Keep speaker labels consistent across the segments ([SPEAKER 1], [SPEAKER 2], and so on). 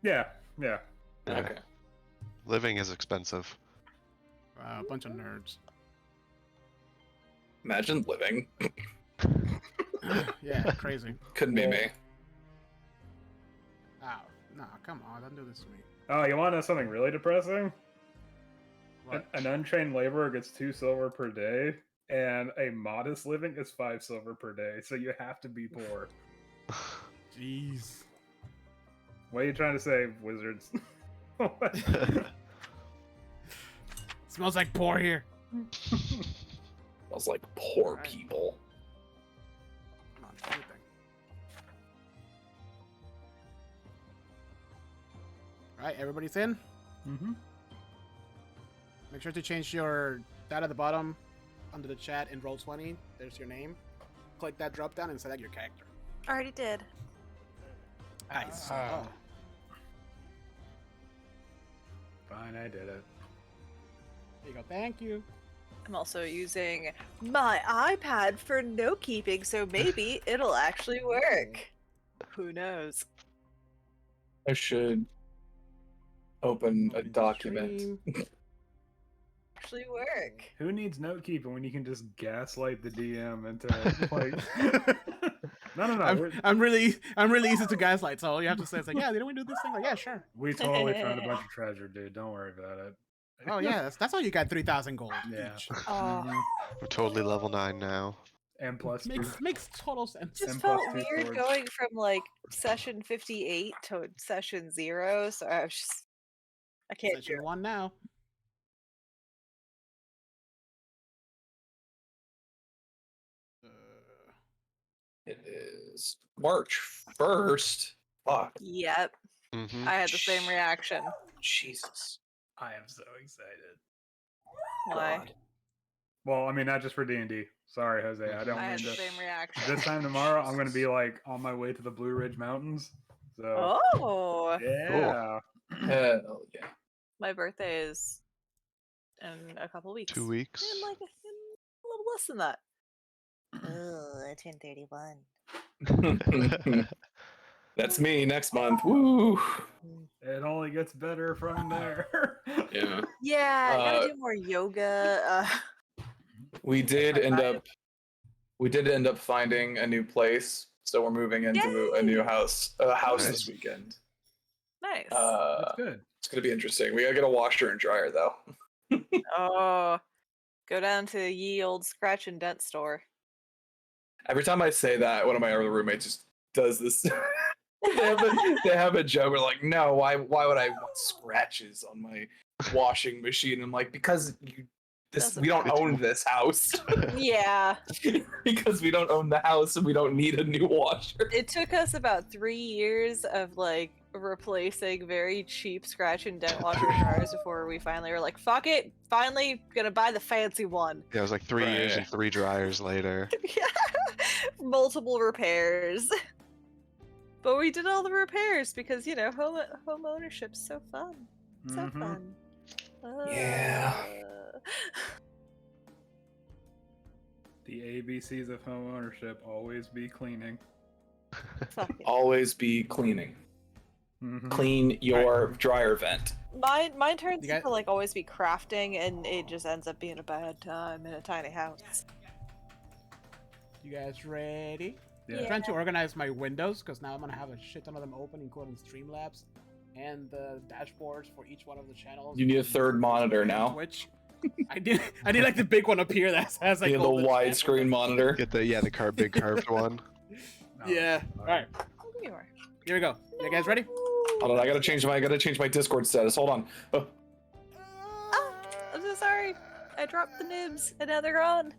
[SPEAKER 1] Yeah.
[SPEAKER 2] Yeah.
[SPEAKER 3] Okay.
[SPEAKER 4] Living is expensive.
[SPEAKER 5] Wow, a bunch of nerds.
[SPEAKER 2] Imagine living.
[SPEAKER 5] Yeah, crazy.
[SPEAKER 2] Couldn't be me.
[SPEAKER 5] Wow. No, come on, don't do this to me.
[SPEAKER 1] Oh, you want to know something really depressing?
[SPEAKER 5] What?
[SPEAKER 1] An untrained laborer gets 2 silver per day, and a modest living is 5 silver per day. So you have to be poor.
[SPEAKER 5] Jeez.
[SPEAKER 1] What are you trying to say, wizards?
[SPEAKER 5] Smells like poor here.
[SPEAKER 2] Smells like poor
[SPEAKER 5] Right.
[SPEAKER 2] people.
[SPEAKER 5] Come on, do your thing. Alright, everybody's in?
[SPEAKER 1] Mm-hmm.
[SPEAKER 5] Make sure to change your that at the bottom under the chat in Roll20. There's your name. Click that drop down and select your character.
[SPEAKER 6] Already did.
[SPEAKER 5] Nice.
[SPEAKER 1] Ah. Fine, I did it.
[SPEAKER 5] There you go. Thank you.
[SPEAKER 6] I'm also using my iPad for note keeping, so maybe it'll actually work. Who knows?
[SPEAKER 2] I should open a
[SPEAKER 5] Open the
[SPEAKER 2] document.
[SPEAKER 5] stream.
[SPEAKER 6] Actually work.
[SPEAKER 1] Who needs note keeping when you can just gaslight the DM into like? No.
[SPEAKER 5] I'm really easy to gaslight. So all you have to say is like, yeah, didn't we do this thing? Like, yeah, sure.
[SPEAKER 1] We totally found a bunch of treasure, dude. Don't worry about it.
[SPEAKER 5] Oh yeah, that's how you got 3,000 gold.
[SPEAKER 1] Yeah.
[SPEAKER 5] Each.
[SPEAKER 6] Oh,
[SPEAKER 4] We're totally level 9 now.
[SPEAKER 1] And plus
[SPEAKER 5] Makes total sense.
[SPEAKER 6] just
[SPEAKER 1] And
[SPEAKER 6] felt
[SPEAKER 1] plus 2
[SPEAKER 6] weird
[SPEAKER 1] swords.
[SPEAKER 6] going from like session 58 to session 0, so I was just I can't do
[SPEAKER 5] Session
[SPEAKER 6] it.
[SPEAKER 5] 1 now.
[SPEAKER 2] It is March 1st. Fuck.
[SPEAKER 6] Yep,
[SPEAKER 4] Mm-hmm.
[SPEAKER 6] I had the same reaction.
[SPEAKER 2] Jesus.
[SPEAKER 1] I am so excited.
[SPEAKER 6] Why?
[SPEAKER 2] God.
[SPEAKER 1] Well, I mean, not just for D&D. Sorry, Jose. I don't
[SPEAKER 6] I
[SPEAKER 1] mean
[SPEAKER 6] had the
[SPEAKER 1] to.
[SPEAKER 6] same reaction.
[SPEAKER 1] This time tomorrow, I'm gonna be like on my way to the Blue Ridge Mountains. So
[SPEAKER 6] Oh,
[SPEAKER 1] yeah.
[SPEAKER 2] Hell yeah.
[SPEAKER 6] my birthday is in a couple weeks.
[SPEAKER 4] 2 weeks.
[SPEAKER 6] In like in a little less than that. Oh, I turned 31.
[SPEAKER 2] That's me next month. Woo.
[SPEAKER 1] It only gets better from there.
[SPEAKER 2] Yeah.
[SPEAKER 6] Yeah, I gotta do more yoga.
[SPEAKER 2] We did
[SPEAKER 6] my
[SPEAKER 2] end
[SPEAKER 6] vibe.
[SPEAKER 2] up finding a new place, so we're moving into a new house
[SPEAKER 4] Nice.
[SPEAKER 2] this weekend.
[SPEAKER 6] Nice.
[SPEAKER 1] That's good.
[SPEAKER 2] It's gonna be interesting. We gotta get a washer and dryer though.
[SPEAKER 6] Oh, go down to the ye old scratch and dent store.
[SPEAKER 2] Every time I say that, one of my other roommates just does this. they have a joke. We're like, no, why would I want scratches on my washing machine? I'm like, because
[SPEAKER 6] Doesn't
[SPEAKER 2] we don't
[SPEAKER 6] matter.
[SPEAKER 2] own this house.
[SPEAKER 6] Yeah,
[SPEAKER 2] Because we don't own the house and we don't need a new washer.
[SPEAKER 6] it took us about 3 years of like replacing very cheap scratch and dent washer dryers before we finally were like, fuck it, finally gonna buy the fancy one.
[SPEAKER 4] Yeah, it was like 3 years and 3 dryers later.
[SPEAKER 6] Multiple repairs. But we did all the repairs because, you know, home ownership's so fun. So
[SPEAKER 1] Mhm.
[SPEAKER 6] fun.
[SPEAKER 2] Yeah.
[SPEAKER 1] The ABCs of home ownership: always be cleaning.
[SPEAKER 6] Fuck it.
[SPEAKER 2] Always be cleaning.
[SPEAKER 1] Mhm.
[SPEAKER 2] Clean your dryer vent.
[SPEAKER 6] Mine turns
[SPEAKER 5] You got-
[SPEAKER 6] into like always be crafting, and it just ends up being a bad time in a tiny house.
[SPEAKER 5] You guys ready?
[SPEAKER 1] Yeah.
[SPEAKER 5] I'm trying to organize my windows because now I'm gonna have a shit ton of them open, including Streamlabs and the dashboards for each one of the channels.
[SPEAKER 2] You need a third monitor now.
[SPEAKER 5] Twitch. I need like the big one up here that has like
[SPEAKER 2] You need
[SPEAKER 5] all
[SPEAKER 2] the
[SPEAKER 5] the
[SPEAKER 2] widescreen monitor.
[SPEAKER 4] Get the big curved one.
[SPEAKER 1] No,
[SPEAKER 5] Yeah.
[SPEAKER 1] sorry.
[SPEAKER 5] All right.
[SPEAKER 6] You are.
[SPEAKER 5] Here we go. You guys ready?
[SPEAKER 2] Hold on, I gotta change my Discord status. Hold on. Oh,
[SPEAKER 6] Ah, I'm so sorry. I dropped the nibs, and now they're gone.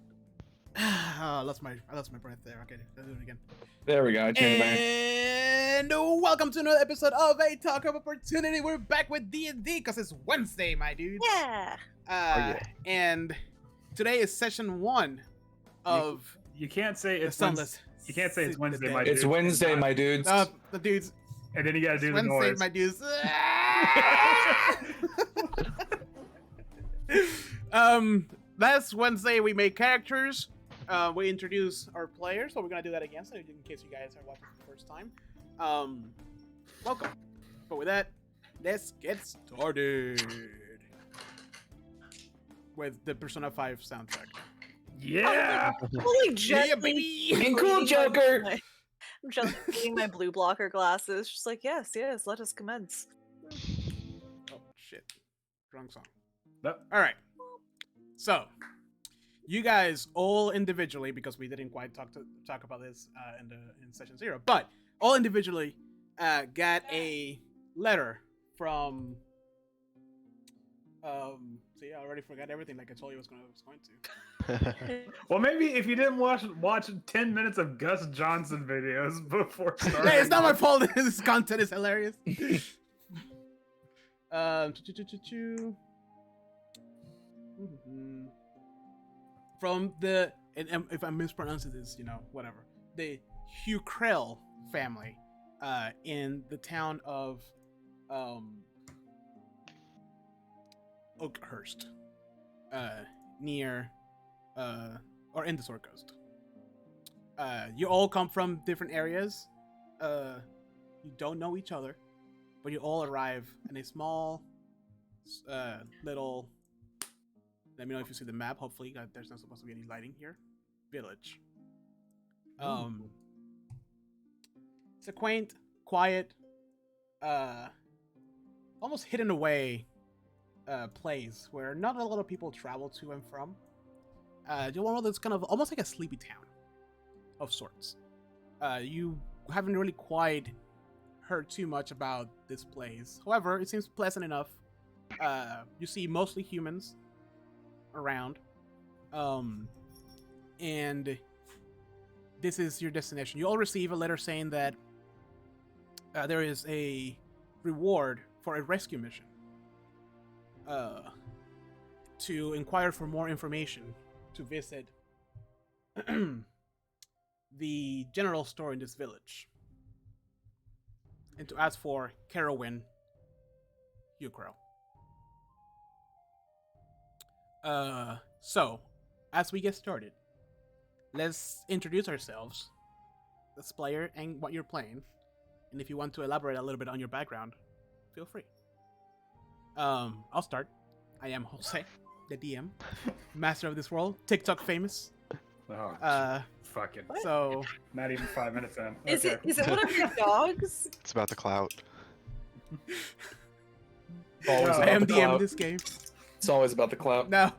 [SPEAKER 5] I lost my breath there. Okay, let's do it again.
[SPEAKER 2] there we go. I changed my.
[SPEAKER 5] And welcome to another episode of A Talk of Opportunity. We're back with D&D because it's Wednesday, my dudes.
[SPEAKER 6] Yeah.
[SPEAKER 5] And today is session 1 of
[SPEAKER 1] You can't say
[SPEAKER 5] the
[SPEAKER 1] it's
[SPEAKER 5] Sunless.
[SPEAKER 1] You can't say it's Wednesday, my
[SPEAKER 2] It's
[SPEAKER 1] dude.
[SPEAKER 2] Wednesday, my dudes.
[SPEAKER 5] The dudes.
[SPEAKER 1] And then you gotta do the
[SPEAKER 5] Wednesday,
[SPEAKER 1] noise.
[SPEAKER 5] my dudes. Last Wednesday we made characters. We introduce our players, so we're gonna do that again, so in case you guys are watching for the first time. Welcome. But with that, let's get started with the Persona 5 soundtrack.
[SPEAKER 1] Yeah.
[SPEAKER 6] Fully gently
[SPEAKER 5] baby!
[SPEAKER 2] Being cool, Joker!
[SPEAKER 6] I'm gently cleaning my blue blocker glasses. Just like, yes, let us commence.
[SPEAKER 5] Oh shit, wrong song.
[SPEAKER 1] Nope.
[SPEAKER 5] All right. So, you guys all individually, because we didn't quite talk about this in session 0, but all individually got a letter from. See, I already forgot everything. Like I told you, I was going to.
[SPEAKER 1] Well, maybe if you didn't watch 10 minutes of Gus Johnson videos before starting.
[SPEAKER 5] Hey, it's not my fault. This content is hilarious. From the, and if I'm mispronouncing this, whatever. The Hukrell family, in the town of, Oakhurst, near, or in the Sword Coast. You all come from different areas. You don't know each other, but you all arrive in a small, little. Let me know if you see the map. Hopefully, there's not supposed to be any lighting here. Village. It's a quaint, quiet, almost hidden away place where not a lot of people travel to and from. You're one of those kind of almost like a sleepy town of sorts. You haven't really quite heard too much about this place. However, it seems pleasant enough. You see mostly humans around, and this is your destination. You all receive a letter saying that there is a reward for a rescue mission. To inquire for more information, to visit the general store in this village, and to ask for Carowin Hukrell. So, as we get started, let's introduce ourselves, the player, and what you're playing. And if you want to elaborate a little bit on your background, feel free. I'll start. I am Jose, the DM, master of this world, TikTok famous.
[SPEAKER 1] Oh, fucking.
[SPEAKER 5] So,
[SPEAKER 1] Not even 5 minutes in.
[SPEAKER 6] Is
[SPEAKER 1] Okay.
[SPEAKER 6] it one of your dogs?
[SPEAKER 4] It's about the clout.
[SPEAKER 2] Always
[SPEAKER 1] No,
[SPEAKER 5] I
[SPEAKER 2] about
[SPEAKER 5] am
[SPEAKER 2] the
[SPEAKER 5] DM
[SPEAKER 2] clout.
[SPEAKER 5] this game.
[SPEAKER 2] It's always about the clout.
[SPEAKER 5] No,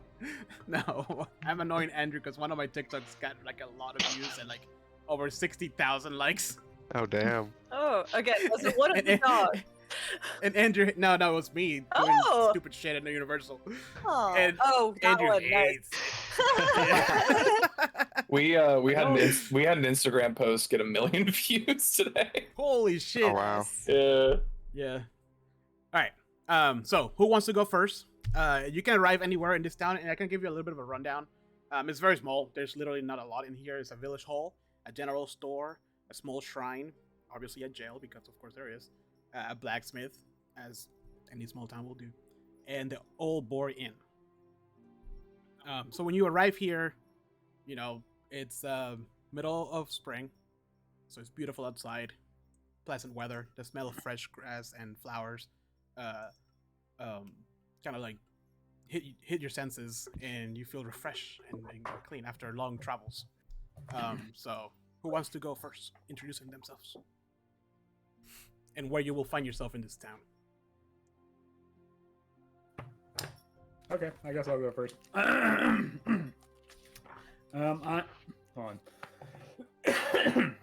[SPEAKER 5] I'm annoying Andrew because one of my TikToks got like a lot of views and like over 60,000 likes.
[SPEAKER 4] Oh damn.
[SPEAKER 6] Oh, again, was it one of the dogs?
[SPEAKER 5] And Andrew, no, it was me doing
[SPEAKER 6] Oh.
[SPEAKER 5] stupid shit at the Universal.
[SPEAKER 6] Oh,
[SPEAKER 5] And
[SPEAKER 6] that
[SPEAKER 5] Andrew
[SPEAKER 6] one.
[SPEAKER 5] hates.
[SPEAKER 2] We had an Instagram post get 1 million views today.
[SPEAKER 5] Holy shit!
[SPEAKER 4] Oh wow.
[SPEAKER 2] Yeah.
[SPEAKER 5] Yeah. All right. So who wants to go first? You can arrive anywhere in this town, and I can give you a little bit of a rundown. It's very small. There's literally not a lot in here. It's a village hall, a general store, a small shrine, obviously a jail because of course there is, a blacksmith, as any small town will do, and the Old Boar Inn. So when you arrive here, it's middle of spring, so it's beautiful outside, pleasant weather, the smell of fresh grass and flowers, kind of like hit your senses, and you feel refreshed and clean after long travels. So who wants to go first, introducing themselves, and where you will find yourself in this town?
[SPEAKER 1] Okay, I guess I'll go first. Hold on.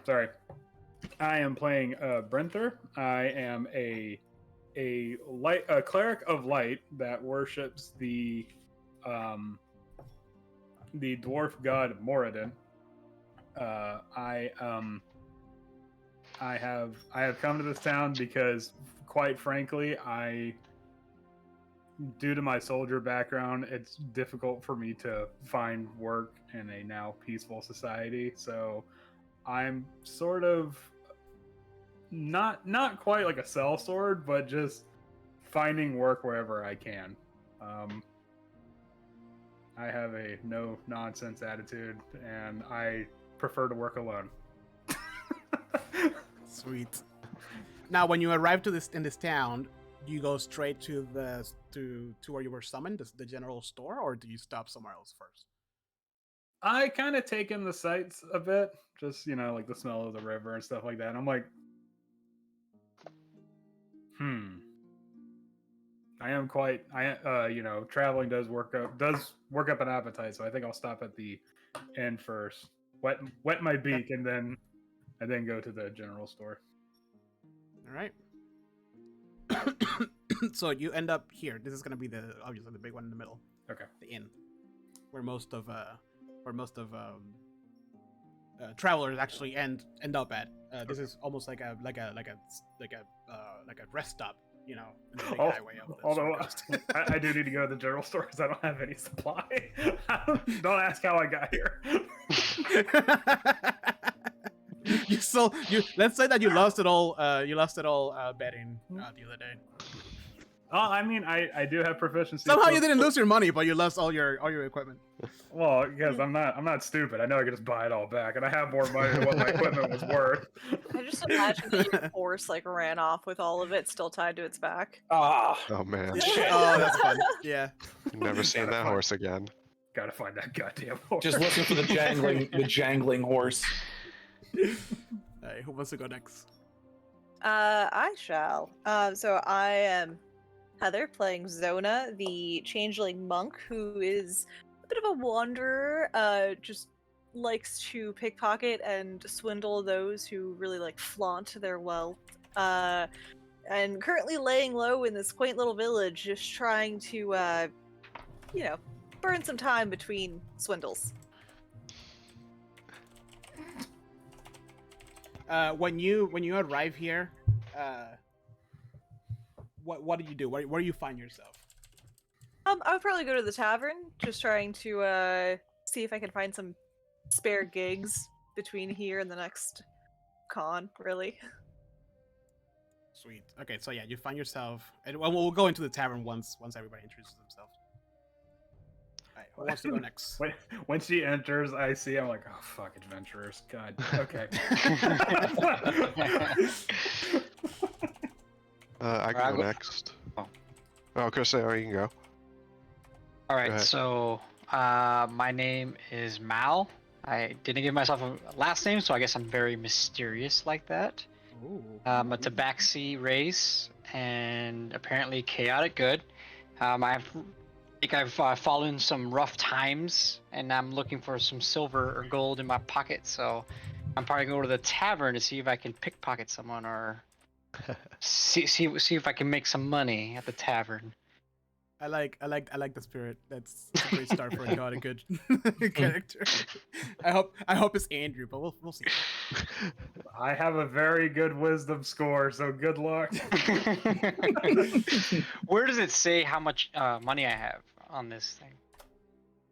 [SPEAKER 1] Sorry. I am playing Brenther. I am a cleric of light that worships the dwarf god Moradin. I have come to this town because, quite frankly, due to my soldier background, it's difficult for me to find work in a now peaceful society. So I'm sort of not quite like a sellsword, but just finding work wherever I can. I have a no nonsense attitude, and I prefer to work alone.
[SPEAKER 5] Sweet. Now, when you arrive to this in this town, do you go straight to the to where you were summoned, the general store, or do you stop somewhere else first?
[SPEAKER 1] I kind of take in the sights a bit, just like the smell of the river and stuff like that. And I'm like, I am quite. Traveling does work up an appetite, so I think I'll stop at the inn first, wet my beak, and then go to the general store.
[SPEAKER 5] All right. So you end up here. This is gonna be obviously the big one in the middle.
[SPEAKER 1] Okay.
[SPEAKER 5] The inn, where most of travelers actually end up at. This is almost like a rest stop, in the big highway of the
[SPEAKER 1] Although
[SPEAKER 5] coast.
[SPEAKER 1] I do need to go to the general store because I don't have any supply. Don't ask how I got here.
[SPEAKER 5] Let's say that you lost it all. Betting the other day.
[SPEAKER 1] I mean, I do have proficiency.
[SPEAKER 5] Somehow you didn't lose your money, but you lost all your equipment.
[SPEAKER 1] Well, because I'm not stupid. I know I could just buy it all back, and I have more money than what my equipment was worth.
[SPEAKER 6] I just imagine that your horse ran off with all of it still tied to its back.
[SPEAKER 2] Ah,
[SPEAKER 4] Oh man,
[SPEAKER 5] Oh, that's fun. Yeah.
[SPEAKER 4] never seen that horse again.
[SPEAKER 1] Gotta find that goddamn horse.
[SPEAKER 2] just listen for the jangling horse.
[SPEAKER 5] Hey, who wants to go next?
[SPEAKER 6] I shall. So I am Heather playing Zona, the changeling monk who is a bit of a wanderer, just likes to pickpocket and swindle those who really flaunt their wealth. And currently laying low in this quaint little village, just trying to, burn some time between swindles.
[SPEAKER 5] When you arrive here, what do you do? Where do you find yourself?
[SPEAKER 6] I would probably go to the tavern, just trying to see if I can find some spare gigs between here and the next con, really.
[SPEAKER 5] Sweet. Okay, so yeah, you find yourself, and we'll go into the tavern once everybody introduces themselves. All right, who wants to go next?
[SPEAKER 1] When she enters, I see. I'm like, oh fuck, adventurers. God. Okay.
[SPEAKER 4] I can go next. Oh, Chris, you can go.
[SPEAKER 3] All right,
[SPEAKER 4] ahead.
[SPEAKER 3] so my name is Mal. I didn't give myself a last name, so I guess I'm very mysterious like that.
[SPEAKER 5] Ooh.
[SPEAKER 3] I'm a tabaxi race and apparently chaotic good. I think I've fallen some rough times, and I'm looking for some silver or gold in my pocket. So I'm probably going to go to the tavern to see if I can pickpocket someone or see if I can make some money at the tavern.
[SPEAKER 5] I like the spirit. That's a great start for a god, a good character. I hope it's Andrew, but we'll see.
[SPEAKER 1] I have a very good wisdom score, so good luck.
[SPEAKER 3] Where does it say how much money I have on this thing?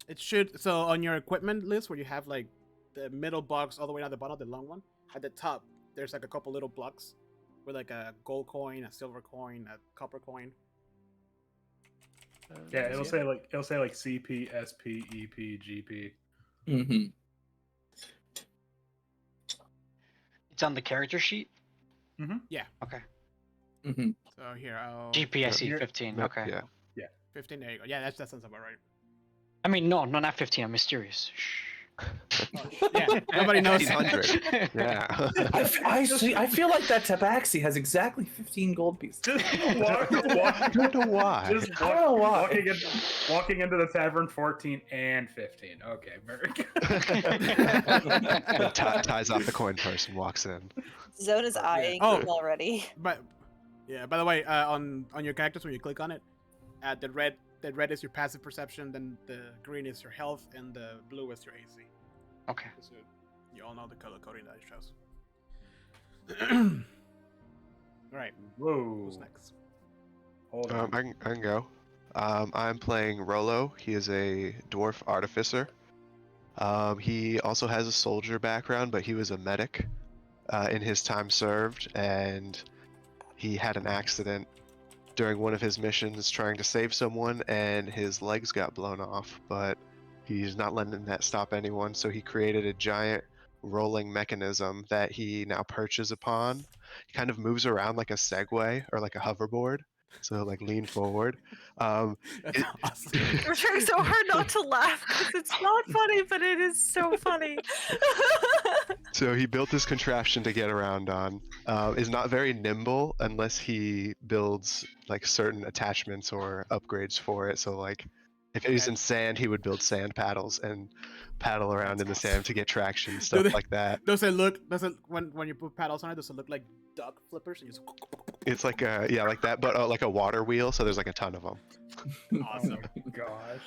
[SPEAKER 5] It should. So on your equipment list, where you have the middle box all the way down the bottom, the long one, at the top, there's a couple little blocks with a gold coin, a silver coin, a copper coin.
[SPEAKER 1] Yeah, it'll say CP, SP, EP, GP.
[SPEAKER 2] Mm-hmm.
[SPEAKER 3] It's on the character sheet?
[SPEAKER 1] Mm-hmm.
[SPEAKER 5] Yeah.
[SPEAKER 3] Okay.
[SPEAKER 2] Mm-hmm.
[SPEAKER 5] So here, I'll...
[SPEAKER 3] GP, I see
[SPEAKER 1] Here-
[SPEAKER 3] 15.
[SPEAKER 4] Yep,
[SPEAKER 3] Okay.
[SPEAKER 4] Yeah.
[SPEAKER 5] 15, there you go. Yeah, that sounds about right.
[SPEAKER 3] I mean, no, not 15. I'm mysterious. Shh.
[SPEAKER 5] Yeah, nobody knows.
[SPEAKER 4] 1500. Yeah.
[SPEAKER 2] I feel like that tabaxi has exactly 15 gold pieces.
[SPEAKER 4] I don't know why.
[SPEAKER 1] Just
[SPEAKER 2] I don't know why.
[SPEAKER 1] walking into the tavern, 14 and 15. Okay, very good.
[SPEAKER 4] Ties off the coin purse and walks in.
[SPEAKER 6] Zona's eyeing
[SPEAKER 5] Oh.
[SPEAKER 6] them already.
[SPEAKER 5] But yeah, by the way, on your characters, when you click on it, the red is your passive perception, then the green is your health, and the blue is your AC.
[SPEAKER 3] Okay.
[SPEAKER 5] So you all know the color coding that it shows. All right,
[SPEAKER 1] Whoa.
[SPEAKER 5] who's next?
[SPEAKER 1] Hold on.
[SPEAKER 4] I can go. I'm playing Rolo. He is a dwarf artificer. He also has a soldier background, but he was a medic in his time served, and he had an accident during one of his missions trying to save someone, and his legs got blown off, but he's not letting that stop anyone, so he created a giant rolling mechanism that he now perches upon, he kind of moves around like a Segway or like a hoverboard. So like lean forward.
[SPEAKER 5] That's
[SPEAKER 4] it-
[SPEAKER 5] awesome.
[SPEAKER 6] We're trying so hard not to laugh because it's not funny, but it is so funny.
[SPEAKER 4] So he built this contraption to get around on. Is not very nimble unless he builds like certain attachments or upgrades for it. So like if he was
[SPEAKER 5] Okay.
[SPEAKER 4] in sand, he would build sand paddles and paddle around in the sand to get traction,
[SPEAKER 5] Do
[SPEAKER 4] stuff
[SPEAKER 5] they-
[SPEAKER 4] like that.
[SPEAKER 5] Does it when you put paddles on it? Does it look like duck flippers? And you just...
[SPEAKER 4] It's like like that, but like a water wheel. So there's like a ton of them.
[SPEAKER 5] Awesome.
[SPEAKER 1] Oh my gosh.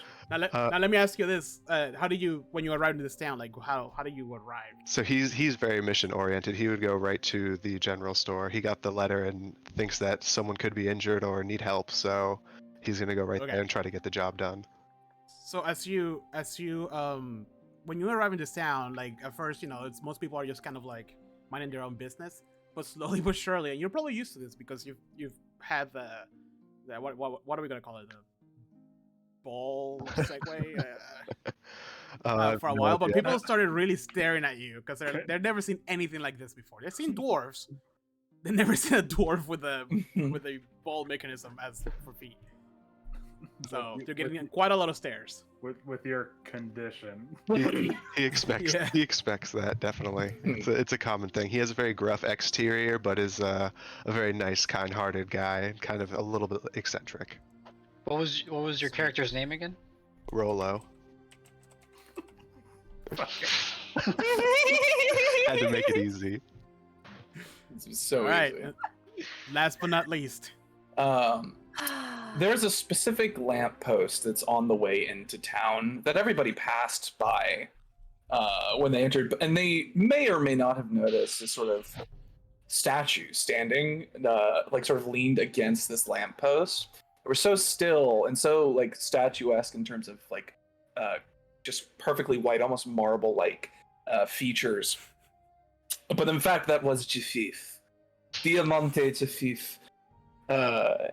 [SPEAKER 5] Now let me ask you this: how do you, when you arrive in this town, like how do you arrive?
[SPEAKER 4] So he's very mission oriented. He would go right to the general store. He got the letter and thinks that someone could be injured or need help, so he's gonna go right
[SPEAKER 5] Okay.
[SPEAKER 4] there and try to get the job done.
[SPEAKER 5] So as you when you arrive in this town, like at first, it's most people are just kind of like minding their own business, but slowly but surely, and you're probably used to this because you've had the what are we gonna call it, the ball segue for a
[SPEAKER 4] No
[SPEAKER 5] while, but
[SPEAKER 4] idea.
[SPEAKER 5] people started really staring at you because they've never seen anything like this before. They've seen dwarves, they've never seen a dwarf with a ball mechanism as for feet. So you're getting quite a lot of stares.
[SPEAKER 1] With your condition.
[SPEAKER 4] He expects
[SPEAKER 5] Yeah.
[SPEAKER 4] he expects that, definitely. It's a common thing. He has a very gruff exterior, but is a very nice, kind-hearted guy, and kind of a little bit eccentric.
[SPEAKER 3] What was your character's name again?
[SPEAKER 4] Rolo. Had to make it easy.
[SPEAKER 2] It's so
[SPEAKER 5] All right.
[SPEAKER 2] easy.
[SPEAKER 5] Last but not least.
[SPEAKER 2] There's a specific lamppost that's on the way into town that everybody passed by when they entered, and they may or may not have noticed a sort of statue standing, like sort of leaned against this lamppost. They were so still and so like statuesque in terms of like just perfectly white, almost marble-like features. But in fact, that was Jafif, Diamante Jafif.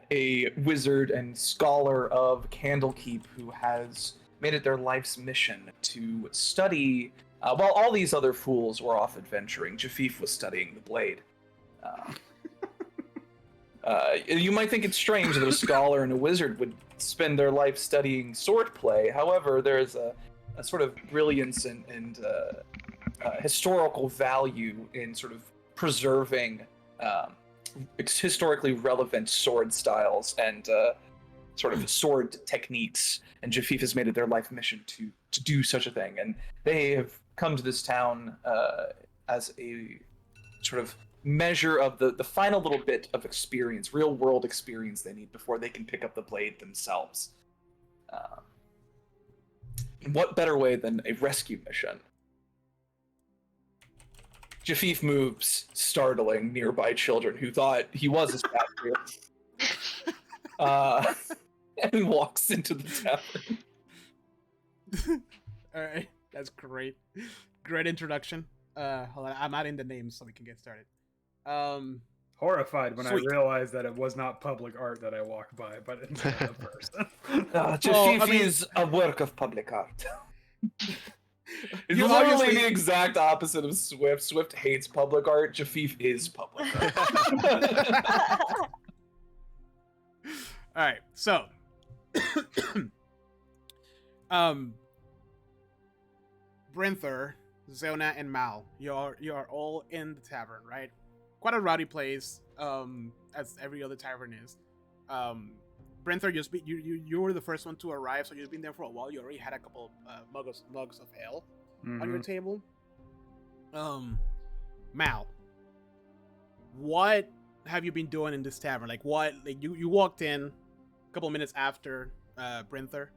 [SPEAKER 2] A wizard and scholar of Candlekeep who has made it their life's mission to study. While all these other fools were off adventuring, Jafif was studying the blade. You might think it's strange that a scholar and a wizard would spend their life studying swordplay. However, there is a sort of brilliance and historical value in sort of preserving historically relevant sword styles and sort of sword techniques, and Jafif has made it their life mission to do such a thing. And they have come to this town as a sort of measure of the final little bit of experience, real world experience they need before they can pick up the blade themselves. What better way than a rescue mission? Jafif moves, startling nearby children who thought he was a statue, and walks into the tavern.
[SPEAKER 5] All right, that's great. Great introduction. Hold on, I'm adding the names so we can get started.
[SPEAKER 1] Horrified when
[SPEAKER 5] Sweet.
[SPEAKER 1] I realized that it was not public art that I walked by, but instead a person.
[SPEAKER 2] Jafif
[SPEAKER 5] I mean-
[SPEAKER 2] is a work of public art. It's
[SPEAKER 5] You
[SPEAKER 2] literally
[SPEAKER 5] obviously-
[SPEAKER 2] the exact opposite of Swift. Swift hates public art. Jafif is public art.
[SPEAKER 5] All right, so Brenther, Zona, and Mal, you are all in the tavern, right? Quite a rowdy place, as every other tavern is. Brenther, you were the first one to arrive, so you've been there for a while. You already had a couple mugs of ale on your table. Mal, what have you been doing in this tavern? Like, what? Like, you walked in a couple minutes after Brenther.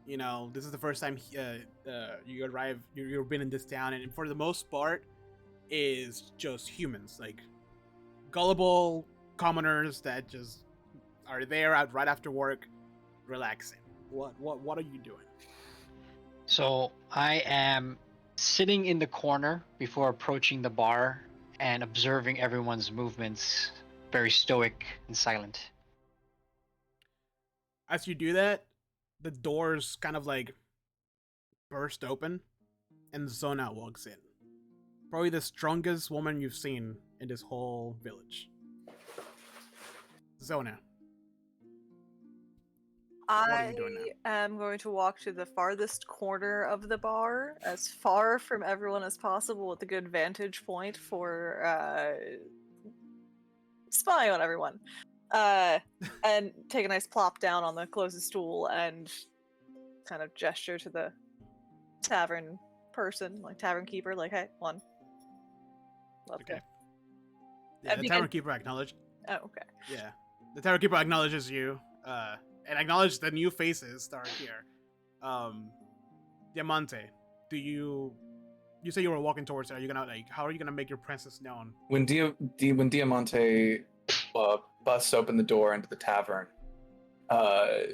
[SPEAKER 5] You know, this is the first time you arrive. You've been in this town, and for the most part, is just humans, like gullible commoners that just are there out right after work, relaxing. What are you doing?
[SPEAKER 3] So I am sitting in the corner before approaching the bar and observing everyone's movements, very stoic and silent.
[SPEAKER 5] As you do that, the doors kind of like burst open, and Zona walks in. Probably the strongest woman you've seen in this whole village. Zona. What are you doing
[SPEAKER 6] I am going to walk to the farthest corner of the bar, as far from everyone as possible, with a good vantage point for spying on everyone. And take a nice plop down on the closest stool and kind of gesture to the tavern person, like tavern keeper, like, hey, one. Love
[SPEAKER 5] Okay.
[SPEAKER 6] to.
[SPEAKER 5] Yeah, the
[SPEAKER 6] Because-
[SPEAKER 5] tavern keeper acknowledged.
[SPEAKER 6] Oh, okay.
[SPEAKER 5] Yeah, the tavern keeper acknowledges you, and acknowledges the new faces that are here. Diamante, do you say you were walking towards it? Are you gonna how are you gonna make your presence known?
[SPEAKER 2] When Diamante busts open the door into the tavern,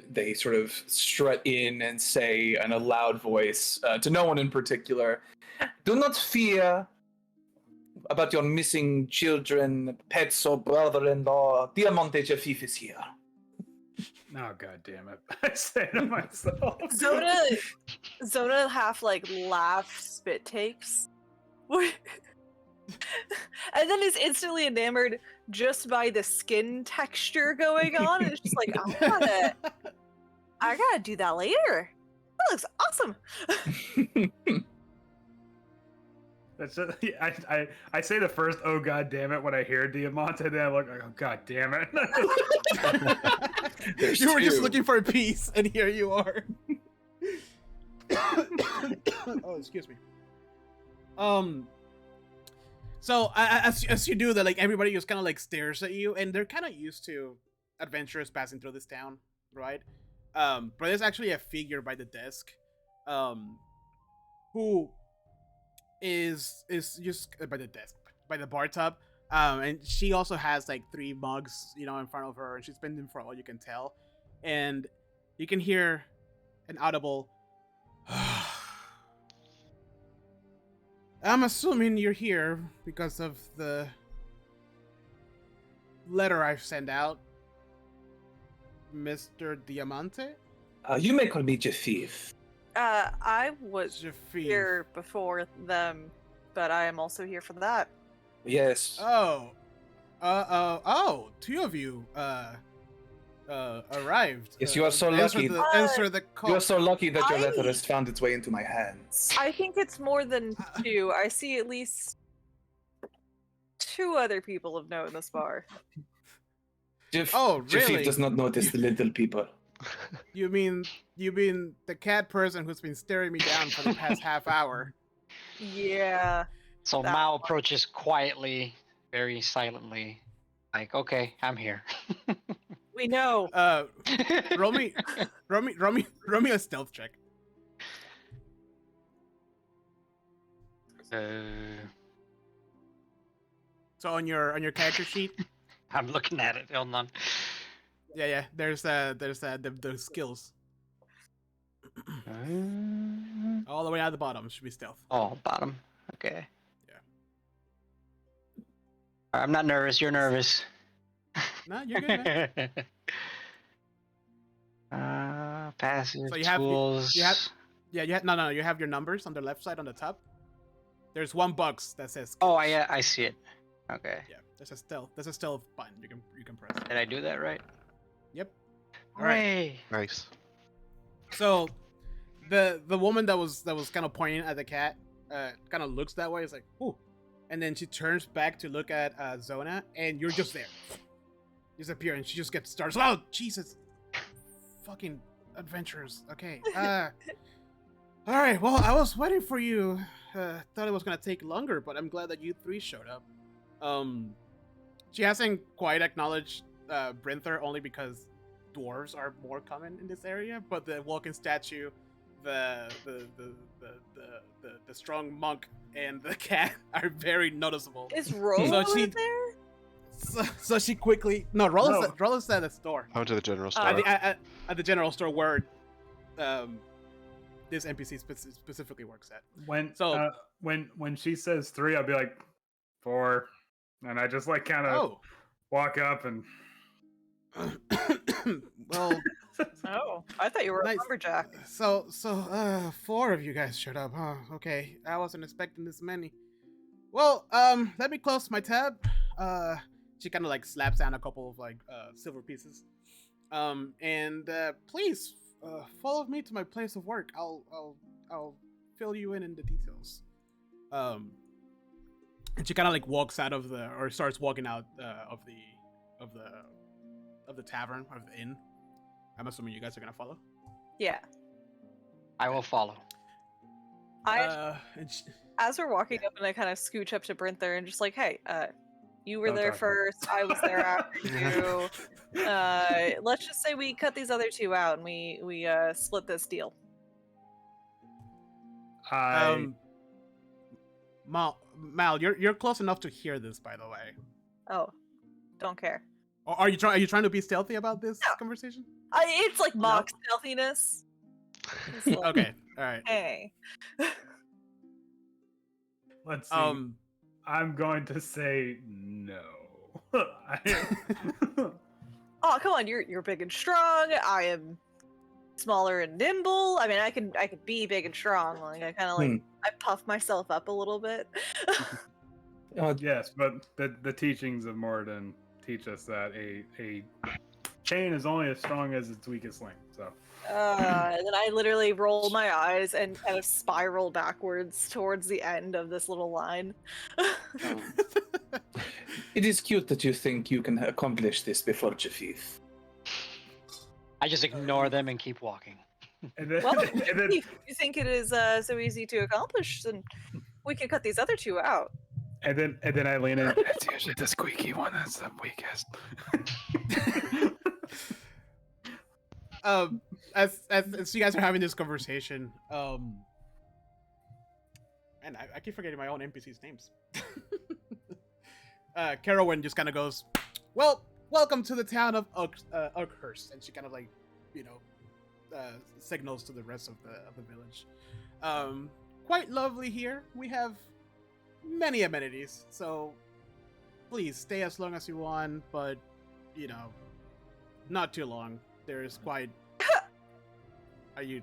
[SPEAKER 2] they sort of strut in and say in a loud voice to no one in particular, "Do not fear about your missing children, pets, or brother-in-law. Diamante Jafif is here."
[SPEAKER 1] Oh god damn it! I say to myself.
[SPEAKER 6] Zona half like laugh spit takes. And then is instantly enamored just by the skin texture going on. And it's just like, I gotta do that later. That looks awesome.
[SPEAKER 1] That's just, I say the first "oh god damn it" when I hear Diamante, then I'm like, oh god damn it.
[SPEAKER 2] There's
[SPEAKER 5] You were just
[SPEAKER 2] two.
[SPEAKER 5] looking for a piece, and here you are. Oh, excuse me. So as you do that, like everybody just kind of like stares at you, and they're kind of used to adventurers passing through this town, right? But there's actually a figure by the desk, who is just by the desk, by the bar tub, and she also has like 3 mugs, in front of her, and she's been in for all you can tell, and you can hear an audible. I'm assuming you're here because of the letter I've sent out, Mr. Diamante?
[SPEAKER 2] You may call me Jafif.
[SPEAKER 6] I was
[SPEAKER 5] Jafif.
[SPEAKER 6] here before them, but I am also here for that.
[SPEAKER 2] Yes.
[SPEAKER 5] Oh. 2 of you, arrived.
[SPEAKER 2] Yes, you are so lucky.
[SPEAKER 5] Answer the call.
[SPEAKER 2] You are so lucky that your letter
[SPEAKER 6] I-
[SPEAKER 2] has found its way into my hands.
[SPEAKER 6] I think it's more than 2. I see at least 2 other people of note in this bar.
[SPEAKER 5] Oh,
[SPEAKER 2] Jafif
[SPEAKER 5] really?
[SPEAKER 2] does not notice the little people.
[SPEAKER 5] You mean the cat person who's been staring me down for the past half hour?
[SPEAKER 6] Yeah.
[SPEAKER 3] So
[SPEAKER 6] That
[SPEAKER 3] Mao
[SPEAKER 6] one.
[SPEAKER 3] approaches quietly, very silently, like, "Okay, I'm here."
[SPEAKER 6] We know.
[SPEAKER 5] Roll me a stealth check. So on your character sheet,
[SPEAKER 3] I'm looking at it. Hold on.
[SPEAKER 5] yeah, there's the skills all the way at the bottom. Should be stealth.
[SPEAKER 3] Oh, bottom. Okay.
[SPEAKER 5] Yeah.
[SPEAKER 3] I'm not nervous. You're nervous.
[SPEAKER 5] No, you're good, man.
[SPEAKER 3] Passive
[SPEAKER 5] So you have-
[SPEAKER 3] tools.
[SPEAKER 5] you have- Yeah, you have your numbers on the left side on the top. There's 1 box that says.
[SPEAKER 3] Oh,
[SPEAKER 5] skills.
[SPEAKER 3] I see it. Okay.
[SPEAKER 5] Yeah, there's a stealth button you can press.
[SPEAKER 3] Did I do that right?
[SPEAKER 5] Yep. All right.
[SPEAKER 3] Hooray!
[SPEAKER 4] Nice.
[SPEAKER 5] So, the woman that was kind of pointing at the cat, kind of looks that way. It's like, ooh, and then she turns back to look at Zona, and you're just there. You just appear, and she just gets started. Oh, Jesus! Fucking adventurers. Okay. All right. Well, I was waiting for you. Thought it was gonna take longer, but I'm glad that you 3 showed up. She hasn't quite acknowledged Brinther only because dwarves are more common in this area, but the walking statue, the strong monk, and the cat are very noticeable.
[SPEAKER 6] Is Rolo
[SPEAKER 5] So she-
[SPEAKER 6] in there?
[SPEAKER 5] So she quickly Rollo's at the store.
[SPEAKER 4] I went to the general store.
[SPEAKER 5] At the general store where this NPC specifically works at.
[SPEAKER 1] When
[SPEAKER 5] So-
[SPEAKER 1] when she says 3, I'll be like 4, and I just like kind of walk up and.
[SPEAKER 5] Well,
[SPEAKER 6] Oh, I thought you were
[SPEAKER 5] Nice.
[SPEAKER 6] a lumberjack.
[SPEAKER 5] so 4 of you guys showed up, huh? Okay, I wasn't expecting this many. Well, let me close my tab. She kind of like slaps down a couple of like silver pieces. And please follow me to my place of work. I'll fill you in the details. And she kind of like walks out of starts walking out of the tavern or the inn. I'm assuming you guys are gonna follow.
[SPEAKER 6] Yeah.
[SPEAKER 3] I will follow.
[SPEAKER 6] As we're walking up, and I kind of scooch up to Brinther and just like, hey, you were
[SPEAKER 1] Don't
[SPEAKER 6] there
[SPEAKER 1] talk about it.
[SPEAKER 6] first. I was there after you. Let's just say we cut these other two out and we split this deal.
[SPEAKER 5] Mal, you're close enough to hear this, by the way.
[SPEAKER 6] Oh, don't care.
[SPEAKER 5] Or are you trying to be stealthy about this
[SPEAKER 6] No.
[SPEAKER 5] conversation?
[SPEAKER 6] It's like mock stealthiness. It's like,
[SPEAKER 5] Okay, all right.
[SPEAKER 6] Hey.
[SPEAKER 1] Let's see. I'm going to say no.
[SPEAKER 6] Oh, come on, you're big and strong. I am smaller and nimble. I mean, I could be big and strong. Like I kind of like I puff myself up a little bit.
[SPEAKER 1] Yes, but the teachings of Moradin teach us that a chain is only as strong as its weakest link. So.
[SPEAKER 6] And then I literally roll my eyes and kind of spiral backwards towards the end of this little line.
[SPEAKER 2] It is cute that you think you can accomplish this before Jafif.
[SPEAKER 3] I just ignore them and keep walking.
[SPEAKER 1] And then,
[SPEAKER 6] Well,
[SPEAKER 1] and then,
[SPEAKER 6] if you think it is so easy to accomplish, then we can cut these other two out.
[SPEAKER 1] and then I lean in. It's usually the squeaky one that's the weakest.
[SPEAKER 5] As you guys are having this conversation, and I keep forgetting my own NPCs' names. Carowin just kind of goes, "Well, welcome to the town of Oakhurst," and she kind of like, signals to the rest of the village. Quite lovely here. We have many amenities, so please stay as long as you want, but not too long. There's quite. Are you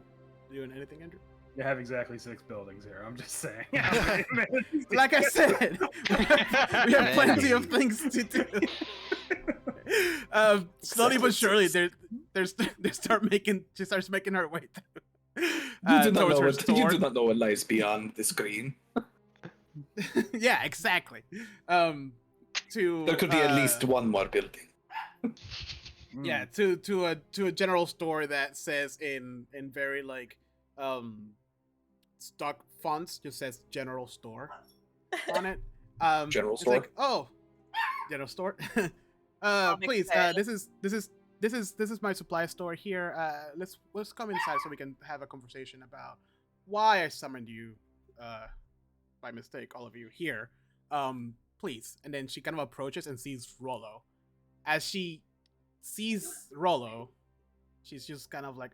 [SPEAKER 5] doing anything, Andrew?
[SPEAKER 1] You have exactly 6 buildings here. I'm just saying.
[SPEAKER 5] Like I said, we have plenty of things to do. Slowly but surely, she starts making her way through.
[SPEAKER 2] You do
[SPEAKER 5] store.
[SPEAKER 2] not know what lies beyond the screen.
[SPEAKER 5] Yeah, exactly. There
[SPEAKER 2] could be at least one more building.
[SPEAKER 5] Yeah, to a general store that says in very like stock fonts just says general store on it.
[SPEAKER 2] General store.
[SPEAKER 5] Like, oh, general store. Please, this is my supply store here. Let's come inside so we can have a conversation about why I summoned you by mistake, all of you here. Please. And then she kind of approaches and sees Rollo. As she sees Rollo, she's just kind of like,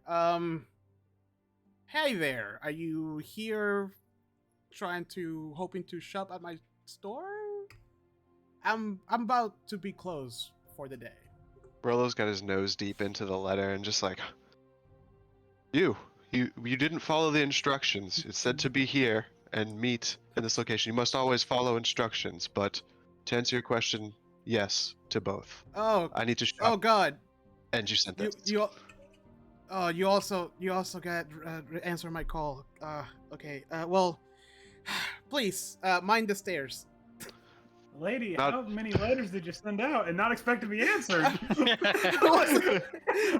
[SPEAKER 5] hey there, are you here hoping to shop at my store? I'm about to be closed for the day.
[SPEAKER 4] Rollo's got his nose deep into the letter and just like, you didn't follow the instructions. It said to be here and meet in this location. You must always follow instructions, but to answer your question, yes to both.
[SPEAKER 5] Oh,
[SPEAKER 4] I need to shop.
[SPEAKER 5] Oh God!
[SPEAKER 4] And you sent that.
[SPEAKER 5] You also got answer my call. Okay. Well, please
[SPEAKER 1] mind the stairs. Lady, how many letters did you send out and not expect to be answered?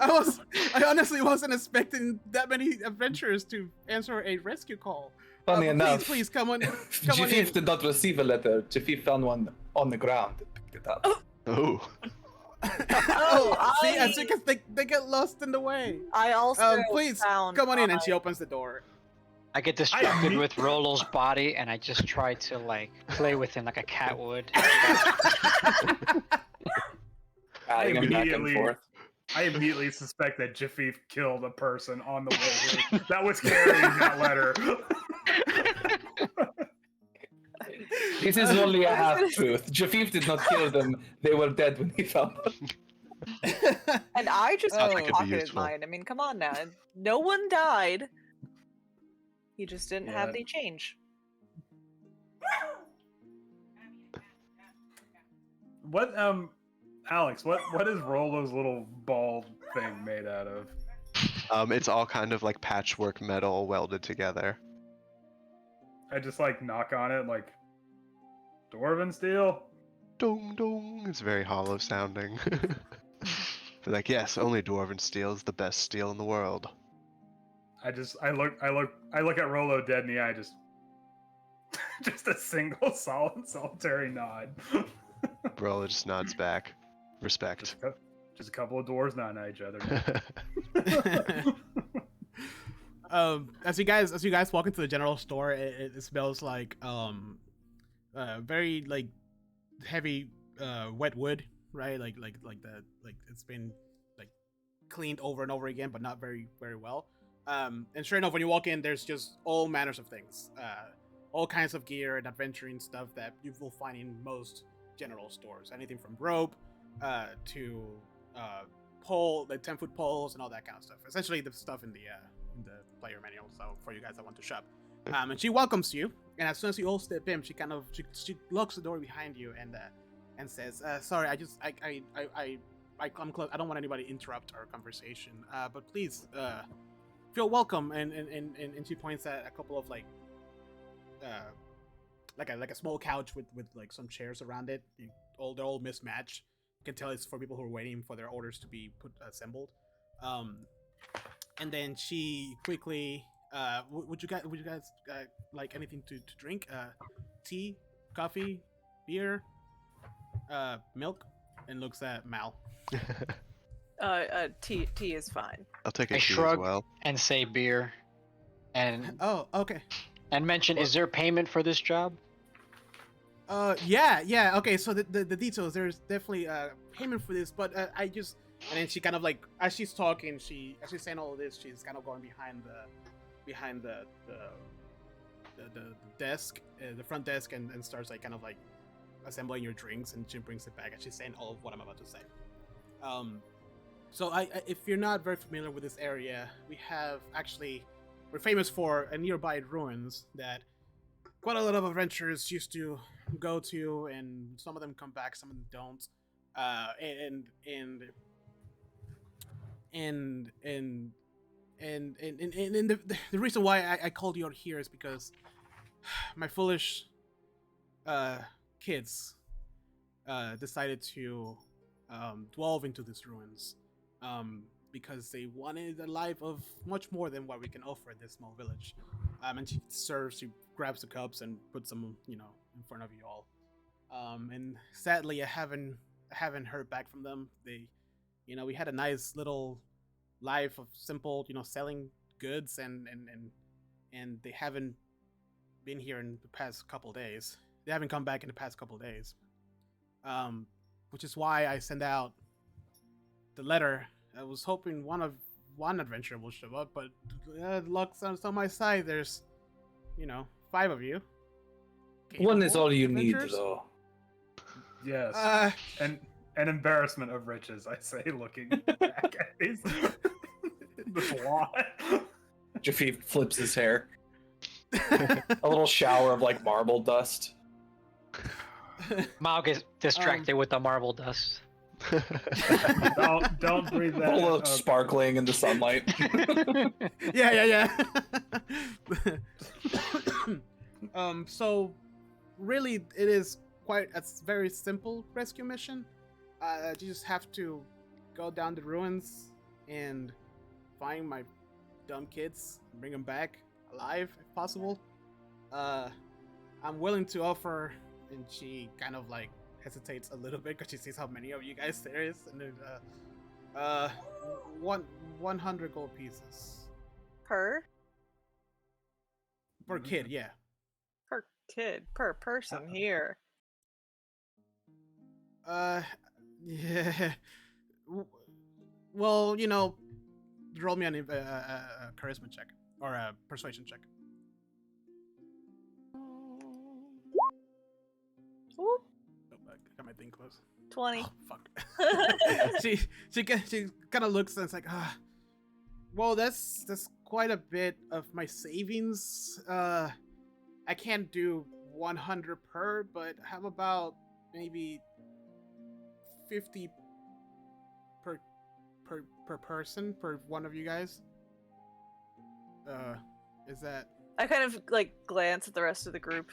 [SPEAKER 5] I honestly wasn't expecting that many adventurers to answer a rescue call.
[SPEAKER 2] Funny enough,
[SPEAKER 5] please come on.
[SPEAKER 2] Jafif did not receive a letter. Jafif found one on the ground and picked it up.
[SPEAKER 4] Oh.
[SPEAKER 5] See, as because they get lost in the way.
[SPEAKER 6] I also
[SPEAKER 5] please come on in, and she opens the door.
[SPEAKER 3] I get distracted with Rollo's body, and I just try to like play with him like a cat would.
[SPEAKER 2] Adding him back and forth.
[SPEAKER 1] I immediately suspect that Jafif killed a person on the way here that was carrying that letter.
[SPEAKER 2] This is only a half-truth. Jafif did not kill them. They were dead when he found them.
[SPEAKER 6] And I just have
[SPEAKER 4] that
[SPEAKER 6] a
[SPEAKER 4] could be
[SPEAKER 6] pocket in
[SPEAKER 4] useful.
[SPEAKER 6] mind. I mean, come on now. No one died. He just didn't have
[SPEAKER 1] Yeah.
[SPEAKER 6] any change.
[SPEAKER 1] What Alex, what is Rolo's little ball thing made out of?
[SPEAKER 4] It's all kind of like patchwork metal welded together.
[SPEAKER 1] I just like knock on it like dwarven steel.
[SPEAKER 4] Dong dong. It's very hollow sounding. But like, yes, only dwarven steel is the best steel in the world.
[SPEAKER 1] I look at Rolo dead in the eye, just just a single solitary nod.
[SPEAKER 4] Bro just nods back. Respect.
[SPEAKER 1] Just a couple of dwarves nodding at each other.
[SPEAKER 5] As you guys walk into the general store, it smells like very like heavy wet wood, right? Like it's been like cleaned over and over again, but not very well. And sure enough, when you walk in, there's just all manners of things, all kinds of gear and adventuring stuff that you will find in most general stores. Anything from rope to pole, like 10-foot poles and all that kind of stuff. Essentially, the stuff in the player manual. So for you guys that want to shop, and she welcomes you. And as soon as you all step in, she locks the door behind you and says, "Sorry, I'm close. I don't want anybody to interrupt our conversation. But please, feel welcome." And she points at a couple of like a small couch with like some chairs around it. They're all mismatched. You can tell it's for people who are waiting for their orders to be assembled. And then she quickly, would you guys like anything to drink? Tea, coffee, beer, milk? And looks at Mal.
[SPEAKER 6] Tea is fine.
[SPEAKER 4] I'll take a
[SPEAKER 3] I
[SPEAKER 4] tea as
[SPEAKER 3] shrug
[SPEAKER 4] well.
[SPEAKER 3] and say beer, and
[SPEAKER 5] Oh, okay.
[SPEAKER 3] and mention, is there payment for this job?
[SPEAKER 5] Yeah. Okay, so the details. There's definitely payment for this, but I just. And then she kind of like, as she's talking, as she's saying all of this, she's kind of going behind the desk, the front desk, and starts like kind of like assembling your drinks, and she brings it back, and she's saying all of what I'm about to say. So if you're not very familiar with this area, we're famous for a nearby ruins that quite a lot of adventurers used to go to, and some of them come back, some of them don't. And the reason why I called you out here is because my foolish kids decided to delve into these ruins because they wanted a life of much more than what we can offer in this small village. And she grabs the cups and puts them, in front of you all. And sadly, I haven't heard back from them. We had a nice little life of simple, selling goods, and they haven't been here in the past couple days. They haven't come back in the past couple days. Which is why I sent out the letter. I was hoping one adventurer will show up, but luck's on my side. There's, 5 of you.
[SPEAKER 2] One is all you need,
[SPEAKER 5] adventurers?
[SPEAKER 2] though.
[SPEAKER 1] Yes. And an embarrassment of riches, I say, looking back at these. The blonde.
[SPEAKER 2] Jafif flips his hair. A little shower of like marble dust.
[SPEAKER 3] Mal gets distracted with the marble dust.
[SPEAKER 1] Don't breathe that.
[SPEAKER 2] A little sparkling in the sunlight.
[SPEAKER 5] Yeah. So really, it is quite a very simple rescue mission. You just have to go down the ruins and find my dumb kids and bring them back alive if possible. I'm willing to offer, and she kind of like hesitates a little bit because she sees how many of you guys there is, and then 100 gold pieces
[SPEAKER 6] Per
[SPEAKER 5] kid, yeah.
[SPEAKER 6] per kid, per person here.
[SPEAKER 5] Yeah. Well, roll me a charisma check or a persuasion check.
[SPEAKER 6] Ooh,
[SPEAKER 5] Oh, I got my thing closed.
[SPEAKER 6] 20.
[SPEAKER 5] Oh, fuck. she kind of looks and it's like, well, that's quite a bit of my savings. I can't do 100 per, but how about maybe 50 per person, per one of you guys. Is that...
[SPEAKER 6] I kind of like glance at the rest of the group.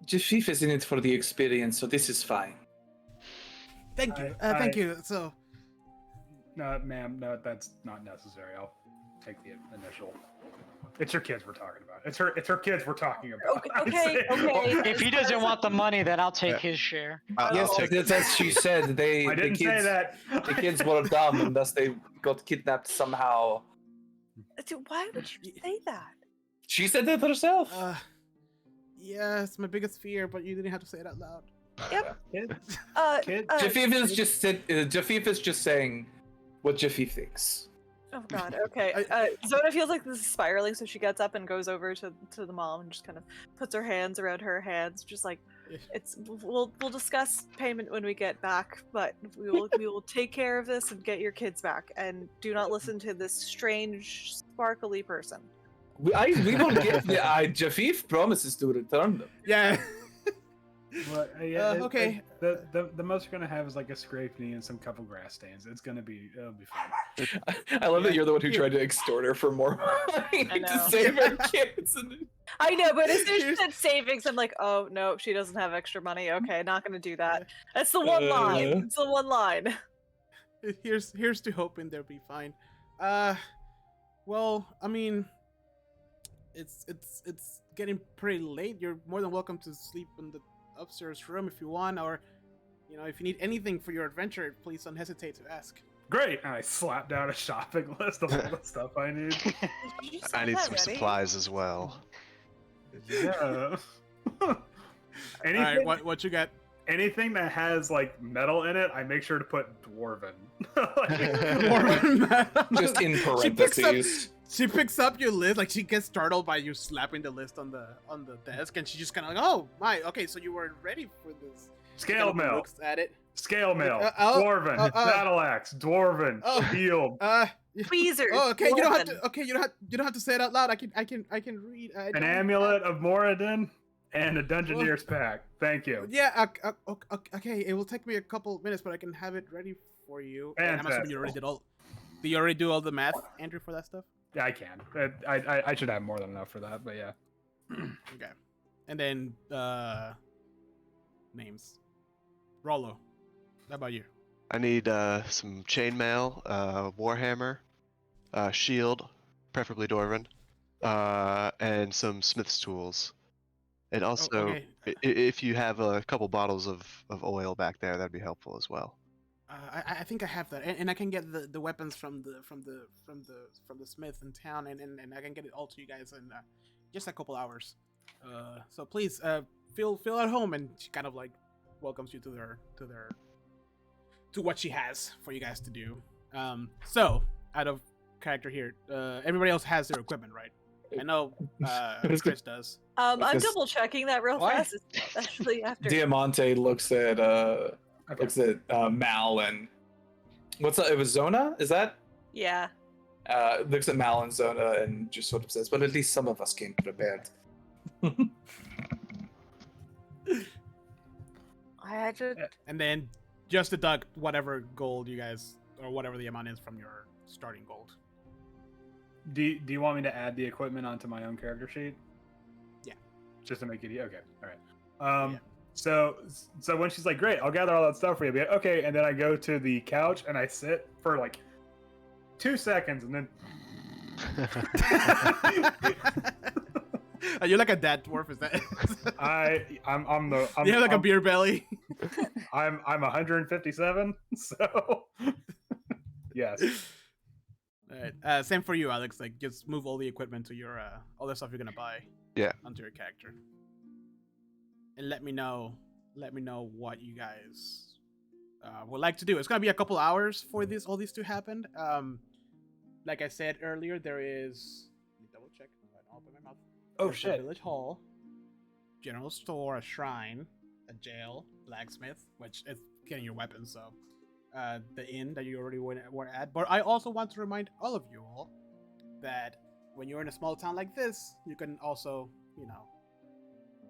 [SPEAKER 2] Jafif is in it for the experience, so this is fine.
[SPEAKER 5] Thank you. Thank you. So,
[SPEAKER 1] No, ma'am, no, that's not necessary. I'll take the initial. It's her kids we're talking about. It's her kids we're talking about.
[SPEAKER 6] Okay.
[SPEAKER 3] If he doesn't want the money, then I'll take his share.
[SPEAKER 2] Yes,
[SPEAKER 4] I'll take
[SPEAKER 2] that's as she said.
[SPEAKER 1] I didn't say that.
[SPEAKER 2] The kids were dumb, and thus they got kidnapped somehow.
[SPEAKER 6] Dude, why would you say that?
[SPEAKER 2] She said that herself.
[SPEAKER 5] yeah, it's my biggest fear, but you didn't have to say it out loud.
[SPEAKER 6] Yep.
[SPEAKER 1] Kids.
[SPEAKER 6] Kids.
[SPEAKER 2] Jafif is just saying what Jafif thinks.
[SPEAKER 6] Oh God. Okay. Zona feels like this is spiraling, so she gets up and goes over to the mom and just kind of puts her hands around her hands, just like we'll discuss payment when we get back, but we will take care of this and get your kids back, and do not listen to this strange sparkly person.
[SPEAKER 2] We will get the Jafif promises to return them.
[SPEAKER 5] Yeah.
[SPEAKER 1] Well,
[SPEAKER 5] okay.
[SPEAKER 1] The most you're gonna have is like a scraped knee and some couple grass stains. It'll be fine.
[SPEAKER 2] I love that you're the one who tried to extort her for more money to save her kids.
[SPEAKER 6] I know, but as soon as she said savings, I'm like, oh no, she doesn't have extra money. Okay, not gonna do that. That's the one line. It's the one line.
[SPEAKER 5] Here's to hoping they'll be fine. Well, I mean, it's getting pretty late. You're more than welcome to sleep in the upstairs room if you want, or if you need anything for your adventure, please don't hesitate to ask.
[SPEAKER 1] Great. And I slap down a shopping list of all the stuff I need.
[SPEAKER 4] I need some supplies as well.
[SPEAKER 1] Yeah.
[SPEAKER 5] Anything, Alright, what you got?
[SPEAKER 1] Anything that has like metal in it, I make sure to put dwarven.
[SPEAKER 2] Just in parentheses.
[SPEAKER 5] She picks up your list, like she gets startled by you slapping the list on the desk, and she just kind of like, oh my, okay, so you weren't ready for this.
[SPEAKER 1] Scale mail.
[SPEAKER 5] Looks at it.
[SPEAKER 1] Scale mail. Dwarven. Battle axe. Dwarven. Shield.
[SPEAKER 6] Tweezers.
[SPEAKER 5] Oh, okay. You don't have to. Okay, you don't have to say it out loud. I can read.
[SPEAKER 1] An amulet of Moradin and a Dungeoneer's pack. Thank you.
[SPEAKER 5] Yeah. Okay. It will take me a couple minutes, but I can have it ready for you. And I'm assuming you already did all. Do you already do all the math, Andrew, for that stuff?
[SPEAKER 1] Yeah, I can. I should have more than enough for that, but yeah.
[SPEAKER 5] Okay. And then names. Rollo. How about you?
[SPEAKER 4] I need some chainmail, warhammer, shield, preferably dwarven, and some smith's tools. And also, if you have a couple bottles of oil back there, that'd be helpful as well.
[SPEAKER 5] I think I have that, and I can get the weapons from the smith in town, and I can get it all to you guys in just a couple hours. So please feel at home, and she kind of like welcomes you to what she has for you guys to do. So out of character here, everybody else has their equipment, right? I know Chris does.
[SPEAKER 6] I'm double checking that real fast, especially after
[SPEAKER 2] Diamante looks at Mal and what's that? It was Zona? Is that?
[SPEAKER 6] Yeah.
[SPEAKER 2] Looks at Mal and Zona and just sort of says, "Well, at least some of us came prepared."
[SPEAKER 5] And then just deduct whatever gold you guys, or whatever the amount is from your starting gold.
[SPEAKER 1] Do you want me to add the equipment onto my own character sheet?
[SPEAKER 5] Yeah.
[SPEAKER 1] Just to make it okay. All right. So when she's like, "Great, I'll gather all that stuff for you," okay, and then I go to the couch and I sit for like 2 seconds, and then
[SPEAKER 5] Are you like a dad dwarf? Is that?
[SPEAKER 1] I'm
[SPEAKER 5] you have like a beer belly.
[SPEAKER 1] I'm 157, so yes.
[SPEAKER 5] All right. Same for you, Alex. Like, just move all the equipment to your all the stuff you're gonna buy.
[SPEAKER 4] Yeah.
[SPEAKER 5] Onto your character. And let me know what you guys would like to do. It's gonna be a couple hours for all these to happen. Like I said earlier, there is. Let me double check. I'll open my mouth.
[SPEAKER 1] Oh shit!
[SPEAKER 5] A village hall, general store, a shrine, a jail, blacksmith, which is getting your weapons. So, the inn that you already were at. But I also want to remind all of you all that when you're in a small town like this, you can also,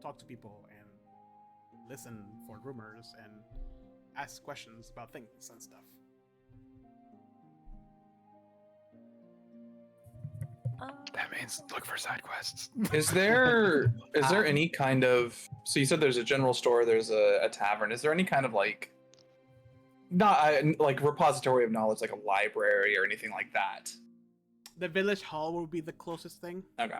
[SPEAKER 5] talk to people and listen for rumors and ask questions about things and stuff.
[SPEAKER 1] That means look for side quests.
[SPEAKER 2] Is there any kind of, so you said there's a general store, there's a tavern. Is there any kind of like, not like repository of knowledge, like a library or anything like that?
[SPEAKER 5] The village hall will be the closest thing.
[SPEAKER 2] Okay.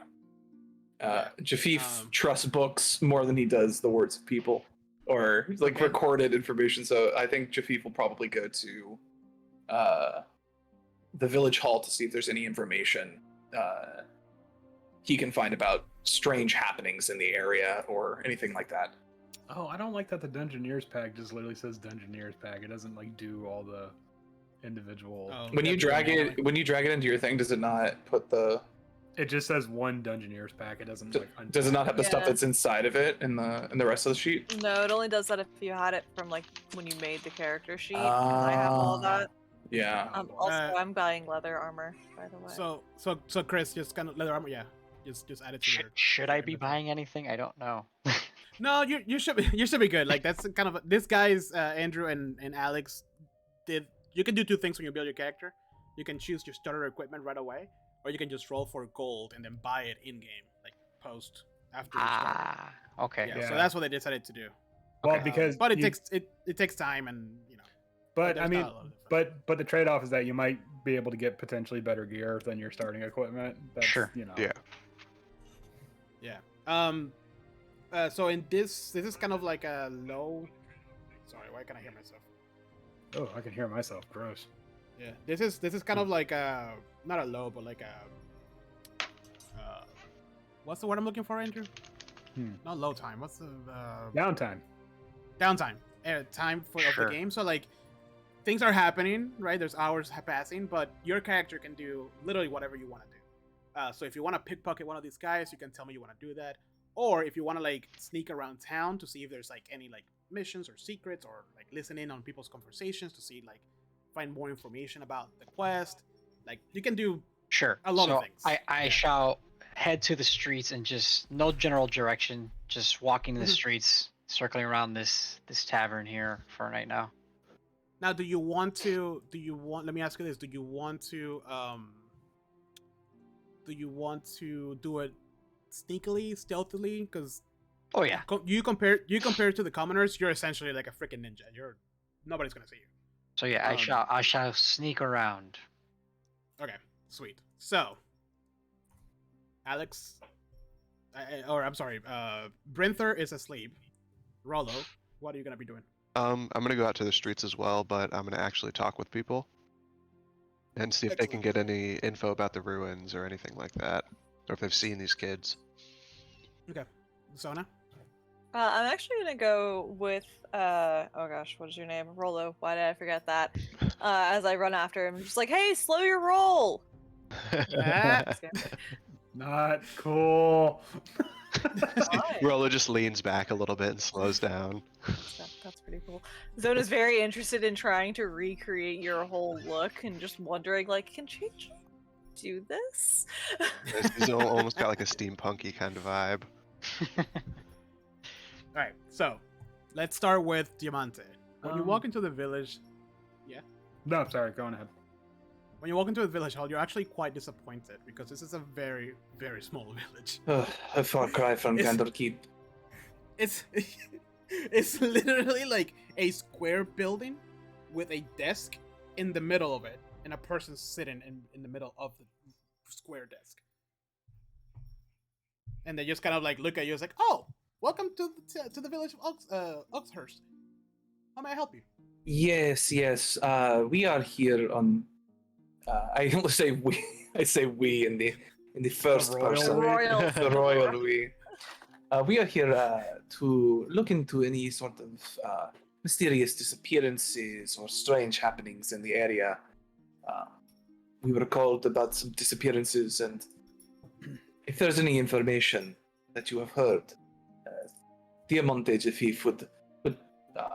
[SPEAKER 2] Jafif
[SPEAKER 5] Um,
[SPEAKER 2] trusts books more than he does the words of people, or like
[SPEAKER 5] Okay.
[SPEAKER 2] recorded information. So I think Jafif will probably go to the village hall to see if there's any information he can find about strange happenings in the area or anything like that.
[SPEAKER 1] Oh, I don't like that the Dungeoneers pack just literally says Dungeoneers pack. It doesn't like do all the individual.
[SPEAKER 5] Oh.
[SPEAKER 2] When you
[SPEAKER 5] That's
[SPEAKER 2] drag
[SPEAKER 5] really
[SPEAKER 2] it, when you drag it into your thing, does it not put the?
[SPEAKER 1] It just says one Dungeoneers pack. It doesn't like.
[SPEAKER 2] Does it not have the stuff
[SPEAKER 6] Yeah.
[SPEAKER 2] that's inside of it in the rest of the sheet?
[SPEAKER 6] No, it only does that if you had it from like when you made the character sheet. I have all of that.
[SPEAKER 2] Yeah.
[SPEAKER 6] Also, I'm buying leather armor, by the way.
[SPEAKER 5] So Chris, just kind of leather armor. Yeah, just add it to your.
[SPEAKER 3] Should I be
[SPEAKER 5] inventory.
[SPEAKER 3] buying anything? I don't know.
[SPEAKER 5] No, you should be good. Like that's kind of this guy's Andrew and Alex did. You can do two things when you build your character. You can choose your starter equipment right away, or you can just roll for gold and then buy it in game, like post after. You start.
[SPEAKER 3] Ah, okay.
[SPEAKER 5] Yeah,
[SPEAKER 1] Yeah.
[SPEAKER 5] so that's what they decided to do.
[SPEAKER 1] Well,
[SPEAKER 3] Okay.
[SPEAKER 1] because
[SPEAKER 5] But it
[SPEAKER 1] you-
[SPEAKER 5] takes time, and you know.
[SPEAKER 1] But
[SPEAKER 5] there's
[SPEAKER 1] I mean,
[SPEAKER 5] not a lot of difference.
[SPEAKER 1] but the trade-off is that you might be able to get potentially better gear than your starting equipment. That's,
[SPEAKER 3] Sure.
[SPEAKER 1] You know.
[SPEAKER 4] Yeah.
[SPEAKER 5] Yeah. So in this is kind of like a low. Sorry, why can't I hear myself?
[SPEAKER 1] Oh, I can hear myself. Gross.
[SPEAKER 5] Yeah, this is kind of like a not a low, but like a. What's the word I'm looking for, Andrew? Not low time. What's the
[SPEAKER 1] Downtime.
[SPEAKER 5] downtime? Time for of
[SPEAKER 3] Sure.
[SPEAKER 5] the game. So like, things are happening, right? There's hours passing, but your character can do literally whatever you want to do. So if you want to pickpocket one of these guys, you can tell me you want to do that. Or if you want to like sneak around town to see if there's like any like missions or secrets, or like listen in on people's conversations to see like find more information about the quest, like you can do
[SPEAKER 3] Sure.
[SPEAKER 5] A lot of
[SPEAKER 3] So
[SPEAKER 5] things.
[SPEAKER 3] I shall head to the streets and just no general direction, just walking the
[SPEAKER 5] Mhm.
[SPEAKER 3] streets, circling around this tavern here for right now.
[SPEAKER 5] Now, do you want? Let me ask you this: do you want to do it sneakily, stealthily? Because
[SPEAKER 3] Oh yeah.
[SPEAKER 5] you compare to the commoners, you're essentially like a freaking ninja. Nobody's gonna see you.
[SPEAKER 3] So yeah, I shall sneak around.
[SPEAKER 5] Okay, sweet. So, Alex, I'm sorry, Brinther is asleep. Rollo, what are you gonna be doing?
[SPEAKER 4] I'm gonna go out to the streets as well, but I'm gonna actually talk with people and see if they can
[SPEAKER 5] Excellent.
[SPEAKER 4] get any info about the ruins or anything like that, or if they've seen these kids.
[SPEAKER 5] Okay, Zona.
[SPEAKER 6] I'm actually gonna go with oh gosh, what is your name? Rollo. Why did I forget that? As I run after him, just like, hey, slow your roll.
[SPEAKER 1] Not cool.
[SPEAKER 6] Why?
[SPEAKER 4] Rollo just leans back a little bit and slows down.
[SPEAKER 6] That's pretty cool. Zona's very interested in trying to recreate your whole look and just wondering, like, can she do this?
[SPEAKER 4] He's almost got like a steampunky kind of vibe.
[SPEAKER 5] All right, so let's start with Diamante. When you walk into the village,
[SPEAKER 1] No, I'm sorry. Go on ahead.
[SPEAKER 5] when you walk into the village hall, you're actually quite disappointed because this is a very, very small village.
[SPEAKER 2] A far cry from
[SPEAKER 5] It's-
[SPEAKER 2] Candlekeep.
[SPEAKER 5] It's it's literally like a square building with a desk in the middle of it and a person sitting in the middle of the square desk. And they just kind of like look at you as like, "Oh, welcome to the village of Oxhurst. How may I help you?"
[SPEAKER 2] Yes, yes. We are here on. I say we. I say we in the first
[SPEAKER 1] royal
[SPEAKER 2] person.
[SPEAKER 1] we.
[SPEAKER 6] Royal.
[SPEAKER 2] The royal we. We are here to look into any sort of mysterious disappearances or strange happenings in the area. We were called about some disappearances, and if there's any information that you have heard, Diamante Jafif would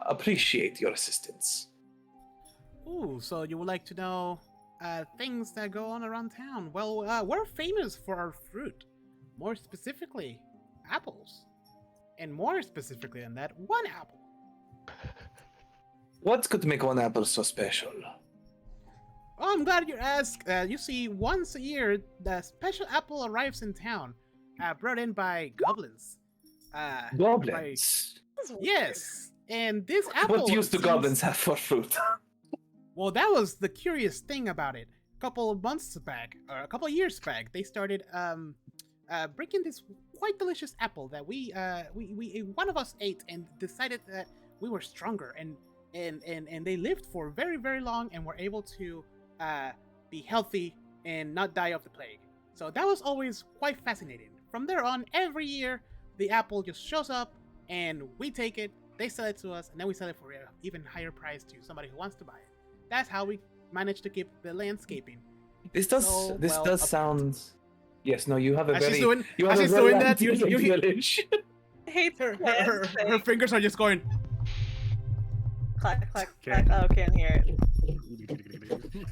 [SPEAKER 2] appreciate your assistance.
[SPEAKER 5] Ooh, so you would like to know things that go on around town? Well, we're famous for our fruit. More specifically, apples. And more specifically than that, one apple.
[SPEAKER 2] What could make one apple so special?
[SPEAKER 5] Oh, I'm glad you asked. You see, once a year, the special apple arrives in town, brought in by goblins.
[SPEAKER 2] Goblins.
[SPEAKER 6] That's weird.
[SPEAKER 5] Yes, and this apple.
[SPEAKER 2] What use do
[SPEAKER 5] seems-
[SPEAKER 2] goblins have for fruit?
[SPEAKER 5] Well, that was the curious thing about it. A couple of months back, or a couple of years back, they started bringing this quite delicious apple that we one of us ate and decided that we were stronger and they lived for very, very long and were able to be healthy and not die of the plague. So that was always quite fascinating. From there on, every year the apple just shows up and we take it, they sell it to us, and then we sell it for an even higher price to somebody who wants to buy it. That's how we managed to keep the landscaping.
[SPEAKER 2] This does
[SPEAKER 5] So
[SPEAKER 2] this
[SPEAKER 5] well
[SPEAKER 2] does
[SPEAKER 5] up-
[SPEAKER 2] sound. Yes, no, you have a
[SPEAKER 5] As she's
[SPEAKER 2] very
[SPEAKER 5] doing-
[SPEAKER 2] you
[SPEAKER 5] as
[SPEAKER 2] have a
[SPEAKER 5] she's
[SPEAKER 2] very
[SPEAKER 5] doing that, you-
[SPEAKER 2] idyllic
[SPEAKER 5] you-
[SPEAKER 2] village.
[SPEAKER 6] I hate
[SPEAKER 5] Her
[SPEAKER 6] the
[SPEAKER 5] fingers are just going.
[SPEAKER 6] clack, clack,
[SPEAKER 1] Okay.
[SPEAKER 6] clack. Oh, can't hear it.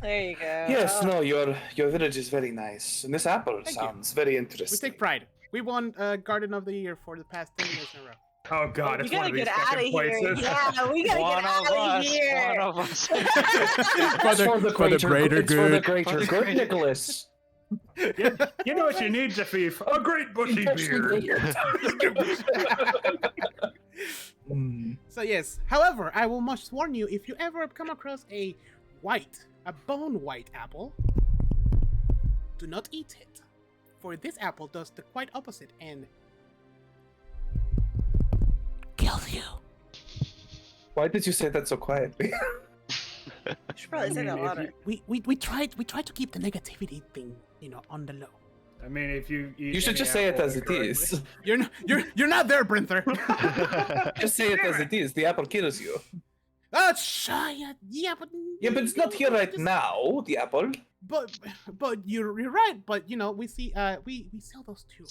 [SPEAKER 6] There you go.
[SPEAKER 2] Yes,
[SPEAKER 6] Oh.
[SPEAKER 2] no, your village is very nice, and this apple
[SPEAKER 5] Thank you.
[SPEAKER 2] sounds very
[SPEAKER 5] We
[SPEAKER 2] interesting.
[SPEAKER 5] take pride. We won Garden of the Year for the past 10 years in a row.
[SPEAKER 1] Oh god,
[SPEAKER 6] We
[SPEAKER 1] it's one
[SPEAKER 6] gotta
[SPEAKER 1] of these
[SPEAKER 6] get out of
[SPEAKER 1] fucking
[SPEAKER 6] here.
[SPEAKER 1] places.
[SPEAKER 6] Yeah, we gotta
[SPEAKER 3] One
[SPEAKER 6] get out
[SPEAKER 3] of
[SPEAKER 6] of
[SPEAKER 3] us.
[SPEAKER 6] here.
[SPEAKER 3] One of us.
[SPEAKER 5] For
[SPEAKER 2] It's
[SPEAKER 5] the greater
[SPEAKER 2] it's for the
[SPEAKER 5] good.
[SPEAKER 2] greater
[SPEAKER 3] For the
[SPEAKER 2] good,
[SPEAKER 3] greater-
[SPEAKER 2] Nicholas.
[SPEAKER 1] You know what you need, Jafif? A great bushy beard.
[SPEAKER 2] Mm.
[SPEAKER 5] So yes, however, I will must warn you, if you ever come across a bone white apple, do not eat it. For this apple does the quite opposite and kills you.
[SPEAKER 2] Why did you say that so quietly?
[SPEAKER 6] You should probably say that
[SPEAKER 1] I mean, if
[SPEAKER 6] louder.
[SPEAKER 5] We tried to keep the negativity thing, on the low.
[SPEAKER 1] I mean, if you eat
[SPEAKER 2] You should
[SPEAKER 1] any
[SPEAKER 2] just say it
[SPEAKER 1] apple
[SPEAKER 2] as it
[SPEAKER 1] incorrectly-
[SPEAKER 2] is.
[SPEAKER 5] You're not there, Brinther.
[SPEAKER 2] Just say it as it is. The apple kills you.
[SPEAKER 5] Oh, shy. Yeah, but
[SPEAKER 2] It's not here right
[SPEAKER 5] just-
[SPEAKER 2] now. The apple.
[SPEAKER 5] But you're right. But we see we sell those to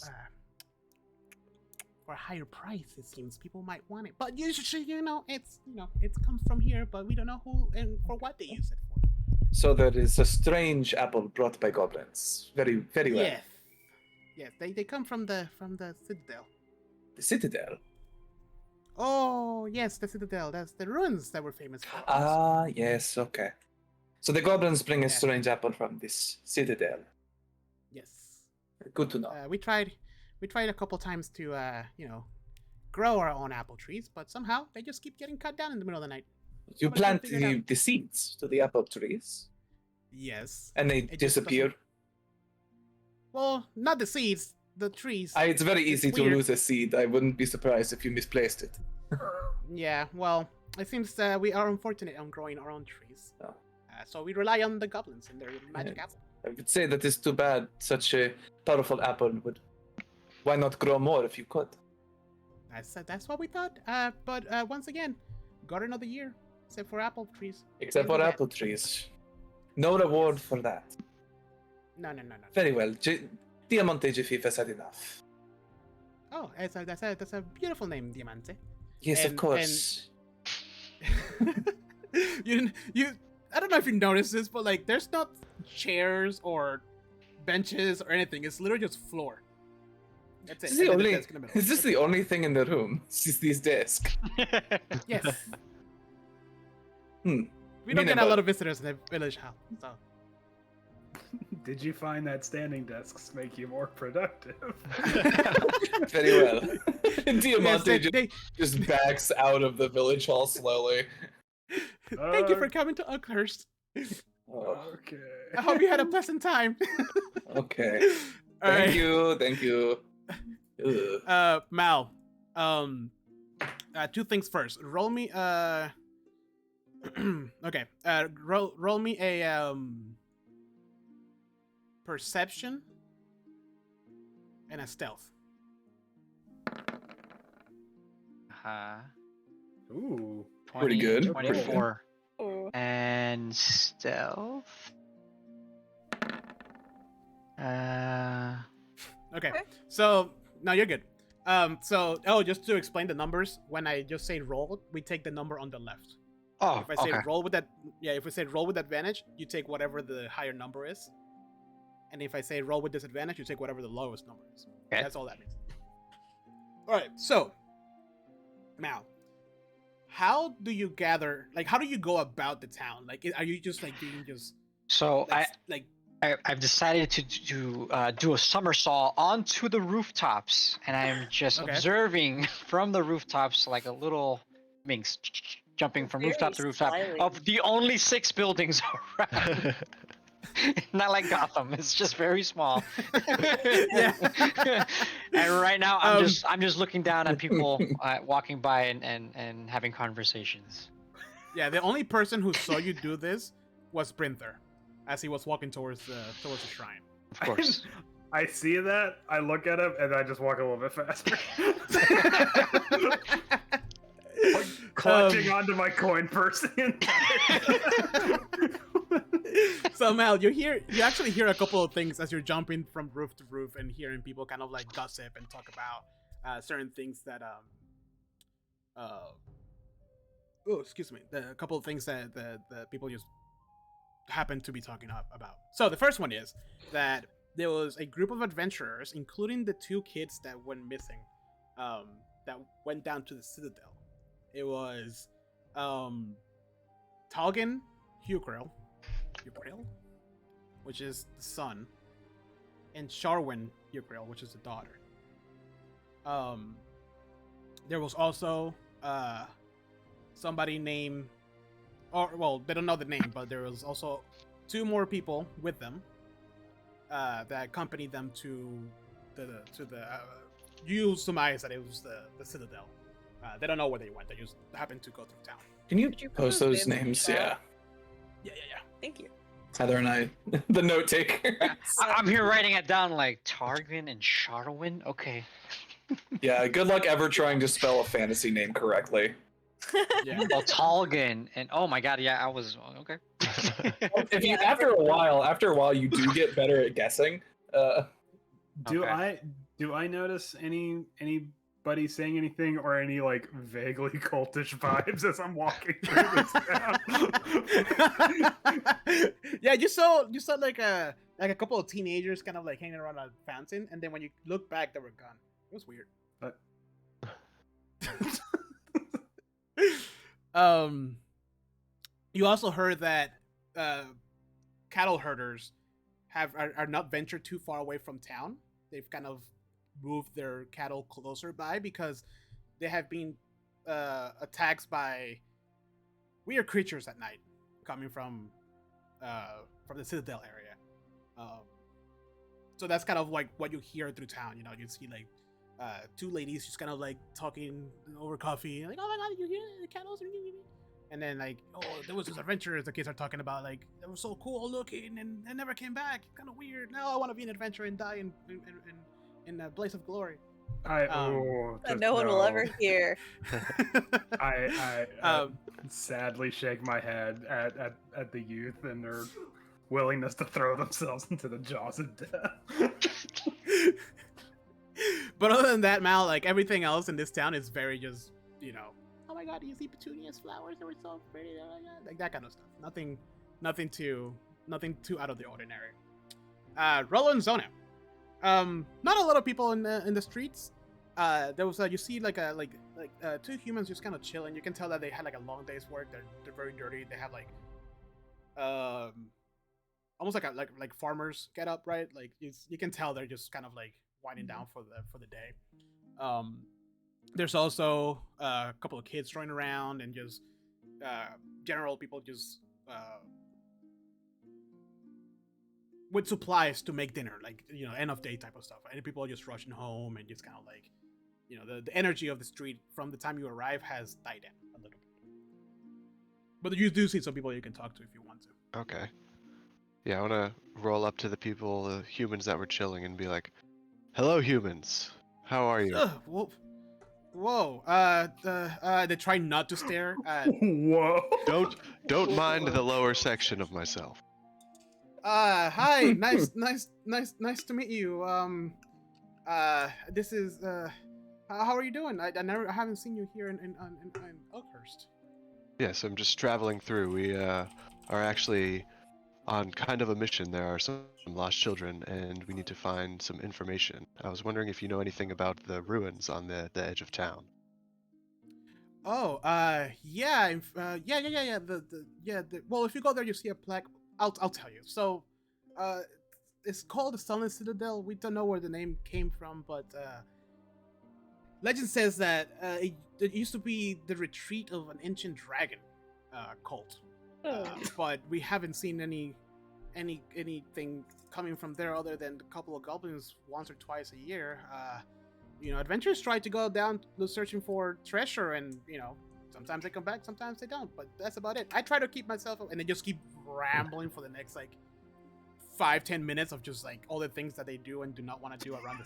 [SPEAKER 5] for a higher price. It seems people might want it, but it's it comes from here, but we don't know who and for what they use it for.
[SPEAKER 2] So there is a strange apple brought by goblins. Very, very well.
[SPEAKER 5] Yes, they come from the Citadel.
[SPEAKER 2] The Citadel.
[SPEAKER 5] Oh yes, the Citadel. That's the ruins that were famous for.
[SPEAKER 2] Ah, yes, okay. So the goblins bring a
[SPEAKER 5] Yeah.
[SPEAKER 2] strange apple from this Citadel.
[SPEAKER 5] Yes.
[SPEAKER 2] Good to know.
[SPEAKER 5] We tried a couple times to grow our own apple trees, but somehow they just keep getting cut down in the middle of the night.
[SPEAKER 2] You
[SPEAKER 5] somebody
[SPEAKER 2] plant
[SPEAKER 5] figure it out.
[SPEAKER 2] the seeds to the apple trees,
[SPEAKER 5] Yes.
[SPEAKER 2] and they
[SPEAKER 5] It just
[SPEAKER 2] disappear.
[SPEAKER 5] Well, not the seeds, the trees.
[SPEAKER 2] It's very easy to
[SPEAKER 5] weird.
[SPEAKER 2] lose a seed. I wouldn't be surprised if you misplaced it.
[SPEAKER 5] Yeah, well, it seems we are unfortunate on growing our own trees.
[SPEAKER 2] Oh.
[SPEAKER 5] So we rely on the goblins and their magic
[SPEAKER 2] Yes.
[SPEAKER 5] apple.
[SPEAKER 2] I would say that it's too bad such a powerful apple would. Why not grow more if you could?
[SPEAKER 5] That's what we thought. But once again, Garden of the Year, except for apple trees.
[SPEAKER 2] Except
[SPEAKER 5] Can't
[SPEAKER 2] for
[SPEAKER 5] do that.
[SPEAKER 2] apple trees. No reward for that.
[SPEAKER 5] No.
[SPEAKER 2] Very well. Diamante Jafif has had enough.
[SPEAKER 5] Oh, that's a beautiful name, Diamante.
[SPEAKER 2] Yes, of
[SPEAKER 5] And-
[SPEAKER 2] course.
[SPEAKER 5] you I don't know if you noticed this, but there's not chairs or benches or anything. It's literally just floor. That's it.
[SPEAKER 2] Is this, the
[SPEAKER 5] and then the
[SPEAKER 2] only,
[SPEAKER 5] desk in the middle.
[SPEAKER 2] is this the only thing in the room? Is this desk?
[SPEAKER 5] Yes.
[SPEAKER 2] Hmm.
[SPEAKER 5] We don't get a
[SPEAKER 2] Minimal.
[SPEAKER 5] lot of visitors in the village hall, so.
[SPEAKER 1] Did you find that standing desks make you more productive?
[SPEAKER 2] Very well. Diamante
[SPEAKER 5] Yes, they-
[SPEAKER 2] just backs out of the village hall slowly.
[SPEAKER 5] Thank you for coming to Oakhurst.
[SPEAKER 2] Oh,
[SPEAKER 1] Okay.
[SPEAKER 5] I hope you had a pleasant time.
[SPEAKER 2] okay.
[SPEAKER 5] All right.
[SPEAKER 2] Thank you. Ugh.
[SPEAKER 5] Mal. Two things first. Roll me. Okay. Roll me a perception and a stealth.
[SPEAKER 1] Ooh.
[SPEAKER 2] Pretty good.
[SPEAKER 3] 24.
[SPEAKER 6] Oh.
[SPEAKER 3] And stealth.
[SPEAKER 5] Okay.
[SPEAKER 6] Okay.
[SPEAKER 5] So no, you're good. Just to explain the numbers, when I just say roll, we take the number on the left.
[SPEAKER 3] Oh,
[SPEAKER 5] If I say
[SPEAKER 3] okay.
[SPEAKER 5] roll with that, if we say roll with advantage, you take whatever the higher number is. And if I say roll with disadvantage, you take whatever the lowest number is.
[SPEAKER 3] Okay.
[SPEAKER 5] That's all that means. All right. So, Mal, how do you gather? Like, how do you go about the town? Like, are you just like being just
[SPEAKER 3] So
[SPEAKER 5] like
[SPEAKER 3] I've decided to do a somersault onto the rooftops, and I'm just
[SPEAKER 5] Okay.
[SPEAKER 3] observing from the rooftops like a little minx jumping from
[SPEAKER 6] Very
[SPEAKER 3] rooftop to rooftop
[SPEAKER 6] slyly.
[SPEAKER 3] of the only 6 buildings around. Not like Gotham. It's just very small.
[SPEAKER 5] Yeah.
[SPEAKER 3] And right now,
[SPEAKER 5] Um,
[SPEAKER 3] I'm just looking down at people walking by and having conversations.
[SPEAKER 5] Yeah, the only person who saw you do this was Brinther, as he was walking towards the shrine.
[SPEAKER 3] Of course.
[SPEAKER 1] I see that, I look at him, and I just walk a little bit faster. Clutching onto my coin purse.
[SPEAKER 5] So Mel, you actually hear a couple of things as you're jumping from roof to roof and hearing people kind of like gossip and talk about certain things that oh, excuse me, a couple of things that the people just happen to be talking about. So the first one is that there was a group of adventurers, including the 2 kids that went missing, that went down to the Citadel. It was Talgan Hukril, which is the son, and Sharwin Hukril, which is the daughter. There was also somebody named, or well, they don't know the name, but there was also 2 more people with them that accompanied them to the you surmise that it was the Citadel. They don't know where they went. They just happened to go through town.
[SPEAKER 2] Can you
[SPEAKER 6] Could you put
[SPEAKER 2] post
[SPEAKER 6] those
[SPEAKER 2] those
[SPEAKER 6] names in
[SPEAKER 2] names?
[SPEAKER 6] the
[SPEAKER 2] Yeah.
[SPEAKER 6] chat?
[SPEAKER 5] Yeah.
[SPEAKER 6] Thank you.
[SPEAKER 2] Heather and I, the note taker.
[SPEAKER 3] I'm here writing it down like Targvin and Sharwin. Okay.
[SPEAKER 2] Yeah, good luck ever trying to spell a fantasy name correctly.
[SPEAKER 5] Yeah.
[SPEAKER 3] Well, Talgan and oh my god, yeah, I was okay.
[SPEAKER 2] If you after a while you do get better at guessing.
[SPEAKER 1] Do
[SPEAKER 3] Okay.
[SPEAKER 1] I notice anybody saying anything or any like vaguely cultish vibes as I'm walking through this town?
[SPEAKER 5] Yeah, you saw like a couple of teenagers kind of like hanging around a fountain, and then when you look back, they were gone. It was weird.
[SPEAKER 1] But
[SPEAKER 5] You also heard that cattle herders are not ventured too far away from town. They've kind of moved their cattle closer by because they have been attacked by weird creatures at night coming from the Citadel area. So that's kind of like what you hear through town. You know, you see like 2 ladies just kind of like talking over coffee, like, "Oh my god, did you hear the cattle?" And then like, "Oh, there was this adventurers." The kids are talking about like they were so cool looking and they never came back. Kind of weird. Now I want to be an adventurer and die in a blaze of glory.
[SPEAKER 6] That no one will ever hear.
[SPEAKER 1] I sadly shake my head at the youth and their willingness to throw themselves into the jaws of death.
[SPEAKER 5] But other than that, Mal, like everything else in this town is very just, you know, oh my god, do you see petunias flowers? They were so pretty. Oh my god. Like that kind of stuff. Nothing too out of the ordinary. Roland Zona. Not a lot of people in the streets. There was you see like 2 humans just kind of chilling. You can tell that they had like a long day's work. They're very dirty. They have like almost like farmers get up, right? Like you can tell they're just kind of like winding down for the day. There's also a couple of kids running around and just general people just with supplies to make dinner, like, you know, end of day type of stuff. And people are just rushing home and just kind of like, you know, the energy of the street from the time you arrive has died down a little bit. But you do see some people you can talk to if you want to.
[SPEAKER 4] Okay. Yeah, I want to roll up to the people, the humans that were chilling, and be like, "Hello, humans. How are you?"
[SPEAKER 5] Whoa. They try not to stare at.
[SPEAKER 1] Whoa!
[SPEAKER 4] Don't mind the lower section of myself.
[SPEAKER 5] Hi. Nice to meet you. This is how are you doing? I haven't seen you here in Oakhurst.
[SPEAKER 4] Yes, I'm just traveling through. We are actually on kind of a mission. There are some lost children, and we need to find some information. I was wondering if you know anything about the ruins on the edge of town.
[SPEAKER 5] Oh, yeah, yeah. Well, if you go there, you see a plaque. I'll tell you. So, it's called the Sunless Citadel. We don't know where the name came from, but legend says that it used to be the retreat of an ancient dragon cult. But we haven't seen anything coming from there other than a couple of goblins once or twice a year. Adventurers try to go down searching for treasure, and sometimes they come back, sometimes they don't. But that's about it. I try to keep myself, and then just keep rambling for the next 5-10 minutes of just all the things that they do and do not want to do around the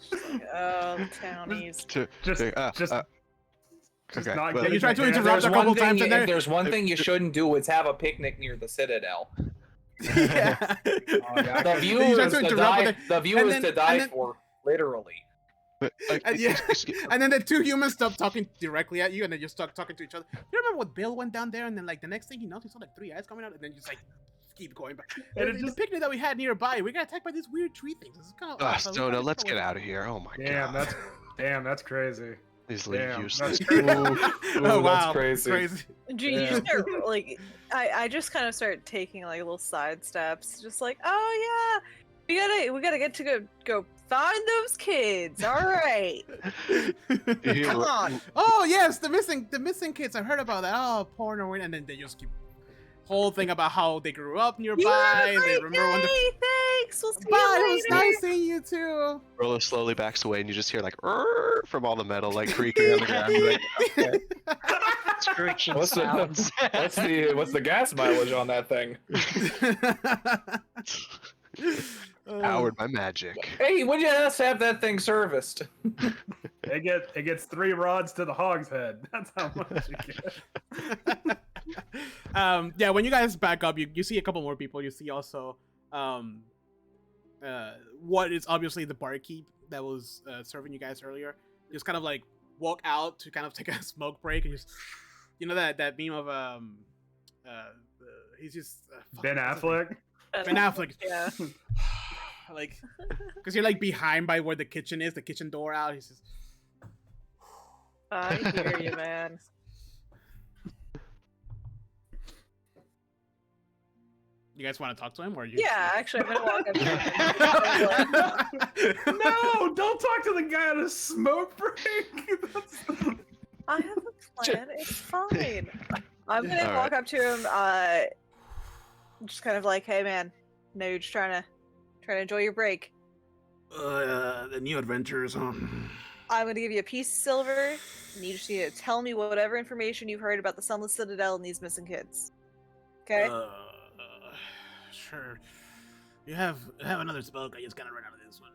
[SPEAKER 5] city.
[SPEAKER 6] Oh, townies.
[SPEAKER 1] Just
[SPEAKER 4] Okay,
[SPEAKER 1] not
[SPEAKER 4] well,
[SPEAKER 1] getting
[SPEAKER 5] You tried to
[SPEAKER 1] the-
[SPEAKER 5] interrupt a couple times, and
[SPEAKER 2] If
[SPEAKER 5] then
[SPEAKER 2] there's one thing you shouldn't do, it's have a picnic near the Citadel.
[SPEAKER 5] yeah.
[SPEAKER 1] Oh, yeah,
[SPEAKER 2] The
[SPEAKER 1] I
[SPEAKER 2] view
[SPEAKER 5] You tried
[SPEAKER 2] is
[SPEAKER 5] to
[SPEAKER 2] to
[SPEAKER 5] interrupt,
[SPEAKER 2] die.
[SPEAKER 5] and
[SPEAKER 2] The view
[SPEAKER 5] and
[SPEAKER 2] is
[SPEAKER 5] then-
[SPEAKER 2] to
[SPEAKER 5] and
[SPEAKER 2] die
[SPEAKER 5] then-
[SPEAKER 2] for, literally.
[SPEAKER 4] but,
[SPEAKER 5] And, yeah. And then the two humans stop talking directly at you, and then you start talking to each other. You remember what Bill went down there, and then the next thing he knows, he saw 3 eyes coming out, and then just keep going back.
[SPEAKER 1] And
[SPEAKER 5] And
[SPEAKER 1] it
[SPEAKER 5] the
[SPEAKER 1] just-
[SPEAKER 5] picnic that we had nearby, we got attacked by these weird tree things. This is kind of
[SPEAKER 4] Stona, let's get out of here. Oh my god.
[SPEAKER 1] That's crazy.
[SPEAKER 4] These leave
[SPEAKER 1] Damn,
[SPEAKER 4] useless.
[SPEAKER 1] that's crazy.
[SPEAKER 5] Oh
[SPEAKER 2] Ooh,
[SPEAKER 5] wow,
[SPEAKER 2] that's crazy.
[SPEAKER 6] Do you
[SPEAKER 1] Yeah.
[SPEAKER 6] start I just kind of start taking little side steps, just oh yeah, we gotta get to go find those kids. All right, come on.
[SPEAKER 5] Oh yes, the missing kids. I heard about that. Oh, porn or and then they just keep whole thing about how they grew up
[SPEAKER 6] You
[SPEAKER 5] nearby.
[SPEAKER 6] have a
[SPEAKER 5] And they
[SPEAKER 6] great
[SPEAKER 5] remember when the
[SPEAKER 6] day. Thanks. We'll see
[SPEAKER 5] Bye.
[SPEAKER 6] you
[SPEAKER 5] It was
[SPEAKER 6] later.
[SPEAKER 5] nice seeing you too.
[SPEAKER 4] Rolo slowly backs away, and you just hear "Rrrr" from all the metal creaking on the ground. You're like, okay.
[SPEAKER 3] Screeching
[SPEAKER 2] What's the-
[SPEAKER 3] sounds.
[SPEAKER 2] What's the gas mileage on that thing?
[SPEAKER 4] Powered by magic.
[SPEAKER 2] Hey, when you have to have that thing serviced?
[SPEAKER 1] It gets 3 rods to the hog's head. That's how much you get.
[SPEAKER 5] Yeah, when you guys back up, you see a couple more people. You see also what is obviously the barkeep that was serving you guys earlier. Just kind of walk out to kind of take a smoke break, and just that meme of he's just
[SPEAKER 1] Ben Affleck.
[SPEAKER 5] Ben Affleck.
[SPEAKER 6] Yeah.
[SPEAKER 5] Because you're behind by where the kitchen is, the kitchen door out. He's just
[SPEAKER 6] I hear you, man.
[SPEAKER 5] You guys want to talk to him, or you?
[SPEAKER 6] Yeah, actually, I'm gonna walk up to him.
[SPEAKER 1] No, don't talk to the guy on a smoke break. That's-
[SPEAKER 6] I have a plan. It's fine. I'm gonna
[SPEAKER 4] All
[SPEAKER 6] walk up to him. Just kind of hey, man. No, you're just trying to enjoy your break.
[SPEAKER 5] The new adventures, huh?
[SPEAKER 6] I'm gonna give you a piece of silver, and you just need to tell me whatever information you've heard about the Sunless Citadel and these missing kids. Okay?
[SPEAKER 5] Sure. You have another smoke. I just gotta run out of this one.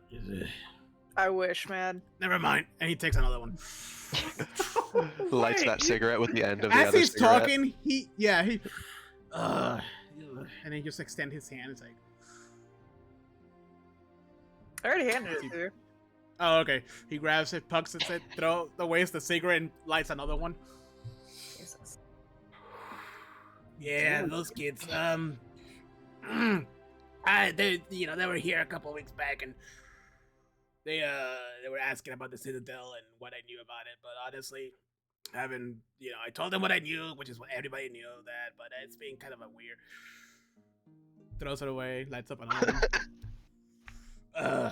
[SPEAKER 6] I wish, man.
[SPEAKER 5] Never mind. And he takes another one.
[SPEAKER 4] Lights
[SPEAKER 1] Wait,
[SPEAKER 4] that cigarette with the end of the
[SPEAKER 5] As
[SPEAKER 4] other
[SPEAKER 5] he's
[SPEAKER 4] cigarette.
[SPEAKER 5] talking, and he just extend his hand. It's
[SPEAKER 6] I already handed it to you.
[SPEAKER 5] oh, okay. He grabs it, pucks it, wastes the cigarette, and lights another one.
[SPEAKER 6] Jesus.
[SPEAKER 5] Yeah, those kids. They were here a couple weeks back, and they were asking about the Citadel and what I knew about it. But honestly, I told them what I knew, which is what everybody knew that. But it's been kind of a weird. Throws it away, lights up another one.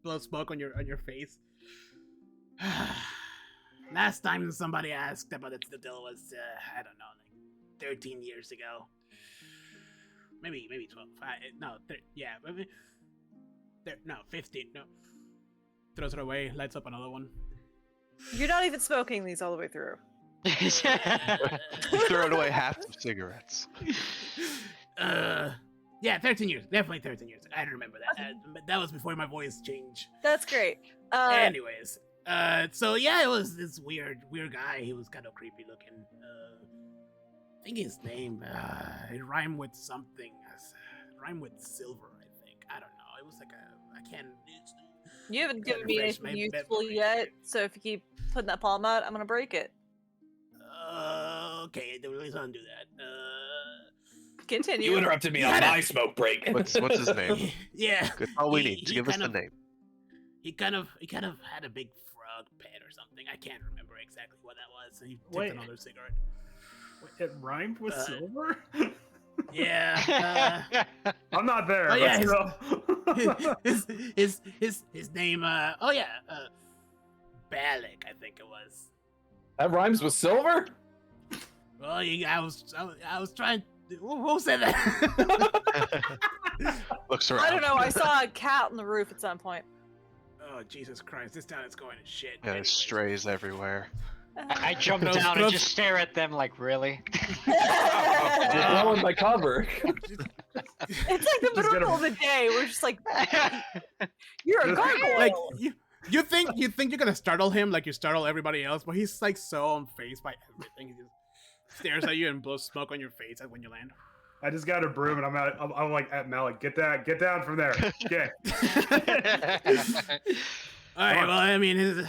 [SPEAKER 5] Blow smoke on your face. Last time somebody asked about the Citadel was I don't know, 13 years ago. Maybe 12. No, 15. No. Throws it away, lights up another one.
[SPEAKER 6] You're not even smoking these all the way through.
[SPEAKER 4] You throw it away half of cigarettes.
[SPEAKER 5] Yeah, 13 years. Definitely 13 years. I remember that. That was before my voice changed.
[SPEAKER 6] That's great.
[SPEAKER 5] Anyways, so yeah, it was this weird guy. He was kind of creepy looking. I think his name, it rhymed with something. It rhymed with silver, I think. I don't know. It was I can't.
[SPEAKER 6] You haven't given me
[SPEAKER 5] refresh
[SPEAKER 6] anything
[SPEAKER 5] my
[SPEAKER 6] useful
[SPEAKER 5] memory.
[SPEAKER 6] yet, so if you keep putting that palm out, I'm gonna break it.
[SPEAKER 5] Okay, please don't do that.
[SPEAKER 6] Continue.
[SPEAKER 2] You interrupted me on my smoke break.
[SPEAKER 4] What's his name?
[SPEAKER 5] Yeah.
[SPEAKER 4] That's all we
[SPEAKER 5] He-
[SPEAKER 4] need.
[SPEAKER 5] he
[SPEAKER 4] Give us
[SPEAKER 5] kind
[SPEAKER 4] the
[SPEAKER 5] of-
[SPEAKER 4] name.
[SPEAKER 5] He kind of had a big fro. frog pet or something. I can't remember exactly what that was. And he took
[SPEAKER 1] Wait.
[SPEAKER 5] another cigarette.
[SPEAKER 1] It rhymed with silver?
[SPEAKER 5] Yeah.
[SPEAKER 1] I'm not there,
[SPEAKER 5] Oh,
[SPEAKER 1] but
[SPEAKER 5] yeah,
[SPEAKER 1] still.
[SPEAKER 5] his name. Balak, I think it was.
[SPEAKER 2] That rhymes with silver?
[SPEAKER 5] Well, I was trying. Who said that?
[SPEAKER 4] Looks around.
[SPEAKER 6] I don't know. I saw a cat on the roof at some point.
[SPEAKER 5] Oh, Jesus Christ! This town is going to shit.
[SPEAKER 4] Yeah, there's strays everywhere.
[SPEAKER 3] I jump
[SPEAKER 5] Throws-
[SPEAKER 3] down and
[SPEAKER 5] throws-
[SPEAKER 3] just stare at them like, really?
[SPEAKER 2] You're blowing my cover.
[SPEAKER 6] It's like the
[SPEAKER 1] Just
[SPEAKER 6] middle
[SPEAKER 1] gonna-
[SPEAKER 6] of the day. We're just like, you're a
[SPEAKER 1] Just-
[SPEAKER 6] gargoyle.
[SPEAKER 5] Like you think you're gonna startle him like you startle everybody else, but he's like so unfazed by everything. He just stares at you and blows smoke on your face when you land.
[SPEAKER 1] I just got a broom and I'm like at Malik. Get down from there. Okay.
[SPEAKER 5] All right. Well, I mean,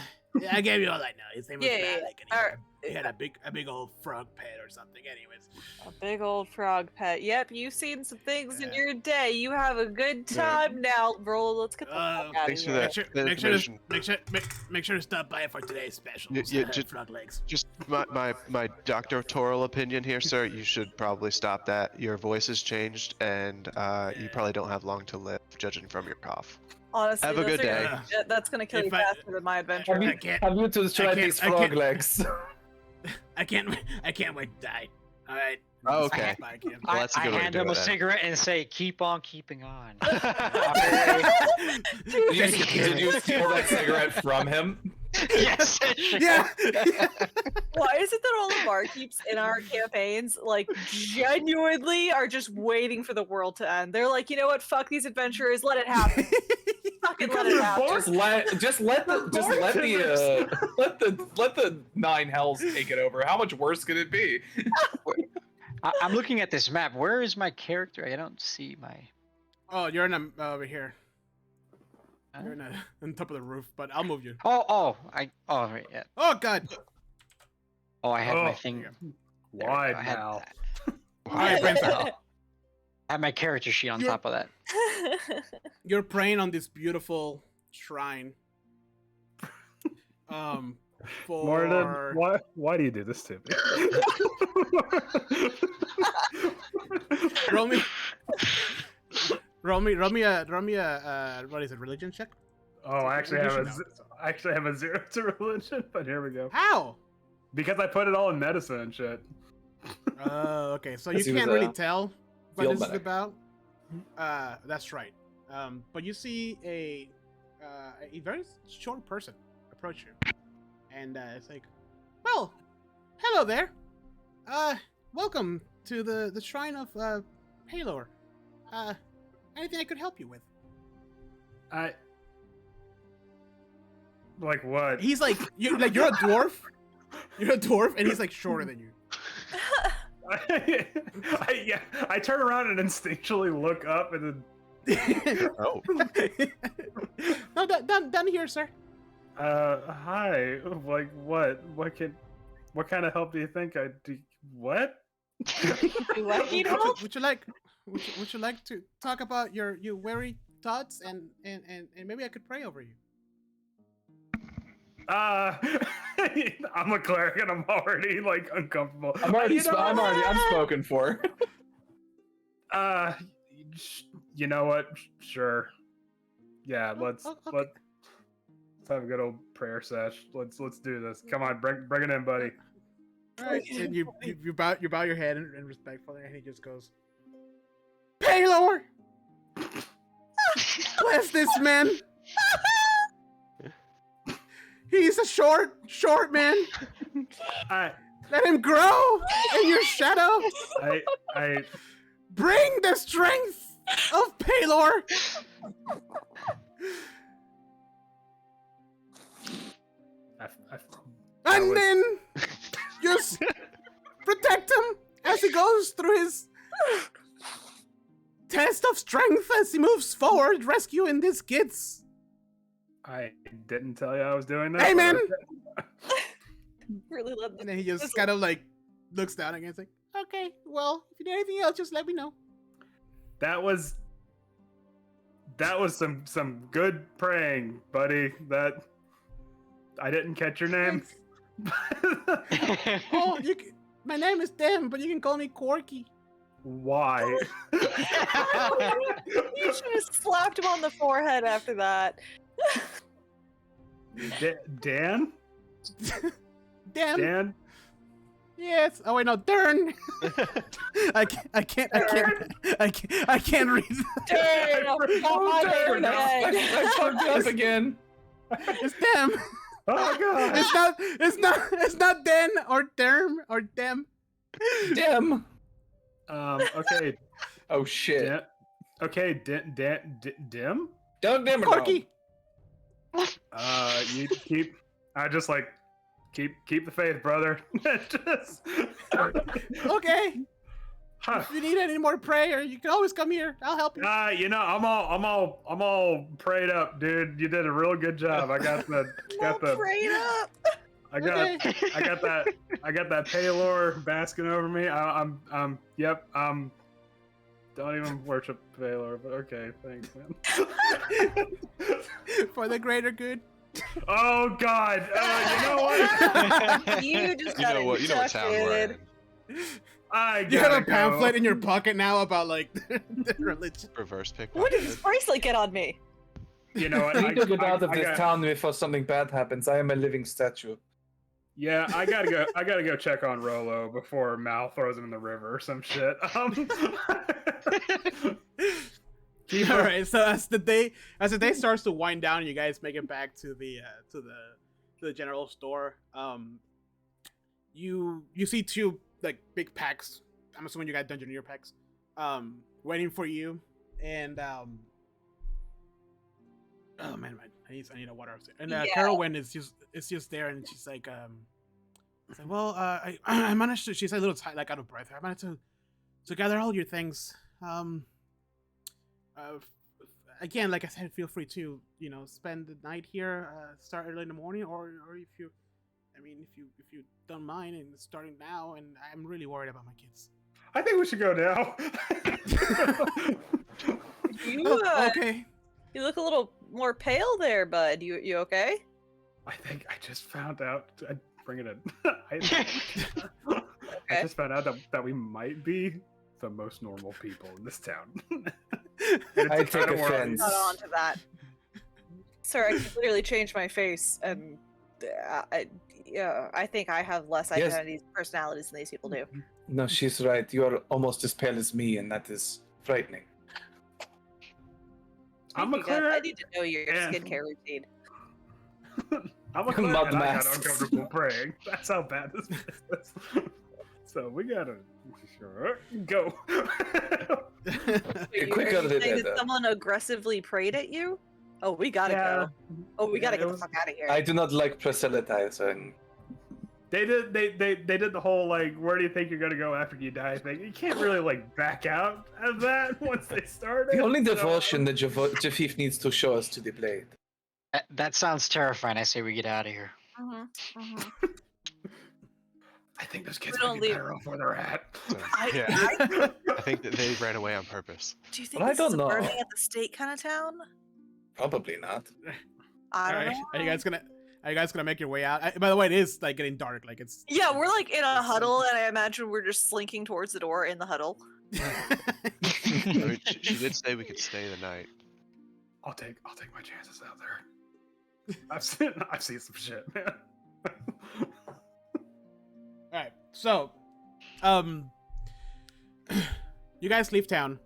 [SPEAKER 5] I gave you all I know. His name was
[SPEAKER 6] Yeah,
[SPEAKER 5] Balak, and
[SPEAKER 6] Alright.
[SPEAKER 5] he had a big old frog pet or something. Anyways,
[SPEAKER 6] A big old frog pet. Yep, you've seen some things in
[SPEAKER 5] Yeah.
[SPEAKER 6] your day. You have a good time now, bro. Let's get the fuck out of
[SPEAKER 4] Thanks for
[SPEAKER 6] here.
[SPEAKER 4] that.
[SPEAKER 5] make sure to stop by for today's special.
[SPEAKER 4] Just-
[SPEAKER 5] frog legs.
[SPEAKER 4] Just my doctoral opinion here, sir. You should probably stop that. Your voice has changed, and you probably don't have long to live, judging from your cough.
[SPEAKER 6] Honestly,
[SPEAKER 4] Have a
[SPEAKER 6] those
[SPEAKER 4] good
[SPEAKER 6] are-
[SPEAKER 4] day.
[SPEAKER 6] That's gonna kill you
[SPEAKER 5] If I-
[SPEAKER 6] faster than my adventure.
[SPEAKER 2] Have you,
[SPEAKER 5] I can't-
[SPEAKER 2] have you to try
[SPEAKER 5] I
[SPEAKER 2] these
[SPEAKER 5] can't-
[SPEAKER 2] frog legs?
[SPEAKER 5] I can't wait to die. All right.
[SPEAKER 4] Oh, okay.
[SPEAKER 5] Stop by again.
[SPEAKER 4] Well, that's a
[SPEAKER 3] I
[SPEAKER 4] good way to
[SPEAKER 3] hand
[SPEAKER 4] do
[SPEAKER 3] him
[SPEAKER 4] it
[SPEAKER 3] a
[SPEAKER 4] then.
[SPEAKER 3] cigarette and say, keep on keeping on.
[SPEAKER 2] Did you steal that cigarette from him?
[SPEAKER 3] Yes.
[SPEAKER 5] Yeah.
[SPEAKER 6] Why is it that all the barkeeps in our campaigns, like, genuinely are just waiting for the world to end? They're like, you know what? Fuck these adventurers. Let it happen. Fucking let
[SPEAKER 1] Because
[SPEAKER 6] it
[SPEAKER 1] they're
[SPEAKER 6] happen.
[SPEAKER 1] bored.
[SPEAKER 2] Just let the nine hells take it over. How much worse could it be?
[SPEAKER 3] I'm looking at this map. Where is my character? I don't see my.
[SPEAKER 5] Oh, you're in a, over here.
[SPEAKER 3] Huh?
[SPEAKER 5] You're on top of the roof, but I'll move you.
[SPEAKER 3] Oh, right, yeah.
[SPEAKER 5] Oh God!
[SPEAKER 3] Oh, I had my
[SPEAKER 1] Oh,
[SPEAKER 3] thing. There we go,
[SPEAKER 1] Wide
[SPEAKER 3] I had
[SPEAKER 1] now.
[SPEAKER 3] that.
[SPEAKER 5] All right, Prince.
[SPEAKER 3] I had my character sheet on
[SPEAKER 5] You're-
[SPEAKER 3] top of that.
[SPEAKER 5] You're praying on this beautiful shrine. For
[SPEAKER 1] Morton, why do you do this to me?
[SPEAKER 5] roll me a what is it? Religion check?
[SPEAKER 1] Oh, I actually have
[SPEAKER 5] You should know.
[SPEAKER 1] I actually have a 0 to religion, but here we go.
[SPEAKER 5] How?
[SPEAKER 1] Because I put it all in medicine and shit.
[SPEAKER 5] Oh, okay. So you
[SPEAKER 2] Because he was
[SPEAKER 5] can't really
[SPEAKER 2] a
[SPEAKER 5] tell what
[SPEAKER 2] field
[SPEAKER 5] this is
[SPEAKER 2] medic.
[SPEAKER 5] about. That's right. But you see a very short person approach you, and it's like, well, hello there. Welcome to the shrine of Palor. Anything I could help you with?
[SPEAKER 1] Like what?
[SPEAKER 5] He's like, you're a dwarf. You're a dwarf, and he's like shorter than you.
[SPEAKER 1] I turn around and instinctually look up and then
[SPEAKER 4] Oh,
[SPEAKER 5] No, down here, sir.
[SPEAKER 1] hi. Like what? What kind of help do you think I do? What?
[SPEAKER 6] Do I need help?
[SPEAKER 5] Would you like to talk about your weary thoughts and maybe I could pray over you?
[SPEAKER 1] I'm a cleric and I'm already like uncomfortable.
[SPEAKER 2] I'm spoken for.
[SPEAKER 1] You know what? Sure. Yeah, let's
[SPEAKER 5] okay.
[SPEAKER 1] let's have a good old prayer sesh. Let's do this. Come on, bring it in, buddy.
[SPEAKER 5] All right, and you bow your head in respectfully, and he just goes, Paylor, bless this man. He's a short man.
[SPEAKER 1] I
[SPEAKER 5] Let him grow in your shadow.
[SPEAKER 1] I
[SPEAKER 5] Bring the strength of Paylor. And then just protect him as he goes through his test of strength as he moves forward, rescuing these kids.
[SPEAKER 1] I didn't tell you I was doing that.
[SPEAKER 5] Amen.
[SPEAKER 6] Really love
[SPEAKER 5] And then he just kind of like looks down again. It's like, okay, well, if you need anything else, just let me know.
[SPEAKER 1] That was some good praying, buddy. I didn't catch your name.
[SPEAKER 5] Oh, my name is Dim, but you can call me Corky.
[SPEAKER 1] Why?
[SPEAKER 6] You should have slapped him on the forehead after that.
[SPEAKER 1] Dan?
[SPEAKER 5] Dim.
[SPEAKER 1] Dan?
[SPEAKER 5] Yes. Oh wait, no, Dern. I can't read.
[SPEAKER 6] Dern, oh, God,
[SPEAKER 2] Darn, I fucked up again.
[SPEAKER 5] It's Dem.
[SPEAKER 1] Oh god.
[SPEAKER 5] It's not Den or Derm or Dem.
[SPEAKER 2] Dim.
[SPEAKER 1] Okay.
[SPEAKER 2] Oh shit.
[SPEAKER 1] Dan, okay, Dim?
[SPEAKER 2] Doug Dimmer.
[SPEAKER 5] Corky.
[SPEAKER 1] You keep keep the faith, brother. Just,
[SPEAKER 5] Okay.
[SPEAKER 1] huh.
[SPEAKER 5] If you need any more prayer, you can always come here. I'll help you.
[SPEAKER 1] You know, I'm all prayed up, dude. You did a real good job. I got the
[SPEAKER 6] Prayed up.
[SPEAKER 1] I got that Paylor basking over me. Yep. Don't even worship Paylor, but okay, thanks, man.
[SPEAKER 5] For the greater good.
[SPEAKER 1] Oh God! You know what?
[SPEAKER 6] You just
[SPEAKER 4] You
[SPEAKER 6] got
[SPEAKER 4] know what? You know what town we're in.
[SPEAKER 1] I
[SPEAKER 5] You have
[SPEAKER 1] gotta
[SPEAKER 5] a pamphlet
[SPEAKER 1] go.
[SPEAKER 5] in your pocket now about like the religion.
[SPEAKER 4] Reverse pick.
[SPEAKER 6] What did this bracelet get on me?
[SPEAKER 1] You know what?
[SPEAKER 2] I need to get out of
[SPEAKER 1] I
[SPEAKER 2] this
[SPEAKER 1] got-
[SPEAKER 2] town before something bad happens. I am a living statue.
[SPEAKER 1] Yeah, I gotta go check on Rolo before Mal throws him in the river or some shit. Keep
[SPEAKER 5] All
[SPEAKER 1] up.
[SPEAKER 5] right. So as the day starts to wind down, you guys make it back to the general store. You see two like big packs. I'm assuming you got Dungeoneer packs. Waiting for you, and oh man, I need a water. And
[SPEAKER 6] Yeah.
[SPEAKER 5] Carolyn is just there, and she's like, well, I managed to. She's a little tight, like out of breath. I managed to gather all your things. Again, like I said, feel free to spend the night here, start early in the morning, or if you don't mind, and starting now. And I'm really worried about my kids.
[SPEAKER 1] I think we should go now.
[SPEAKER 6] You,
[SPEAKER 5] Okay.
[SPEAKER 1] Oh,
[SPEAKER 6] you look a little more pale there, bud. You okay?
[SPEAKER 1] I think I just found out. Bring it in. I just found out that we might be the most normal people in this town. And
[SPEAKER 2] I
[SPEAKER 1] it's
[SPEAKER 2] take
[SPEAKER 1] kinda more
[SPEAKER 2] offense.
[SPEAKER 6] Not on to that. Sir, I can literally change my face, and I think I have less
[SPEAKER 2] Yes.
[SPEAKER 6] identities, personalities than these people do.
[SPEAKER 2] No, she's right. You are almost as pale as me, and that is frightening.
[SPEAKER 1] I'm a
[SPEAKER 6] Speaking of,
[SPEAKER 1] cleric.
[SPEAKER 6] I need to know your
[SPEAKER 1] Yeah.
[SPEAKER 6] skincare routine.
[SPEAKER 1] I'm a cleric
[SPEAKER 2] Mud
[SPEAKER 1] and I got
[SPEAKER 2] mask.
[SPEAKER 1] uncomfortable praying. That's how bad this is. So we gotta go.
[SPEAKER 6] Wait,
[SPEAKER 2] quick
[SPEAKER 6] are
[SPEAKER 2] out
[SPEAKER 6] you
[SPEAKER 2] of it,
[SPEAKER 6] saying that
[SPEAKER 2] though.
[SPEAKER 6] someone aggressively prayed at you? Oh, we gotta
[SPEAKER 1] Yeah.
[SPEAKER 6] go. Oh, we
[SPEAKER 1] Yeah,
[SPEAKER 6] gotta
[SPEAKER 1] it
[SPEAKER 6] get the
[SPEAKER 1] was-
[SPEAKER 6] fuck out of here.
[SPEAKER 2] I do not like proselytizing.
[SPEAKER 1] They did the whole like, where do you think you're gonna go after you die thing. You can't really like back out of that once they started.
[SPEAKER 2] The only
[SPEAKER 1] so-
[SPEAKER 2] devotion that Jafif needs to show us to the blade.
[SPEAKER 3] That sounds terrifying. I say we get out of here.
[SPEAKER 6] Mhm, mhm.
[SPEAKER 1] I think those kids
[SPEAKER 6] We don't
[SPEAKER 1] might be
[SPEAKER 6] leave.
[SPEAKER 1] better off where they're at.
[SPEAKER 4] So,
[SPEAKER 6] I-
[SPEAKER 4] yeah, I think that they ran away on purpose.
[SPEAKER 6] Do you think
[SPEAKER 2] Well, I
[SPEAKER 6] this is a
[SPEAKER 2] don't know.
[SPEAKER 6] burning at the stake kind of town?
[SPEAKER 2] Probably not.
[SPEAKER 6] I don't
[SPEAKER 5] Alright,
[SPEAKER 6] know.
[SPEAKER 5] Are you guys gonna make your way out? By the way, it is like getting dark. Like it's.
[SPEAKER 6] Yeah, we're like in a huddle, and I imagine we're just slinking towards the door in the huddle.
[SPEAKER 4] I mean, she did say we could stay the night.
[SPEAKER 1] I'll take my chances out there. I've seen some shit, man.
[SPEAKER 5] All right, so, you guys leave town,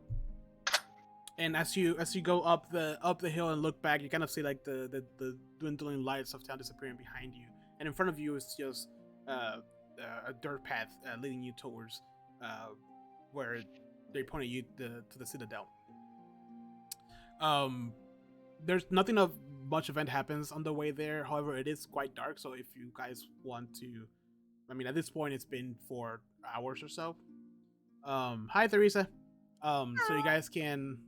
[SPEAKER 5] and as you go up the hill and look back, you kind of see like the dwindling lights of town disappearing behind you, and in front of you is just a dirt path leading you towards where they pointed you to the Citadel. There's nothing of much event happens on the way there. However, it is quite dark, so if you guys want to, I mean, at this point it's been 4 hours or so. Hi Theresa. So you guys can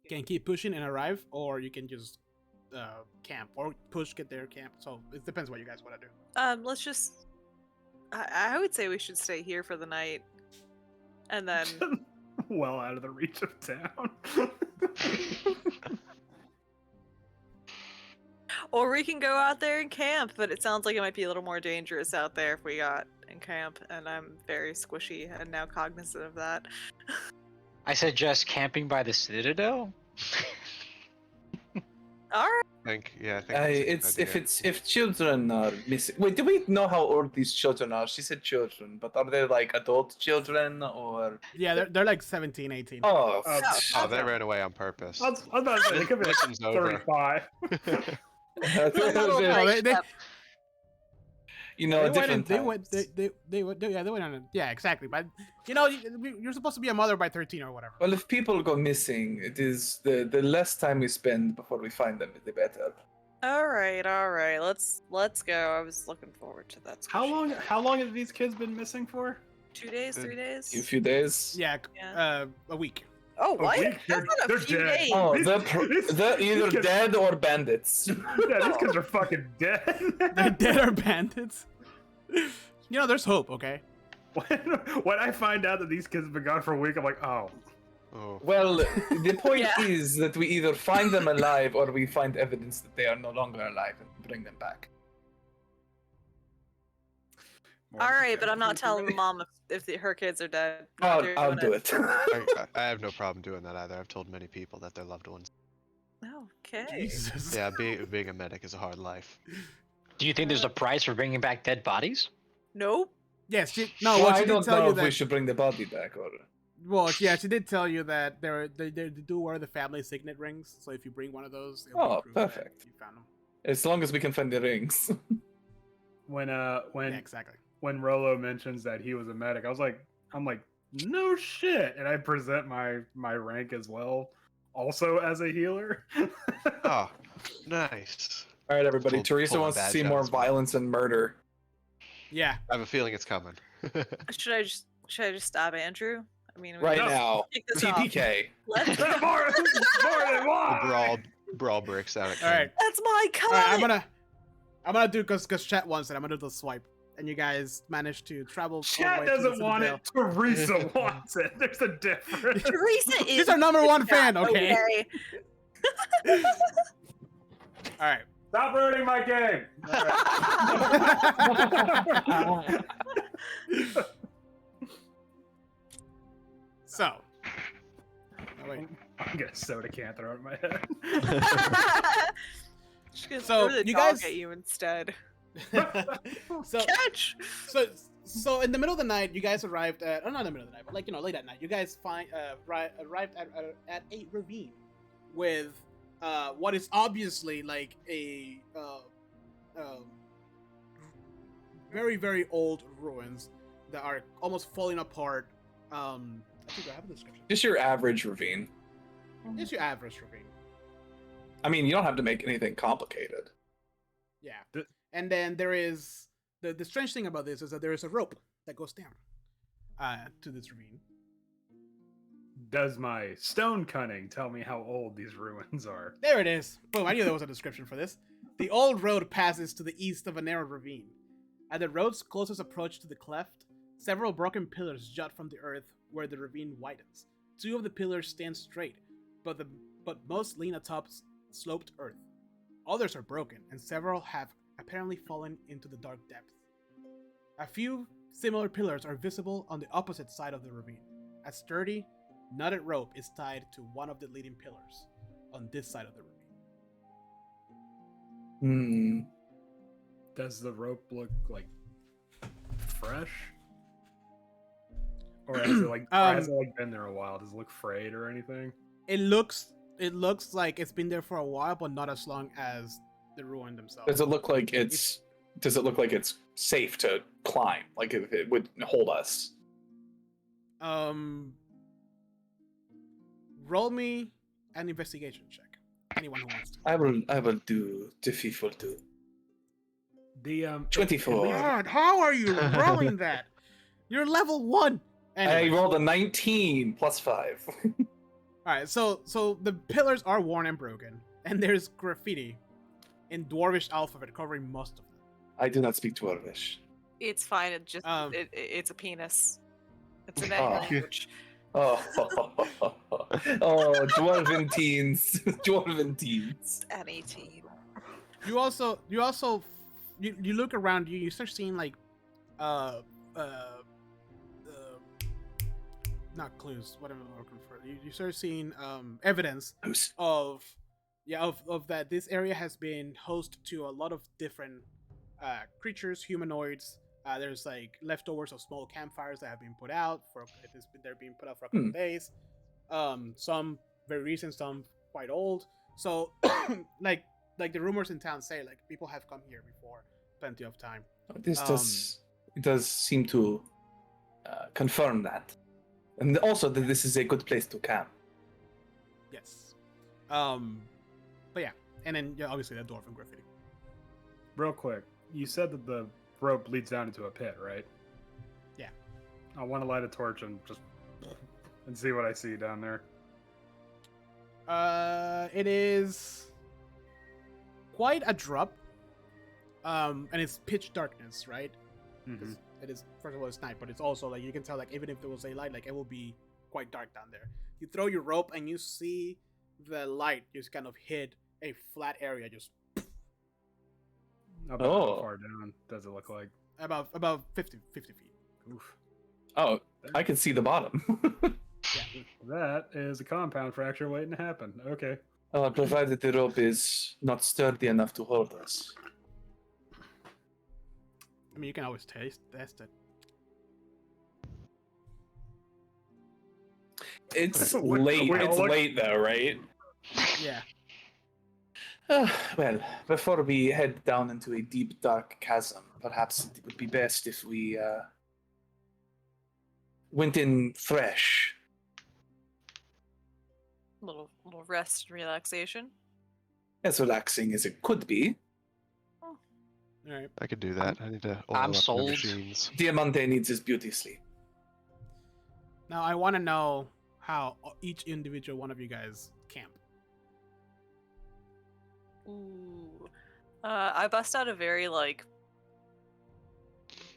[SPEAKER 5] can keep pushing and arrive, or you can just camp, or push, get there, camp. So it depends what you guys want to do.
[SPEAKER 6] Let's just. I would say we should stay here for the night, and then
[SPEAKER 1] Well out of the reach of town.
[SPEAKER 6] Or we can go out there and camp, but it sounds like it might be a little more dangerous out there if we got in camp, and I'm very squishy and now cognizant of that.
[SPEAKER 3] I suggest camping by the Citadel.
[SPEAKER 6] Alright.
[SPEAKER 4] I think that's a good
[SPEAKER 2] It's
[SPEAKER 4] idea.
[SPEAKER 2] if children are missing. Wait, do we know how old these children are? She said children, but are they like adult children or?
[SPEAKER 5] Yeah, they're like 17, 18.
[SPEAKER 2] Oh,
[SPEAKER 4] Oh, they ran away on purpose.
[SPEAKER 1] I was about to say, they could be like
[SPEAKER 4] Mission's over.
[SPEAKER 1] 35.
[SPEAKER 2] you know,
[SPEAKER 5] They went
[SPEAKER 2] different
[SPEAKER 5] in- they went
[SPEAKER 2] times.
[SPEAKER 5] they went on a, yeah, exactly. But you know, you're supposed to be a mother by 13 or whatever.
[SPEAKER 2] Well, if people go missing, it is the less time we spend before we find them, the better.
[SPEAKER 6] Alright. Let's go. I was looking forward to that.
[SPEAKER 1] How
[SPEAKER 6] squishy.
[SPEAKER 1] long have these kids been missing for?
[SPEAKER 6] 2 days, 3 days?
[SPEAKER 2] A few days.
[SPEAKER 5] Yeah,
[SPEAKER 6] Yeah.
[SPEAKER 5] A week.
[SPEAKER 6] Oh, what?
[SPEAKER 1] week?
[SPEAKER 6] That's not
[SPEAKER 1] They're
[SPEAKER 6] a few
[SPEAKER 1] dead.
[SPEAKER 6] days.
[SPEAKER 2] Oh,
[SPEAKER 1] These-
[SPEAKER 2] they're
[SPEAKER 1] these
[SPEAKER 2] either
[SPEAKER 1] kids-
[SPEAKER 2] dead or bandits.
[SPEAKER 1] Yeah, these kids are fucking dead.
[SPEAKER 5] They're dead or bandits. You know, there's hope. Okay.
[SPEAKER 1] when I find out that these kids have been gone for a week, I'm like, oh.
[SPEAKER 4] Oh.
[SPEAKER 2] Well, the point
[SPEAKER 6] Yeah.
[SPEAKER 2] is that we either find them alive or we find evidence that they are no longer alive and bring them back.
[SPEAKER 6] Alright, but I'm not telling the mom if her kids are dead.
[SPEAKER 2] I'll do it.
[SPEAKER 4] I have no problem doing that either. I've told many people that their loved ones.
[SPEAKER 6] Okay.
[SPEAKER 5] Jesus.
[SPEAKER 4] Yeah, being a medic is a hard life.
[SPEAKER 3] Do you think there's a price for bringing back dead bodies?
[SPEAKER 6] Nope.
[SPEAKER 5] Yes. She
[SPEAKER 2] Well,
[SPEAKER 5] well,
[SPEAKER 2] I
[SPEAKER 5] she did
[SPEAKER 2] don't
[SPEAKER 5] tell
[SPEAKER 2] know
[SPEAKER 5] you
[SPEAKER 2] if we
[SPEAKER 5] that.
[SPEAKER 2] should bring the body back or.
[SPEAKER 5] Well, yeah, she did tell you that they do wear the family signet rings. So if you bring one of those, it'll be
[SPEAKER 2] Oh,
[SPEAKER 5] proof that
[SPEAKER 2] perfect.
[SPEAKER 5] You found them.
[SPEAKER 2] As long as we can find the rings.
[SPEAKER 1] When
[SPEAKER 5] Yeah, exactly.
[SPEAKER 1] when Rolo mentions that he was a medic, I'm like, no shit, and I present my rank as well, also as a healer.
[SPEAKER 4] Oh, nice.
[SPEAKER 2] All right, everybody.
[SPEAKER 4] Pull-
[SPEAKER 2] Teresa
[SPEAKER 4] pull a
[SPEAKER 2] wants to
[SPEAKER 4] badge
[SPEAKER 2] see
[SPEAKER 4] out
[SPEAKER 2] more
[SPEAKER 4] as well.
[SPEAKER 2] violence and murder.
[SPEAKER 5] Yeah.
[SPEAKER 4] I have a feeling it's coming.
[SPEAKER 6] Should I just stab Andrew? I mean, we
[SPEAKER 2] Right
[SPEAKER 6] can
[SPEAKER 2] now,
[SPEAKER 6] kick this off.
[SPEAKER 2] TPK.
[SPEAKER 6] Let's.
[SPEAKER 1] More than
[SPEAKER 4] The
[SPEAKER 1] why?
[SPEAKER 4] brawl breaks out.
[SPEAKER 5] All right.
[SPEAKER 6] That's my cut.
[SPEAKER 5] All right. I'm gonna do because chat wants it. I'm gonna do the swipe, and you guys managed to travel. all the
[SPEAKER 1] Chat
[SPEAKER 5] way to the
[SPEAKER 1] doesn't want
[SPEAKER 5] Citadel.
[SPEAKER 1] it. Teresa wants it. There's a difference.
[SPEAKER 6] Teresa is.
[SPEAKER 5] She's our number one
[SPEAKER 6] Yeah,
[SPEAKER 5] fan. Okay. All right.
[SPEAKER 1] Stop ruining my game.
[SPEAKER 5] So. Oh, wait.
[SPEAKER 1] I'm gonna soda can throw it in my head.
[SPEAKER 6] She's gonna
[SPEAKER 5] So,
[SPEAKER 6] throw the
[SPEAKER 5] you
[SPEAKER 6] dog
[SPEAKER 5] guys-
[SPEAKER 6] at you instead.
[SPEAKER 5] so
[SPEAKER 6] Catch.
[SPEAKER 5] so in the middle of the night, you guys arrived at not in the middle of the night, but like late at night. You guys arrived at a ravine with what is obviously like a very old ruins that are almost falling apart. I think I have a description.
[SPEAKER 2] Just your average ravine.
[SPEAKER 5] It's your average ravine.
[SPEAKER 2] I mean, you don't have to make anything complicated.
[SPEAKER 5] Yeah. And then there is the strange thing about this is that there is a rope that goes down to this ravine.
[SPEAKER 1] Does my stone cunning tell me how old these ruins are?
[SPEAKER 5] There it is. Boom, I knew there was a description for this. The old road passes to the east of a narrow ravine. At the road's closest approach to the cleft, several broken pillars jut from the earth where the ravine widens. Two of the pillars stand straight, but most lean atop sloped earth. Others are broken, and several have apparently fallen into the dark depths. A few similar pillars are visible on the opposite side of the ravine. A sturdy, knotted rope is tied to one of the leading pillars on this side of the ravine.
[SPEAKER 1] Does the rope look like fresh? Or has it like been there a while? Does it look frayed or anything?
[SPEAKER 5] It looks like it's been there for a while, but not as long as the ruin themselves.
[SPEAKER 2] Does it look like it's? Does it look like it's safe to climb? Like if it would hold us?
[SPEAKER 5] Roll me an investigation check. Anyone who wants to.
[SPEAKER 2] I will do the FIFA do.
[SPEAKER 1] The
[SPEAKER 2] 24.
[SPEAKER 5] God, how are you rolling that? You're level 1. Anyway.
[SPEAKER 2] I rolled a 19 plus 5.
[SPEAKER 5] All right, so the pillars are worn and broken, and there's graffiti in Dwarvish alphabet covering most of them.
[SPEAKER 2] I do not speak Dwarvish.
[SPEAKER 6] It's fine. It just
[SPEAKER 5] Um,
[SPEAKER 6] it's a penis. It's an
[SPEAKER 2] Oh.
[SPEAKER 6] language.
[SPEAKER 2] Oh, oh, dwarven teens, dwarven teens.
[SPEAKER 6] Any team.
[SPEAKER 5] you look around you. You start seeing like, uh, not clues. What am I looking for? You start seeing evidence of that this area has been host to a lot of different creatures, humanoids. There's like leftovers of small campfires that have been put out they're being put out for a couple days. Some very recent, some quite old. So like the rumors in town say, like people have come here before, plenty of time.
[SPEAKER 2] This does seem to confirm that, and also that this is a good place to camp.
[SPEAKER 5] Yes. But yeah, and then obviously that dwarf and graffiti.
[SPEAKER 1] Real quick, you said that the rope leads down into a pit, right?
[SPEAKER 5] Yeah.
[SPEAKER 1] I want to light a torch and see what I see down there.
[SPEAKER 5] It is quite a drop. And it's pitch darkness, right?
[SPEAKER 1] Mm-hmm.
[SPEAKER 5] It is, first of all, it's night, but it's also like you can tell, like even if there was a light, like it will be quite dark down there. You throw your rope and you see the light just kind of hit a flat area, just
[SPEAKER 1] About how far down does it look like?
[SPEAKER 5] about 50 feet.
[SPEAKER 1] Oof.
[SPEAKER 2] Oh, I can see the bottom.
[SPEAKER 5] Yeah.
[SPEAKER 1] That is a compound fracture waiting to happen. Okay.
[SPEAKER 2] Provided the rope is not sturdy enough to hold us.
[SPEAKER 5] I mean, you can always test it.
[SPEAKER 2] It's late. It's late though, right?
[SPEAKER 5] Yeah.
[SPEAKER 2] Well, before we head down into a deep, dark chasm, perhaps it would be best if we went in fresh.
[SPEAKER 6] Little rest and relaxation.
[SPEAKER 2] As relaxing as it could be.
[SPEAKER 5] All right.
[SPEAKER 4] I could do that. I need to oil
[SPEAKER 3] I'm
[SPEAKER 4] up the
[SPEAKER 3] sold.
[SPEAKER 4] machines.
[SPEAKER 2] Diamante needs his beauty sleep.
[SPEAKER 5] Now I want to know how each individual one of you guys camp.
[SPEAKER 6] Ooh. I bust out a very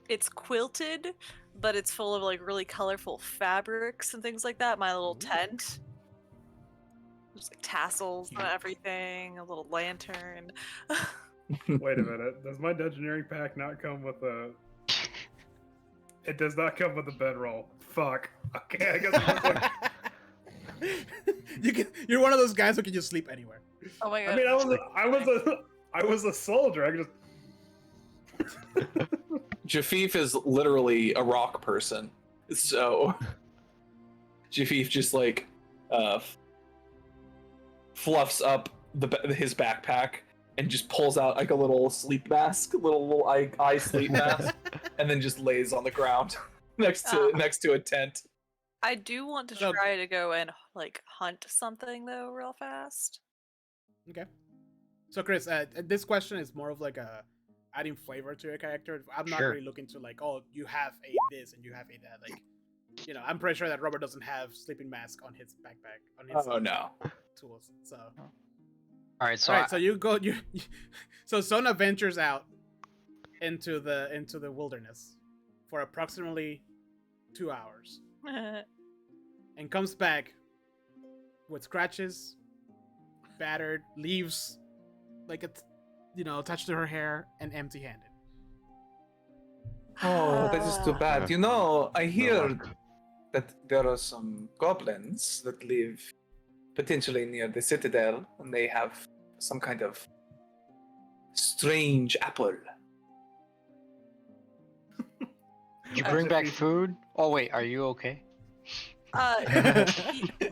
[SPEAKER 6] it's quilted, but it's full of like really colorful fabrics and things like that. My little tent. There's like tassels and everything, a little lantern.
[SPEAKER 1] Wait a minute. Does my dungeoneering pack not come with a... It does not come with a bedroll. Fuck. Okay, I guess
[SPEAKER 5] You're one of those guys who can just sleep anywhere.
[SPEAKER 6] Oh my god.
[SPEAKER 1] I mean, I was a soldier. I could just...
[SPEAKER 2] Jafif is literally a rock person. So Jafif just like fluffs up his backpack and just pulls out like a little sleep mask, little eye sleep mask, and then just lays on the ground next to a tent.
[SPEAKER 6] I do want to try to go and like hunt something though real fast.
[SPEAKER 5] Okay. So Chris, this question is more of like a adding flavor to your character. I'm not
[SPEAKER 3] Sure.
[SPEAKER 5] really looking to like, oh, you have a this and you have a that. Like, you know, I'm pretty sure that Robert doesn't have sleeping mask on his backpack on his
[SPEAKER 2] No.
[SPEAKER 5] tools. So
[SPEAKER 3] All right, so
[SPEAKER 5] all right, so you go. So Sona ventures out into the wilderness for approximately 2 hours and comes back with scratches, battered leaves, like it's attached to her hair, and empty-handed.
[SPEAKER 2] Oh, that is too bad. You know, I
[SPEAKER 4] No
[SPEAKER 2] hear
[SPEAKER 4] luck.
[SPEAKER 2] that there are some goblins that live potentially near the citadel, and they have some kind of strange apple.
[SPEAKER 3] did you bring back food? Oh wait, are you okay?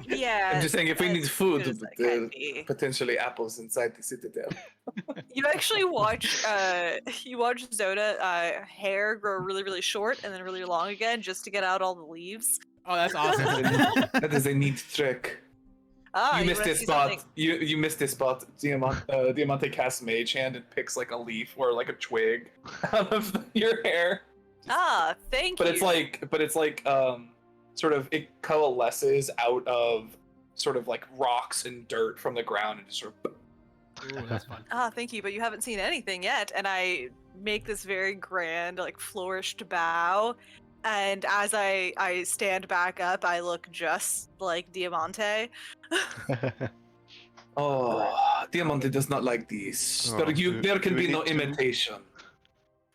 [SPEAKER 6] Yeah.
[SPEAKER 2] I'm just saying, if we
[SPEAKER 6] as
[SPEAKER 2] need food,
[SPEAKER 6] good as I
[SPEAKER 2] there
[SPEAKER 6] can
[SPEAKER 2] are
[SPEAKER 6] be.
[SPEAKER 2] potentially apples inside the citadel.
[SPEAKER 6] You actually watch Zoda hair grow really, really short and then really long again just to get out all the leaves.
[SPEAKER 5] Oh, that's awesome.
[SPEAKER 2] That is a neat trick.
[SPEAKER 6] Ah,
[SPEAKER 2] You missed
[SPEAKER 6] wanna
[SPEAKER 2] this
[SPEAKER 6] see
[SPEAKER 2] spot.
[SPEAKER 6] something?
[SPEAKER 2] You missed this spot. Diamante casts Mage Hand and picks like a leaf or like a twig out of your hair.
[SPEAKER 6] Ah, thank
[SPEAKER 2] But
[SPEAKER 6] you.
[SPEAKER 2] it's like sort of it coalesces out of sort of like rocks and dirt from the ground and just sort of
[SPEAKER 5] Ooh, that's fun.
[SPEAKER 6] Ah, thank you, but you haven't seen anything yet. And I make this very grand, like flourished bow. And as I stand back up, I look just like Diamante.
[SPEAKER 2] Oh, Diamante does not like this.
[SPEAKER 4] Oh,
[SPEAKER 2] There can
[SPEAKER 4] do we
[SPEAKER 2] be no
[SPEAKER 4] need to-
[SPEAKER 2] imitation.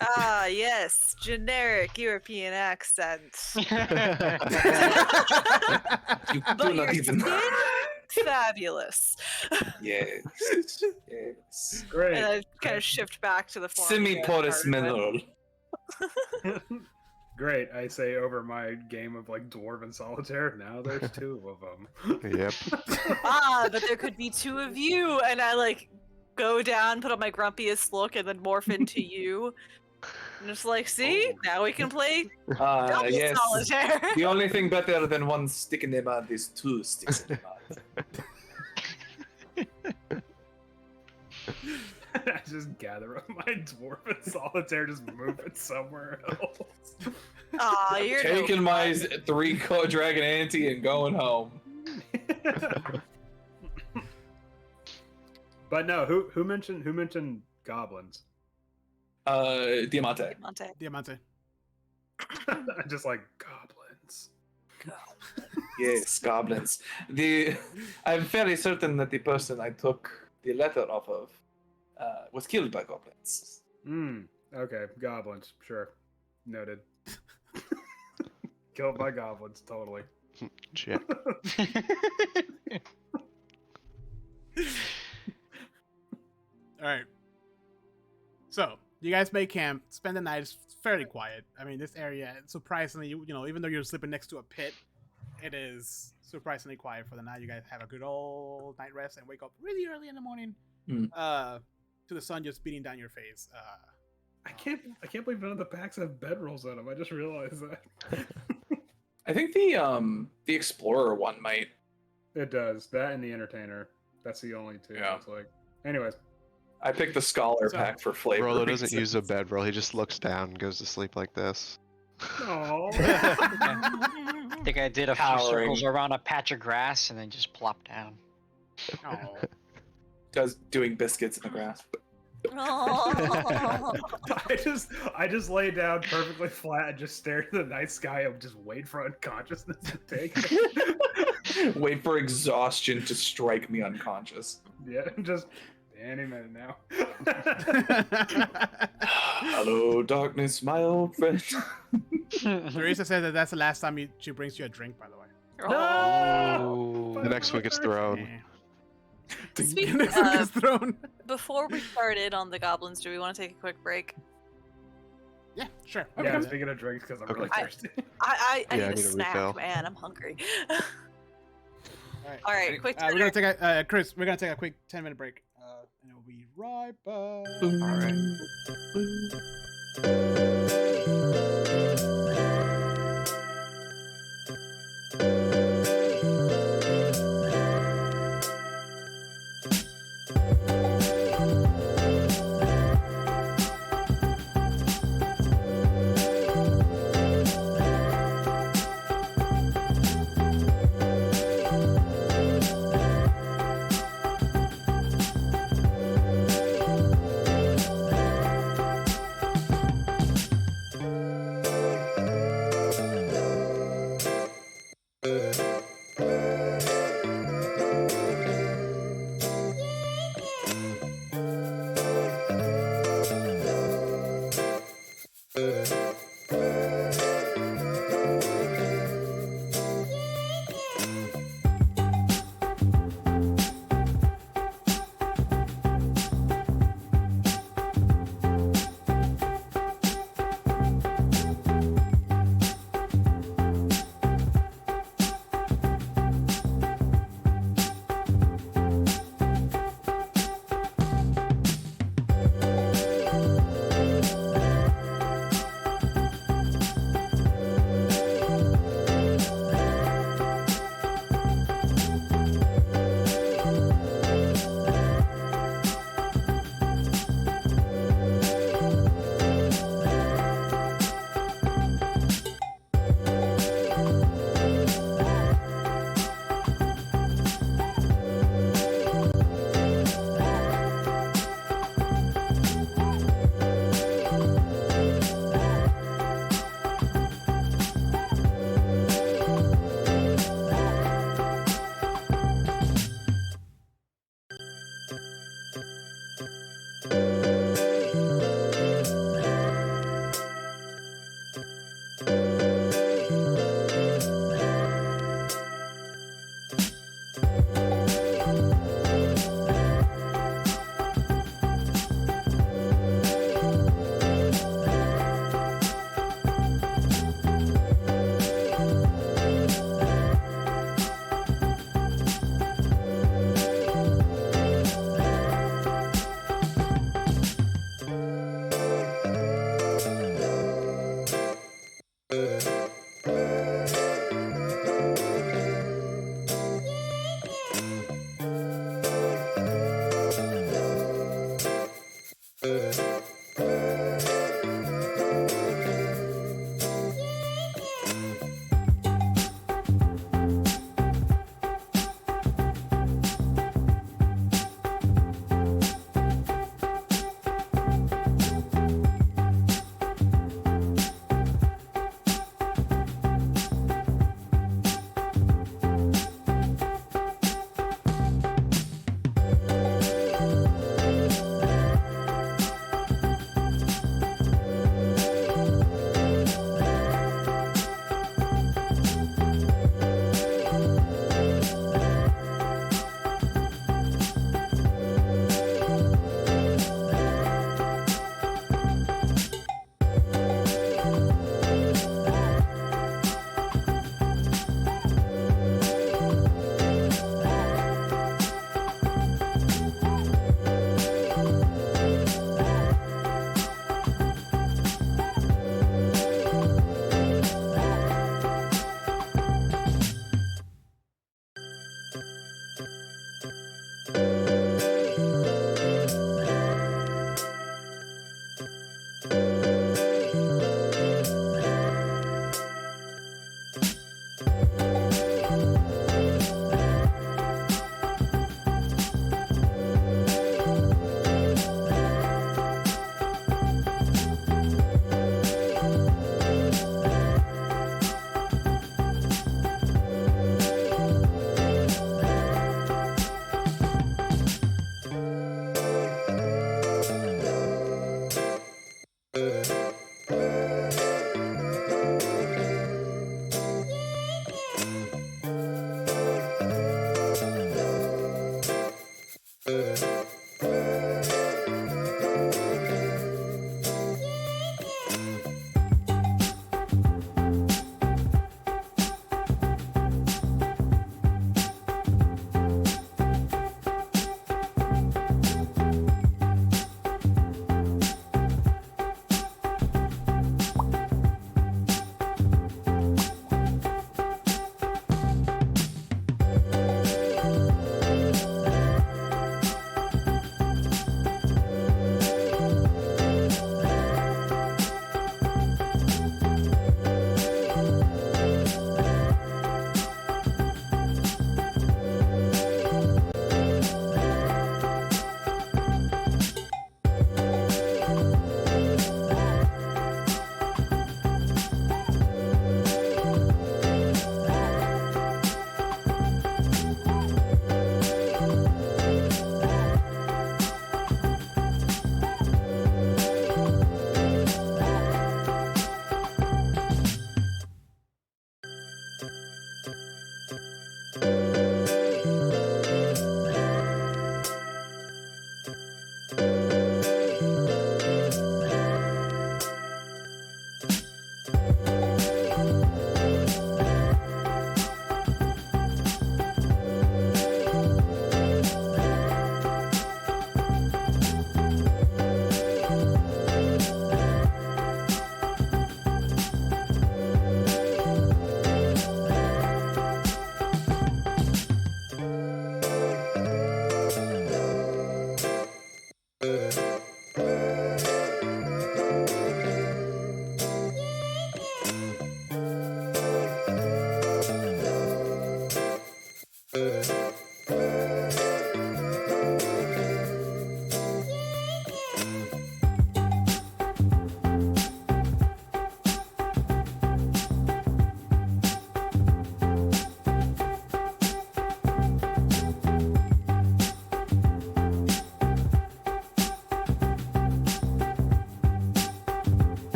[SPEAKER 6] Ah, yes, generic European accent.
[SPEAKER 2] You
[SPEAKER 6] But
[SPEAKER 2] do
[SPEAKER 6] your
[SPEAKER 2] not even.
[SPEAKER 6] skin, fabulous.
[SPEAKER 2] Yes. Yes.
[SPEAKER 1] Great.
[SPEAKER 6] And I kind of shift back to the form.
[SPEAKER 2] Semi-porous mineral.
[SPEAKER 1] Great, I say over my game of like Dwarven Solitaire. Now there's 2 of them.
[SPEAKER 4] Yep.
[SPEAKER 6] Ah, but there could be 2 of you, and I like go down, put on my grumpiest look, and then morph into you. And just like, see, now we can play double
[SPEAKER 2] Yes.
[SPEAKER 6] solitaire.
[SPEAKER 2] The only thing better than 1 stick in the mud is 2 sticks in the mud.
[SPEAKER 1] I just gather up my Dwarven Solitaire, just move it somewhere else.
[SPEAKER 6] Aw, you're no
[SPEAKER 2] Taking my
[SPEAKER 6] fun.
[SPEAKER 2] 3 dragon ante and going home.
[SPEAKER 1] But no, who mentioned goblins?
[SPEAKER 2] Diamante.
[SPEAKER 6] Monte.
[SPEAKER 5] Diamante.
[SPEAKER 1] I just like goblins.
[SPEAKER 2] Yes, goblins. I'm fairly certain that the person I took the letter off of was killed by goblins.
[SPEAKER 1] Okay, goblins, sure. Noted. Killed by goblins, totally.
[SPEAKER 4] Check.
[SPEAKER 5] All right. So you guys make camp, spend the night. It's fairly quiet. I mean, this area, surprisingly, you know, even though you're sleeping next to a pit, it is surprisingly quiet for the night. You guys have a good old night rest and wake up really early in the morning, to the sun just beating down your face.
[SPEAKER 1] I can't believe none of the packs have bedrolls on them. I just realized that.
[SPEAKER 2] I think the explorer one might.
[SPEAKER 1] It does. That and the entertainer. That's the only 2.
[SPEAKER 2] Yeah.
[SPEAKER 1] It's like, anyways.
[SPEAKER 2] I picked the scholar
[SPEAKER 5] So,
[SPEAKER 2] pack for flavor.
[SPEAKER 4] Rolo doesn't
[SPEAKER 2] reasons.
[SPEAKER 4] use a bedroll. He just looks down and goes to sleep like this.
[SPEAKER 1] Oh.
[SPEAKER 3] I think I did a few
[SPEAKER 2] Powering.
[SPEAKER 3] circles around a patch of grass and then just plopped down.
[SPEAKER 5] Oh.
[SPEAKER 2] Does doing biscuits in the grass.
[SPEAKER 6] Oh.
[SPEAKER 1] I just lay down perfectly flat and just stare at the night sky and just wait for unconsciousness to take it.
[SPEAKER 2] Wait for exhaustion to strike me unconscious.
[SPEAKER 1] Yeah, just any minute now.
[SPEAKER 2] Hello, darkness, my old friend.
[SPEAKER 5] Teresa said that that's the last time she brings you a drink, by the way.
[SPEAKER 6] Oh.
[SPEAKER 4] The next one gets thrown.
[SPEAKER 5] Yeah.
[SPEAKER 6] Speaking
[SPEAKER 5] Next one gets
[SPEAKER 6] of,
[SPEAKER 5] thrown.
[SPEAKER 6] before we started on the goblins, do we want to take a quick break?
[SPEAKER 5] Yeah, sure.
[SPEAKER 1] Yeah,
[SPEAKER 5] Okay.
[SPEAKER 1] speaking of drinks, because I'm
[SPEAKER 4] Okay.
[SPEAKER 1] really thirsty.
[SPEAKER 6] I
[SPEAKER 4] Yeah, I
[SPEAKER 6] need a
[SPEAKER 4] need a
[SPEAKER 6] snack,
[SPEAKER 4] refill.
[SPEAKER 6] man. I'm hungry.
[SPEAKER 5] Alright.
[SPEAKER 6] All right, quick.
[SPEAKER 5] We're gonna take a Chris. We're gonna take a quick 10-minute break, and we'll be right back.
[SPEAKER 3] Alright.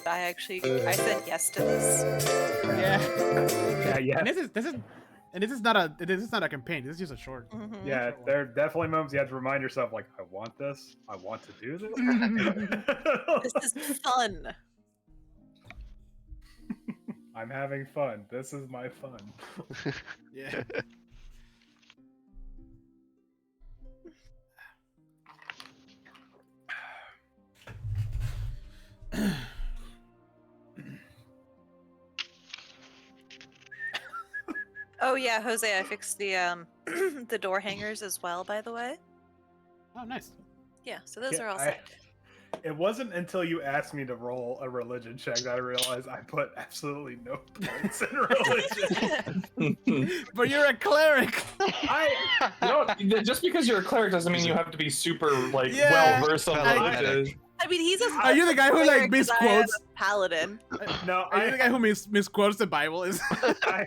[SPEAKER 6] I said yes to this.
[SPEAKER 5] Yeah.
[SPEAKER 1] Yeah.
[SPEAKER 5] And this is not a campaign. This is just a short.
[SPEAKER 6] Mhm.
[SPEAKER 1] Yeah, there are definitely moments you have to remind yourself, like, I want this. I want to do this.
[SPEAKER 6] This is fun.
[SPEAKER 1] I'm having fun. This is my fun.
[SPEAKER 5] Yeah.
[SPEAKER 6] Oh yeah, Jose, I fixed the the door hangers as well, by the way.
[SPEAKER 5] Oh, nice.
[SPEAKER 6] Yeah, so those
[SPEAKER 1] Yeah,
[SPEAKER 6] are all set.
[SPEAKER 1] It wasn't until you asked me to roll a religion check that I realized I put absolutely no points in religion.
[SPEAKER 5] But you're a cleric.
[SPEAKER 2] Just because you're a cleric doesn't mean you have to be super
[SPEAKER 5] Yeah.
[SPEAKER 2] well versed on religion.
[SPEAKER 6] I mean, he's a.
[SPEAKER 5] Are you the guy who like misquotes?
[SPEAKER 6] Paladin?
[SPEAKER 1] No,
[SPEAKER 5] Are you the guy who misquotes the Bible? Is
[SPEAKER 1] I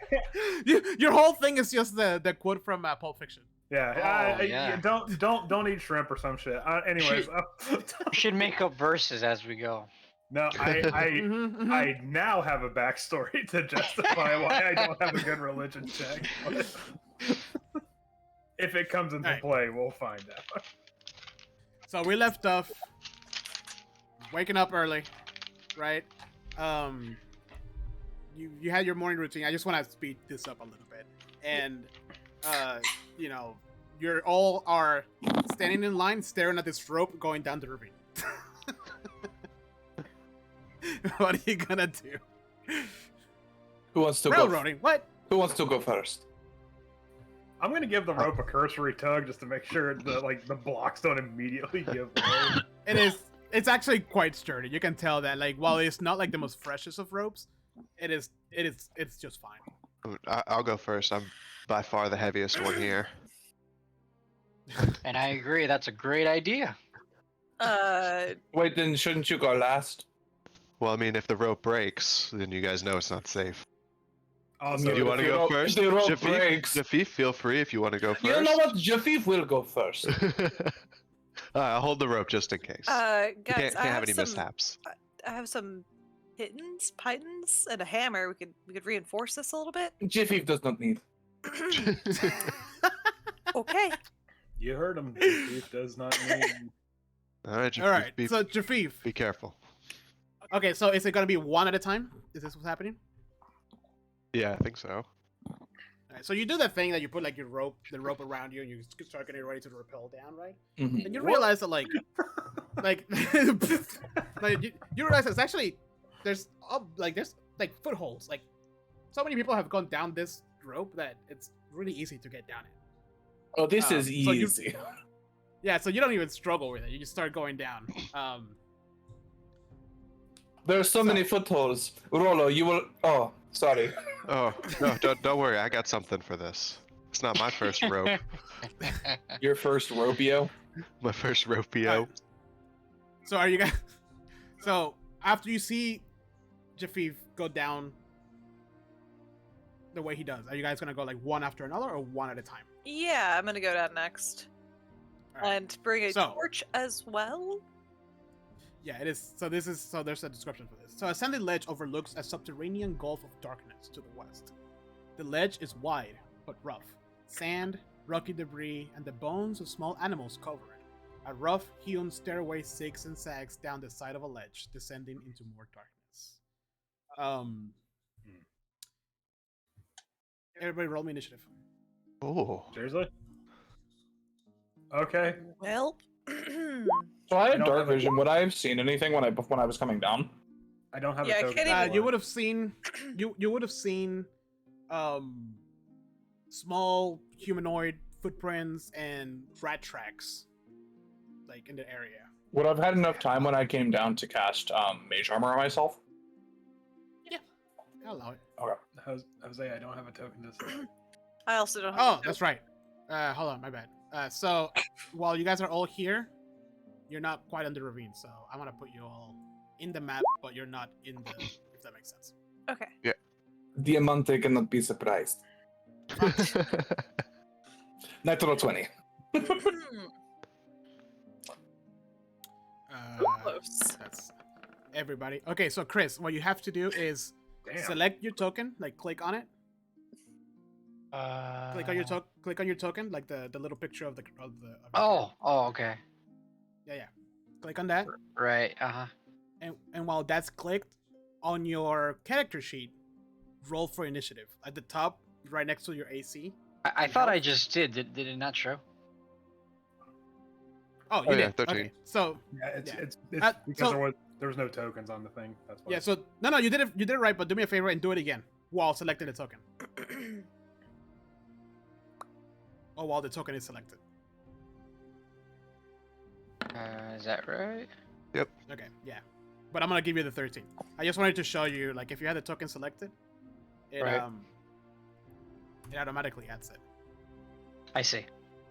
[SPEAKER 5] your whole thing is just the quote from Pulp Fiction?
[SPEAKER 1] yeah,
[SPEAKER 3] Oh, yeah.
[SPEAKER 1] Don't eat shrimp or some shit. Anyways,
[SPEAKER 3] We should make up verses as we go.
[SPEAKER 1] no, I now have a backstory to justify why I don't have a good religion check. If it comes into
[SPEAKER 5] Alright.
[SPEAKER 1] play, we'll find out.
[SPEAKER 5] So we left off waking up early, right? You had your morning routine. I just want to speed this up a little bit, and you're all are standing in line, staring at this rope going down the ravine. What are you gonna do?
[SPEAKER 2] Who wants to go?
[SPEAKER 5] Railroading? What?
[SPEAKER 2] Who wants to go first?
[SPEAKER 1] I'm gonna give the rope a cursory tug just to make sure that the blocks don't immediately give way.
[SPEAKER 5] It's actually quite sturdy. You can tell that while it's not the most freshest of ropes, it's just fine.
[SPEAKER 4] I'll go first. I'm by far the heaviest one here.
[SPEAKER 3] And I agree, that's a great idea.
[SPEAKER 2] Wait, then shouldn't you go last?
[SPEAKER 4] Well, I mean, if the rope breaks, then you guys know it's not safe.
[SPEAKER 1] Also,
[SPEAKER 4] Do you want to go first?
[SPEAKER 2] The rope
[SPEAKER 4] Jafif,
[SPEAKER 2] breaks.
[SPEAKER 4] Jafif, feel free if you want to go first.
[SPEAKER 2] You know what? Jafif will go first.
[SPEAKER 4] I'll hold the rope just in case.
[SPEAKER 6] Guys,
[SPEAKER 4] You can't
[SPEAKER 6] I
[SPEAKER 4] have
[SPEAKER 6] have
[SPEAKER 4] any
[SPEAKER 6] some.
[SPEAKER 4] mishaps.
[SPEAKER 6] I have some pitons, and a hammer. We could reinforce this a little bit.
[SPEAKER 2] Jafif does not need.
[SPEAKER 6] Okay.
[SPEAKER 1] you heard him. It does not need.
[SPEAKER 4] All right, Jafif,
[SPEAKER 5] All right.
[SPEAKER 4] be,
[SPEAKER 5] So Jafif.
[SPEAKER 4] be careful.
[SPEAKER 5] Okay, so is it gonna be one at a time? Is this what's happening?
[SPEAKER 4] Yeah, I think so.
[SPEAKER 5] Alright, so you do that thing that you put the rope around you, and you start getting ready to rappel down, right?
[SPEAKER 2] Mhm.
[SPEAKER 5] And you realize that you realize it's actually there's footholds so many people have gone down this rope that it's really easy to get down it.
[SPEAKER 2] Oh, this is
[SPEAKER 5] So
[SPEAKER 2] easy.
[SPEAKER 5] Yeah, so you don't even struggle with it. You just start going down.
[SPEAKER 2] There are so many footholds. Rolo, you will. Oh, sorry.
[SPEAKER 4] Oh no, don't worry. I got something for this. It's not my first rope.
[SPEAKER 2] Your first ropeo.
[SPEAKER 4] My first ropeo.
[SPEAKER 5] Alright. So are you guys? So after you see Jafif go down the way he does, are you guys gonna go like one after another or one at a time?
[SPEAKER 6] Yeah, I'm gonna go down next.
[SPEAKER 5] Alright.
[SPEAKER 6] And bring a
[SPEAKER 5] So-
[SPEAKER 6] torch as well.
[SPEAKER 5] Yeah, it is. So there's a description for this. So a sandy ledge overlooks a subterranean gulf of darkness to the west. The ledge is wide but rough. Sand, rocky debris, and the bones of small animals cover it. A rough-hewn stairway zigs and sags down the side of a ledge, descending into more darkness. Everybody roll me initiative.
[SPEAKER 4] Oh.
[SPEAKER 1] Seriously? Okay.
[SPEAKER 6] Well,
[SPEAKER 2] So I
[SPEAKER 1] I
[SPEAKER 2] had
[SPEAKER 1] don't
[SPEAKER 2] dark
[SPEAKER 1] have a-
[SPEAKER 2] vision. Would I have seen anything when I was coming down?
[SPEAKER 1] I don't have
[SPEAKER 6] Yeah, I
[SPEAKER 1] a token.
[SPEAKER 6] can't
[SPEAKER 5] You
[SPEAKER 6] even-
[SPEAKER 5] would have seen, you would have seen, small humanoid footprints and rat tracks, like in the area.
[SPEAKER 2] Would I've had enough time when I came down to cast mage armor on myself?
[SPEAKER 5] I'll allow it.
[SPEAKER 1] Jose, I don't have a token to say.
[SPEAKER 6] I also don't have
[SPEAKER 5] Oh,
[SPEAKER 6] a
[SPEAKER 5] that's right. Hold on, my bad. So while you guys are all here, you're not quite on the ravine, so I'm gonna put you all in the map, but you're not in the. If that makes sense.
[SPEAKER 6] Okay.
[SPEAKER 2] Diamante cannot be surprised. Natural 20.
[SPEAKER 6] Close.
[SPEAKER 5] That's everybody. Okay, so Chris, what you have to do is
[SPEAKER 1] Damn.
[SPEAKER 5] select your token, like click on it. Click on your token, like the little picture of the. Of your
[SPEAKER 3] Oh, okay.
[SPEAKER 5] Yeah. Click on that,
[SPEAKER 3] Right. Uh-huh.
[SPEAKER 5] and while that's clicked, on your character sheet, roll for initiative at the top, right next to your AC.
[SPEAKER 3] I thought I just did. Did it not show?
[SPEAKER 5] Oh, you
[SPEAKER 4] Oh, yeah,
[SPEAKER 5] did.
[SPEAKER 4] 13.
[SPEAKER 5] Okay, so
[SPEAKER 1] Yeah, it's
[SPEAKER 5] Yeah.
[SPEAKER 1] it's
[SPEAKER 5] Uh,
[SPEAKER 1] because
[SPEAKER 5] so-
[SPEAKER 1] there was no tokens on the thing. That's why.
[SPEAKER 5] yeah, so no, you did it right, but do me a favor and do it again while selecting the token. Or while the token is selected.
[SPEAKER 3] Is that right?
[SPEAKER 5] Okay, yeah. But I'm gonna give you the 13. I just wanted to show you, like, if you had the token selected, it
[SPEAKER 3] Right.
[SPEAKER 5] it automatically adds it.
[SPEAKER 3] I see.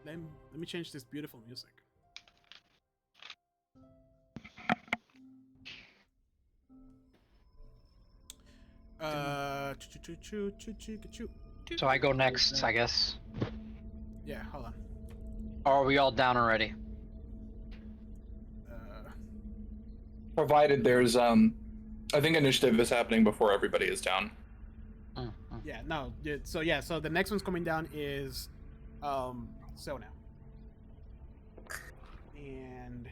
[SPEAKER 5] Let me change this beautiful music. Choo.
[SPEAKER 3] So I go next, I guess.
[SPEAKER 5] Yeah, hold on.
[SPEAKER 3] Or are we all down already?
[SPEAKER 2] Provided there's I think initiative is happening before everybody is down.
[SPEAKER 5] Yeah, no. So the next one's coming down is so now. And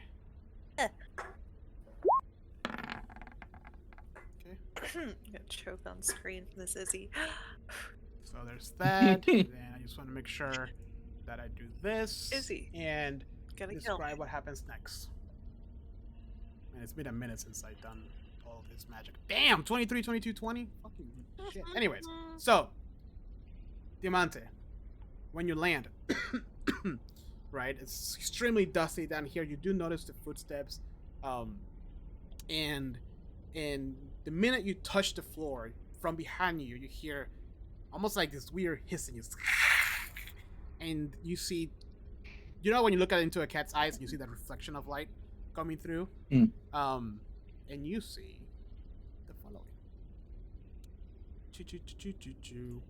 [SPEAKER 5] okay.
[SPEAKER 6] Gonna choke on screen. This Izzy.
[SPEAKER 5] So there's that. And then I just want to make sure that I do this.
[SPEAKER 6] Izzy.
[SPEAKER 5] And
[SPEAKER 6] Gonna kill me.
[SPEAKER 5] describe what happens next. Man, it's been a minute since I've done all this magic. Damn, 23, 22, 20? Fucking shit. Anyways, so Diamante, when you land, right, it's extremely dusty down here. You do notice the footsteps, and the minute you touch the floor, from behind you, you hear almost like this weird hissing, and you see, you know, when you look into a cat's eyes and you see that reflection of light coming through,
[SPEAKER 2] Mm.
[SPEAKER 5] And you see the following. Choo.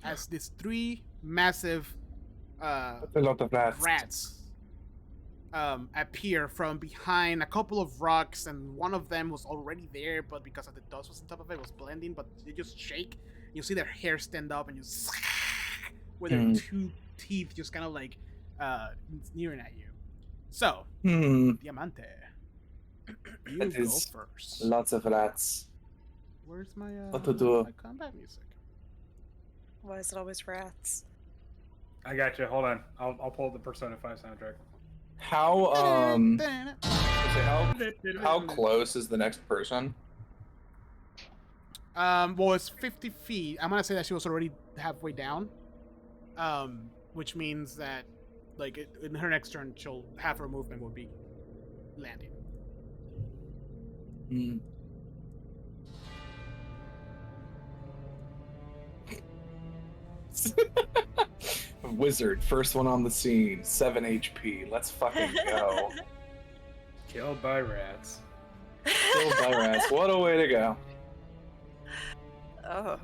[SPEAKER 5] As these three massive
[SPEAKER 2] A lot of rats.
[SPEAKER 5] rats appear from behind a couple of rocks, and one of them was already there, but because of the dust was on top of it, was blending. But they just shake. You see their hair stand up, and you with their two teeth just kind of like sneering at you. So, Diamante, you
[SPEAKER 2] That
[SPEAKER 5] go
[SPEAKER 2] is
[SPEAKER 5] first.
[SPEAKER 2] Lots of rats.
[SPEAKER 5] Where's my
[SPEAKER 2] What to do?
[SPEAKER 5] my combat music?
[SPEAKER 6] Why is it always rats?
[SPEAKER 1] I got you. Hold on. I'll pull the Persona 5 soundtrack.
[SPEAKER 2] How how close is the next person?
[SPEAKER 5] Well, it's 50 feet. I'm gonna say that she was already halfway down. Which means that, like, in her next turn, half her movement will be landing.
[SPEAKER 2] Hmm. Wizard, first one on the scene, 7 HP. Let's fucking go.
[SPEAKER 1] Killed by rats.
[SPEAKER 2] Killed by rats. What a way to go.
[SPEAKER 6] Oh.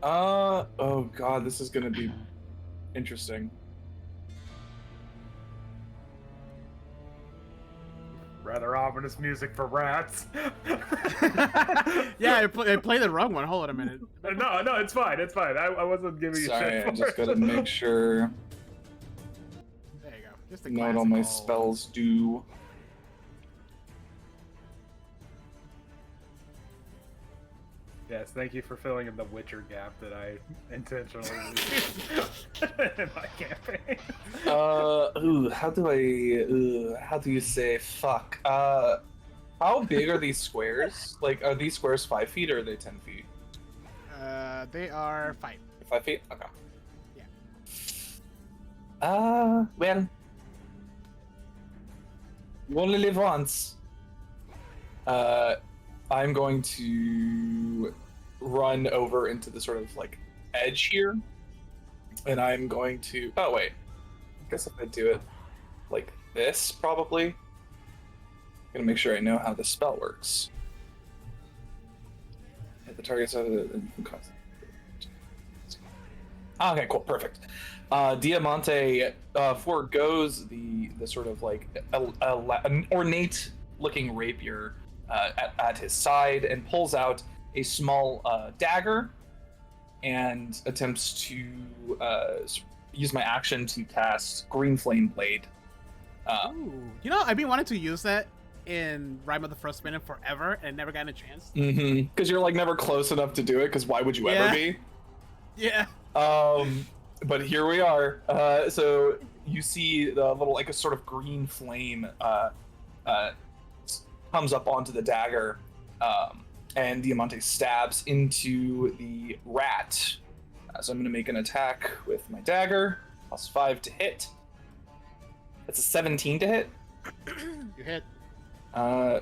[SPEAKER 2] Oh god, this is gonna be interesting.
[SPEAKER 1] Rather ominous music for rats.
[SPEAKER 5] Yeah, I played the wrong one. Hold on a minute.
[SPEAKER 1] No, it's fine. It's fine. I wasn't giving you
[SPEAKER 2] Sorry,
[SPEAKER 1] shit for
[SPEAKER 2] I just
[SPEAKER 1] it.
[SPEAKER 2] gotta make sure
[SPEAKER 5] There you go. Just a
[SPEAKER 2] know what all my
[SPEAKER 5] classical-
[SPEAKER 2] spells do.
[SPEAKER 1] Yes, thank you for filling in the Witcher gap that I intentionally leave in my campaign.
[SPEAKER 2] How do you say fuck? How big are these squares? Like, are these squares 5 feet or are they 10 feet?
[SPEAKER 5] They are 5.
[SPEAKER 2] 5 feet? Okay.
[SPEAKER 5] Yeah.
[SPEAKER 2] Well, you only live once. I'm going to run over into the sort of like edge here, and I'm going to. Oh wait, I guess if I do it like this, probably. I'm gonna make sure I know how the spell works. Hit the target's of the. Okay, cool, perfect. Diamante foregoes the sort of like an ornate looking rapier at his side and pulls out a small dagger and attempts to use my action to cast Green Flame Blade.
[SPEAKER 5] Ooh. You know, I've been wanting to use that in Rime of the Frostmaiden forever and never gotten a chance.
[SPEAKER 2] Because you're like never close enough to do it, because why would you ever be?
[SPEAKER 5] Yeah.
[SPEAKER 2] But here we are. So you see the little like a sort of green flame comes up onto the dagger, and Diamante stabs into the rat. So I'm going to make an attack with my dagger, +5 to hit. That's a 17 to hit.
[SPEAKER 5] You hit.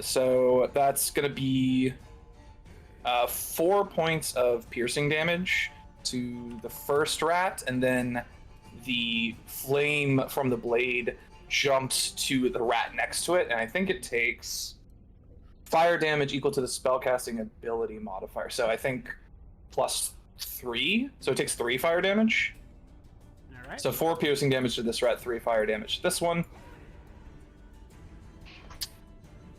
[SPEAKER 2] So that's going to be 4 points of piercing damage to the first rat, and then the flame from the blade jumps to the rat next to it, and I think it takes fire damage equal to the spellcasting ability modifier. So I think +3, so it takes 3 fire damage.
[SPEAKER 5] All right.
[SPEAKER 2] So 4 piercing damage to this rat, 3 fire damage to this one.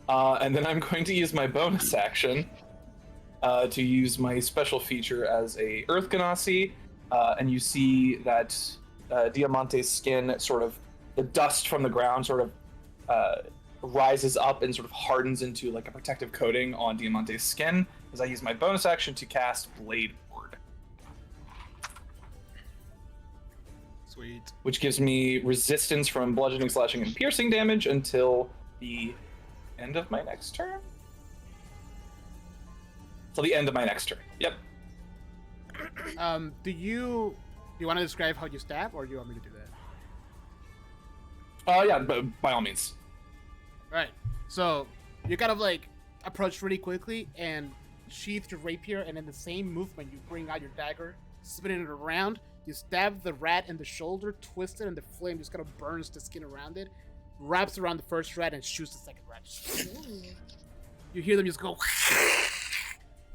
[SPEAKER 2] And then I'm going to use my bonus action to use my special feature as a Earth Ganassi, and you see that Diamante's skin sort of, the dust from the ground sort of rises up and sort of hardens into like a protective coating on Diamante's skin as I use my bonus action to cast Blade Ward.
[SPEAKER 5] Sweet.
[SPEAKER 2] Which gives me resistance from bludgeoning, slashing, and piercing damage until the end of my next turn? Till the end of my next turn. Yep.
[SPEAKER 5] Do you want to describe how you stab, or do you want me to do that?
[SPEAKER 2] Yeah, but by all means.
[SPEAKER 5] Right. So you kind of like approach really quickly and sheath your rapier, and in the same movement you bring out your dagger, spinning it around. You stab the rat in the shoulder, twist it, and the flame just kind of burns the skin around it, wraps around the first rat, and shoots the second rat. You hear them just go,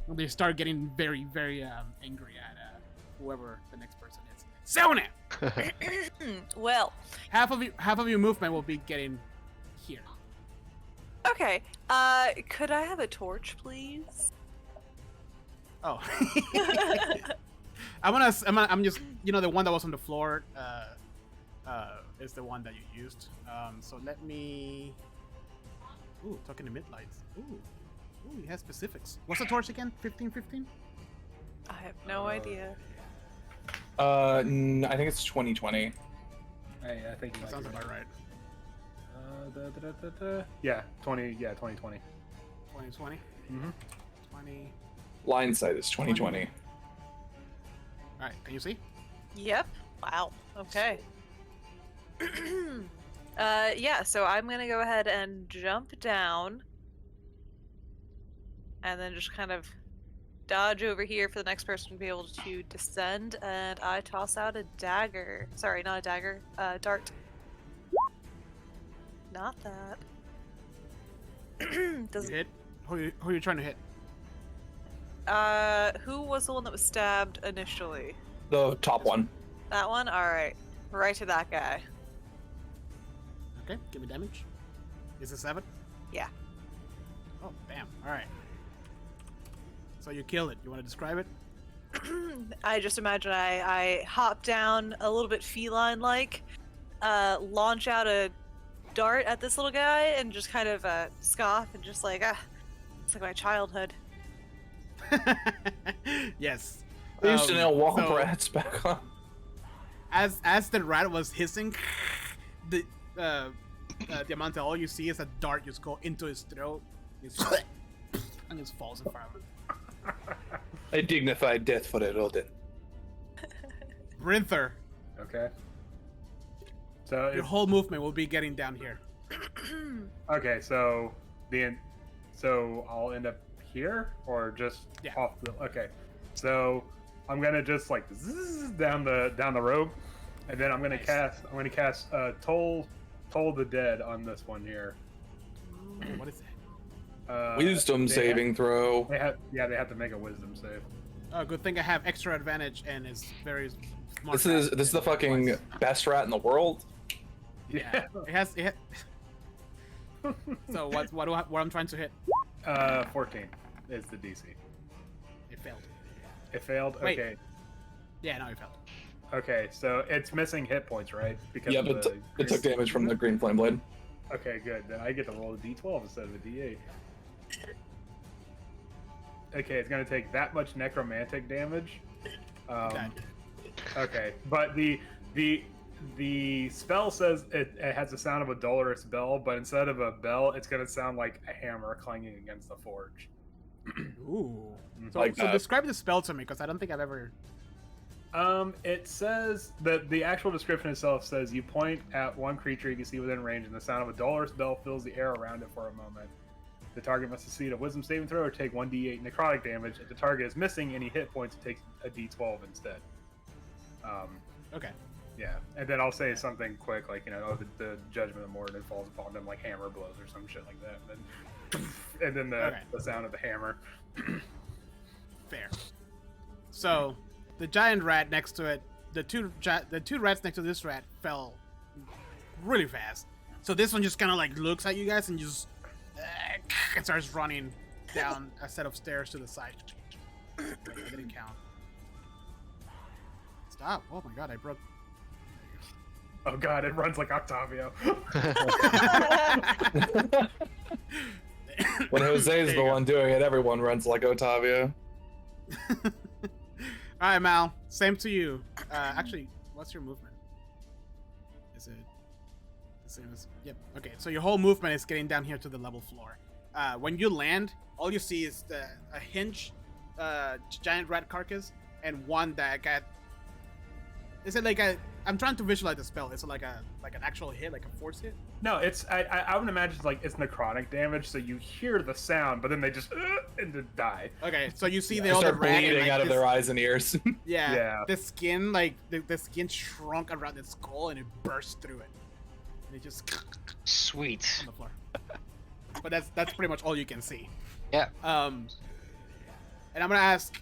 [SPEAKER 5] and they start getting very, very angry at whoever the next person is. Sona!
[SPEAKER 6] Well,
[SPEAKER 5] half of your movement will be getting here.
[SPEAKER 6] okay. Could I have a torch, please?
[SPEAKER 5] Oh. I'm just, you know, the one that was on the floor is the one that you used. So let me. Ooh, talking to midlights. Ooh, he has specifics. What's the torch again? 1515?
[SPEAKER 6] I have no idea.
[SPEAKER 2] I think it's 2020.
[SPEAKER 1] I think you
[SPEAKER 5] That
[SPEAKER 1] might
[SPEAKER 5] sounds
[SPEAKER 1] be
[SPEAKER 5] about right.
[SPEAKER 1] Yeah, 2020.
[SPEAKER 5] 2020.
[SPEAKER 1] Mm-hmm.
[SPEAKER 5] 20.
[SPEAKER 2] Line sight is 20/20.
[SPEAKER 5] All right, can you see?
[SPEAKER 6] Yep. Wow. Okay. Yeah, so I'm gonna go ahead and jump down and then just kind of dodge over here for the next person to be able to descend, and I toss out a dagger. Sorry, not a dagger, dart. Not that.
[SPEAKER 5] You hit. Who are you trying to hit?
[SPEAKER 6] Who was the one that was stabbed initially?
[SPEAKER 2] The top one.
[SPEAKER 6] That one? Alright. Right to that guy.
[SPEAKER 5] Okay, give me damage. Is it 7?
[SPEAKER 6] Yeah.
[SPEAKER 5] Oh, damn. All right. So you kill it. You want to describe it?
[SPEAKER 6] I just imagine I hop down a little bit feline-like, launch out a dart at this little guy, and just kind of scoff and just like, it's like my childhood.
[SPEAKER 5] Yes.
[SPEAKER 2] We used to nail wall
[SPEAKER 5] so
[SPEAKER 2] rats back on.
[SPEAKER 5] as the rat was hissing, the Diamante, all you see is a dart just go into his throat. And just falls in front of him.
[SPEAKER 2] A dignified death for a rodent.
[SPEAKER 5] Rinther,
[SPEAKER 1] Okay. So
[SPEAKER 5] your whole movement will be getting down here.
[SPEAKER 1] okay, so so I'll end up here or just
[SPEAKER 5] Yeah.
[SPEAKER 1] off the okay. So I'm gonna just like zzz down the rope, and then I'm gonna
[SPEAKER 5] Nice.
[SPEAKER 1] cast Toll the Dead on this one here.
[SPEAKER 5] Ooh, what is it?
[SPEAKER 2] Wisdom
[SPEAKER 1] they
[SPEAKER 2] saving throw.
[SPEAKER 1] they have to make a wisdom save.
[SPEAKER 5] Oh, good thing I have extra advantage and it's very smart.
[SPEAKER 2] This is the fucking best rat in the world.
[SPEAKER 5] Yeah. It has. So what I'm trying to hit?
[SPEAKER 1] 14 is the DC.
[SPEAKER 5] It failed.
[SPEAKER 1] It failed.
[SPEAKER 5] Wait.
[SPEAKER 1] Okay.
[SPEAKER 5] Yeah, no, it failed.
[SPEAKER 1] Okay, so it's missing hit points, right? Because
[SPEAKER 2] Yeah,
[SPEAKER 1] of
[SPEAKER 2] but
[SPEAKER 1] the
[SPEAKER 2] it took damage from the green flame blade.
[SPEAKER 1] Okay, good. Then I get to roll a d12 instead of a d8. Okay, it's gonna take that much necromantic damage.
[SPEAKER 5] Okay.
[SPEAKER 1] Okay, but the spell says it has the sound of a dolorous bell, but instead of a bell, it's gonna sound like a hammer clanging against the forge.
[SPEAKER 5] Ooh. So,
[SPEAKER 2] Like
[SPEAKER 5] so
[SPEAKER 2] that.
[SPEAKER 5] describe the spell to me, because I don't think I've ever.
[SPEAKER 1] It says that the actual description itself says you point at one creature you can see within range, and the sound of a dolorous bell fills the air around it for a moment. The target must succeed a wisdom saving throw or take 1d8 necrotic damage. If the target is missing any hit points, it takes a d12 instead.
[SPEAKER 5] Okay.
[SPEAKER 1] Yeah, and then I'll say something quick, like, the judgment of Mordin falls upon them like hammer blows or some shit like that. And then the sound of the hammer.
[SPEAKER 5] Fair. So, the giant rat next to it, the two rats next to this rat fell really fast. So this one just kind of like looks at you guys and just and starts running down a set of stairs to the side. Wait, I didn't count. Stop! Oh my god, I broke.
[SPEAKER 1] Oh god, it runs like Octavio.
[SPEAKER 2] When Jose is
[SPEAKER 5] There
[SPEAKER 2] the
[SPEAKER 5] you go.
[SPEAKER 2] one doing it, everyone runs like Otavio.
[SPEAKER 5] All right, Mal. Same to you. Actually, what's your movement? Is it the same as? Yep. Okay, so your whole movement is getting down here to the level floor. When you land, all you see is a hinge, giant rat carcass, and one that got. Is it like a? I'm trying to visualize the spell. Is it like an actual hit, like a force hit?
[SPEAKER 1] No, it's I would imagine it's necrotic damage, so you hear the sound, but then they just and they die.
[SPEAKER 5] Okay, so you see
[SPEAKER 2] They
[SPEAKER 5] the other
[SPEAKER 2] start
[SPEAKER 5] rat and,
[SPEAKER 2] bleeding
[SPEAKER 5] like,
[SPEAKER 2] out of
[SPEAKER 5] this-
[SPEAKER 2] their eyes and ears.
[SPEAKER 5] Yeah,
[SPEAKER 1] Yeah.
[SPEAKER 5] the skin, like the skin shrunk around its skull and it burst through it, and it just
[SPEAKER 3] Sweet.
[SPEAKER 5] on the floor. But that's pretty much all you can see.
[SPEAKER 3] Yeah.
[SPEAKER 5] And I'm gonna ask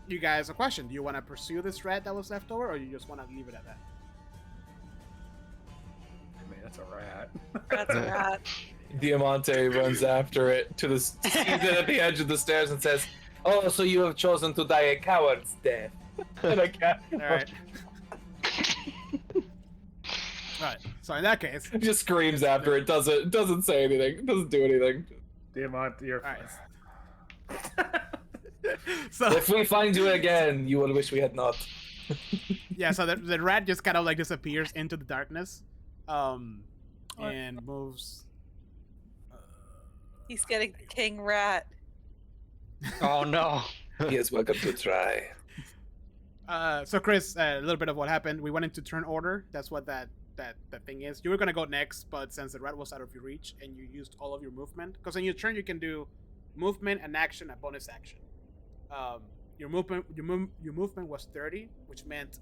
[SPEAKER 5] you guys a question. Do you want to pursue this rat that was left over, or you just want to leave it at that?
[SPEAKER 1] I mean, that's a rat.
[SPEAKER 6] That's a rat.
[SPEAKER 2] Diamante runs after it to sees it at the edge of the stairs and says, "Oh, so you have chosen to die a coward's death." And I can't.
[SPEAKER 5] All right. All right. So in that case,
[SPEAKER 2] It just screams after it. Doesn't say anything. Doesn't do anything.
[SPEAKER 1] Diamante, you're
[SPEAKER 5] all right. So
[SPEAKER 2] If we find you again, you will wish we had not.
[SPEAKER 5] yeah, so the rat just kind of like disappears into the darkness, and moves.
[SPEAKER 6] He's getting the king rat.
[SPEAKER 3] Oh no.
[SPEAKER 2] He is welcome to try.
[SPEAKER 5] So Chris, a little bit of what happened. We went into turn order. That's what that thing is. You were gonna go next, but since the rat was out of your reach and you used all of your movement, because in your turn you can do movement, an action, a bonus action. Your movement was 30, which meant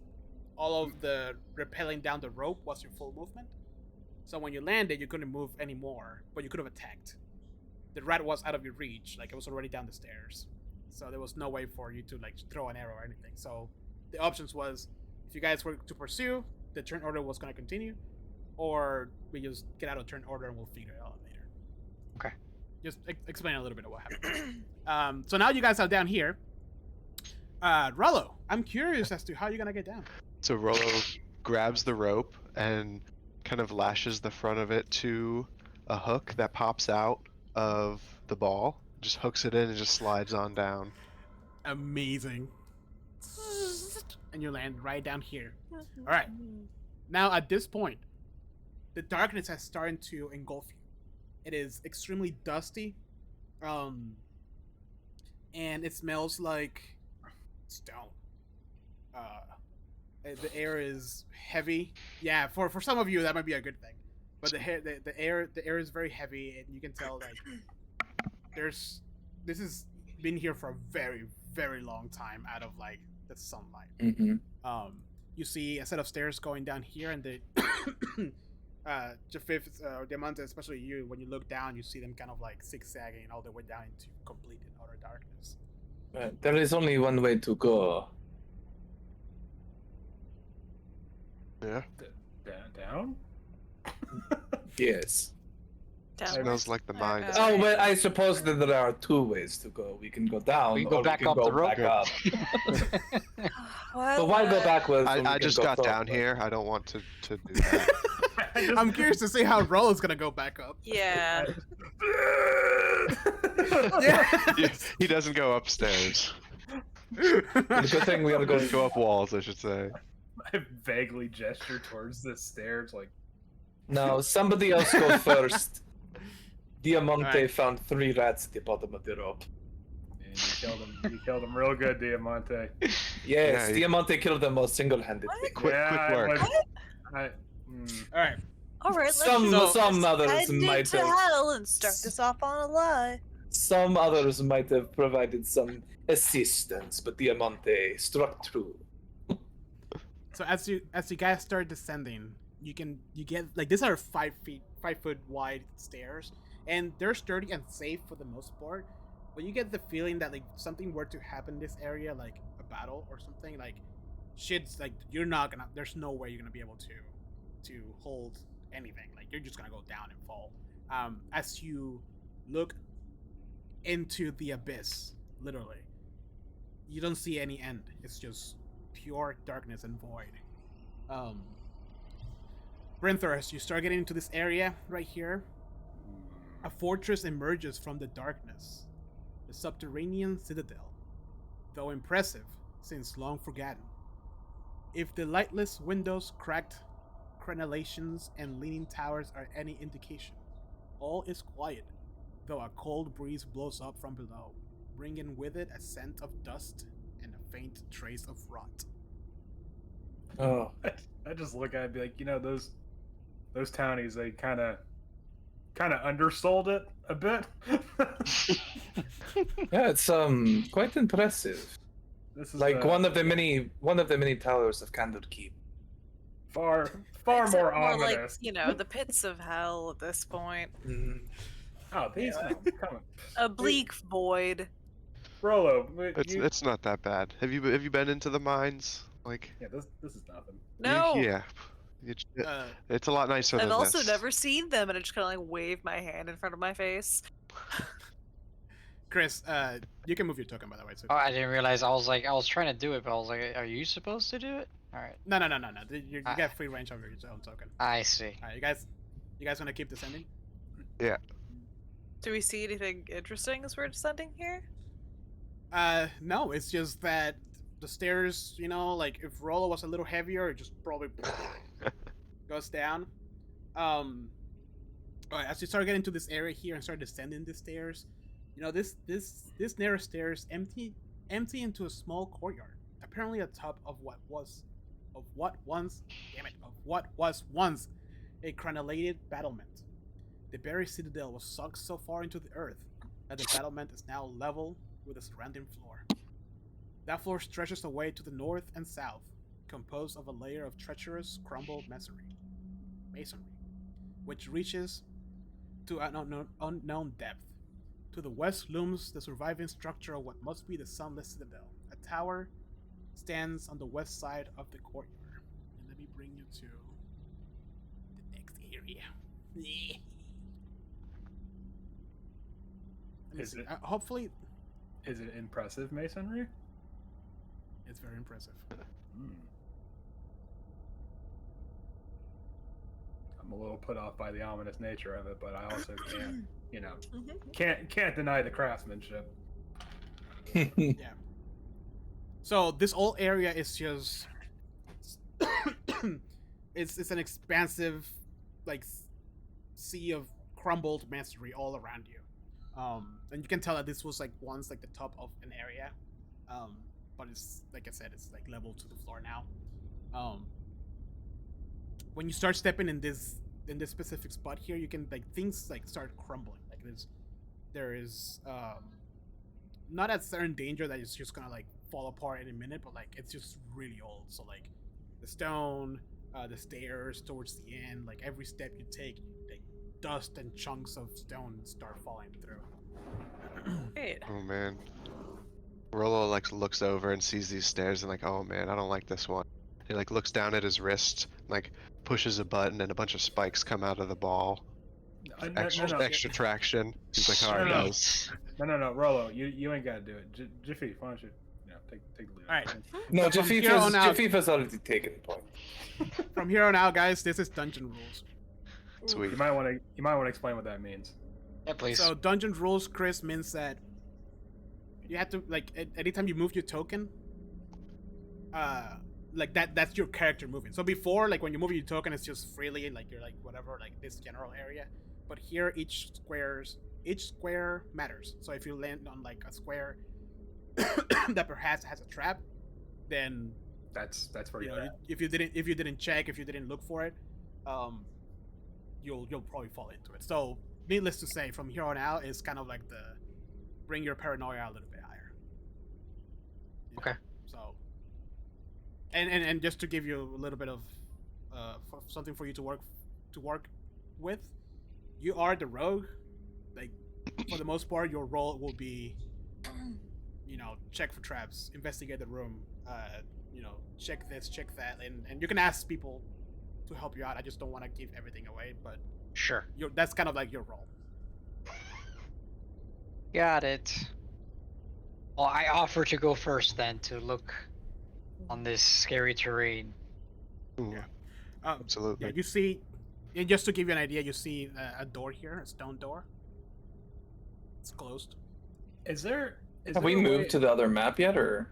[SPEAKER 5] all of the rappelling down the rope was your full movement. So when you landed, you couldn't move anymore, but you could have attacked. The rat was out of your reach, like it was already down the stairs, so there was no way for you to like throw an arrow or anything. So the options was, if you guys were to pursue, the turn order was going to continue, or we just get out of turn order and we'll figure it out later.
[SPEAKER 3] Okay.
[SPEAKER 5] Just explain a little bit of what happened. So now you guys are down here. Rollo, I'm curious as to how you're gonna get down.
[SPEAKER 4] So Rollo grabs the rope and kind of lashes the front of it to a hook that pops out of the ball. Just hooks it in and just slides on down.
[SPEAKER 5] Amazing. And you land right down here. All right. Now at this point, the darkness has started to engulf you. It is extremely dusty, and it smells like stone. The air is heavy. Yeah, for some of you that might be a good thing, but the air is very heavy, and you can tell like this has been here for a very, very long time out of like the sunlight.
[SPEAKER 2] Mm-hmm.
[SPEAKER 5] You see a set of stairs going down here, and the Jafif, Diamante, especially you, when you look down, you see them kind of like zigzagging all the way down into complete and utter darkness.
[SPEAKER 2] There is only one way to go.
[SPEAKER 4] Yeah.
[SPEAKER 1] Down?
[SPEAKER 2] Yes.
[SPEAKER 4] Smells like the mine.
[SPEAKER 2] Oh, but I suppose that there are two ways to go. We can go down,
[SPEAKER 3] We go
[SPEAKER 2] or
[SPEAKER 3] back
[SPEAKER 2] we can
[SPEAKER 3] up
[SPEAKER 2] go
[SPEAKER 3] the rope.
[SPEAKER 2] back up.
[SPEAKER 6] Well,
[SPEAKER 2] But why go backwards? when we
[SPEAKER 4] I
[SPEAKER 2] can
[SPEAKER 4] just
[SPEAKER 2] go
[SPEAKER 4] got
[SPEAKER 2] forward?
[SPEAKER 4] down here. I don't want to do that.
[SPEAKER 5] I'm curious to see how Rollo's gonna go back up.
[SPEAKER 6] Yeah.
[SPEAKER 5] Yeah.
[SPEAKER 4] He doesn't go upstairs.
[SPEAKER 2] The good thing we are going
[SPEAKER 4] Go up walls, I should say.
[SPEAKER 1] I vaguely gesture towards the stairs, like,
[SPEAKER 2] No, somebody else go first. Diamante
[SPEAKER 5] Alright.
[SPEAKER 2] found 3 rats at the bottom of the rope.
[SPEAKER 1] and you killed him real good, Diamante.
[SPEAKER 2] Yes,
[SPEAKER 4] Yeah, he-
[SPEAKER 2] Diamante killed them all single-handedly.
[SPEAKER 4] Quick work.
[SPEAKER 1] All
[SPEAKER 5] Alright.
[SPEAKER 6] All right. Let's
[SPEAKER 2] Some
[SPEAKER 6] just
[SPEAKER 2] others
[SPEAKER 6] head
[SPEAKER 2] might
[SPEAKER 6] into
[SPEAKER 2] have.
[SPEAKER 6] hell and start this off on a lie.
[SPEAKER 2] Some others might have provided some assistance, but Diamante struck true.
[SPEAKER 5] So as you guys start descending, you get like these are 5 foot wide stairs, and they're sturdy and safe for the most part. But you get the feeling that like something were to happen in this area, like a battle or something, like shit's like there's no way you're gonna be able to hold anything. Like you're just gonna go down and fall. As you look into the abyss, literally, you don't see any end. It's just pure darkness and void. Brinthor, as you start getting into this area right here, a fortress emerges from the darkness. The subterranean citadel, though impressive since long forgotten. If the lightless windows, cracked crenellations, and leaning towers are any indication, all is quiet, though a cold breeze blows up from below, bringing with it a scent of dust and a faint trace of rot.
[SPEAKER 2] Oh,
[SPEAKER 1] I just look at it and be like, those townies, they kind of undersold it a bit.
[SPEAKER 2] yeah, it's quite impressive.
[SPEAKER 1] This is
[SPEAKER 2] Like one of the many towers of Candlekeep.
[SPEAKER 1] far
[SPEAKER 6] Except
[SPEAKER 1] more
[SPEAKER 6] like,
[SPEAKER 1] ominous.
[SPEAKER 6] the pits of hell at this point.
[SPEAKER 2] Mm.
[SPEAKER 1] Oh, these come on.
[SPEAKER 6] A bleak void.
[SPEAKER 1] Rollo,
[SPEAKER 4] It's not that bad. Have you been into the mines? Like,
[SPEAKER 1] yeah, this is nothing.
[SPEAKER 6] No.
[SPEAKER 4] yeah, it's a lot nicer
[SPEAKER 6] I've
[SPEAKER 4] than
[SPEAKER 6] also
[SPEAKER 4] this.
[SPEAKER 6] never seen them, and I just kind of like wave my hand in front of my face.
[SPEAKER 5] Chris, you can move your token, by the way. So.
[SPEAKER 3] Oh, I didn't realize. I was trying to do it, but I was like, "Are you supposed to do it?" All right.
[SPEAKER 5] No. You got free range over your own token.
[SPEAKER 3] I see.
[SPEAKER 5] All right, you guys want to keep descending?
[SPEAKER 6] Do we see anything interesting as we're descending here?
[SPEAKER 5] No. It's just that the stairs, like if Rollo was a little heavier, it just probably goes down. All right, as you start getting to this area here and start descending the stairs, this narrow stairs empty empty into a small courtyard, apparently atop of what was once a crenellated battlement. The buried citadel was sunk so far into the earth that the battlement is now level with the surrounding floor. That floor stretches away to the north and south, composed of a layer of treacherous crumbled masonry, which reaches to an unknown depth. To the west looms the surviving structure of what must be the Sunless Citadel. A tower stands on the west side of the courtyard. And let me bring you to the next area.
[SPEAKER 1] Is it-
[SPEAKER 5] Hopefully,
[SPEAKER 1] Is it impressive masonry?
[SPEAKER 5] it's very impressive.
[SPEAKER 1] Hmm. I'm a little put off by the ominous nature of it, but I also can't, can't deny the craftsmanship.
[SPEAKER 5] Yeah. So this whole area is just it's an expansive like sea of crumbled masonry all around you. And you can tell that this was like once like the top of an area. But it's like I said, it's like level to the floor now. When you start stepping in this specific spot here, you can like things like start crumbling. Like there is not a certain danger that it's just gonna like fall apart in a minute, but like it's just really old. So like the stone, the stairs towards the end, like every step you take, like dust and chunks of stone start falling through.
[SPEAKER 6] Great.
[SPEAKER 4] Oh man. Rolo like looks over and sees these stairs and like, oh man, I don't like this one. He like looks down at his wrist, like pushes a button and a bunch of spikes come out of the ball. Extra traction. He's like, alright
[SPEAKER 1] No, no.
[SPEAKER 4] guys.
[SPEAKER 1] No, Rolo, you ain't got to do it. Jaffe, why don't you, take the lead?
[SPEAKER 5] All right.
[SPEAKER 2] No,
[SPEAKER 5] So from here on out-
[SPEAKER 2] Jafifa's already taken the point.
[SPEAKER 5] From here on out, guys, this is dungeon rules.
[SPEAKER 4] Sweet.
[SPEAKER 1] You might want to explain what that means.
[SPEAKER 3] Yeah, please.
[SPEAKER 5] So dungeon rules, Chris, means that you have to like anytime you move your token, like that's your character moving. So before, like when you move your token, it's just freely like you're like whatever, like this general area. But here, each square matters. So if you land on like a square that perhaps has a trap, then
[SPEAKER 1] That's where
[SPEAKER 5] you
[SPEAKER 1] you're
[SPEAKER 5] know
[SPEAKER 1] at.
[SPEAKER 5] if you didn't check, if you didn't look for it, you'll probably fall into it. So needless to say, from here on out, it's kind of like the bring your paranoia a little bit higher. You know?
[SPEAKER 3] Okay.
[SPEAKER 5] So, and just to give you a little bit of something for you to work with, you are the rogue. Like for the most part, your role will be, check for traps, investigate the room, check this, check that, and you can ask people to help you out. I just don't want to give everything away, but
[SPEAKER 3] Sure.
[SPEAKER 5] that's kind of like your role.
[SPEAKER 3] Got it. Well, I offer to go first then to look on this scary terrain.
[SPEAKER 4] Ooh, absolutely.
[SPEAKER 5] Yeah, you see, and just to give you an idea, you see a door here, a stone door. It's closed.
[SPEAKER 1] Is there?
[SPEAKER 2] Have we moved to the other map yet, or?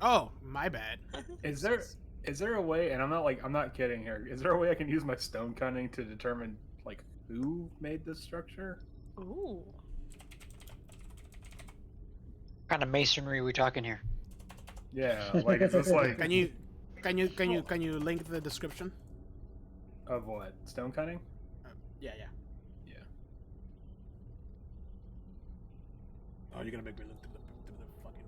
[SPEAKER 5] Oh, my bad.
[SPEAKER 1] Is there a way? And I'm not kidding here. Is there a way I can use my stone cunning to determine like who made this structure?
[SPEAKER 6] Ooh.
[SPEAKER 3] What kind of masonry are we talking here?
[SPEAKER 1] Yeah, like is this like
[SPEAKER 5] Can you link the description?
[SPEAKER 1] of what stone cunning?
[SPEAKER 5] Yeah.
[SPEAKER 1] Yeah.
[SPEAKER 5] Oh, you're gonna make me look through the fucking.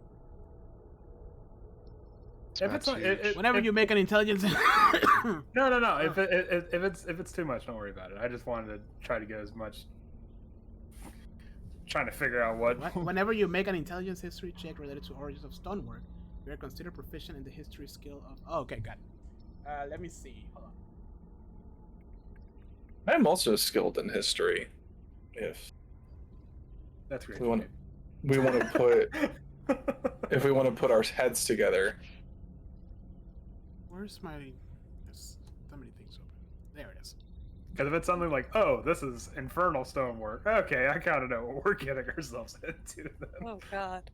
[SPEAKER 1] If it's not,
[SPEAKER 5] Whenever you make an intelligence.
[SPEAKER 1] no. If it's too much, don't worry about it. I just wanted to try to get as much. Trying to figure out what.
[SPEAKER 5] Whenever you make an intelligence history check related to origins of stonework, you are considered proficient in the history skill of. Oh, okay, got it. Let me see. Hold on.
[SPEAKER 2] I'm also skilled in history. If
[SPEAKER 1] That's great.
[SPEAKER 2] we want to put if we want to put our heads together.
[SPEAKER 5] Where's my? There's so many things open. There it is.
[SPEAKER 1] Because if it's something like, oh, this is infernal stonework, okay, I kind of know what we're getting ourselves into. Then.
[SPEAKER 6] Oh god.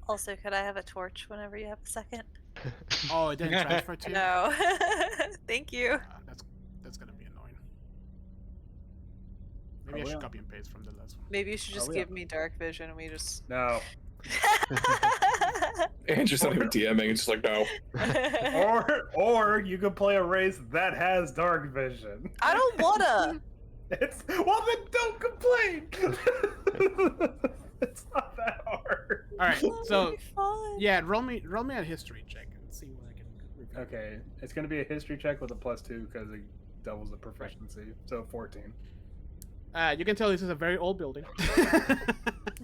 [SPEAKER 6] Also, could I have a torch whenever you have a second?
[SPEAKER 5] Oh, it didn't transfer to you.
[SPEAKER 6] No. Thank you.
[SPEAKER 5] That's gonna be annoying. Maybe I
[SPEAKER 1] Oh,
[SPEAKER 5] should
[SPEAKER 1] yeah.
[SPEAKER 5] copy and paste from the last one.
[SPEAKER 6] Maybe you should just
[SPEAKER 1] Oh,
[SPEAKER 6] give
[SPEAKER 1] yeah.
[SPEAKER 6] me dark vision and we just.
[SPEAKER 1] No.
[SPEAKER 2] Andrew's not even DMing. It's just like, no.
[SPEAKER 1] Or you could play a race that has dark vision.
[SPEAKER 6] I don't wanna.
[SPEAKER 1] It's well then don't complain. It's not that hard.
[SPEAKER 5] All right,
[SPEAKER 6] That
[SPEAKER 5] so
[SPEAKER 6] would be fun.
[SPEAKER 5] yeah, roll me a history check and see what I can review.
[SPEAKER 1] Okay, it's gonna be a history check with a +2 because it doubles the proficiency. So 14.
[SPEAKER 5] You can tell this is a very old building.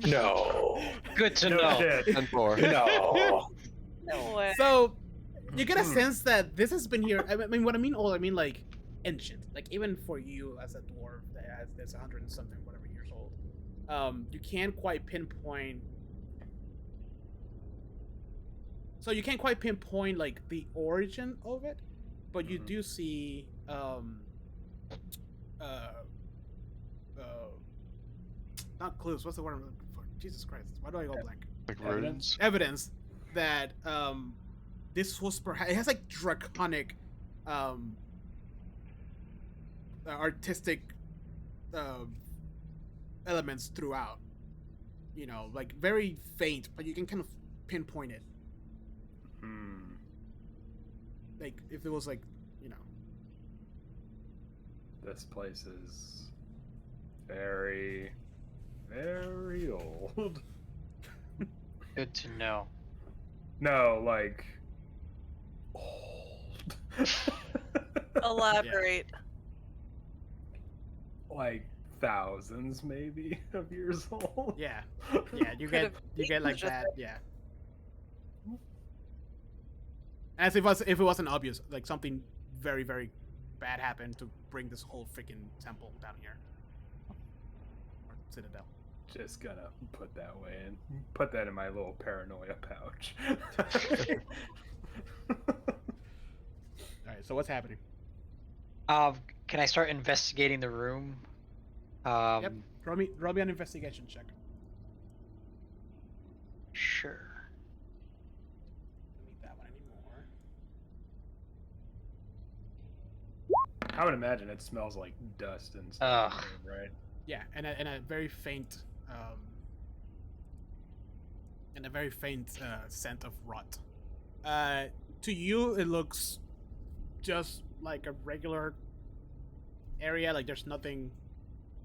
[SPEAKER 2] No.
[SPEAKER 3] Good to
[SPEAKER 1] No
[SPEAKER 3] know.
[SPEAKER 1] shit.
[SPEAKER 4] And 4.
[SPEAKER 2] No.
[SPEAKER 6] No way.
[SPEAKER 5] So you get a sense that this has been here. I mean, what I mean old, I mean like ancient. Like even for you as a dwarf that's 100 and something, whatever years old, you can't quite pinpoint. So you can't quite pinpoint like the origin of it, but you do see not clues. What's the word I'm looking for? Jesus Christ! Why do I go blank?
[SPEAKER 4] Like
[SPEAKER 1] Evidence?
[SPEAKER 4] runes.
[SPEAKER 5] Evidence that this was perhaps it has like draconic artistic elements throughout. You know, like very faint, but you can kind of pinpoint it.
[SPEAKER 1] Hmm.
[SPEAKER 5] Like if it was like, you know.
[SPEAKER 1] This place is very, very old.
[SPEAKER 3] Good to know.
[SPEAKER 1] No, like old.
[SPEAKER 6] Elaborate.
[SPEAKER 1] Like thousands, maybe, of years old.
[SPEAKER 5] Yeah. Yeah, you
[SPEAKER 6] Could've
[SPEAKER 5] get like
[SPEAKER 6] just-
[SPEAKER 5] that, yeah. As if it wasn't obvious, like something very, very bad happened to bring this whole freaking temple down here. Or citadel.
[SPEAKER 1] Just gonna put that way and put that in my little paranoia pouch.
[SPEAKER 5] Alright, so what's happening?
[SPEAKER 3] Can I start investigating the room?
[SPEAKER 5] Yep. Roll me an investigation check.
[SPEAKER 3] Sure.
[SPEAKER 5] Don't need that one anymore.
[SPEAKER 1] I would imagine it smells like dust and
[SPEAKER 3] Ugh.
[SPEAKER 1] stuff, right?
[SPEAKER 5] Yeah, and a very faint scent of rot. To you, it looks just like a regular area. Like there's nothing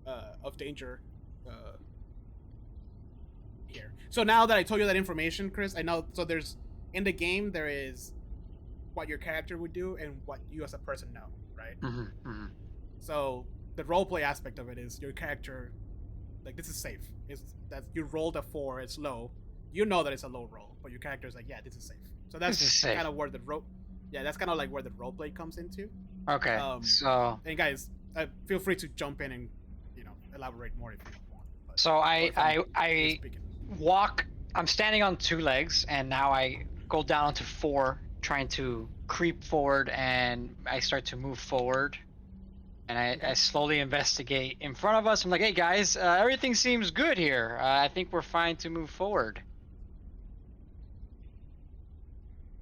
[SPEAKER 5] of danger here. So now that I told you that information, Chris, I know. So there's in the game there is what your character would do and what you as a person know, right? So the roleplay aspect of it is your character, like this is safe. It's that you rolled a 4, it's low. You know that it's a low roll, but your character's like, yeah, this is safe. So that's
[SPEAKER 3] This is safe.
[SPEAKER 5] kind of where the that's kind of like where the roleplay comes into.
[SPEAKER 3] Okay. So
[SPEAKER 5] And guys, feel free to jump in and elaborate more if you want. But
[SPEAKER 3] so I
[SPEAKER 5] just speaking.
[SPEAKER 3] walk. I'm standing on 2 legs, and now I go down to 4, trying to creep forward, and I start to move forward. And I slowly investigate in front of us. I'm like, hey guys, everything seems good here. I think we're fine to move forward.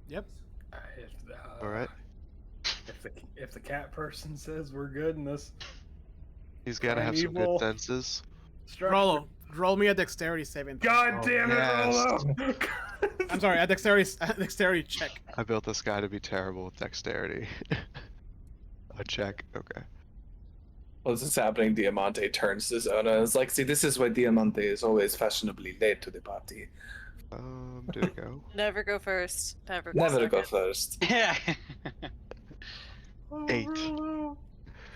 [SPEAKER 5] Yep.
[SPEAKER 4] All right.
[SPEAKER 1] If the cat person says we're good in this
[SPEAKER 4] He's got to have some
[SPEAKER 1] Primeval.
[SPEAKER 4] good senses.
[SPEAKER 1] structure,
[SPEAKER 5] Roll me a dexterity saving. throw.
[SPEAKER 1] God damn it,
[SPEAKER 4] yes.
[SPEAKER 1] Rolo!
[SPEAKER 5] I'm sorry, a dexterity check.
[SPEAKER 4] I built this guy to be terrible with dexterity. A check. Okay.
[SPEAKER 2] While this is happening, Diamante turns to Zona and is like, see, this is why Diamante is always fashionably late to the party.
[SPEAKER 4] Did it go?
[SPEAKER 6] Never go first. Never go
[SPEAKER 2] Never to go
[SPEAKER 6] second.
[SPEAKER 2] first.
[SPEAKER 3] Yeah.
[SPEAKER 4] 8.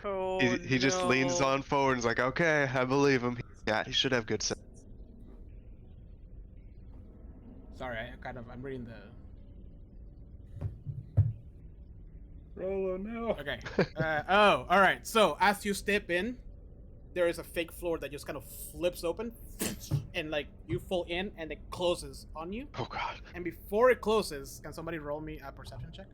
[SPEAKER 6] Oh,
[SPEAKER 4] He just leans
[SPEAKER 6] no.
[SPEAKER 4] on forward and is like, okay, I believe him. Yeah, he should have good sense.
[SPEAKER 5] Sorry, I'm reading the.
[SPEAKER 1] Rolo, no.
[SPEAKER 5] Okay. All right. So as you step in, there is a fake floor that just kind of flips open, and like you fall in, and it closes on you.
[SPEAKER 4] Oh god.
[SPEAKER 5] And before it closes, can somebody roll me a perception check?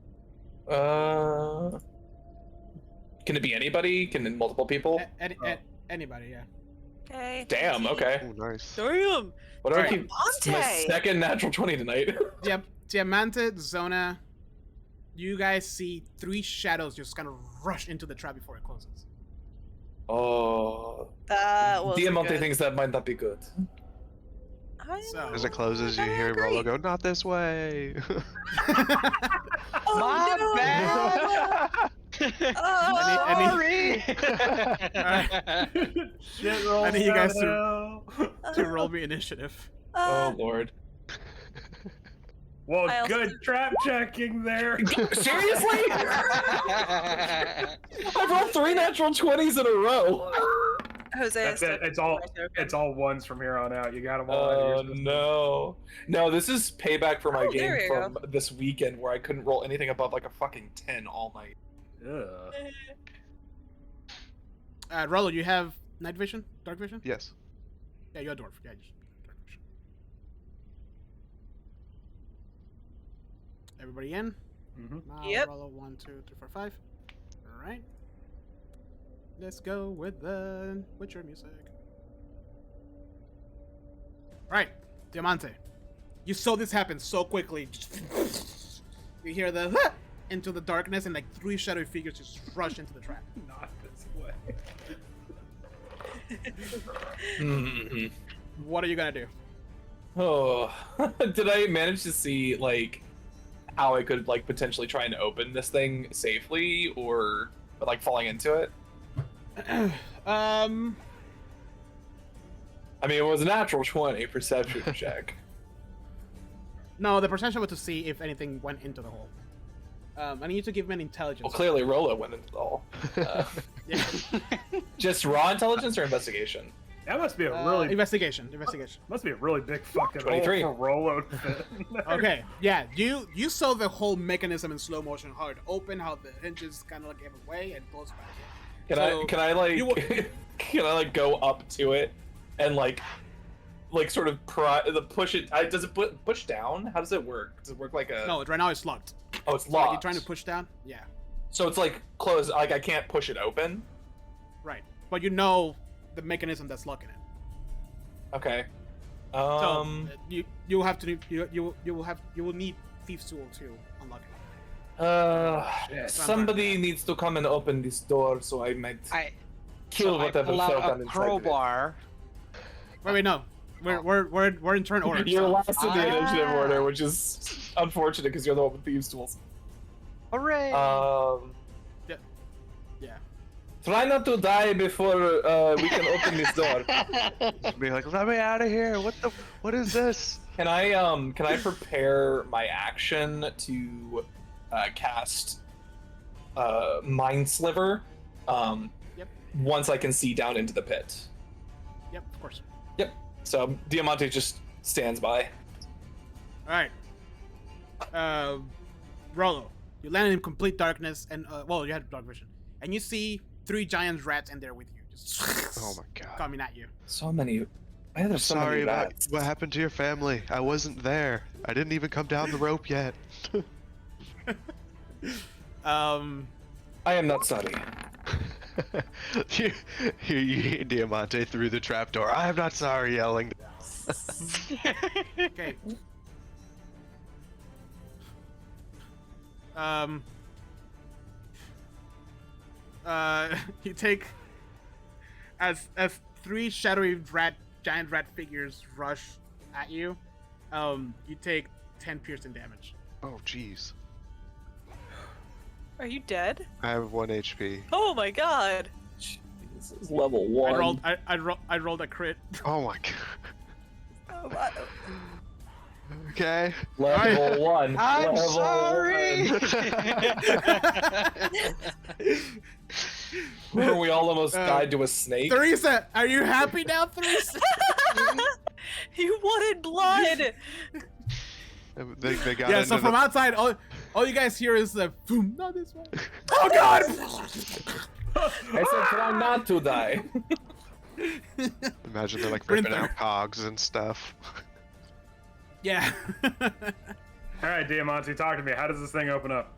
[SPEAKER 2] Can it be anybody? Can it multiple people?
[SPEAKER 5] Anybody, yeah.
[SPEAKER 6] Okay.
[SPEAKER 2] Damn, okay.
[SPEAKER 4] Oh, nice.
[SPEAKER 6] Damn.
[SPEAKER 2] What do I
[SPEAKER 5] Alright.
[SPEAKER 2] keep? It's my
[SPEAKER 6] Diamante.
[SPEAKER 2] second natural 20 tonight.
[SPEAKER 5] Diamante, Zona, you guys see 3 shadows just kind of rush into the trap before it closes.
[SPEAKER 2] Oh.
[SPEAKER 6] That was
[SPEAKER 2] Diamante
[SPEAKER 6] good.
[SPEAKER 2] thinks that might not be good.
[SPEAKER 5] So-
[SPEAKER 4] As it closes, you hear Rolo go, "Not this way."
[SPEAKER 6] Oh,
[SPEAKER 3] My
[SPEAKER 6] no!
[SPEAKER 3] bad.
[SPEAKER 6] Oh,
[SPEAKER 3] Sorry.
[SPEAKER 1] Shit rolls
[SPEAKER 5] I need you guys to-
[SPEAKER 1] downhill.
[SPEAKER 5] to roll me initiative.
[SPEAKER 2] Oh lord.
[SPEAKER 1] Well,
[SPEAKER 6] I also-
[SPEAKER 1] good trap checking there.
[SPEAKER 2] Seriously? I've rolled 3 natural 20s in a row.
[SPEAKER 6] Jose.
[SPEAKER 1] That's it. It's all ones from here on out. You got them all. out of
[SPEAKER 2] Oh
[SPEAKER 1] your system.
[SPEAKER 2] no. No, this is payback for my
[SPEAKER 6] Oh, there
[SPEAKER 2] game
[SPEAKER 6] you
[SPEAKER 2] from this weekend where I couldn't roll anything above like a fucking 10 all night.
[SPEAKER 1] Ugh.
[SPEAKER 5] Rolo, you have night vision, dark vision.
[SPEAKER 4] Yes.
[SPEAKER 5] Yeah, you're a dwarf. Yeah, you dark vision. Everybody in?
[SPEAKER 1] Mhm.
[SPEAKER 6] Yep.
[SPEAKER 5] Rolo, 1, 2, 3, 4, 5. All right. Let's go with the Witcher music. Right, Diamante. You saw this happen so quickly. You hear the into the darkness, and like 3 shadowy figures just rush into the trap.
[SPEAKER 1] Not this way.
[SPEAKER 2] Mhm.
[SPEAKER 5] What are you gonna do?
[SPEAKER 2] Oh, did I manage to see like how I could like potentially try and open this thing safely, or like falling into it?
[SPEAKER 5] um,
[SPEAKER 2] I mean, it was a natural 20 perception check.
[SPEAKER 5] no, the perception was to see if anything went into the hole. I need you to give me an intelligence.
[SPEAKER 2] Well, clearly Rolo went into the hole.
[SPEAKER 5] Yeah.
[SPEAKER 2] Just raw intelligence or investigation?
[SPEAKER 1] That must be a really
[SPEAKER 5] Investigation.
[SPEAKER 1] must be a really big fucking
[SPEAKER 2] 23.
[SPEAKER 1] hole for Rolo to fit.
[SPEAKER 5] Okay, yeah, you saw the whole mechanism in slow motion, how it opened, how the hinges kind of like gave away and closed back.
[SPEAKER 2] Can I like
[SPEAKER 5] you-
[SPEAKER 2] can I like go up to it and like sort of push it? Does it push down? How does it work? Does it work like a?
[SPEAKER 5] No, right now it's locked.
[SPEAKER 2] Oh, it's
[SPEAKER 5] Like
[SPEAKER 2] locked.
[SPEAKER 5] you're trying to push down. Yeah,
[SPEAKER 2] So it's like closed. Like I can't push it open.
[SPEAKER 5] right. But you know the mechanism that's locking it.
[SPEAKER 2] Okay.
[SPEAKER 5] So you will have to you will need Thieves' Tool to unlock it.
[SPEAKER 2] Somebody needs to come and open this door so I might
[SPEAKER 3] I
[SPEAKER 2] kill whatever
[SPEAKER 3] pull
[SPEAKER 2] fell
[SPEAKER 3] out
[SPEAKER 2] down
[SPEAKER 3] a
[SPEAKER 2] inside
[SPEAKER 3] crowbar.
[SPEAKER 5] Wait, no, we're in turn order.
[SPEAKER 2] You're
[SPEAKER 5] so-
[SPEAKER 2] last in the
[SPEAKER 3] Ah.
[SPEAKER 2] initiative order, which is unfortunate because you're the one with thieves' tools.
[SPEAKER 3] Hooray!
[SPEAKER 5] Yeah.
[SPEAKER 2] Try not to die before we can open this door.
[SPEAKER 4] Be like, "Let me out of here! What is this?"
[SPEAKER 2] Can I prepare my action to cast Mind Sliver?
[SPEAKER 5] Yep.
[SPEAKER 2] Once I can see down into the pit.
[SPEAKER 5] Yep. Of course.
[SPEAKER 2] Yep. So Diamante just stands by.
[SPEAKER 5] All right. Rolo, you land in complete darkness, and well, you had dark vision, and you see 3 giant rats in there with you, just
[SPEAKER 4] Oh my god.
[SPEAKER 5] coming at you.
[SPEAKER 2] So many. Why are there so
[SPEAKER 4] Sorry
[SPEAKER 2] many
[SPEAKER 4] about
[SPEAKER 2] rats?
[SPEAKER 4] what happened to your family. I wasn't there. I didn't even come down the rope yet.
[SPEAKER 2] I am not sorry.
[SPEAKER 4] you hear Diamante through the trapdoor. I am not sorry, yelling.
[SPEAKER 5] Okay. You take as 3 shadowy giant rat figures rush at you. You take 10 piercing damage.
[SPEAKER 4] Oh jeez.
[SPEAKER 6] Are you dead?
[SPEAKER 4] I have 1 HP.
[SPEAKER 6] Oh my god.
[SPEAKER 2] This is level 1.
[SPEAKER 5] I rolled a crit.
[SPEAKER 4] Oh my god.
[SPEAKER 6] Oh, my-
[SPEAKER 4] Okay.
[SPEAKER 2] Level 1.
[SPEAKER 3] I'm
[SPEAKER 2] level
[SPEAKER 3] sorry.
[SPEAKER 2] 1. Remember we all almost died to a snake?
[SPEAKER 5] Theresa, are you happy now, Theresa?
[SPEAKER 6] You wanted blood.
[SPEAKER 4] They got
[SPEAKER 5] Yeah.
[SPEAKER 4] into
[SPEAKER 5] So from
[SPEAKER 4] the...
[SPEAKER 5] outside, all you guys hear is the boom. Not this one. Oh god!
[SPEAKER 2] I said try not to die.
[SPEAKER 4] Imagine they're like
[SPEAKER 5] We're in
[SPEAKER 4] ripping
[SPEAKER 5] there.
[SPEAKER 4] out cogs and stuff.
[SPEAKER 5] Yeah.
[SPEAKER 1] All right, Diamante, talk to me. How does this thing open up?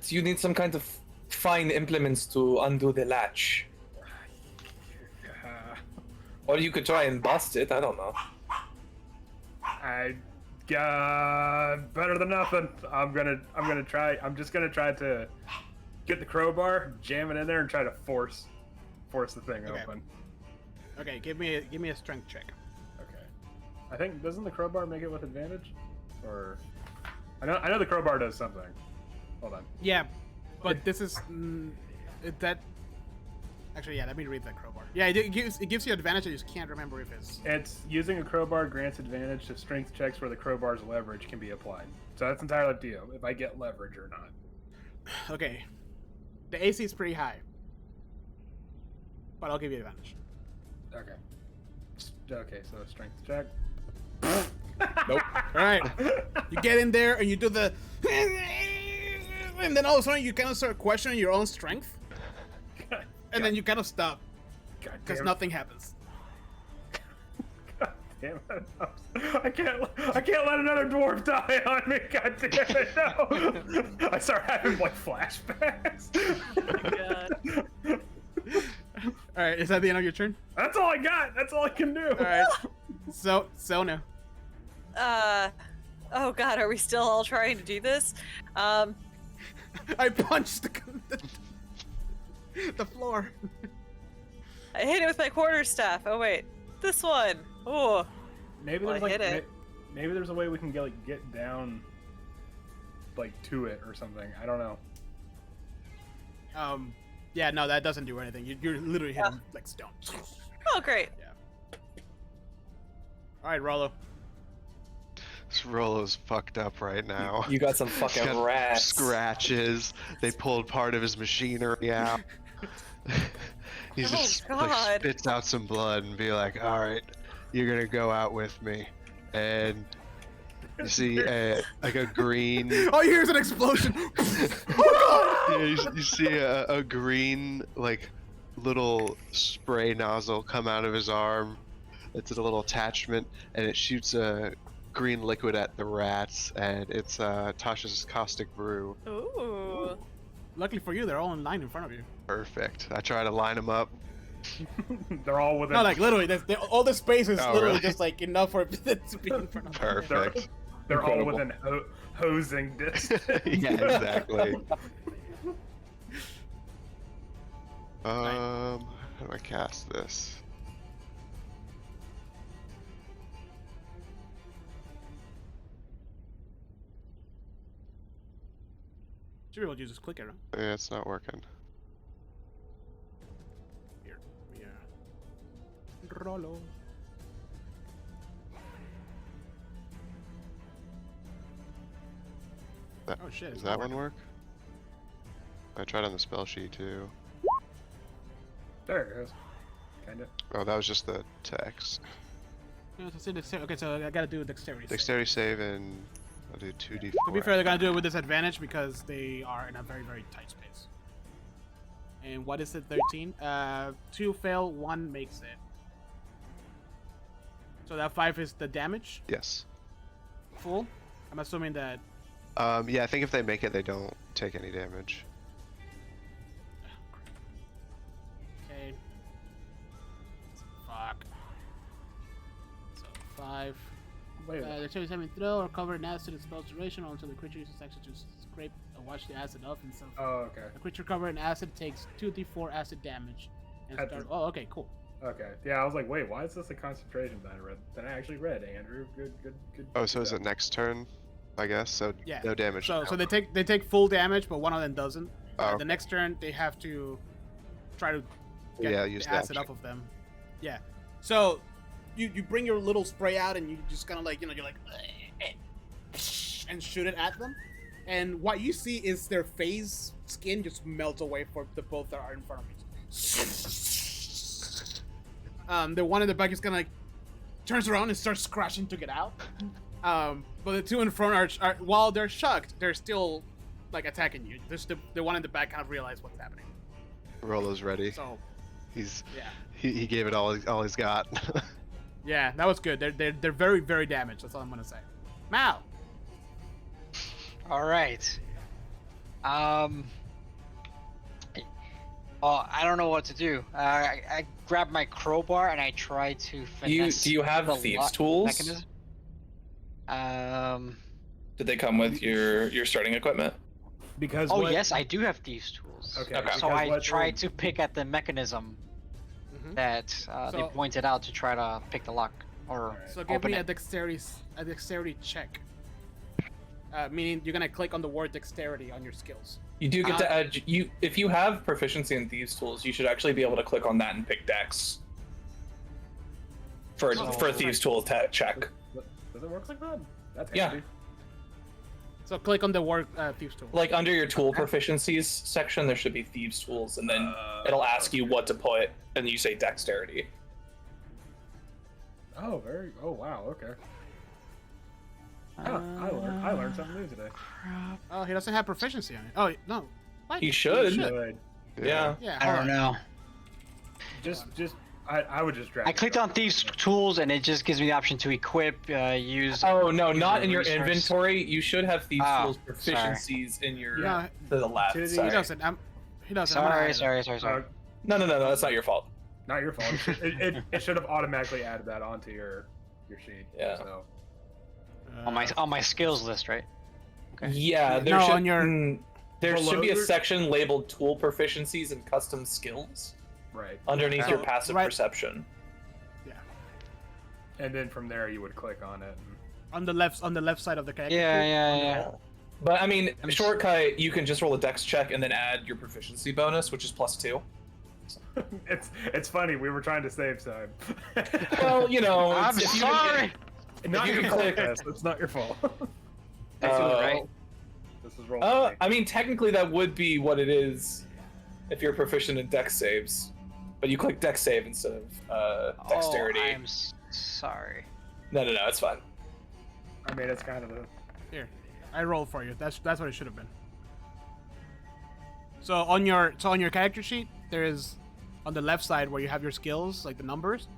[SPEAKER 2] You need some kind of fine implements to undo the latch. Or you could try and bust it, I don't know.
[SPEAKER 1] I got better than nothing. I'm gonna try. I'm just gonna try to get the crowbar, jam it in there, and try to force force the thing
[SPEAKER 5] Okay.
[SPEAKER 1] open.
[SPEAKER 5] Okay, give me a strength check.
[SPEAKER 1] Okay. I think doesn't the crowbar make it with advantage? Or I know the crowbar does something. Hold on.
[SPEAKER 5] Yeah, but this is that. Actually, yeah. Let me read that crowbar. Yeah, it gives you advantage. I just can't remember if it's.
[SPEAKER 1] It's using a crowbar grants advantage to strength checks where the crowbar's leverage can be applied. So that's entirely up to you if I get leverage or not.
[SPEAKER 5] Okay, the AC is pretty high, but I'll give you advantage.
[SPEAKER 1] Okay. Okay, so strength check.
[SPEAKER 2] Nope.
[SPEAKER 5] All right, you get in there and you do the, and then all of a sudden you kind of start questioning your own strength, and then you kind of stop
[SPEAKER 1] God
[SPEAKER 5] because
[SPEAKER 1] damn.
[SPEAKER 5] nothing happens.
[SPEAKER 1] God damn it. I can't let another dwarf die on me. God damn it. No. I start having like flashbacks.
[SPEAKER 6] God.
[SPEAKER 5] All right, is that the end of your turn?
[SPEAKER 1] That's all I got. That's all I can do.
[SPEAKER 5] All right, so Sona.
[SPEAKER 6] Oh god, are we still all trying to do this?
[SPEAKER 5] I punched the floor.
[SPEAKER 6] I hit it with my quarterstaff. Oh wait, this one. Oh,
[SPEAKER 1] Maybe
[SPEAKER 6] Well,
[SPEAKER 1] there's
[SPEAKER 6] I
[SPEAKER 1] like
[SPEAKER 6] hit it.
[SPEAKER 1] maybe there's a way we can get down like to it or something. I don't know.
[SPEAKER 5] Yeah, no, that doesn't do anything. You're literally hitting like stone.
[SPEAKER 6] oh great.
[SPEAKER 5] All right, Rollo.
[SPEAKER 4] This Rolo's fucked up right now.
[SPEAKER 2] You got some
[SPEAKER 4] He's
[SPEAKER 2] fucking
[SPEAKER 4] got
[SPEAKER 2] rats.
[SPEAKER 4] Scratches. They pulled part of his machinery out. He
[SPEAKER 6] Oh,
[SPEAKER 4] just like
[SPEAKER 6] God.
[SPEAKER 4] spits out some blood and be like, "All right, you're gonna go out with me." And you see like a green.
[SPEAKER 5] Oh, here's an explosion.
[SPEAKER 4] Yeah, you see a green like little spray nozzle come out of his arm. It's a little attachment, and it shoots a green liquid at the rats, and it's Tasha's caustic brew.
[SPEAKER 6] Ooh.
[SPEAKER 5] Luckily for you, they're all in line in front of you.
[SPEAKER 4] Perfect. I try to line them up.
[SPEAKER 1] They're all within.
[SPEAKER 5] No, like literally, all the space is
[SPEAKER 4] Oh,
[SPEAKER 5] literally
[SPEAKER 4] really?
[SPEAKER 5] just like enough for it to be in front of them.
[SPEAKER 4] Perfect.
[SPEAKER 1] They're all
[SPEAKER 2] Incredible.
[SPEAKER 1] within hosing distance.
[SPEAKER 4] Yeah, exactly. How do I cast this?
[SPEAKER 5] Should be able to just click it, right?
[SPEAKER 4] Yeah, it's not working.
[SPEAKER 5] Here. Yeah. Rollo.
[SPEAKER 4] That,
[SPEAKER 5] Oh shit.
[SPEAKER 4] does
[SPEAKER 5] it's
[SPEAKER 4] that
[SPEAKER 5] not
[SPEAKER 4] one
[SPEAKER 5] working.
[SPEAKER 4] work? I tried on the spell sheet too.
[SPEAKER 1] There it goes. Kinda.
[SPEAKER 4] Oh, that was just the text.
[SPEAKER 5] No, it's a dexterity. Okay, so I gotta do a dexterity. save.
[SPEAKER 4] Dexterity save and I'll do 2d4.
[SPEAKER 5] To be fair, they're gonna do it with disadvantage because they are in a very, very tight space. And what is it? 13. 2 fail, 1 makes it. So that 5 is the damage
[SPEAKER 4] Yes.
[SPEAKER 5] full. I'm assuming that.
[SPEAKER 4] Yeah, I think if they make it, they don't take any damage.
[SPEAKER 5] Okay. Fuck. So 5.
[SPEAKER 1] Wait.
[SPEAKER 5] The cherry saving throw or cover an acid in spell's duration until the creature uses action to scrape or wash the acid off himself.
[SPEAKER 1] Oh, okay.
[SPEAKER 5] The creature covered in acid takes 2d4 acid damage. And
[SPEAKER 1] At
[SPEAKER 5] start.
[SPEAKER 1] the-
[SPEAKER 5] Oh, okay, cool.
[SPEAKER 1] Okay. Yeah, I was like, wait, why is this a concentration that I read? That I actually read, Andrew. Good.
[SPEAKER 4] Oh, so
[SPEAKER 1] good
[SPEAKER 4] is it
[SPEAKER 1] job.
[SPEAKER 4] next turn? I guess so.
[SPEAKER 5] Yeah.
[SPEAKER 4] No damage.
[SPEAKER 5] So they take full damage, but one of them doesn't.
[SPEAKER 4] Oh,
[SPEAKER 5] The next turn they have to try to get
[SPEAKER 4] yeah, use
[SPEAKER 5] the
[SPEAKER 4] that.
[SPEAKER 5] acid off of them. Yeah. So you bring your little spray out and you just kind of like you're like and shoot it at them, and what you see is their face skin just melts away for the both that are in front of you. The one in the back is kind of like turns around and starts scratching to get out. But the two in front are while they're shocked, they're still like attacking you. Just the one in the back kind of realize what's happening.
[SPEAKER 4] Rollo's ready.
[SPEAKER 5] So
[SPEAKER 4] He's
[SPEAKER 5] yeah,
[SPEAKER 4] he gave it all he's got.
[SPEAKER 5] yeah, that was good. They're very very damaged. That's all I'm gonna say. Mal.
[SPEAKER 3] All right. Oh, I don't know what to do. I grab my crowbar and I try to finesse.
[SPEAKER 2] Do you have
[SPEAKER 3] the
[SPEAKER 2] thieves'
[SPEAKER 3] lock
[SPEAKER 2] tools?
[SPEAKER 3] mechanism.
[SPEAKER 2] Did they come with your starting equipment?
[SPEAKER 1] Because
[SPEAKER 3] Oh
[SPEAKER 1] what-
[SPEAKER 3] yes, I do have thieves tools.
[SPEAKER 1] Okay.
[SPEAKER 2] Okay.
[SPEAKER 3] So
[SPEAKER 1] because
[SPEAKER 3] I
[SPEAKER 1] what
[SPEAKER 3] try
[SPEAKER 1] will-
[SPEAKER 3] to pick at the mechanism that they
[SPEAKER 5] So-
[SPEAKER 3] pointed out to try to pick the lock or
[SPEAKER 1] Alright.
[SPEAKER 5] So give
[SPEAKER 3] open
[SPEAKER 5] me a
[SPEAKER 3] it.
[SPEAKER 5] dexterity check. Meaning you're gonna click on the word dexterity on your skills.
[SPEAKER 2] You do get to add if you have proficiency in thieves tools, you should actually be able to click on that and pick dex for
[SPEAKER 5] Oh,
[SPEAKER 2] a thieves tool check.
[SPEAKER 1] Does it work like that? That's
[SPEAKER 2] Yeah.
[SPEAKER 1] handy.
[SPEAKER 5] So click on the word thieves tool.
[SPEAKER 2] Like under your tool proficiencies section, there should be thieves tools, and then it'll ask you what to put, and you say dexterity.
[SPEAKER 1] Oh, Oh, wow. Okay. Huh, I learned something new today.
[SPEAKER 5] Oh, he doesn't have proficiency on it. Oh no. What?
[SPEAKER 2] You should.
[SPEAKER 1] Good.
[SPEAKER 2] Yeah.
[SPEAKER 5] Yeah.
[SPEAKER 3] I
[SPEAKER 5] hold
[SPEAKER 3] don't
[SPEAKER 5] on.
[SPEAKER 3] know.
[SPEAKER 1] I would just drag.
[SPEAKER 3] I clicked on thieves tools and it just gives me the option to equip, use.
[SPEAKER 2] Oh no,
[SPEAKER 3] use
[SPEAKER 2] not
[SPEAKER 3] a
[SPEAKER 2] in your
[SPEAKER 3] resource.
[SPEAKER 2] inventory. You should have thieves
[SPEAKER 3] Oh,
[SPEAKER 2] tools proficiencies in your
[SPEAKER 5] Yeah.
[SPEAKER 2] to the left.
[SPEAKER 1] He
[SPEAKER 5] He
[SPEAKER 2] Sorry.
[SPEAKER 5] doesn't. He doesn't. I'm gonna add
[SPEAKER 3] Sorry,
[SPEAKER 5] it.
[SPEAKER 3] sorry.
[SPEAKER 2] No, that's not your fault.
[SPEAKER 1] Not your fault. It should have automatically added that onto your sheet.
[SPEAKER 2] Yeah.
[SPEAKER 1] So
[SPEAKER 3] On my skills list, right? Okay.
[SPEAKER 2] Yeah, there
[SPEAKER 5] No,
[SPEAKER 2] should
[SPEAKER 5] on your-
[SPEAKER 2] there
[SPEAKER 1] Below
[SPEAKER 2] should be a
[SPEAKER 1] your-
[SPEAKER 2] section labeled tool proficiencies and custom skills
[SPEAKER 1] right,
[SPEAKER 2] underneath
[SPEAKER 5] So,
[SPEAKER 2] your passive
[SPEAKER 5] right-
[SPEAKER 2] perception.
[SPEAKER 1] and then from there you would click on it.
[SPEAKER 5] On the left side of the character.
[SPEAKER 3] Yeah.
[SPEAKER 2] But I mean,
[SPEAKER 3] I'm s-
[SPEAKER 2] shortcut, you can just roll a dex check and then add your proficiency bonus, which is +2.
[SPEAKER 1] It's funny. We were trying to save time.
[SPEAKER 2] Well, you know,
[SPEAKER 3] I'm
[SPEAKER 2] if you-
[SPEAKER 3] sorry.
[SPEAKER 1] Not
[SPEAKER 2] you
[SPEAKER 1] your
[SPEAKER 2] can
[SPEAKER 1] fault.
[SPEAKER 2] click-
[SPEAKER 1] Chris. It's not your fault.
[SPEAKER 3] This is right.
[SPEAKER 1] This is roll.
[SPEAKER 2] I mean, technically that would be what it is if you're proficient in dex saves, but you click dex save instead of dexterity.
[SPEAKER 3] Oh, I'm sorry.
[SPEAKER 2] No, it's fine.
[SPEAKER 1] I mean, it's kind of the.
[SPEAKER 5] Here, I rolled for you. That's what it should have been. So on your character sheet, there is on the left side where you have your skills, like the numbers.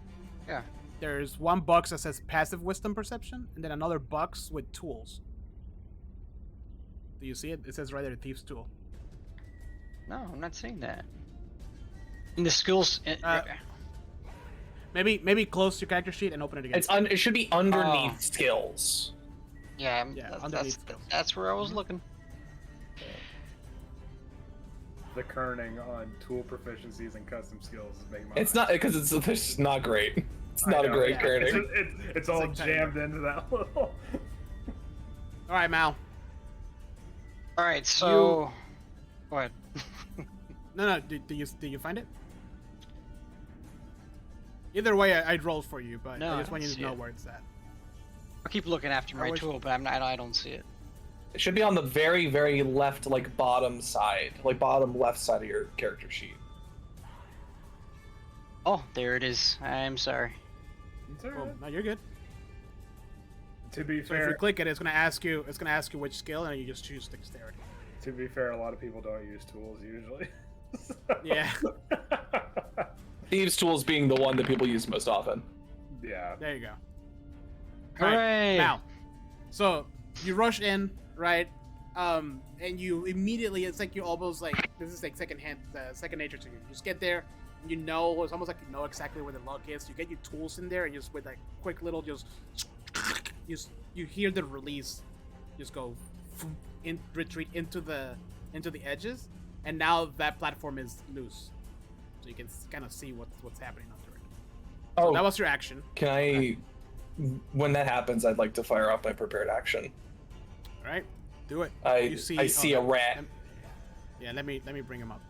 [SPEAKER 3] Yeah.
[SPEAKER 5] There's one box that says passive wisdom perception, and then another box with tools. Do you see it? It says right there, thieves tool.
[SPEAKER 3] No, I'm not saying that. In the skills.
[SPEAKER 5] Maybe close your character sheet and open it again.
[SPEAKER 2] It should be underneath
[SPEAKER 3] Oh.
[SPEAKER 2] skills.
[SPEAKER 3] Yeah,
[SPEAKER 5] underneath
[SPEAKER 3] that's,
[SPEAKER 5] skills.
[SPEAKER 3] that's where I was looking.
[SPEAKER 1] The kerning on tool proficiencies and custom skills is making my.
[SPEAKER 2] It's not because it's just not great. It's not a great
[SPEAKER 5] yeah.
[SPEAKER 2] kerning.
[SPEAKER 1] It's all
[SPEAKER 5] like tiny.
[SPEAKER 1] jammed into that little.
[SPEAKER 5] All right, Mal.
[SPEAKER 3] All right, so what?
[SPEAKER 5] No. Do you find it? Either way, I'd roll for you, but
[SPEAKER 3] No,
[SPEAKER 5] I
[SPEAKER 3] I
[SPEAKER 5] just want you
[SPEAKER 3] don't
[SPEAKER 5] to know
[SPEAKER 3] see it.
[SPEAKER 5] where it's at.
[SPEAKER 3] I keep looking after my
[SPEAKER 5] wish-
[SPEAKER 3] tool, but I don't see it.
[SPEAKER 2] It should be on the very, very left, like bottom side, like bottom left side of your character sheet.
[SPEAKER 3] Oh, there it is. I'm sorry.
[SPEAKER 1] It's all
[SPEAKER 5] Cool.
[SPEAKER 1] right.
[SPEAKER 5] No, you're good.
[SPEAKER 1] To be
[SPEAKER 5] So if you
[SPEAKER 1] fair,
[SPEAKER 5] click it, it's gonna ask you which skill, and you just choose dexterity.
[SPEAKER 1] a lot of people don't use tools usually.
[SPEAKER 5] Yeah.
[SPEAKER 2] Thieves' tools being the one that people use most often.
[SPEAKER 1] Yeah.
[SPEAKER 5] There you go.
[SPEAKER 3] Hooray!
[SPEAKER 5] Now, so you rush in, right? And you immediately, it's like you almost like this is like second nature to you. You just get there, and you know it's almost like you know exactly where the lock is. You get your tools in there, and just with like quick little you hear the release, just go retreat into the edges, and now that platform is loose, so you can kind of see what's happening under it. So that was your action.
[SPEAKER 2] Can I? When that happens, I'd like to fire off my prepared action.
[SPEAKER 5] All right, do it.
[SPEAKER 2] I see a rat.
[SPEAKER 5] Yeah, let me bring him up.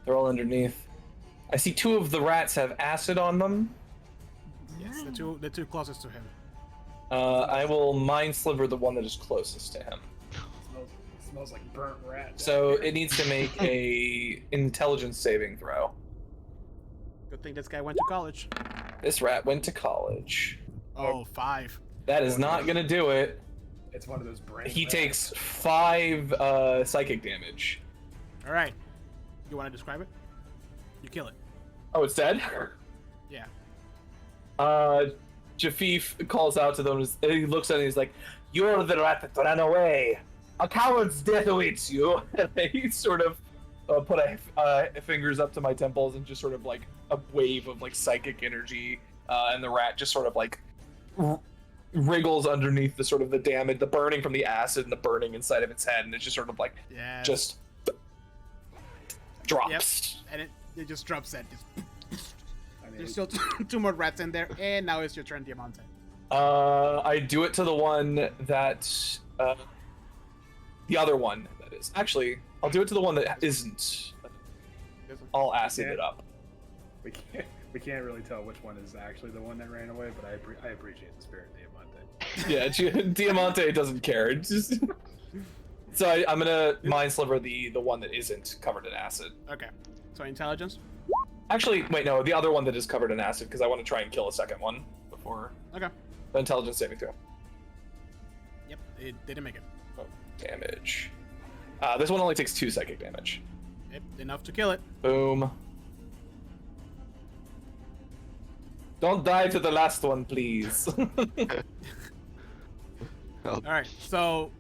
[SPEAKER 2] They're all underneath. I see two of the rats have acid on them.
[SPEAKER 5] Yes, the two closest to him.
[SPEAKER 2] I will mind sliver the one that is closest to him.
[SPEAKER 1] Smells like burnt rat.
[SPEAKER 2] So it needs to make a intelligence saving throw.
[SPEAKER 5] Good thing this guy went to college.
[SPEAKER 2] This rat went to college.
[SPEAKER 5] Oh, 5.
[SPEAKER 2] That is not gonna do it.
[SPEAKER 1] It's one of those brain.
[SPEAKER 2] He
[SPEAKER 1] rats.
[SPEAKER 2] takes 5 psychic damage.
[SPEAKER 5] All right. You want to describe it? You kill it.
[SPEAKER 2] Oh, it's dead?
[SPEAKER 5] Yeah.
[SPEAKER 2] Jafif calls out to them. He looks at it and he's like, "You're the rat that ran away. A coward's death awaits you." And he sort of put fingers up to my temples and just sort of like a wave of like psychic energy, and the rat just sort of like wriggles underneath the sort of the damage, the burning from the acid and the burning inside of its head, and it's just sort of like
[SPEAKER 5] Yeah.
[SPEAKER 2] just drops.
[SPEAKER 5] and it just drops dead.
[SPEAKER 1] I mean,
[SPEAKER 5] There's still two more rats in there, and now it's your turn, Diamante.
[SPEAKER 2] I do it to the one that the other one that is. Actually, I'll do it to the one that isn't. I'll acid it up.
[SPEAKER 1] we can't really tell which one is actually the one that ran away, but I appreciate the spirit, Diamante.
[SPEAKER 2] Yeah, Diamante doesn't care. It's just... So I'm gonna mind sliver the one that isn't covered in acid.
[SPEAKER 5] Okay. So intelligence.
[SPEAKER 2] Actually, wait, no, the other one that is covered in acid because I want to try and kill a second one before
[SPEAKER 5] Okay.
[SPEAKER 2] the intelligence saving throw.
[SPEAKER 5] Yep. It didn't make it.
[SPEAKER 2] Oh, damage. This one only takes 2 psychic damage.
[SPEAKER 5] Yep. Enough to kill it.
[SPEAKER 2] Boom. Don't die to the last one, please.
[SPEAKER 5] All right. So,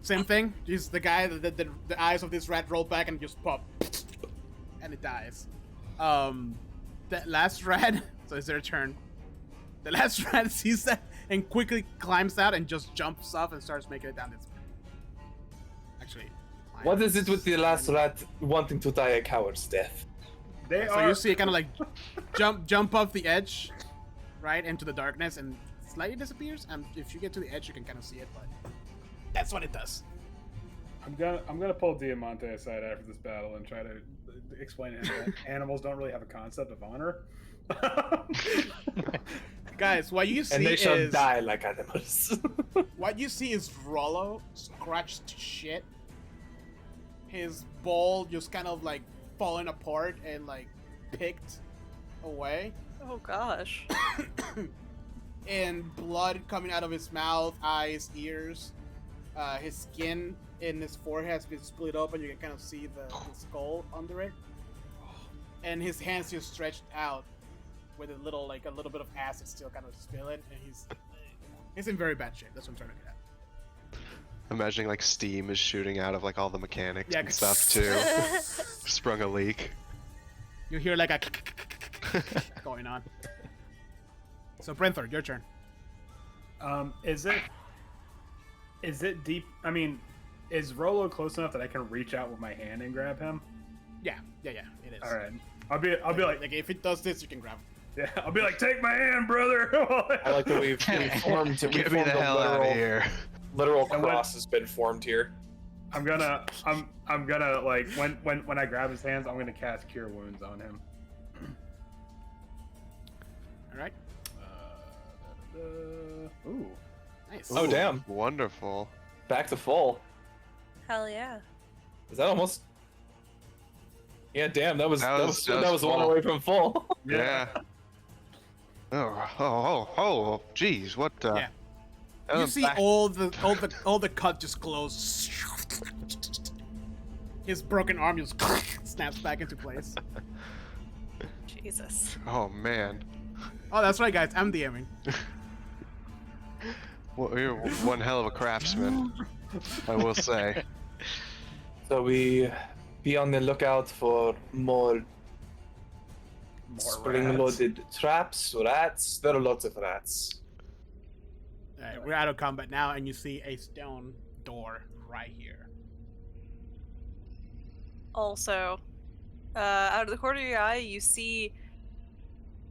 [SPEAKER 5] same thing. Just the guy, the eyes of this rat roll back and just pop, and it dies. That last rat. So it's their turn. The last rat sees that and quickly climbs out and just jumps off and starts making it down this. Actually.
[SPEAKER 2] What is it with the last rat wanting to die a coward's death?
[SPEAKER 5] So you see it kind of like jump off the edge, right, into the darkness and slightly disappears. And if you get to the edge, you can kind of see it, but that's what it does.
[SPEAKER 1] I'm gonna pull Diamante aside after this battle and try to explain to him that animals don't really have a concept of honor.
[SPEAKER 5] Guys, what you see
[SPEAKER 2] And they shall
[SPEAKER 5] is
[SPEAKER 2] die like animals.
[SPEAKER 5] what you see is Rollo scratched to shit. His ball just kind of like falling apart and like picked away.
[SPEAKER 6] Oh gosh.
[SPEAKER 5] And blood coming out of his mouth, eyes, ears. His skin in his forehead has been split open. You can kind of see the skull under it. And his hands just stretched out with a little bit of acid still kind of spilling. And he's in very bad shape. That's what I'm trying to get at.
[SPEAKER 4] Imagining like steam is shooting out of like all the mechanics
[SPEAKER 5] Yeah,
[SPEAKER 4] and stuff too. Sprung a leak.
[SPEAKER 5] You hear like a going on. So Brenthor, your turn.
[SPEAKER 1] Is it deep? I mean, is Rollo close enough that I can reach out with my hand and grab him?
[SPEAKER 5] Yeah, it is.
[SPEAKER 1] All right. I'll be like,
[SPEAKER 5] if it does this, you can grab him.
[SPEAKER 1] yeah. I'll be like, take my hand, brother.
[SPEAKER 2] I like that we've formed.
[SPEAKER 4] Get me the hell out of here.
[SPEAKER 2] Literal
[SPEAKER 1] And
[SPEAKER 2] cross has been formed here.
[SPEAKER 1] I'm gonna like when I grab his hands, I'm gonna cast Cure Wounds on him.
[SPEAKER 5] All right.
[SPEAKER 1] Ooh.
[SPEAKER 5] Nice.
[SPEAKER 2] Oh, damn.
[SPEAKER 4] Wonderful.
[SPEAKER 2] Back to full.
[SPEAKER 6] Hell yeah.
[SPEAKER 2] Is that almost? Yeah, damn. That was
[SPEAKER 4] just
[SPEAKER 2] one
[SPEAKER 4] full.
[SPEAKER 2] away from full.
[SPEAKER 4] Yeah. Oh, geez, what?
[SPEAKER 5] Yeah. You see all the cut just close. His broken arm just snaps back into place.
[SPEAKER 6] Jesus.
[SPEAKER 4] Oh man.
[SPEAKER 5] Oh, that's right, guys. I'm DMing.
[SPEAKER 4] Well, you're one hell of a craftsman, I will say.
[SPEAKER 2] So we be on the lookout for more spring-loaded traps, rats. There are lots of rats.
[SPEAKER 5] Alright, we're out of combat now, and you see a stone door right here.
[SPEAKER 6] Also, out of the corner of your eye, you see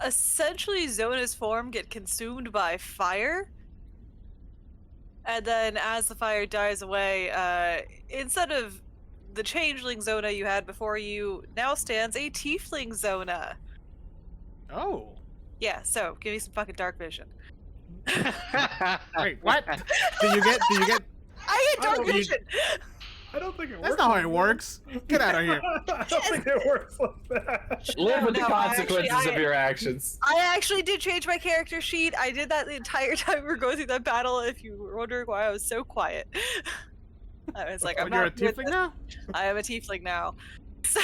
[SPEAKER 6] essentially Zona's form get consumed by fire. And then as the fire dies away, instead of the changeling Zona you had before you, now stands a tiefling Zona.
[SPEAKER 5] Oh.
[SPEAKER 6] Yeah, so give me some fucking dark vision.
[SPEAKER 5] Wait, what? Do you get?
[SPEAKER 6] I get dark
[SPEAKER 1] Oh,
[SPEAKER 6] vision!
[SPEAKER 1] I don't think it works.
[SPEAKER 5] That's not how
[SPEAKER 1] like
[SPEAKER 5] it works. Get out of here.
[SPEAKER 1] I don't think it works like that.
[SPEAKER 2] Live with the
[SPEAKER 6] No,
[SPEAKER 2] consequences of your actions.
[SPEAKER 6] I actually did change my character sheet. I did that the entire time we were going through that battle. If you were wondering why I was so quiet, I was like,
[SPEAKER 5] Oh,
[SPEAKER 6] I'm
[SPEAKER 5] you're a
[SPEAKER 6] not doing
[SPEAKER 5] tiefling
[SPEAKER 6] this.
[SPEAKER 5] now?
[SPEAKER 6] I am a tiefling now. So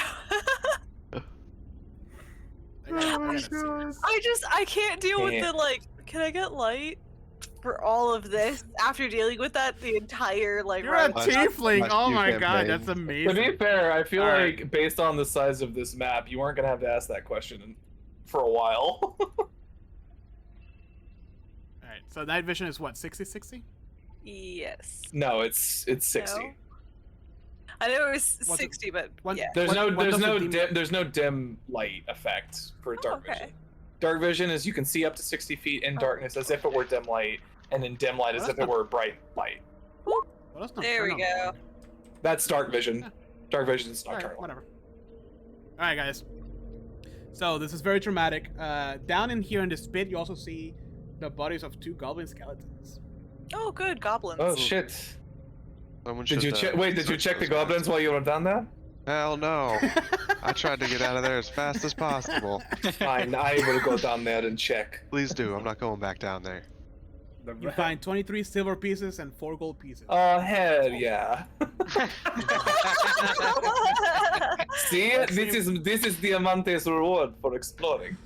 [SPEAKER 5] I gotta see this.
[SPEAKER 6] I can't deal with
[SPEAKER 2] Yeah.
[SPEAKER 6] the like. Can I get light for all of this after dealing with that the entire like?
[SPEAKER 5] You're a
[SPEAKER 6] run?
[SPEAKER 5] tiefling.
[SPEAKER 4] Must
[SPEAKER 5] Oh
[SPEAKER 4] you
[SPEAKER 5] my
[SPEAKER 4] get
[SPEAKER 5] god,
[SPEAKER 4] paid.
[SPEAKER 5] that's
[SPEAKER 2] To
[SPEAKER 5] amazing.
[SPEAKER 2] be fair, I feel
[SPEAKER 5] Alright.
[SPEAKER 2] like based on the size of this map, you weren't gonna have to ask that question for a while.
[SPEAKER 5] Alright, so night vision is what, 60-60?
[SPEAKER 6] Yes.
[SPEAKER 2] No, it's 60.
[SPEAKER 6] No? I know it was
[SPEAKER 5] What's it-
[SPEAKER 6] 60, but
[SPEAKER 5] what-
[SPEAKER 6] yeah.
[SPEAKER 2] There's
[SPEAKER 5] What does the dim-
[SPEAKER 2] there's no dim light effect for dark
[SPEAKER 6] okay.
[SPEAKER 2] vision. Dark vision is you can see up to 60 feet in darkness as if it were dim light, and in dim light as
[SPEAKER 5] Well,
[SPEAKER 2] if
[SPEAKER 5] that's
[SPEAKER 2] it were bright light.
[SPEAKER 5] Well, that's
[SPEAKER 6] There we
[SPEAKER 5] nocturnal.
[SPEAKER 6] go.
[SPEAKER 2] That's dark vision.
[SPEAKER 5] Yeah.
[SPEAKER 2] Dark vision is
[SPEAKER 5] Alright,
[SPEAKER 2] nocturnal.
[SPEAKER 5] whatever. Alright, guys. So, this is very dramatic. Down in here in this pit, you also see the bodies of 2 goblin skeletons.
[SPEAKER 6] Oh, good goblins.
[SPEAKER 2] Oh shit!
[SPEAKER 4] Someone
[SPEAKER 2] Did
[SPEAKER 4] should,
[SPEAKER 2] you check? Wait, did you
[SPEAKER 4] search
[SPEAKER 2] check the
[SPEAKER 4] those guys.
[SPEAKER 2] goblins while you were down there?
[SPEAKER 4] Hell no. I tried to get out of there as fast as possible.
[SPEAKER 2] Fine, I will go down there and check.
[SPEAKER 4] Please do. I'm not going back down there.
[SPEAKER 5] You find 23 silver pieces and 4 gold pieces.
[SPEAKER 2] Oh hell yeah! See, this is Diamante's reward for exploring.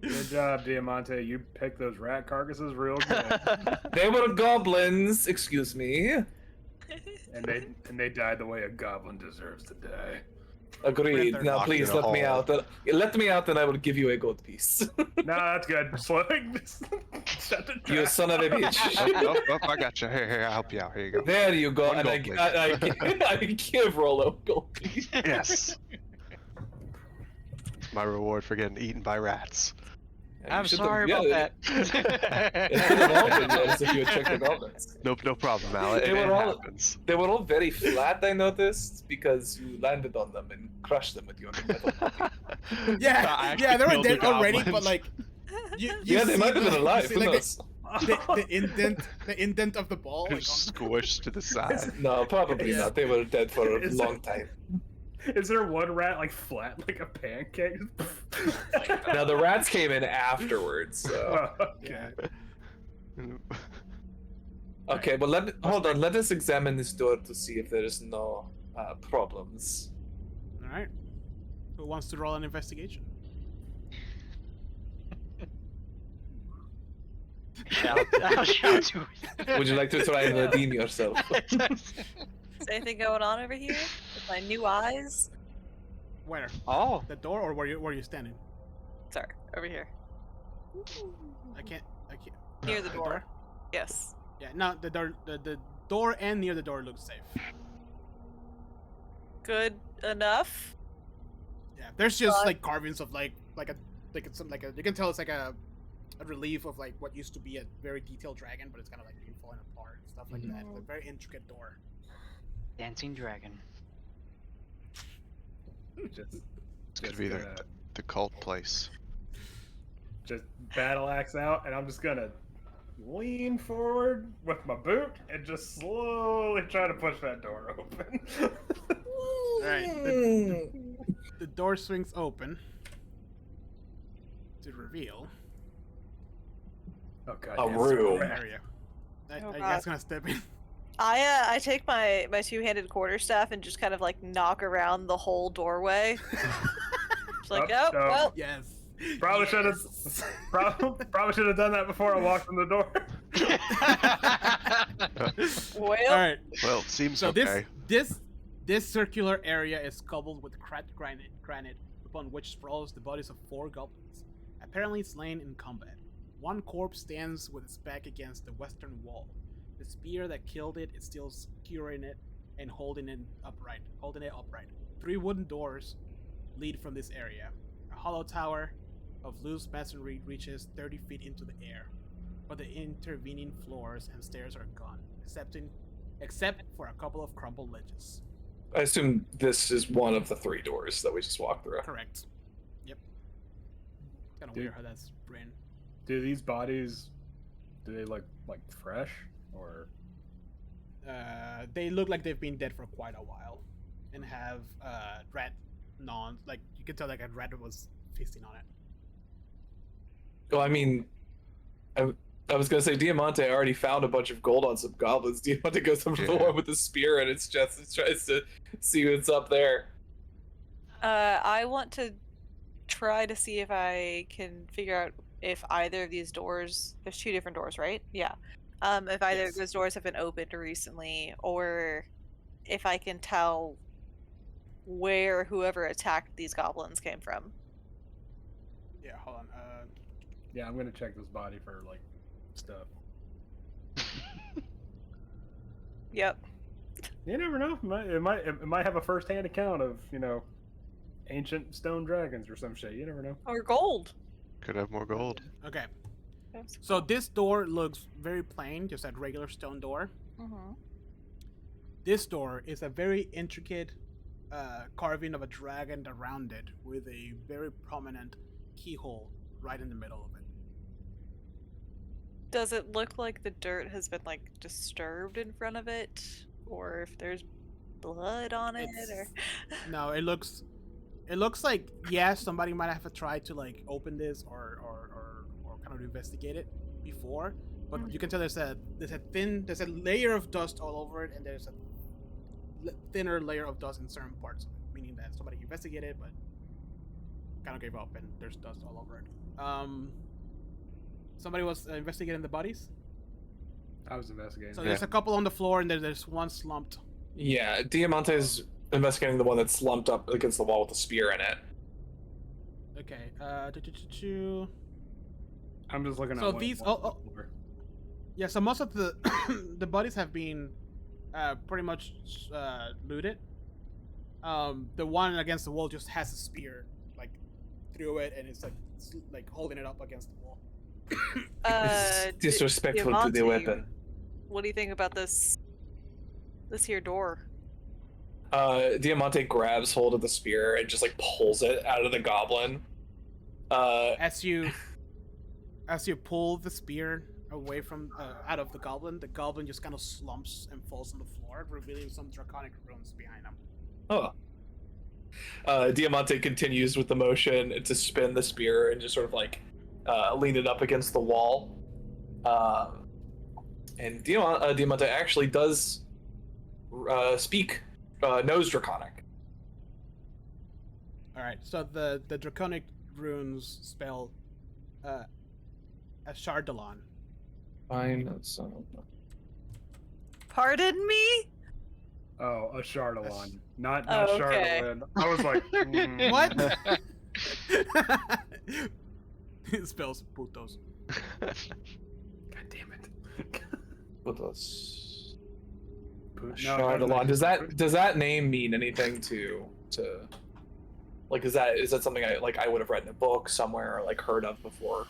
[SPEAKER 1] Good job, Diamante. You picked those rat carcasses real good,
[SPEAKER 2] They were goblins, excuse me.
[SPEAKER 1] and they died the way a goblin deserves to die.
[SPEAKER 2] Agreed.
[SPEAKER 5] They're
[SPEAKER 2] Now
[SPEAKER 4] locked
[SPEAKER 2] please
[SPEAKER 4] in a
[SPEAKER 2] let me
[SPEAKER 4] hole.
[SPEAKER 2] out. Let me out, and I will give you a gold piece.
[SPEAKER 1] No, that's good. Shut the
[SPEAKER 2] You
[SPEAKER 1] trap.
[SPEAKER 2] son of a bitch.
[SPEAKER 4] Oh, I got you. Here, I'll help you out. Here you go.
[SPEAKER 2] There you go.
[SPEAKER 4] One
[SPEAKER 2] And
[SPEAKER 4] gold,
[SPEAKER 2] I give Rollo a gold piece.
[SPEAKER 4] Yes. My reward for getting eaten by rats.
[SPEAKER 2] Yeah, you
[SPEAKER 3] I'm
[SPEAKER 2] should have-
[SPEAKER 3] sorry
[SPEAKER 2] yeah,
[SPEAKER 3] about that.
[SPEAKER 2] It could have all been yours if you had checked the goblins.
[SPEAKER 4] No problem, Al. It,
[SPEAKER 2] They
[SPEAKER 4] it
[SPEAKER 2] were all-
[SPEAKER 4] happens.
[SPEAKER 2] They were all very flat, I noticed, because you landed on them and crushed them with your metal.
[SPEAKER 5] Yeah,
[SPEAKER 4] I
[SPEAKER 5] yeah, they were
[SPEAKER 4] killed the
[SPEAKER 5] dead already, but
[SPEAKER 4] goblins.
[SPEAKER 5] like, you
[SPEAKER 2] Yeah, they
[SPEAKER 5] see
[SPEAKER 2] might have been
[SPEAKER 5] the- you
[SPEAKER 2] alive.
[SPEAKER 5] see,
[SPEAKER 2] Who
[SPEAKER 5] like,
[SPEAKER 2] knows?
[SPEAKER 5] the indent of the ball. Like, on...
[SPEAKER 4] Squished to the side.
[SPEAKER 2] No, probably
[SPEAKER 5] Yeah.
[SPEAKER 2] not. They were dead for a
[SPEAKER 1] Is
[SPEAKER 2] long time.
[SPEAKER 1] Is there one rat like flat like a pancake?
[SPEAKER 2] Now the rats came in afterwards. So.
[SPEAKER 1] Oh, okay.
[SPEAKER 2] Okay, well hold on. Let us examine this door to see if there is no problems.
[SPEAKER 5] All right. Who wants to roll an investigation?
[SPEAKER 3] I'll shout to
[SPEAKER 2] Would you like to try and redeem yourself?
[SPEAKER 6] Is anything going on over here with my new eyes?
[SPEAKER 5] Where?
[SPEAKER 3] Oh,
[SPEAKER 5] The door, or where you standing?
[SPEAKER 6] Sorry, over here.
[SPEAKER 5] I can't.
[SPEAKER 6] Near the door. Yes.
[SPEAKER 5] Yeah, no, the door and near the door looks safe.
[SPEAKER 6] Good enough.
[SPEAKER 5] Yeah, there's just
[SPEAKER 6] Uh,
[SPEAKER 5] like carvings of you can tell it's like a relief of like what used to be a very detailed dragon, but it's kind of like being falling apart and stuff like that. It's a very intricate door.
[SPEAKER 3] dancing dragon.
[SPEAKER 1] Just,
[SPEAKER 4] It's gonna be the cult place.
[SPEAKER 1] just battle axe out, and I'm just gonna lean forward with my boot and just slowly try to push that door open.
[SPEAKER 5] Alright. The door swings open to reveal
[SPEAKER 1] Oh god.
[SPEAKER 2] A
[SPEAKER 1] yes.
[SPEAKER 2] room.
[SPEAKER 5] an area.
[SPEAKER 6] Oh,
[SPEAKER 5] Are you
[SPEAKER 6] God.
[SPEAKER 5] guys gonna step in?
[SPEAKER 6] I take my two-handed quarterstaff and just kind of like knock around the whole doorway. Just like,
[SPEAKER 1] Oh,
[SPEAKER 6] oh,
[SPEAKER 1] no.
[SPEAKER 6] well,
[SPEAKER 5] Yes.
[SPEAKER 1] Probably should have.
[SPEAKER 5] Yes.
[SPEAKER 1] Probably should have done that before I walked in the door.
[SPEAKER 6] well.
[SPEAKER 5] All right.
[SPEAKER 4] Well, seems
[SPEAKER 5] So
[SPEAKER 4] okay.
[SPEAKER 5] this circular area is cobbled with cracked granite, upon which sprawls the bodies of 4 goblins, apparently slain in combat. One corpse stands with its back against the western wall. The spear that killed it is still skewering it and holding it upright. 3 wooden doors lead from this area. A hollow tower of loose masonry reaches 30 feet into the air, but the intervening floors and stairs are gone, except for a couple of crumbled ledges.
[SPEAKER 2] I assume this is one of the 3 doors that we just walked through.
[SPEAKER 5] Correct. Yep. It's kind of
[SPEAKER 1] Dude.
[SPEAKER 5] weird how that's written.
[SPEAKER 1] Do these bodies? Do they look like fresh or?
[SPEAKER 5] They look like they've been dead for quite a while, and have rat gnawed. Like you can tell, like a rat was feasting on it.
[SPEAKER 2] Well, I mean, I was gonna say Diamante already found a bunch of gold on some goblins. Diamante goes up to the
[SPEAKER 4] Yeah.
[SPEAKER 2] one with the spear and its chest and tries to see what's up there.
[SPEAKER 6] I want to try to see if I can figure out if either of these doors. There's 2 different doors, right? Yeah. If either
[SPEAKER 5] Yes.
[SPEAKER 6] of those doors have been opened recently, or if I can tell where whoever attacked these goblins came from.
[SPEAKER 5] Yeah. Hold on.
[SPEAKER 1] Yeah, I'm gonna check this body for like stuff.
[SPEAKER 6] Yep.
[SPEAKER 1] You never know. It might have a first-hand account of ancient stone dragons or some shit. You never know.
[SPEAKER 6] Or gold.
[SPEAKER 4] Could have more gold.
[SPEAKER 5] Okay.
[SPEAKER 6] That's
[SPEAKER 5] So
[SPEAKER 6] cool.
[SPEAKER 5] this door looks very plain, just a regular stone door.
[SPEAKER 6] Mhm.
[SPEAKER 5] This door is a very intricate carving of a dragon around it, with a very prominent keyhole right in the middle of it.
[SPEAKER 6] Does it look like the dirt has been like disturbed in front of it, or if there's blood on it, or?
[SPEAKER 5] No, it looks like yes, somebody might have tried to like open this or kind of investigate it before, but you can tell there's a layer of dust all over it, and there's a thinner layer of dust in certain parts of it, meaning that somebody investigated but kind of gave up, and there's dust all over it. Somebody was investigating the bodies.
[SPEAKER 1] I was investigating.
[SPEAKER 5] So there's a couple on the floor, and there's one slumped.
[SPEAKER 2] Yeah, Diamante's investigating the one that's slumped up against the wall with a spear in it.
[SPEAKER 5] Okay.
[SPEAKER 1] I'm just looking at
[SPEAKER 5] So
[SPEAKER 1] one
[SPEAKER 5] these-
[SPEAKER 1] on the
[SPEAKER 5] oh.
[SPEAKER 1] floor.
[SPEAKER 5] Yeah, so most of the the bodies have been pretty much looted. The one against the wall just has a spear like through it, and it's like holding it up against the wall.
[SPEAKER 2] It's disrespectful to the
[SPEAKER 6] Diamante,
[SPEAKER 2] weapon.
[SPEAKER 6] What do you think about this here door?
[SPEAKER 2] Diamante grabs hold of the spear and just like pulls it out of the goblin.
[SPEAKER 5] As you pull the spear away from out of the goblin just kind of slumps and falls on the floor, revealing some draconic runes behind him.
[SPEAKER 2] Diamante continues with the motion to spin the spear and just sort of like lean it up against the wall. And Diamante actually does speak knows Draconic.
[SPEAKER 5] All right, so the draconic runes spell Ashardalon.
[SPEAKER 2] Fine. So...
[SPEAKER 6] Pardon me?
[SPEAKER 1] Oh, a Chardalon, not
[SPEAKER 6] Oh, okay.
[SPEAKER 1] Chardalin. I was like,
[SPEAKER 5] What? It spells putos.
[SPEAKER 1] God damn it.
[SPEAKER 2] With us.
[SPEAKER 1] No,
[SPEAKER 2] Chardalon. Does that name mean anything to like is that something I would have read in a book somewhere or like heard of before?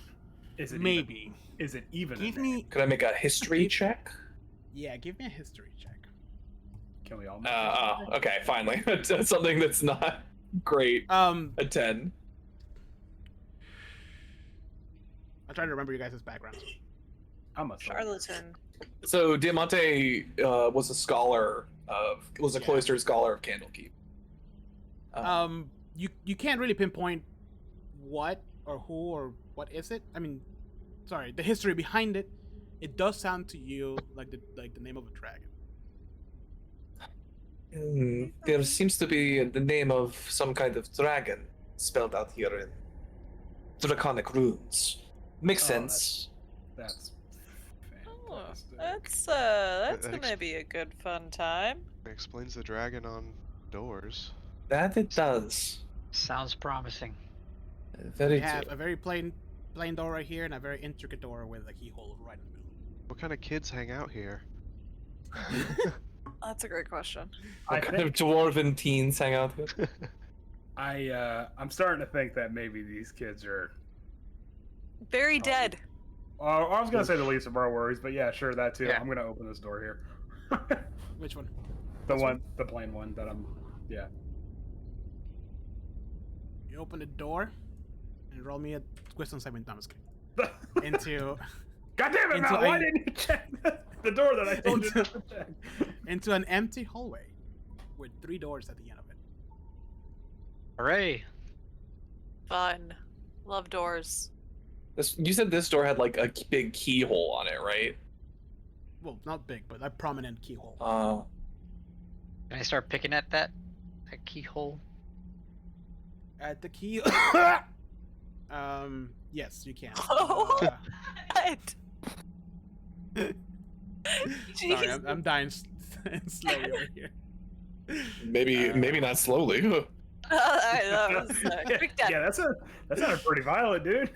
[SPEAKER 1] Is it
[SPEAKER 5] Maybe.
[SPEAKER 1] Is it even?
[SPEAKER 5] Give
[SPEAKER 1] a name?
[SPEAKER 5] me.
[SPEAKER 2] Could I make a history check?
[SPEAKER 5] Yeah, give me a history check.
[SPEAKER 1] Can we all? Make it?
[SPEAKER 2] Okay, finally. That's something that's not great. A 10.
[SPEAKER 5] I'm trying to remember you guys' backgrounds.
[SPEAKER 1] I'm a
[SPEAKER 6] Charlatan.
[SPEAKER 2] So Diamante was a cloistered scholar of Candlekeep.
[SPEAKER 5] You can't really pinpoint what or who or what is it. I mean, sorry, the history behind it. It does sound to you like the name of a dragon.
[SPEAKER 2] There seems to be the name of some kind of dragon spelled out here in draconic runes. Makes sense.
[SPEAKER 1] That's
[SPEAKER 6] Oh,
[SPEAKER 1] fantastic.
[SPEAKER 6] that's
[SPEAKER 4] That
[SPEAKER 6] gonna be a good fun time.
[SPEAKER 4] Explains the dragon on doors.
[SPEAKER 2] That it does.
[SPEAKER 3] Sounds promising.
[SPEAKER 2] Very
[SPEAKER 5] We have
[SPEAKER 2] true.
[SPEAKER 5] a very plain door right here and a very intricate door with a keyhole right in the middle.
[SPEAKER 4] What kind of kids hang out here?
[SPEAKER 6] That's a great question.
[SPEAKER 1] I
[SPEAKER 2] What kind of
[SPEAKER 1] think
[SPEAKER 2] dwarven teens hang out here?
[SPEAKER 1] I'm starting to think that maybe these kids are.
[SPEAKER 6] Very dead.
[SPEAKER 1] I was gonna say the least of our worries, but yeah, sure, that too.
[SPEAKER 3] Yeah.
[SPEAKER 1] I'm gonna open this door here.
[SPEAKER 5] Which one?
[SPEAKER 1] the plain one that I'm. Yeah.
[SPEAKER 5] You open the door and roll me a wisdom saving throw. Into
[SPEAKER 1] God damn it,
[SPEAKER 5] Into
[SPEAKER 1] Matt! Why
[SPEAKER 5] a-
[SPEAKER 1] didn't you check the door that I told you not to check?
[SPEAKER 5] into an empty hallway with 3 doors at the end of it.
[SPEAKER 3] Hooray!
[SPEAKER 6] Fun. Love doors.
[SPEAKER 2] You said this door had like a big keyhole on it, right?
[SPEAKER 5] Well, not big, but a prominent keyhole.
[SPEAKER 3] Can I start picking at that keyhole?
[SPEAKER 5] At the key. Yes, you can.
[SPEAKER 6] Oh. What?
[SPEAKER 5] Sorry,
[SPEAKER 6] Jeez.
[SPEAKER 5] I'm dying slowly over here.
[SPEAKER 2] Maybe not slowly.
[SPEAKER 6] That was quick death.
[SPEAKER 1] Yeah, that sounded pretty violent, dude.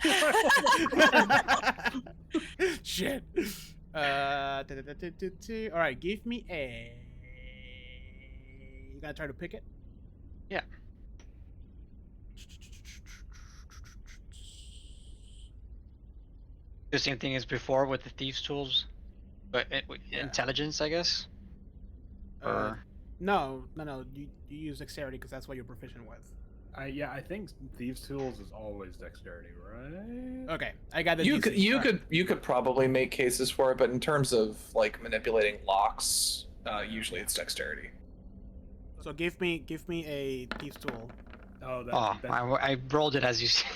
[SPEAKER 5] Shit. All right, give me a You gotta try to pick it.
[SPEAKER 3] Yeah. The same thing as before with the thieves' tools, but
[SPEAKER 1] Yeah.
[SPEAKER 3] intelligence, I guess. Or
[SPEAKER 5] No. You use dexterity because that's what you're proficient with.
[SPEAKER 1] I think thieves' tools is always dexterity, right?
[SPEAKER 5] Okay, I got the.
[SPEAKER 2] You
[SPEAKER 5] DC.
[SPEAKER 2] could you
[SPEAKER 5] Alright.
[SPEAKER 2] could you could probably make cases for it, but in terms of like manipulating locks, usually it's dexterity.
[SPEAKER 5] So give me a thieves tool.
[SPEAKER 1] Oh,
[SPEAKER 3] I rolled it as you said.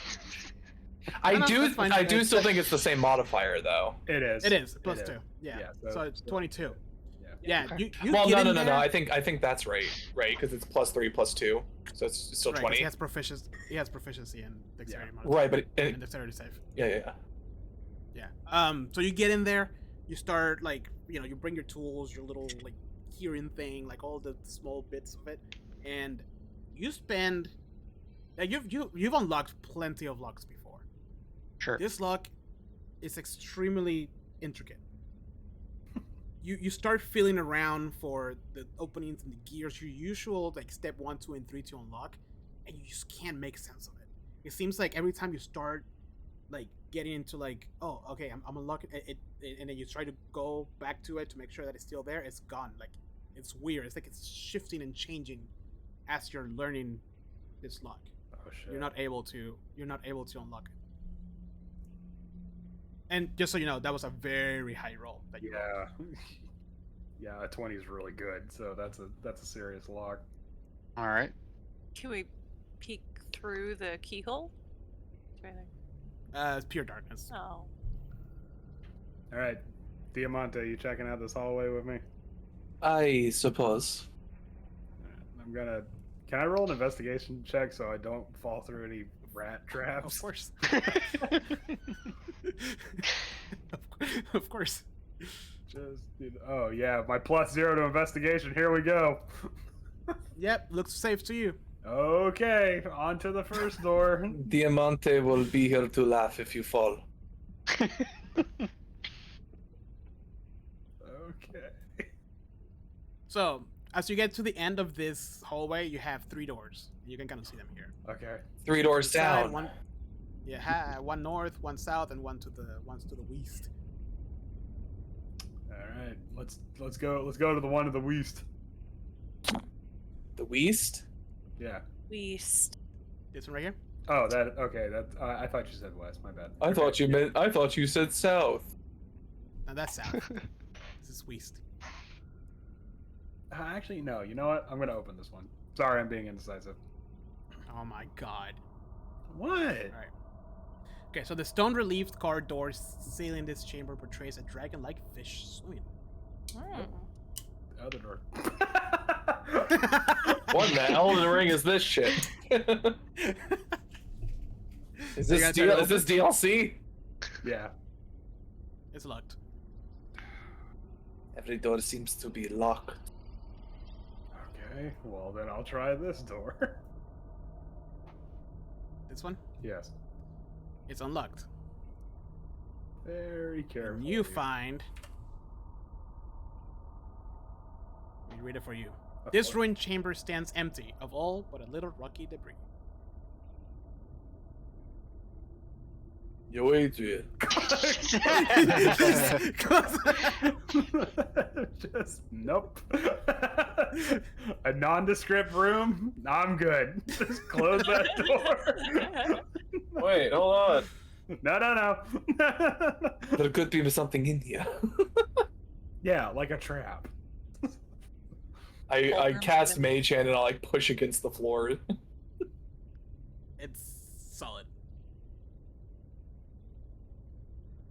[SPEAKER 2] I
[SPEAKER 5] no,
[SPEAKER 2] do
[SPEAKER 5] that's fine.
[SPEAKER 2] I do
[SPEAKER 5] It's-
[SPEAKER 2] still think it's the same modifier though.
[SPEAKER 1] it is.
[SPEAKER 5] It is
[SPEAKER 1] It
[SPEAKER 5] plus
[SPEAKER 1] is.
[SPEAKER 5] 2. Yeah.
[SPEAKER 1] Yeah,
[SPEAKER 5] So it's
[SPEAKER 1] so-
[SPEAKER 5] 22.
[SPEAKER 1] Yeah.
[SPEAKER 5] Yeah.
[SPEAKER 3] Okay.
[SPEAKER 5] You
[SPEAKER 2] Well,
[SPEAKER 5] get
[SPEAKER 2] no,
[SPEAKER 5] in
[SPEAKER 2] no.
[SPEAKER 5] there.
[SPEAKER 2] I think that's right, because it's +3 +2, so it's still
[SPEAKER 5] Right, 'cause
[SPEAKER 2] 20.
[SPEAKER 5] he has proficiency. He has proficiency in dexterity.
[SPEAKER 2] Right, but
[SPEAKER 5] and dexterity save.
[SPEAKER 2] yeah.
[SPEAKER 5] Yeah. So you get in there. You start like you bring your tools, your little like hearing thing, like all the small bits of it, and you spend. Like you've unlocked plenty of locks before.
[SPEAKER 3] Sure.
[SPEAKER 5] This lock is extremely intricate. You start feeling around for the openings and the gears, your usual like step 1, 2, and 3 to unlock, and you just can't make sense of it. It seems like every time you start like getting into like, oh, okay, I'm unlocking it, and then you try to go back to it to make sure that it's still there, it's gone. Like it's weird. It's like it's shifting and changing as you're learning this lock.
[SPEAKER 1] Oh shit.
[SPEAKER 5] You're not able to unlock it. And just so you know, that was a very high roll that you rolled.
[SPEAKER 1] Yeah, a 20 is really good. So that's a serious lock.
[SPEAKER 3] All right.
[SPEAKER 6] Can we peek through the keyhole? Do anything?
[SPEAKER 5] It's pure darkness.
[SPEAKER 6] Oh.
[SPEAKER 1] All right, Diamante, you checking out this hallway with me?
[SPEAKER 2] I suppose.
[SPEAKER 1] I'm gonna. Can I roll an investigation check so I don't fall through any rat traps?
[SPEAKER 5] Of course. Of course.
[SPEAKER 1] Just, oh yeah, my +0 to investigation. Here we go.
[SPEAKER 5] Yep, looks safe to you.
[SPEAKER 1] Okay, on to the first door.
[SPEAKER 2] Diamante will be here to laugh if you fall.
[SPEAKER 1] Okay.
[SPEAKER 5] So, as you get to the end of this hallway, you have 3 doors. You can kind of see them here.
[SPEAKER 1] Okay.
[SPEAKER 2] 3 doors
[SPEAKER 5] Side,
[SPEAKER 2] down.
[SPEAKER 5] one north, one south, and one's to the west.
[SPEAKER 1] All right. Let's go. Let's go to the one to the west.
[SPEAKER 2] The west?
[SPEAKER 1] Yeah.
[SPEAKER 6] West.
[SPEAKER 5] This one right here.
[SPEAKER 1] Oh, that. Okay. That. I thought you said west. My bad.
[SPEAKER 2] I thought you said south.
[SPEAKER 5] Now that's south. This is west.
[SPEAKER 1] Actually, no. You know what? I'm gonna open this one. Sorry, I'm being indecisive.
[SPEAKER 5] Oh my god.
[SPEAKER 1] What?
[SPEAKER 5] Alright. Okay, so the stone relieved corridor sealing this chamber portrays a dragon-like fish swimming.
[SPEAKER 6] Hmm.
[SPEAKER 1] The other door.
[SPEAKER 2] What in the Elden Ring is this shit? Is
[SPEAKER 5] So you gotta try to
[SPEAKER 2] this DLC?
[SPEAKER 1] Yeah.
[SPEAKER 5] It's locked.
[SPEAKER 2] Every door seems to be locked.
[SPEAKER 1] Okay. Well, then I'll try this door.
[SPEAKER 5] This one?
[SPEAKER 1] Yes.
[SPEAKER 5] It's unlocked.
[SPEAKER 1] Very careful.
[SPEAKER 5] And you find. Let me read it for you. This ruined chamber stands empty of all but a little rocky debris.
[SPEAKER 2] You wait to it.
[SPEAKER 1] Just nope. A nondescript room. I'm good. Just close that door.
[SPEAKER 2] Wait, hold on.
[SPEAKER 1] No.
[SPEAKER 2] There could be something in here.
[SPEAKER 1] Yeah, like a trap.
[SPEAKER 2] I cast Mage Hand and I like push against the floor.
[SPEAKER 5] It's solid.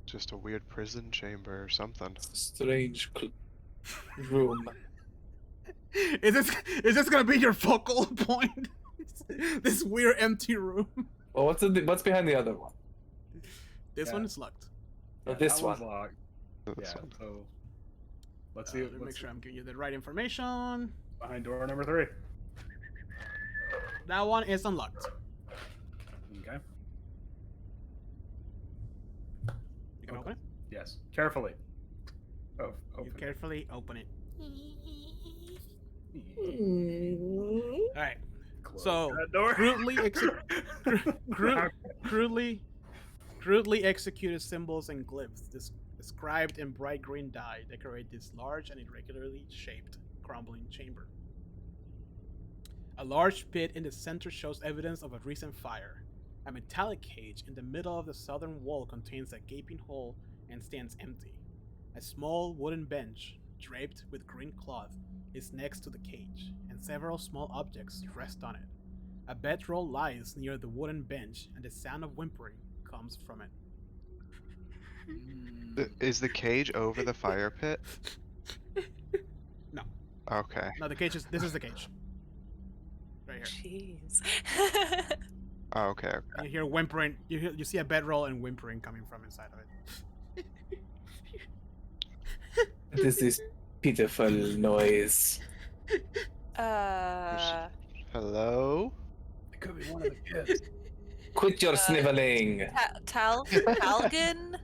[SPEAKER 4] Just a weird prison chamber or something.
[SPEAKER 2] Strange room.
[SPEAKER 5] Is this gonna be your focal point? This weird empty room.
[SPEAKER 2] Well, what's behind the other one?
[SPEAKER 5] This
[SPEAKER 1] Yeah.
[SPEAKER 5] one is locked.
[SPEAKER 2] Oh, this
[SPEAKER 1] that one's
[SPEAKER 2] one.
[SPEAKER 1] locked.
[SPEAKER 4] This
[SPEAKER 1] Yeah.
[SPEAKER 4] one.
[SPEAKER 1] So let's see.
[SPEAKER 5] Let me make sure I'm giving you the right information.
[SPEAKER 1] Behind door number 3.
[SPEAKER 5] That one is unlocked.
[SPEAKER 1] Okay.
[SPEAKER 5] You can open it.
[SPEAKER 1] Yes. Carefully. Oh.
[SPEAKER 5] You
[SPEAKER 1] Open.
[SPEAKER 5] carefully open it.
[SPEAKER 6] Mm.
[SPEAKER 5] All right.
[SPEAKER 1] Close
[SPEAKER 5] So
[SPEAKER 1] that door.
[SPEAKER 5] crudely executed symbols and glyphs described in bright green dye decorate this large and irregularly shaped crumbling chamber. A large pit in the center shows evidence of a recent fire. A metallic cage in the middle of the southern wall contains a gaping hole and stands empty. A small wooden bench, draped with green cloth, is next to the cage, and several small objects rest on it. A bedroll lies near the wooden bench, and the sound of whimpering comes from it.
[SPEAKER 4] Is the cage over the fire pit?
[SPEAKER 5] No.
[SPEAKER 4] Okay.
[SPEAKER 5] No, the cage is. This is the cage. Right here.
[SPEAKER 6] Jeez.
[SPEAKER 4] Oh, okay.
[SPEAKER 5] You hear whimpering. You see a bedroll and whimpering coming from inside of it.
[SPEAKER 2] What is this pitiful noise?
[SPEAKER 4] Hello?
[SPEAKER 1] It could be one of the kids.
[SPEAKER 2] Quit your sniveling.
[SPEAKER 6] Talgan?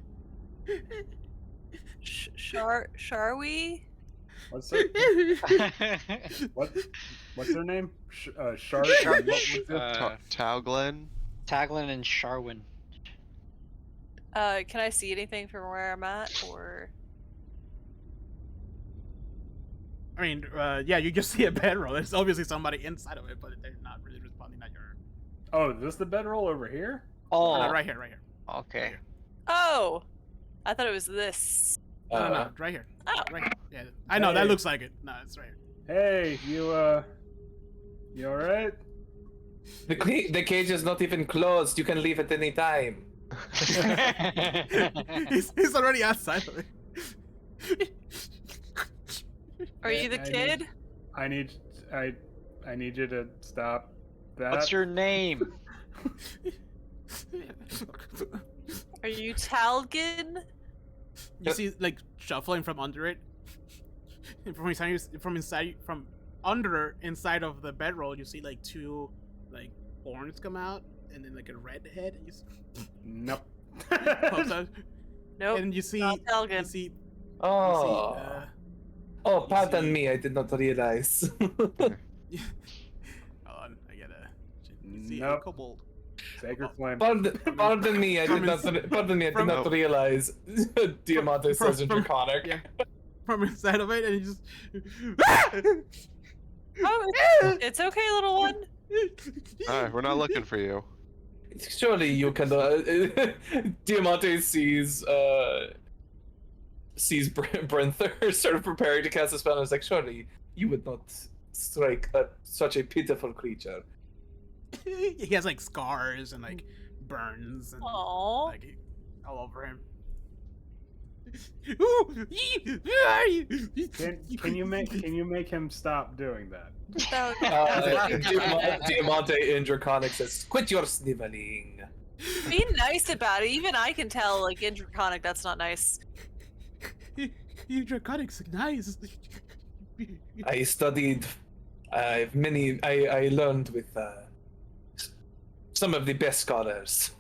[SPEAKER 6] Sharwi?
[SPEAKER 1] What's her What's her name? Shark.
[SPEAKER 4] Talglen?
[SPEAKER 3] Taglin and Sharwin.
[SPEAKER 6] Can I see anything from where I'm at, or?
[SPEAKER 5] I mean, yeah, you just see a bedroll. There's obviously somebody inside of it, but they're not really responding at your.
[SPEAKER 1] Oh, is this the bedroll over here?
[SPEAKER 3] Oh,
[SPEAKER 5] No, right here, right here.
[SPEAKER 3] okay.
[SPEAKER 6] Oh, I thought it was this.
[SPEAKER 5] No, right here.
[SPEAKER 6] Oh.
[SPEAKER 5] Right here. Yeah, I know that
[SPEAKER 1] Hey.
[SPEAKER 5] looks like it. No, it's right here.
[SPEAKER 1] Hey, you all right?
[SPEAKER 2] The cage is not even closed. You can leave at any time.
[SPEAKER 5] he's already outside of it.
[SPEAKER 6] Are you the kid?
[SPEAKER 1] I need you to stop that.
[SPEAKER 3] What's your name?
[SPEAKER 6] Are you Talgan?
[SPEAKER 5] You see, like shuffling from under it, and from inside of the bedroll. You see like two like horns come out, and then like a red head. You
[SPEAKER 1] Nope.
[SPEAKER 5] pops out,
[SPEAKER 6] Nope.
[SPEAKER 5] and you see
[SPEAKER 6] not Talgan.
[SPEAKER 5] you see
[SPEAKER 2] Oh. Oh, pardon
[SPEAKER 5] see-
[SPEAKER 2] me. I did not realize.
[SPEAKER 5] hold on, I gotta. You see a
[SPEAKER 1] Nope.
[SPEAKER 5] kobold.
[SPEAKER 1] Sacred flame.
[SPEAKER 2] Pardon me. I did not. Pardon me. I did
[SPEAKER 5] From-
[SPEAKER 2] not realize. Diamante says in
[SPEAKER 5] from-
[SPEAKER 2] Draconic.
[SPEAKER 5] yeah. From inside of it, and you just.
[SPEAKER 6] Oh, it's okay, little one.
[SPEAKER 4] Alright, we're not looking for you.
[SPEAKER 2] Surely you can. Diamante sees Brenther sort of preparing to cast a spell, and is like, surely you would not strike such a pitiful creature.
[SPEAKER 5] He has like scars and like burns and
[SPEAKER 6] Aww.
[SPEAKER 5] like all over him.
[SPEAKER 1] Can you make him stop doing that?
[SPEAKER 2] Diamante in Draconic says, "Quit your sniveling."
[SPEAKER 6] Be nice about it. Even I can tell, like in Draconic, that's not nice.
[SPEAKER 5] You Draconic's nice.
[SPEAKER 2] I studied. I learned with some of the best scholars.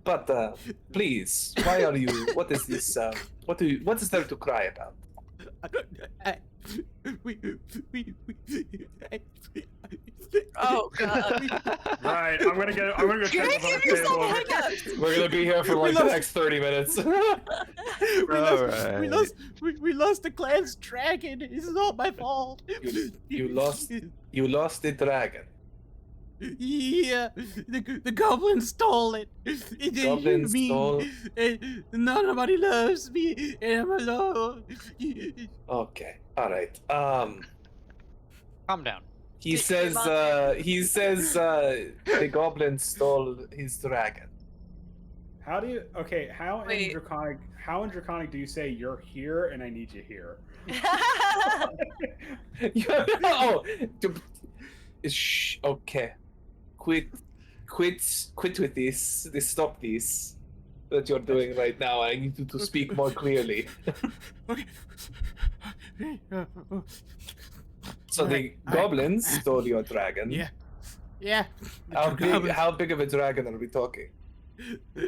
[SPEAKER 2] But please, why are you? What is this? What is there to cry about?
[SPEAKER 6] Oh god.
[SPEAKER 1] Right. I'm gonna go
[SPEAKER 6] You're
[SPEAKER 1] check
[SPEAKER 6] gonna
[SPEAKER 1] this on
[SPEAKER 6] give
[SPEAKER 1] the
[SPEAKER 6] yourself
[SPEAKER 1] table.
[SPEAKER 6] hiccups.
[SPEAKER 2] We're gonna be here for like the next 30 minutes.
[SPEAKER 5] We lost the clan's dragon. It's not my fault.
[SPEAKER 2] You lost the dragon.
[SPEAKER 5] Yeah, the goblin stole it.
[SPEAKER 2] Goblin stole-
[SPEAKER 5] Nobody loves me, and I'm alone.
[SPEAKER 2] Okay. All right.
[SPEAKER 3] Calm down.
[SPEAKER 2] He
[SPEAKER 6] Did
[SPEAKER 2] says. The goblin stole his dragon.
[SPEAKER 1] How do you? Okay. How
[SPEAKER 6] Wait.
[SPEAKER 1] in Draconic? How in Draconic do you say you're here and I need you here?
[SPEAKER 2] Oh. Shh. Okay. Quit with this. Stop this. That you're doing right now. I need you to speak more clearly.
[SPEAKER 5] Okay.
[SPEAKER 2] So the goblins stole your dragon.
[SPEAKER 5] Yeah. Yeah.
[SPEAKER 2] How
[SPEAKER 5] The
[SPEAKER 2] big?
[SPEAKER 5] goblins-
[SPEAKER 2] How big of a dragon are we talking?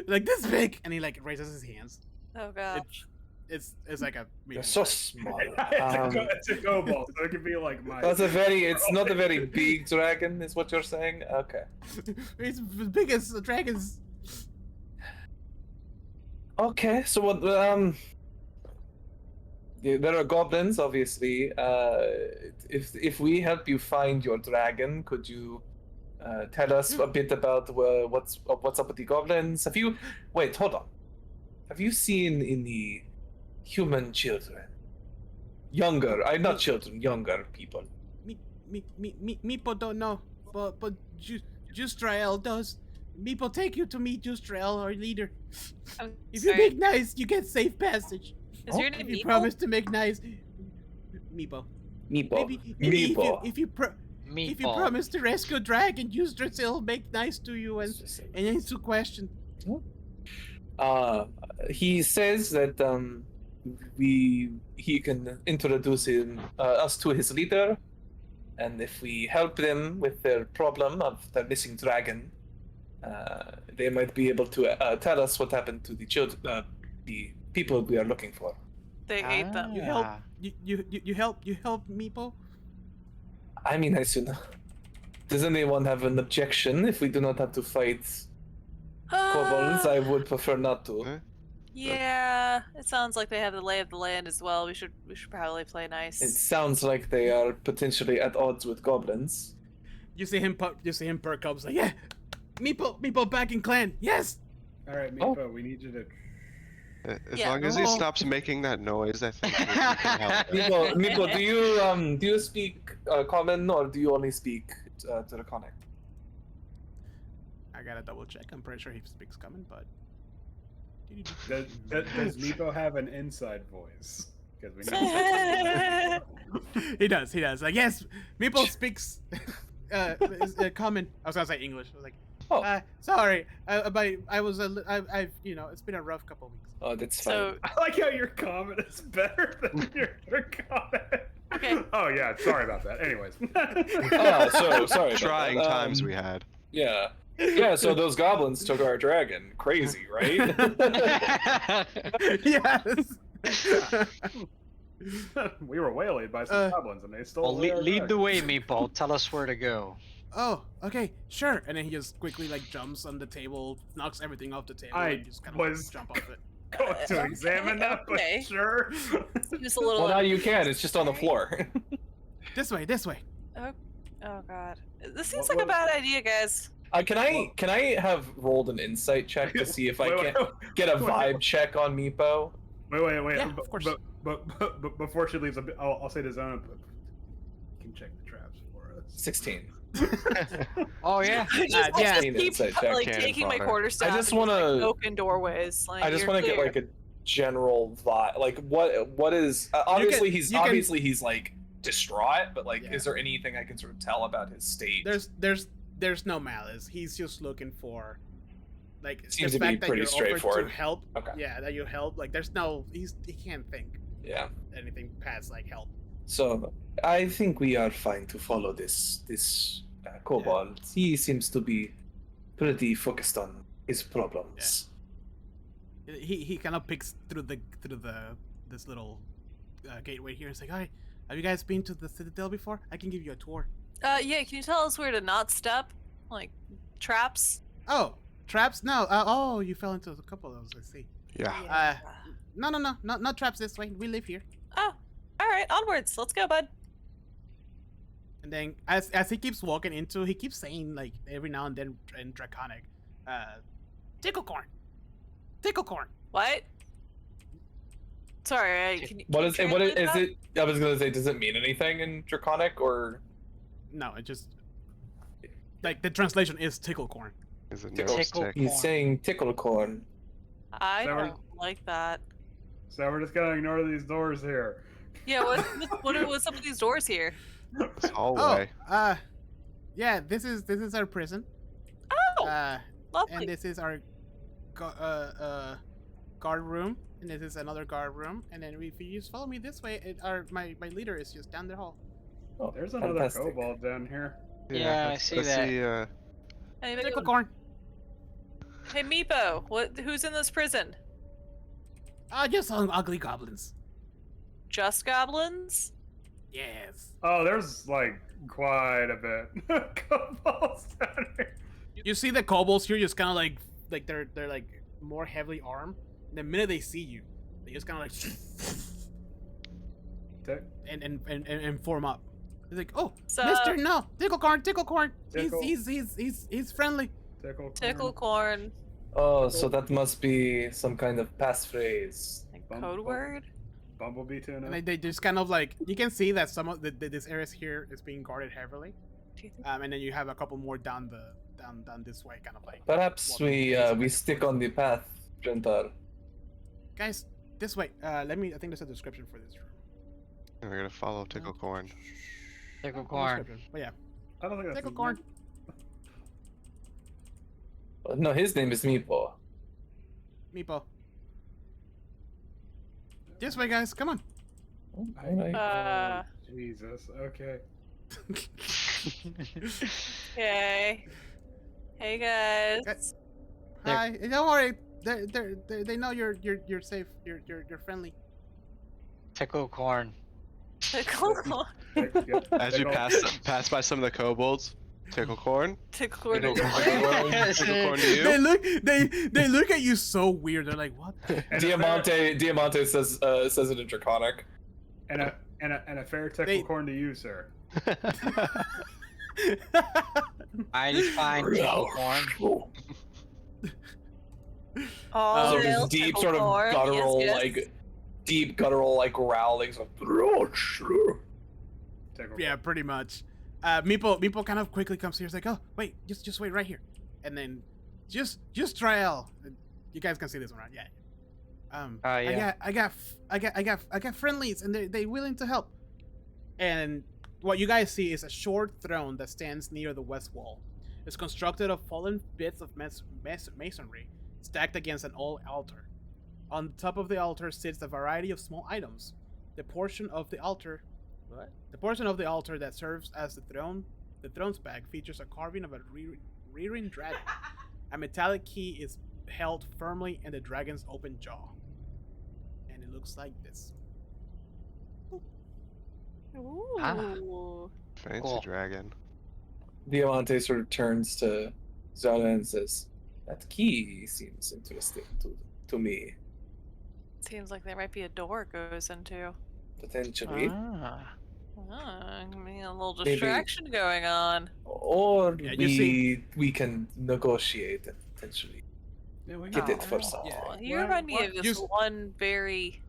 [SPEAKER 5] Like this big, and he like raises his hands.
[SPEAKER 6] Oh gosh.
[SPEAKER 5] it's like a
[SPEAKER 2] You're
[SPEAKER 5] medium
[SPEAKER 2] so
[SPEAKER 5] size.
[SPEAKER 2] small.
[SPEAKER 1] It's a kobold, so it could be like my.
[SPEAKER 2] It's not a very big dragon, is what you're saying? Okay.
[SPEAKER 5] It's as big as the dragons.
[SPEAKER 2] Okay, so what, there are goblins, obviously. If we help you find your dragon, could you tell us a bit about what's up with the goblins? Wait, hold on. Have you seen any human children? Not children, younger people.
[SPEAKER 5] Meepo don't know, but Justrael does. Meepo take you to meet Justrael, our leader.
[SPEAKER 6] I'm
[SPEAKER 5] If you
[SPEAKER 6] sorry.
[SPEAKER 5] make nice, you get safe passage.
[SPEAKER 6] Is your
[SPEAKER 5] If
[SPEAKER 6] name
[SPEAKER 5] you
[SPEAKER 6] Meeple?
[SPEAKER 5] promise to make nice, Meepo. Maybe
[SPEAKER 2] Meepo.
[SPEAKER 5] if you
[SPEAKER 3] Meatball.
[SPEAKER 5] promise to rescue a dragon, Justrael will make nice to you and answer question.
[SPEAKER 2] He says that he can introduce us to his leader, and if we help them with their problem of their missing dragon, they might be able to tell us what happened to the children, the people we are looking for.
[SPEAKER 6] They ate them.
[SPEAKER 5] You help. You help Meepo.
[SPEAKER 2] I mean, I assume. Does anyone have an objection if we do not have to fight kobolds? I would prefer not to.
[SPEAKER 6] Yeah, it sounds like they have the lay of the land as well. We should probably play
[SPEAKER 2] It
[SPEAKER 6] nice.
[SPEAKER 2] sounds like they are potentially at odds with goblins.
[SPEAKER 5] You see him perk up. He's like, yeah, Meepo back in clan. Yes.
[SPEAKER 1] All right, Meepo, we need you to.
[SPEAKER 4] As
[SPEAKER 6] Yeah.
[SPEAKER 4] long as he
[SPEAKER 5] Oh.
[SPEAKER 4] stops making that noise, I think we can help.
[SPEAKER 2] Meepo, do you speak common or do you only speak Draconic?
[SPEAKER 5] I gotta double check. I'm pretty sure he speaks common, but.
[SPEAKER 1] Does Meepo have an inside voice? Because we need.
[SPEAKER 5] He does. Like, yes, Meepo speaks common. I was gonna say English. I was like, sorry, but I've it's been a rough couple of weeks.
[SPEAKER 2] Oh, that's fine.
[SPEAKER 6] So
[SPEAKER 1] I like how your comment is better than your comment.
[SPEAKER 6] Okay.
[SPEAKER 1] Oh yeah, sorry about that. Anyways.
[SPEAKER 2] So sorry. about
[SPEAKER 4] Trying
[SPEAKER 2] that.
[SPEAKER 4] times we had.
[SPEAKER 2] Yeah. Yeah, so those goblins took our dragon. Crazy, right?
[SPEAKER 5] Yes.
[SPEAKER 1] We were waylaid by some goblins and they stole.
[SPEAKER 3] Well,
[SPEAKER 1] our
[SPEAKER 3] lead the
[SPEAKER 1] dragon.
[SPEAKER 3] way, Meatball. Tell us where to go.
[SPEAKER 5] Oh, okay, sure. And then he just quickly like jumps on the table, knocks everything off the table,
[SPEAKER 1] I
[SPEAKER 5] and just kind
[SPEAKER 1] was-
[SPEAKER 5] of jump off it.
[SPEAKER 1] Going to examine that, but
[SPEAKER 6] Okay.
[SPEAKER 1] sure.
[SPEAKER 6] just a little.
[SPEAKER 2] Well, now you can. It's just on the floor.
[SPEAKER 5] This way.
[SPEAKER 6] Oh god, this seems
[SPEAKER 1] What
[SPEAKER 6] like a
[SPEAKER 1] was-
[SPEAKER 6] bad idea, guys.
[SPEAKER 2] Can I have rolled an insight check to see if I
[SPEAKER 1] Wait,
[SPEAKER 2] can get a
[SPEAKER 1] wait,
[SPEAKER 2] vibe check on Meepo?
[SPEAKER 1] Wait.
[SPEAKER 5] Yeah, of course.
[SPEAKER 1] But before she leaves, I'll say to Zona, you can check the traps for us.
[SPEAKER 2] 16.
[SPEAKER 3] Oh yeah.
[SPEAKER 6] I just, I
[SPEAKER 5] yeah.
[SPEAKER 6] just keep
[SPEAKER 2] Insight check,
[SPEAKER 6] like
[SPEAKER 4] cannon
[SPEAKER 6] taking my
[SPEAKER 4] fodder.
[SPEAKER 6] quarterstaff.
[SPEAKER 2] I just
[SPEAKER 6] and
[SPEAKER 2] wanna-
[SPEAKER 6] like, open doorways. Like,
[SPEAKER 2] I just
[SPEAKER 6] want to
[SPEAKER 2] get like a general vibe. Like what is obviously
[SPEAKER 5] you
[SPEAKER 2] he's
[SPEAKER 5] can-
[SPEAKER 2] obviously he's like distraught, but like
[SPEAKER 5] Yeah.
[SPEAKER 2] is there anything I can sort of tell about his state?
[SPEAKER 5] There's no malice. He's just looking for, like,
[SPEAKER 2] Seems
[SPEAKER 5] the
[SPEAKER 2] to be
[SPEAKER 5] fact that
[SPEAKER 2] pretty
[SPEAKER 5] you're offered
[SPEAKER 2] straightforward.
[SPEAKER 5] to help.
[SPEAKER 2] Okay.
[SPEAKER 5] Yeah, that you help. Like, there's no. He can't think
[SPEAKER 2] Yeah.
[SPEAKER 5] anything past like help.
[SPEAKER 2] So I think we are fine to follow this kobold. He seems to be pretty focused on his problems.
[SPEAKER 5] He kind of picks through this little gateway here and say, "Hi, have you guys been to the Citadel before? I can give you a tour."
[SPEAKER 6] Yeah, can you tell us where to not step? Like traps?
[SPEAKER 5] Oh, traps? No. Oh, you fell into a couple of those. I see.
[SPEAKER 4] Yeah.
[SPEAKER 5] No, not traps this way. We live here.
[SPEAKER 6] Oh, all right, onwards. Let's go, bud.
[SPEAKER 5] And then as he keeps walking into, he keeps saying like every now and then in Draconic, ticklecorn.
[SPEAKER 6] What? Sorry, can you
[SPEAKER 2] What is
[SPEAKER 6] translate that?
[SPEAKER 2] it? I was gonna say, does it mean anything in Draconic or?
[SPEAKER 5] No, it just like the translation is ticklecorn.
[SPEAKER 4] Is it
[SPEAKER 2] Tickle-
[SPEAKER 4] nose tick?
[SPEAKER 2] He's saying ticklecorn.
[SPEAKER 6] I
[SPEAKER 1] Sorry.
[SPEAKER 6] don't like that.
[SPEAKER 1] So we're just gonna ignore these doors here.
[SPEAKER 6] Yeah, what's up with these doors here?
[SPEAKER 4] This hallway.
[SPEAKER 5] Yeah, this is our prison.
[SPEAKER 6] Oh,
[SPEAKER 5] And
[SPEAKER 6] lovely.
[SPEAKER 5] this is our guard room, and this is another guard room, and then if you just follow me this way, my leader is just down the hall.
[SPEAKER 2] Oh,
[SPEAKER 1] There's another
[SPEAKER 2] fantastic.
[SPEAKER 1] kobold down here.
[SPEAKER 3] Yeah, I
[SPEAKER 4] let's-
[SPEAKER 3] see
[SPEAKER 4] let's
[SPEAKER 3] that.
[SPEAKER 4] see,
[SPEAKER 6] Anybody
[SPEAKER 5] Ticklecorn.
[SPEAKER 6] Hey, Meepo, who's in this prison?
[SPEAKER 5] Just some ugly goblins.
[SPEAKER 6] Just goblins?
[SPEAKER 5] Yes.
[SPEAKER 1] Oh, there's like quite a bit. Kobolds down here.
[SPEAKER 5] You see the kobolds here just kind of like they're like more heavily armed. The minute they see you, they just kind of like and form up. He's like, oh,
[SPEAKER 6] So-
[SPEAKER 5] Mister, no, Ticklecorn.
[SPEAKER 1] Tickle.
[SPEAKER 5] He's friendly.
[SPEAKER 6] Tickle corn.
[SPEAKER 2] Oh, so that must be some kind of passphrase.
[SPEAKER 6] Like
[SPEAKER 1] Bum-
[SPEAKER 6] code
[SPEAKER 1] bum-
[SPEAKER 6] word?
[SPEAKER 1] Bumblebee tuna.
[SPEAKER 5] And they just kind of like, you can see that some of this area here is being guarded heavily.
[SPEAKER 6] Do you think?
[SPEAKER 5] And then you have a couple more down this way, kind of like.
[SPEAKER 2] Perhaps we stick on the path, Gentar.
[SPEAKER 5] Guys, this way. I think there's a description for this room.
[SPEAKER 4] And we're gonna follow Ticklecorn.
[SPEAKER 3] Ticklecorn.
[SPEAKER 5] But yeah,
[SPEAKER 1] I don't think that's
[SPEAKER 5] Ticklecorn.
[SPEAKER 2] No, his name is Meepo.
[SPEAKER 5] Meepo. This way, guys. Come on.
[SPEAKER 2] Alright.
[SPEAKER 6] Uh,
[SPEAKER 1] Jesus. Okay.
[SPEAKER 6] okay. Hey guys.
[SPEAKER 5] Guys. Hi. Don't worry. They know you're safe. You're friendly.
[SPEAKER 3] Ticklecorn.
[SPEAKER 6] Tickle corn.
[SPEAKER 1] Yep.
[SPEAKER 4] As you
[SPEAKER 1] Tickle.
[SPEAKER 4] pass by some of the kobolds, Ticklecorn.
[SPEAKER 6] Tickle corn.
[SPEAKER 4] Ticklecorn to you.
[SPEAKER 5] They look at you so weird. They're like, what?
[SPEAKER 2] Diamante says it in Draconic.
[SPEAKER 1] And a fair tickle corn to you, sir.
[SPEAKER 3] I find Ticklecorn.
[SPEAKER 6] Oh,
[SPEAKER 2] So
[SPEAKER 6] real
[SPEAKER 2] this deep
[SPEAKER 6] tickle
[SPEAKER 2] sort of
[SPEAKER 6] corn.
[SPEAKER 2] guttural
[SPEAKER 6] Yes, yes.
[SPEAKER 2] like growling. So,
[SPEAKER 1] Tickle
[SPEAKER 5] Yeah, pretty much. Meepo kind of quickly comes here. He's like, oh wait, just wait right here, and then just Trail. You guys can see this one, right? Yeah.
[SPEAKER 3] Yeah.
[SPEAKER 5] I got friendlies, and they willing to help. And what you guys see is a short throne that stands near the west wall. It's constructed of fallen bits of masonry stacked against an old altar. On top of the altar sits a variety of small items. The portion of the altar that serves as the throne's back features a carving of a rearing dragon. A metallic key is held firmly in the dragon's open jaw. And it looks like this.
[SPEAKER 6] Ooh.
[SPEAKER 4] Fancy
[SPEAKER 3] Cool.
[SPEAKER 4] dragon.
[SPEAKER 2] Diamante sort of turns to Zala and says, "That key seems interesting to me.
[SPEAKER 6] Seems like there might be a door it goes into.
[SPEAKER 2] Potentially.
[SPEAKER 3] Ah.
[SPEAKER 6] I mean, a little
[SPEAKER 2] Maybe-
[SPEAKER 6] distraction going on.
[SPEAKER 2] Or
[SPEAKER 5] Yeah, you see-
[SPEAKER 2] we can negotiate and potentially get it for some.
[SPEAKER 6] Aw,
[SPEAKER 5] Yeah.
[SPEAKER 6] you remind me of this
[SPEAKER 5] Just-
[SPEAKER 6] one very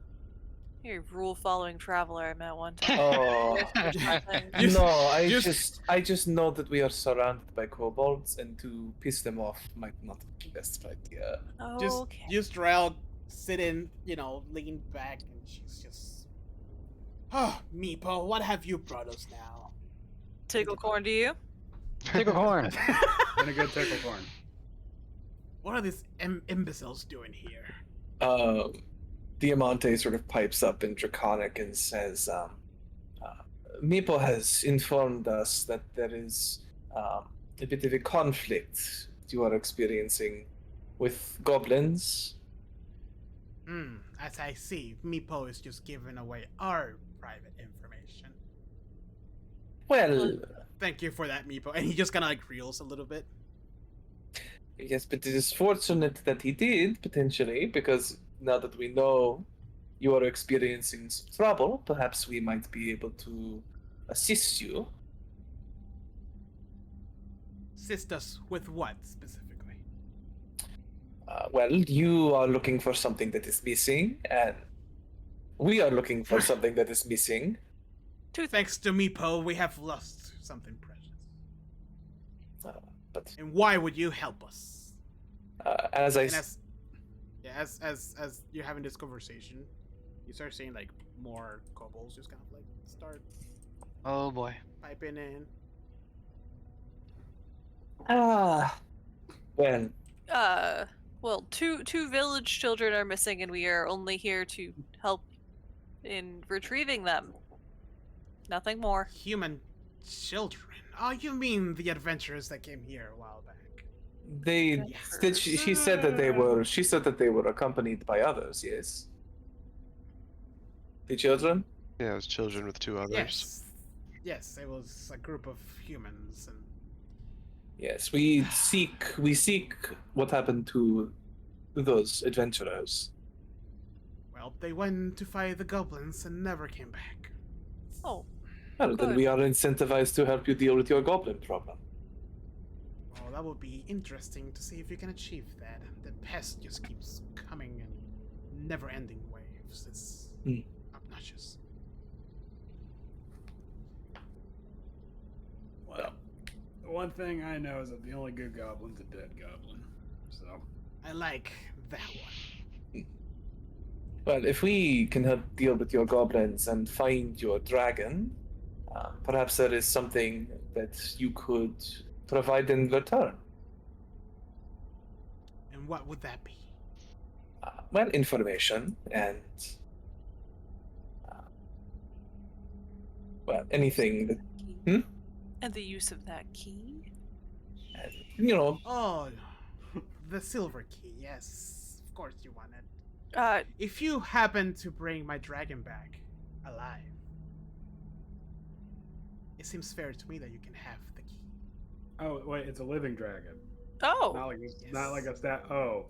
[SPEAKER 6] rule-following traveler I met one time.
[SPEAKER 2] Oh.
[SPEAKER 6] Or something.
[SPEAKER 2] No, I
[SPEAKER 5] just-
[SPEAKER 2] just know that we are surrounded by kobolds, and to piss them off might not be the best idea.
[SPEAKER 6] Okay.
[SPEAKER 5] Just Drell sitting, lean back, and she's just, oh, Meepo, what have you brought us now?
[SPEAKER 6] Tickle corn to you?
[SPEAKER 3] Ticklecorn.
[SPEAKER 1] And a good tickle corn.
[SPEAKER 5] What are these imbeciles doing here?
[SPEAKER 2] Diamante sort of pipes up in Draconic and says, Meepo has informed us that there is a bit of a conflict you are experiencing with goblins.
[SPEAKER 5] As I see, Meepo is just giving away our private information.
[SPEAKER 2] Well,
[SPEAKER 5] Thank you for that, Meepo. And he just kind of like reels a little bit.
[SPEAKER 2] yes, but it is fortunate that he did, potentially, because now that we know you are experiencing some trouble, perhaps we might be able to assist you.
[SPEAKER 5] Assist us with what specifically?
[SPEAKER 2] Well, you are looking for something that is missing, and we are looking for something that is missing.
[SPEAKER 5] Thanks to Meepo, we have lost something precious.
[SPEAKER 2] But
[SPEAKER 5] And why would you help us?
[SPEAKER 2] as I
[SPEAKER 5] And as you're having this conversation, you start seeing like more kobolds just kind of like start
[SPEAKER 3] Oh boy.
[SPEAKER 5] piping in.
[SPEAKER 2] well,
[SPEAKER 6] Well, two village children are missing, and we are only here to help in retrieving them. Nothing more.
[SPEAKER 5] Human children. Oh, you mean the adventurers that came here a while back?
[SPEAKER 2] she said that they were accompanied by others. Yes. The children?
[SPEAKER 4] Yeah, it was children with 2 others.
[SPEAKER 5] Yes. Yes, it was a group of humans and
[SPEAKER 2] Yes, we seek what happened to those adventurers.
[SPEAKER 5] well, they went to fight the goblins and never came back.
[SPEAKER 6] Oh,
[SPEAKER 2] Well, then
[SPEAKER 6] Good.
[SPEAKER 2] we are incentivized to help you deal with your goblin problem.
[SPEAKER 5] Well, that would be interesting to see if you can achieve that. The pest just keeps coming in never-ending waves. It's obnoxious.
[SPEAKER 1] Well, the one thing I know is that the only good goblin's a dead goblin. So
[SPEAKER 5] I like that one.
[SPEAKER 2] Well, if we can help deal with your goblins and find your dragon, perhaps there is something that you could provide in return.
[SPEAKER 5] And what would that be?
[SPEAKER 2] Well, information and well, anything that
[SPEAKER 6] And the use of that key?
[SPEAKER 2] you know.
[SPEAKER 5] Oh, the silver key. Yes, of course you want it. If you happen to bring my dragon back alive, it seems fair to me that you can have the key.
[SPEAKER 1] oh wait, it's a living dragon.
[SPEAKER 6] Oh.
[SPEAKER 1] Not like a stat. Oh,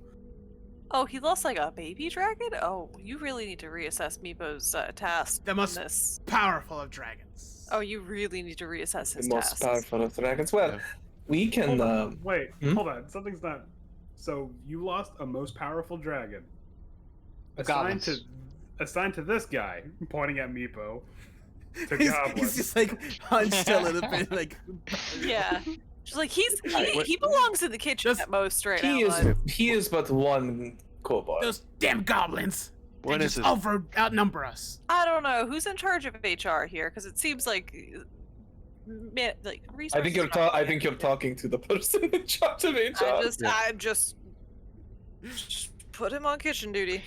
[SPEAKER 6] Oh, he lost like a baby dragon? Oh, you really need to reassess Meepo's task.
[SPEAKER 5] The
[SPEAKER 6] in
[SPEAKER 5] most
[SPEAKER 6] this.
[SPEAKER 5] powerful of dragons.
[SPEAKER 6] Oh, you really need to reassess his
[SPEAKER 2] The most
[SPEAKER 6] tasks.
[SPEAKER 2] powerful of dragons. Well,
[SPEAKER 4] Yeah.
[SPEAKER 2] we can.
[SPEAKER 1] hold on. Wait,
[SPEAKER 2] hmm?
[SPEAKER 1] hold on. Something's not. So you lost a most powerful dragon.
[SPEAKER 3] Goblins.
[SPEAKER 1] Assigned to this guy, pointing at Meepo. To
[SPEAKER 5] he's
[SPEAKER 1] goblins.
[SPEAKER 5] just like hunched a little bit, like
[SPEAKER 6] Yeah. Just like he
[SPEAKER 2] Wait.
[SPEAKER 6] belongs in the kitchen
[SPEAKER 5] Just-
[SPEAKER 6] at most right
[SPEAKER 2] He
[SPEAKER 6] now.
[SPEAKER 2] is
[SPEAKER 6] bud.
[SPEAKER 2] he is but one kobold.
[SPEAKER 5] those damn goblins.
[SPEAKER 4] When
[SPEAKER 5] They
[SPEAKER 4] is
[SPEAKER 5] just
[SPEAKER 4] it?
[SPEAKER 5] outnumber us.
[SPEAKER 6] I don't know who's in charge of HR here because it seems like resources.
[SPEAKER 2] I think you're
[SPEAKER 6] are not
[SPEAKER 2] I think you're talking to the person in charge of HR.
[SPEAKER 6] I just put him on kitchen duty.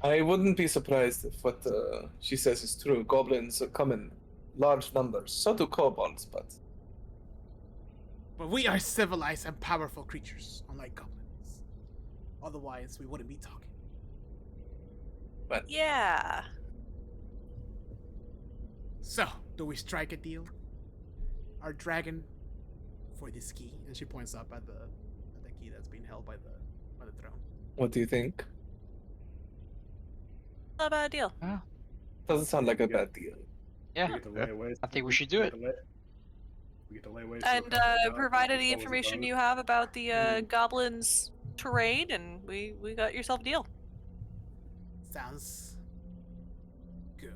[SPEAKER 2] I wouldn't be surprised if what she says is true. Goblins come in large numbers. So do kobolds, but
[SPEAKER 5] But we are civilized and powerful creatures, unlike goblins. Otherwise, we wouldn't be talking.
[SPEAKER 6] Yeah.
[SPEAKER 5] So, do we strike a deal? Our dragon for this key, and she points up at the key that's being held by the throne.
[SPEAKER 2] what do you think?
[SPEAKER 6] Not a bad deal.
[SPEAKER 2] Doesn't sound like a bad deal.
[SPEAKER 3] Yeah,
[SPEAKER 1] We get to lay waste-
[SPEAKER 3] I think we should do it.
[SPEAKER 1] We get to lay waste to
[SPEAKER 6] And
[SPEAKER 1] the goblins.
[SPEAKER 6] provide any
[SPEAKER 1] That was a
[SPEAKER 6] information
[SPEAKER 1] bonus.
[SPEAKER 6] you have about the goblins' terrain, and we got yourself a deal.
[SPEAKER 5] Sounds good.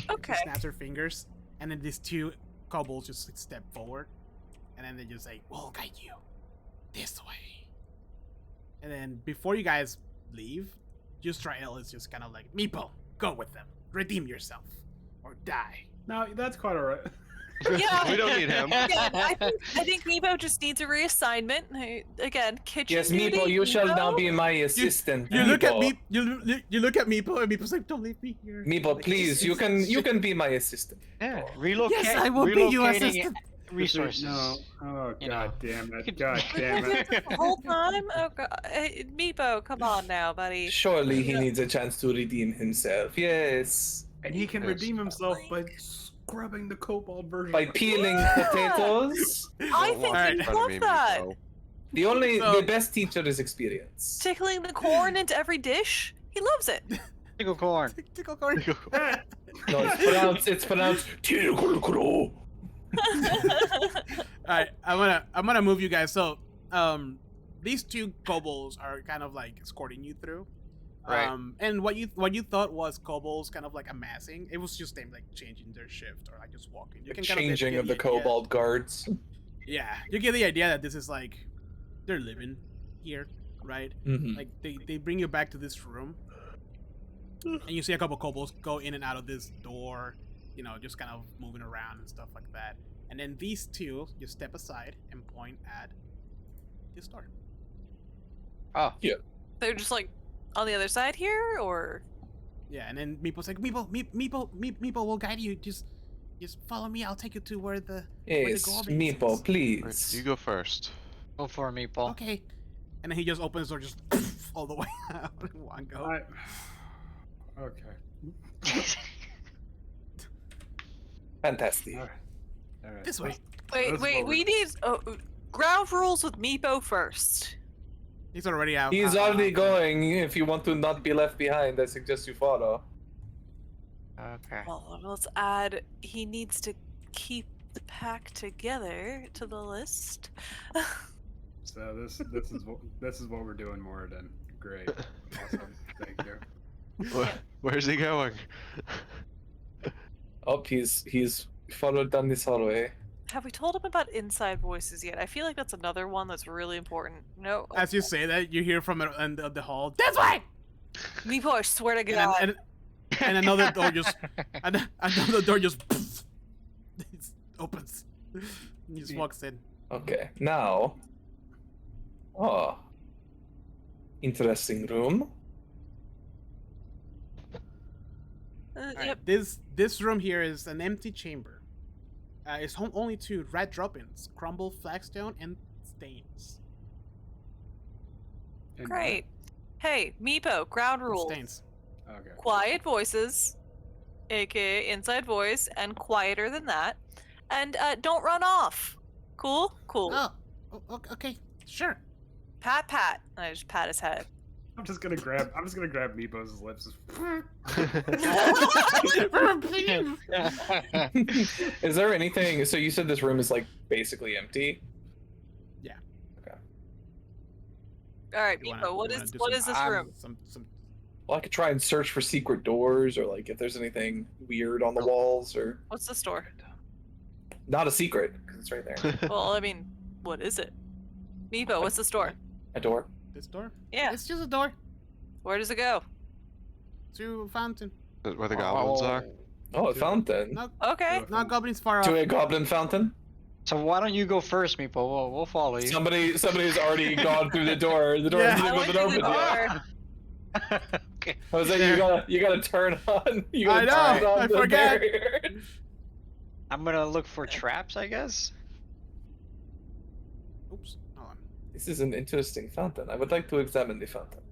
[SPEAKER 6] Okay.
[SPEAKER 5] She snaps her fingers, and then these two kobolds just like, step forward, and then they just say, "We'll guide you this way." And then before you guys leave, Justrael is just kind of like, "Meepo, go with them. Redeem yourself, or die."
[SPEAKER 1] No, that's quite alright.
[SPEAKER 6] Yeah.
[SPEAKER 4] We don't need him.
[SPEAKER 6] Yeah, I think Meepo just needs a reassignment. Again, kitchen
[SPEAKER 2] Yes,
[SPEAKER 6] duty.
[SPEAKER 2] Meepo, you shall now
[SPEAKER 6] Meepo?
[SPEAKER 2] be my assistant.
[SPEAKER 5] You look at
[SPEAKER 2] Meepo.
[SPEAKER 5] me. You look at Meepo, and Meepo's like, "Don't leave me here."
[SPEAKER 2] Meepo,
[SPEAKER 5] Like,
[SPEAKER 2] please, you can be my assistant.
[SPEAKER 3] Yeah, relocate.
[SPEAKER 5] Yes, I will be your
[SPEAKER 3] relocating
[SPEAKER 5] assistant.
[SPEAKER 3] Resources.
[SPEAKER 1] No. Oh,
[SPEAKER 3] You
[SPEAKER 1] god
[SPEAKER 3] know.
[SPEAKER 1] damn
[SPEAKER 3] You
[SPEAKER 1] it.
[SPEAKER 3] could-
[SPEAKER 1] God damn it.
[SPEAKER 6] The whole time? Oh god. Hey, Meepo, come on now, buddy.
[SPEAKER 2] Surely he needs a chance to redeem himself. Yes.
[SPEAKER 1] And he can
[SPEAKER 4] Yes.
[SPEAKER 1] redeem himself by scrubbing the kobold version.
[SPEAKER 2] By
[SPEAKER 1] of-
[SPEAKER 2] peeling potatoes.
[SPEAKER 6] I
[SPEAKER 4] Don't
[SPEAKER 6] think
[SPEAKER 4] walk
[SPEAKER 5] he
[SPEAKER 4] in front of
[SPEAKER 6] loves
[SPEAKER 4] me,
[SPEAKER 6] that.
[SPEAKER 4] Meepo.
[SPEAKER 2] The best teacher is experience.
[SPEAKER 6] Tickling the corn into every dish. He loves it.
[SPEAKER 3] Tickle corn.
[SPEAKER 5] Tickle corn.
[SPEAKER 2] No, it's pronounced Tickle.
[SPEAKER 5] Alright, I'm gonna move you guys. So, these two kobolds are kind of like escorting you through.
[SPEAKER 3] Right.
[SPEAKER 5] And what you thought was kobolds kind of like amassing, it was just them like changing their shift or like just walking. You
[SPEAKER 2] The
[SPEAKER 5] can kind
[SPEAKER 2] changing
[SPEAKER 5] get
[SPEAKER 2] of the
[SPEAKER 5] idea-
[SPEAKER 2] kobold guards.
[SPEAKER 5] Yeah, you get the idea that this is like they're living here, right?
[SPEAKER 2] Mhm.
[SPEAKER 5] Like they bring you back to this room, and you see a couple kobolds go in and out of this door, you know, just kind of moving around and stuff like that. And then these two just step aside and point at this door.
[SPEAKER 3] Oh,
[SPEAKER 6] They're just like on the other side here, or
[SPEAKER 5] Yeah, and then Meepo's like, Meepo will guide you. Just follow me. I'll take you to where the
[SPEAKER 2] Yes,
[SPEAKER 5] goblins
[SPEAKER 2] Meepo,
[SPEAKER 5] is."
[SPEAKER 2] please.
[SPEAKER 4] You go first.
[SPEAKER 3] go for me, Paul.
[SPEAKER 5] Okay. And then he just opens the door, just all the way out in one go.
[SPEAKER 1] Okay.
[SPEAKER 2] Fantastic.
[SPEAKER 1] All right.
[SPEAKER 5] This way.
[SPEAKER 6] Wait,
[SPEAKER 1] That's
[SPEAKER 6] wait,
[SPEAKER 1] what
[SPEAKER 6] we need ground rules with Meepo first.
[SPEAKER 5] He's already out.
[SPEAKER 2] He's
[SPEAKER 5] out-
[SPEAKER 2] already
[SPEAKER 5] out.
[SPEAKER 2] going. If you want to not be left behind, I suggest you follow.
[SPEAKER 3] Okay.
[SPEAKER 6] Well, let's add. He needs to keep the pack together to the list.
[SPEAKER 1] So this is what we're doing, Moradin. Great. Awesome. Thank you.
[SPEAKER 4] Where's he going?
[SPEAKER 2] Oh, he's followed down this hallway.
[SPEAKER 6] Have we told him about inside voices yet? I feel like that's another one that's really important. No,
[SPEAKER 5] As you say that, you hear from the hall, this way!
[SPEAKER 6] Meepo, I swear to
[SPEAKER 5] And,
[SPEAKER 6] God.
[SPEAKER 5] and another door just, another door just opens. He just walks in.
[SPEAKER 2] Okay, now. Oh. Interesting room.
[SPEAKER 5] Alright,
[SPEAKER 6] Yep.
[SPEAKER 5] this room here is an empty chamber. It's home only to red drop-ins, crumbled flagstone, and stains.
[SPEAKER 1] And-
[SPEAKER 6] Great. Hey, Meepo, ground
[SPEAKER 5] And
[SPEAKER 6] rules.
[SPEAKER 5] stains.
[SPEAKER 1] Okay.
[SPEAKER 6] Quiet voices, aka inside voice, and quieter than that. And don't run off. Cool? Cool.
[SPEAKER 5] Oh, okay, sure.
[SPEAKER 6] Pat, pat. And I just pat his head.
[SPEAKER 1] I'm just gonna grab Meepo's lips.
[SPEAKER 2] Is there anything? So you said this room is like basically empty.
[SPEAKER 6] All right,
[SPEAKER 5] You wanna-
[SPEAKER 6] Meepo, what
[SPEAKER 5] you wanna
[SPEAKER 6] is
[SPEAKER 5] do
[SPEAKER 6] what
[SPEAKER 5] some-
[SPEAKER 6] is this room?
[SPEAKER 5] Some
[SPEAKER 2] Well, I could try and search for secret doors, or like if there's anything weird on the walls, or
[SPEAKER 6] What's the store?
[SPEAKER 2] not a secret because it's right there.
[SPEAKER 6] Well, I mean, what is it? Meepo, what's the store?
[SPEAKER 2] A door.
[SPEAKER 5] this door?
[SPEAKER 6] Yeah.
[SPEAKER 5] It's just a door
[SPEAKER 6] Where does it go?
[SPEAKER 5] to a fountain.
[SPEAKER 4] Where the goblins are?
[SPEAKER 2] Oh, a
[SPEAKER 5] To-
[SPEAKER 2] fountain.
[SPEAKER 5] No,
[SPEAKER 6] Okay.
[SPEAKER 5] not goblins far
[SPEAKER 2] To
[SPEAKER 5] off.
[SPEAKER 2] a goblin fountain.
[SPEAKER 3] So why don't you go first, Meepo? We'll follow you.
[SPEAKER 2] Somebody's already gone through the door. The door
[SPEAKER 5] Yeah.
[SPEAKER 2] hasn't
[SPEAKER 6] I went
[SPEAKER 2] been
[SPEAKER 6] through the
[SPEAKER 2] opened yet.
[SPEAKER 6] door.
[SPEAKER 3] Okay.
[SPEAKER 2] Jose, you gotta turn on. You gotta
[SPEAKER 5] I know,
[SPEAKER 2] turn on
[SPEAKER 5] I
[SPEAKER 2] the
[SPEAKER 5] forget.
[SPEAKER 2] barrier.
[SPEAKER 3] I'm gonna look for traps, I guess.
[SPEAKER 5] Oops, hold on.
[SPEAKER 2] This is an interesting fountain. I would like to examine the fountain.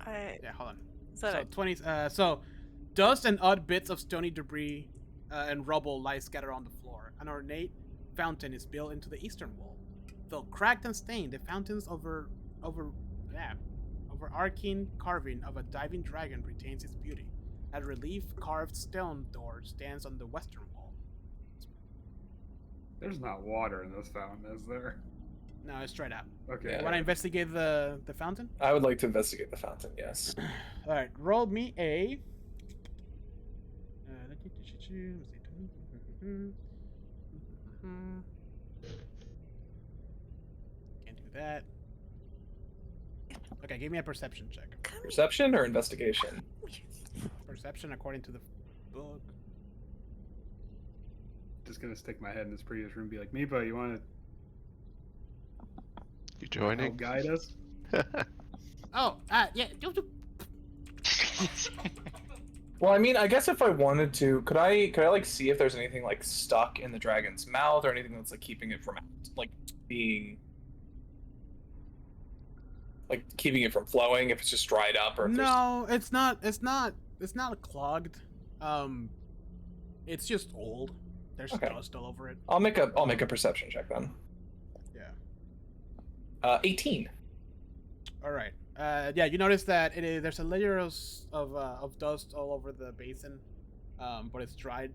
[SPEAKER 5] Yeah, hold on.
[SPEAKER 6] Is that
[SPEAKER 5] So
[SPEAKER 6] a-
[SPEAKER 5] 20. So, dust and odd bits of stony debris and rubble lie scattered on the floor. An ornate fountain is built into the eastern wall. Though cracked and stained, the fountain's overarching carving of a diving dragon retains its beauty. A relief-carved stone door stands on the western wall.
[SPEAKER 1] There's not water in this fountain, is there?
[SPEAKER 5] No, it's straight out.
[SPEAKER 1] Okay.
[SPEAKER 2] Yeah.
[SPEAKER 5] Want to investigate the fountain?
[SPEAKER 2] I would like to investigate the fountain. Yes.
[SPEAKER 5] All right, roll me a. Can't do that. Okay, give me a perception check.
[SPEAKER 2] Perception or investigation?
[SPEAKER 5] Perception according to the book.
[SPEAKER 1] Just gonna stick my head in this previous room and be like, Meepo, you wanna
[SPEAKER 4] You
[SPEAKER 1] help
[SPEAKER 4] joining?
[SPEAKER 1] guide us?
[SPEAKER 5] Oh, yeah.
[SPEAKER 2] Well, I mean, I guess if I wanted to, could I like see if there's anything like stuck in the dragon's mouth or anything that's like keeping it from like being like keeping it from flowing if it's just dried up or if there's...
[SPEAKER 5] No, it's not. It's not clogged. It's just old. There's
[SPEAKER 2] Okay.
[SPEAKER 5] dust all over it.
[SPEAKER 2] I'll make a perception check then.
[SPEAKER 5] Yeah.
[SPEAKER 2] 18.
[SPEAKER 5] All right. Yeah, you notice that there's a layer of dust all over the basin, but it's dried.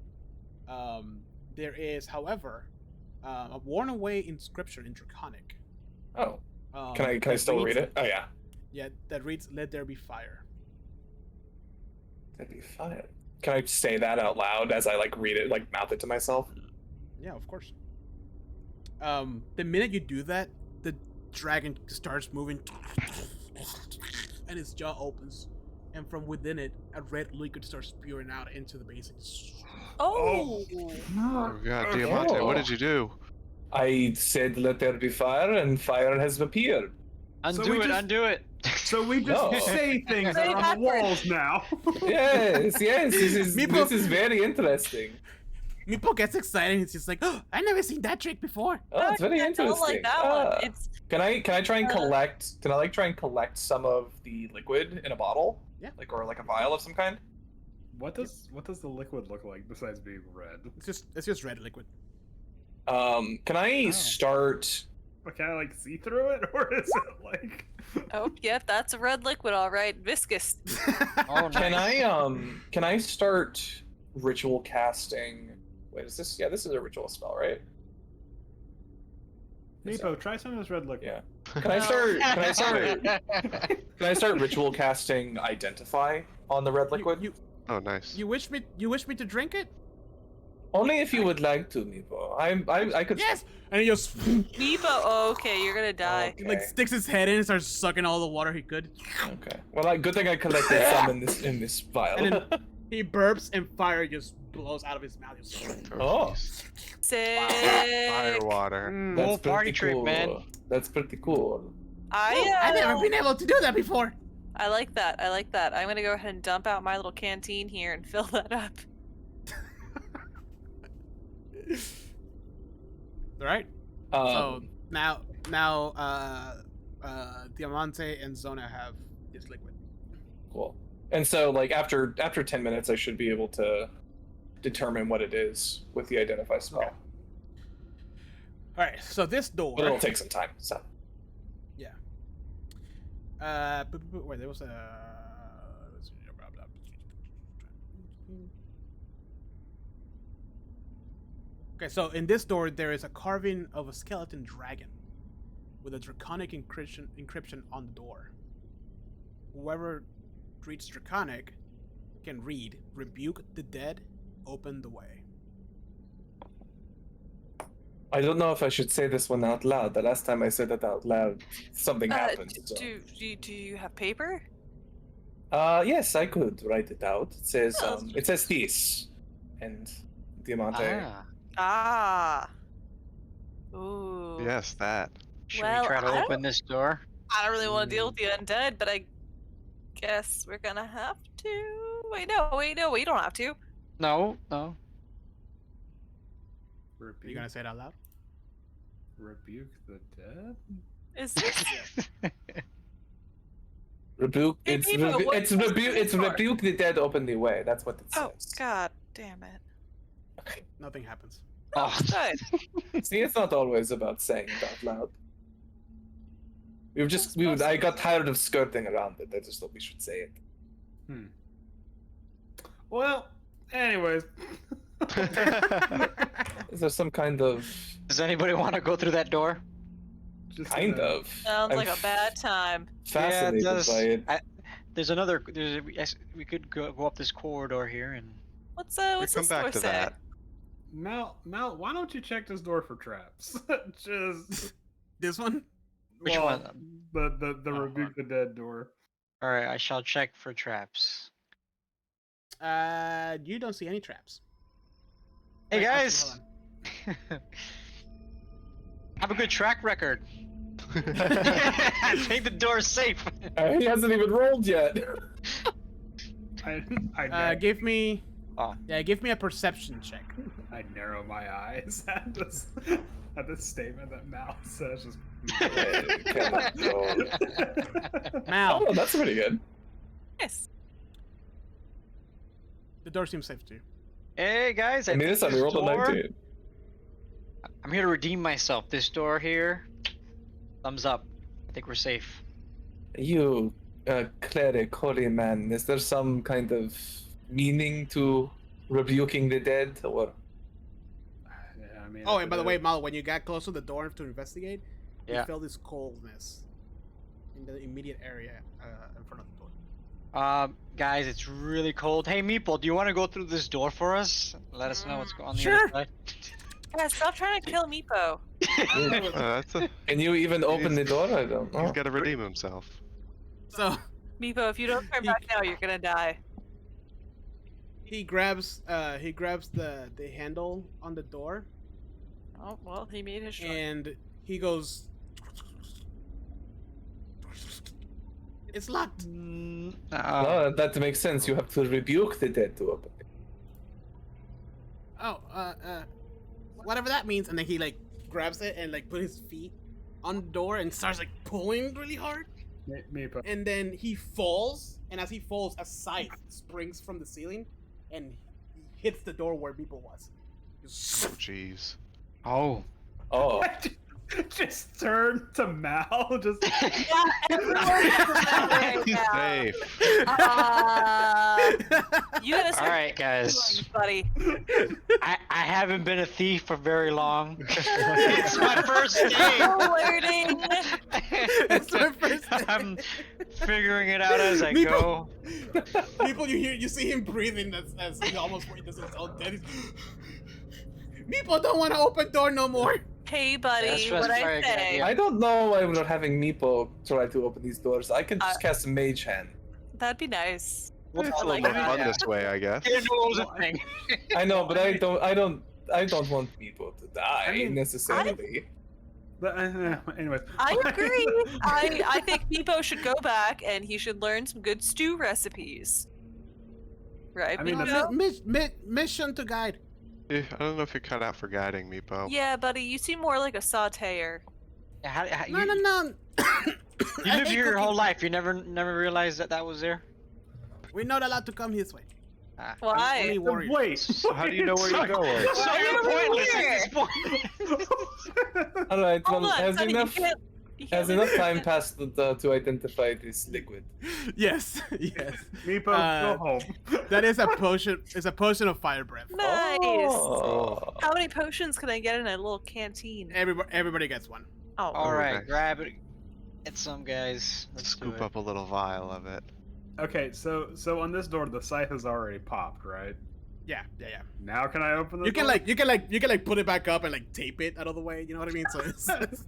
[SPEAKER 5] There is, however, a worn-away inscription in Draconic.
[SPEAKER 2] Oh, can I
[SPEAKER 5] that
[SPEAKER 2] still
[SPEAKER 5] reads-
[SPEAKER 2] read it? Oh yeah.
[SPEAKER 5] Yeah, that reads, "Let there be fire."
[SPEAKER 2] That'd be fine. Can I say that out loud as I like read it, like mouth it to myself?
[SPEAKER 5] Yeah, of course. The minute you do that, the dragon starts moving, and its jaw opens, and from within it, a red liquid starts spewing out into the basin.
[SPEAKER 6] Oh.
[SPEAKER 4] Oh god, Diamante, what did you do?
[SPEAKER 2] I said, "Let there be fire," and fire has appeared.
[SPEAKER 3] Undo it,
[SPEAKER 1] just-
[SPEAKER 3] undo it.
[SPEAKER 1] So we just
[SPEAKER 2] No.
[SPEAKER 1] say things
[SPEAKER 6] Say
[SPEAKER 1] that are on the walls now.
[SPEAKER 2] Yes, this
[SPEAKER 5] Meepo-
[SPEAKER 2] is very interesting.
[SPEAKER 5] Meepo gets excited. And he's just like, "Oh, I never seen that trick before."
[SPEAKER 2] Oh, it's very
[SPEAKER 6] I
[SPEAKER 2] interesting.
[SPEAKER 6] don't like that one. It's
[SPEAKER 2] Can I try and collect? Can I like try and collect some of the liquid in a bottle?
[SPEAKER 5] Yeah.
[SPEAKER 2] Like or like a vial of some kind?
[SPEAKER 1] What does the liquid look like besides being red?
[SPEAKER 5] It's just red liquid.
[SPEAKER 2] Can I
[SPEAKER 1] Oh.
[SPEAKER 2] start?
[SPEAKER 1] Can I like see through it, or is it like?
[SPEAKER 6] Oh, yep, that's a red liquid, all right. Viscous.
[SPEAKER 3] Oh,
[SPEAKER 2] Can
[SPEAKER 3] nice.
[SPEAKER 2] can I start ritual casting? Wait, is this? Yeah, this is a ritual spell, right?
[SPEAKER 1] Meepo, try some of this red liquid.
[SPEAKER 2] Yeah. Can I start? Can I start ritual casting Identify on the red liquid?
[SPEAKER 4] Oh, nice.
[SPEAKER 5] You wish me to drink it?
[SPEAKER 2] Only if you would like to, Meepo. I could.
[SPEAKER 5] Yes. And he just
[SPEAKER 6] Meepo, oh, okay, you're gonna die.
[SPEAKER 5] he like sticks his head in and starts sucking all the water he could.
[SPEAKER 2] Okay. Well, good thing I collected some in this vial.
[SPEAKER 5] And then he burps and fire just blows out of his mouth. Just...
[SPEAKER 2] Oh.
[SPEAKER 6] Sick.
[SPEAKER 4] Fire water.
[SPEAKER 3] Whole
[SPEAKER 2] That's
[SPEAKER 3] party
[SPEAKER 2] pretty
[SPEAKER 3] trick,
[SPEAKER 2] cool.
[SPEAKER 3] man.
[SPEAKER 2] That's pretty cool.
[SPEAKER 5] I've never been able to do that before.
[SPEAKER 6] I like that. I like that. I'm gonna go ahead and dump out my little canteen here and fill that up.
[SPEAKER 5] All right. So now, Diamante and Zona have this liquid.
[SPEAKER 2] Cool. And so, like after 10 minutes, I should be able to determine what it is with the Identify spell.
[SPEAKER 5] Okay. All right. So this door.
[SPEAKER 2] But it'll take some time. So.
[SPEAKER 5] Yeah. Wait, there was a. Okay, so in this door there is a carving of a skeleton dragon with a draconic inscription on the door. Whoever reads draconic can read, "Rebuke the dead, open the way."
[SPEAKER 2] I don't know if I should say this one out loud. The last time I said it out loud, something happened. So.
[SPEAKER 6] Do you have paper?
[SPEAKER 2] Yes, I could write it out. It says
[SPEAKER 6] Oh.
[SPEAKER 2] it says this, and Diamante.
[SPEAKER 3] Ah.
[SPEAKER 6] Ooh.
[SPEAKER 4] Yes, that.
[SPEAKER 3] Should
[SPEAKER 6] Well,
[SPEAKER 3] we try to
[SPEAKER 6] I
[SPEAKER 3] open this door?
[SPEAKER 6] I don't really want to deal with the undead, but I guess we're gonna have to. Wait, no, we don't have to.
[SPEAKER 3] No.
[SPEAKER 5] Are you gonna say it out loud?
[SPEAKER 1] Rebuke the dead?
[SPEAKER 6] Is this?
[SPEAKER 2] Rebuke.
[SPEAKER 6] Hey,
[SPEAKER 2] It's
[SPEAKER 6] Meepo, what's
[SPEAKER 2] rebuke.
[SPEAKER 6] this
[SPEAKER 2] It's
[SPEAKER 6] for?
[SPEAKER 2] rebuke the dead. Open the way. That's what it
[SPEAKER 6] Oh
[SPEAKER 2] says.
[SPEAKER 6] God, damn it!
[SPEAKER 5] Nothing happens.
[SPEAKER 3] Oh,
[SPEAKER 6] Good.
[SPEAKER 2] See, it's not always about saying it out loud. I got tired of skirting around it. I just thought we should say it.
[SPEAKER 1] Well, anyways.
[SPEAKER 2] Is there some kind of
[SPEAKER 3] does anybody want to go through that door?
[SPEAKER 1] Just
[SPEAKER 2] kind of?
[SPEAKER 6] Sounds
[SPEAKER 2] I'm
[SPEAKER 6] like a bad time.
[SPEAKER 2] fascinated
[SPEAKER 3] does.
[SPEAKER 2] by it.
[SPEAKER 3] We could go up this corridor here and.
[SPEAKER 6] What's
[SPEAKER 4] We
[SPEAKER 6] this
[SPEAKER 4] come back
[SPEAKER 6] door
[SPEAKER 4] to
[SPEAKER 6] say?
[SPEAKER 4] that.
[SPEAKER 1] Mal, why don't you check this door for traps? Just
[SPEAKER 5] This one?
[SPEAKER 3] Which
[SPEAKER 1] well,
[SPEAKER 3] one?
[SPEAKER 1] The
[SPEAKER 3] Oh,
[SPEAKER 1] rebuke the dead door.
[SPEAKER 3] All right, I shall check for traps.
[SPEAKER 5] You don't see any traps.
[SPEAKER 3] Hey
[SPEAKER 5] Wait,
[SPEAKER 3] guys,
[SPEAKER 5] actually,
[SPEAKER 3] have a good track record. I think the door's safe.
[SPEAKER 2] He hasn't even rolled yet.
[SPEAKER 5] Give me.
[SPEAKER 3] Oh.
[SPEAKER 5] Yeah, give me a perception check.
[SPEAKER 1] I narrow my eyes at this statement that Mal says. Just
[SPEAKER 5] Mal,
[SPEAKER 2] Oh, that's pretty good.
[SPEAKER 6] Yes.
[SPEAKER 5] the door seems safe to you.
[SPEAKER 3] Hey guys,
[SPEAKER 2] I mean, this time we rolled a 19.
[SPEAKER 3] I'm here to redeem myself. This door here, thumbs up. I think we're safe.
[SPEAKER 2] You, cleric, holy man, is there some kind of meaning to rebuking the dead, or?
[SPEAKER 1] yeah, I mean.
[SPEAKER 5] Oh, and by the way, Mal, when you got close to the door to investigate, you
[SPEAKER 3] Yeah.
[SPEAKER 5] felt this coldness in the immediate area in front of the door.
[SPEAKER 3] Guys, it's really cold. Hey, Meeple, do you want to go through this door for us? Let us know what's going on the
[SPEAKER 5] Sure.
[SPEAKER 3] other side.
[SPEAKER 6] Guys, stop trying to kill Meepo.
[SPEAKER 2] Can you even open the door? I don't know.
[SPEAKER 4] He's got to redeem himself.
[SPEAKER 5] So
[SPEAKER 6] Meepo, if you don't turn back now, you're gonna die.
[SPEAKER 5] he grabs the handle on the door
[SPEAKER 6] Oh well, he made his choice.
[SPEAKER 5] and he goes. It's locked.
[SPEAKER 2] No, that makes sense. You have to rebuke the dead to open it.
[SPEAKER 5] Oh, whatever that means. And then he like grabs it and like put his feet on the door and starts like pulling really hard.
[SPEAKER 1] Meepo.
[SPEAKER 5] And then he falls, and as he falls, a scythe springs from the ceiling and he hits the door where Meeple was. Just-
[SPEAKER 4] Oh, jeez.
[SPEAKER 3] Oh.
[SPEAKER 2] Oh,
[SPEAKER 1] Just turn to Mal. Just
[SPEAKER 6] Yeah, everyone's right now.
[SPEAKER 4] Safe.
[SPEAKER 6] You gotta
[SPEAKER 3] All
[SPEAKER 6] start
[SPEAKER 3] right, guys.
[SPEAKER 6] feelings, buddy.
[SPEAKER 3] I haven't been a thief for very long. It's my first day.
[SPEAKER 6] Learning.
[SPEAKER 5] It's my first day.
[SPEAKER 3] I'm figuring it out as I
[SPEAKER 5] Meeple.
[SPEAKER 3] go.
[SPEAKER 5] Meeple, you see him breathing as he almost witnesses his own death. Meeple don't want to open door no more.
[SPEAKER 6] Hey, buddy,
[SPEAKER 3] That's
[SPEAKER 6] what
[SPEAKER 3] very
[SPEAKER 6] I
[SPEAKER 3] good
[SPEAKER 6] say?
[SPEAKER 3] idea.
[SPEAKER 2] I don't know why we're not having Meepo try to open these doors. I can just cast a mage hand.
[SPEAKER 6] That'd be nice.
[SPEAKER 4] It's a
[SPEAKER 6] I
[SPEAKER 4] little
[SPEAKER 6] like
[SPEAKER 4] more
[SPEAKER 6] that.
[SPEAKER 4] fun this way, I guess.
[SPEAKER 3] I didn't know it was a thing.
[SPEAKER 2] I know, but I don't want Meepo to die
[SPEAKER 1] I mean,
[SPEAKER 2] necessarily.
[SPEAKER 1] but, anyways.
[SPEAKER 6] I agree. I think Meepo should go back and he should learn some good stew recipes. Right,
[SPEAKER 1] I mean,
[SPEAKER 6] Meepo?
[SPEAKER 5] Mission to guide.
[SPEAKER 4] I don't know if you're cut out for guiding, Meepo.
[SPEAKER 6] Yeah, buddy, you seem more like a sauteer.
[SPEAKER 5] No.
[SPEAKER 3] You lived here your whole life. You never realized that was there.
[SPEAKER 5] We're not allowed to come this way.
[SPEAKER 6] Why?
[SPEAKER 5] Only warriors.
[SPEAKER 1] Wait.
[SPEAKER 4] So how do you know where you're going?
[SPEAKER 3] So
[SPEAKER 6] Why
[SPEAKER 3] you're
[SPEAKER 6] are we
[SPEAKER 3] pointless
[SPEAKER 6] here?
[SPEAKER 3] at this point.
[SPEAKER 2] All right,
[SPEAKER 6] Hold
[SPEAKER 2] well,
[SPEAKER 6] on,
[SPEAKER 2] has
[SPEAKER 6] Sonny,
[SPEAKER 2] enough
[SPEAKER 6] you can't
[SPEAKER 2] enough time passed to identify this liquid.
[SPEAKER 5] Yes, yes.
[SPEAKER 1] Meepo,
[SPEAKER 5] Uh,
[SPEAKER 1] go home.
[SPEAKER 5] That is a potion. It's a potion of fire breath.
[SPEAKER 6] Nice.
[SPEAKER 2] Oh.
[SPEAKER 6] How many potions can I get in a little canteen?
[SPEAKER 5] Everybody gets one.
[SPEAKER 6] Oh,
[SPEAKER 3] All right,
[SPEAKER 4] Okay.
[SPEAKER 3] grab it. Get some, guys. Let's do
[SPEAKER 4] Scoop
[SPEAKER 3] it.
[SPEAKER 4] up a little vial of it.
[SPEAKER 1] Okay, so on this door, the scythe has already popped, right?
[SPEAKER 5] Yeah.
[SPEAKER 1] Now can I open the
[SPEAKER 5] You
[SPEAKER 1] door?
[SPEAKER 5] can like put it back up and like tape it out of the way. You know what I mean? So it's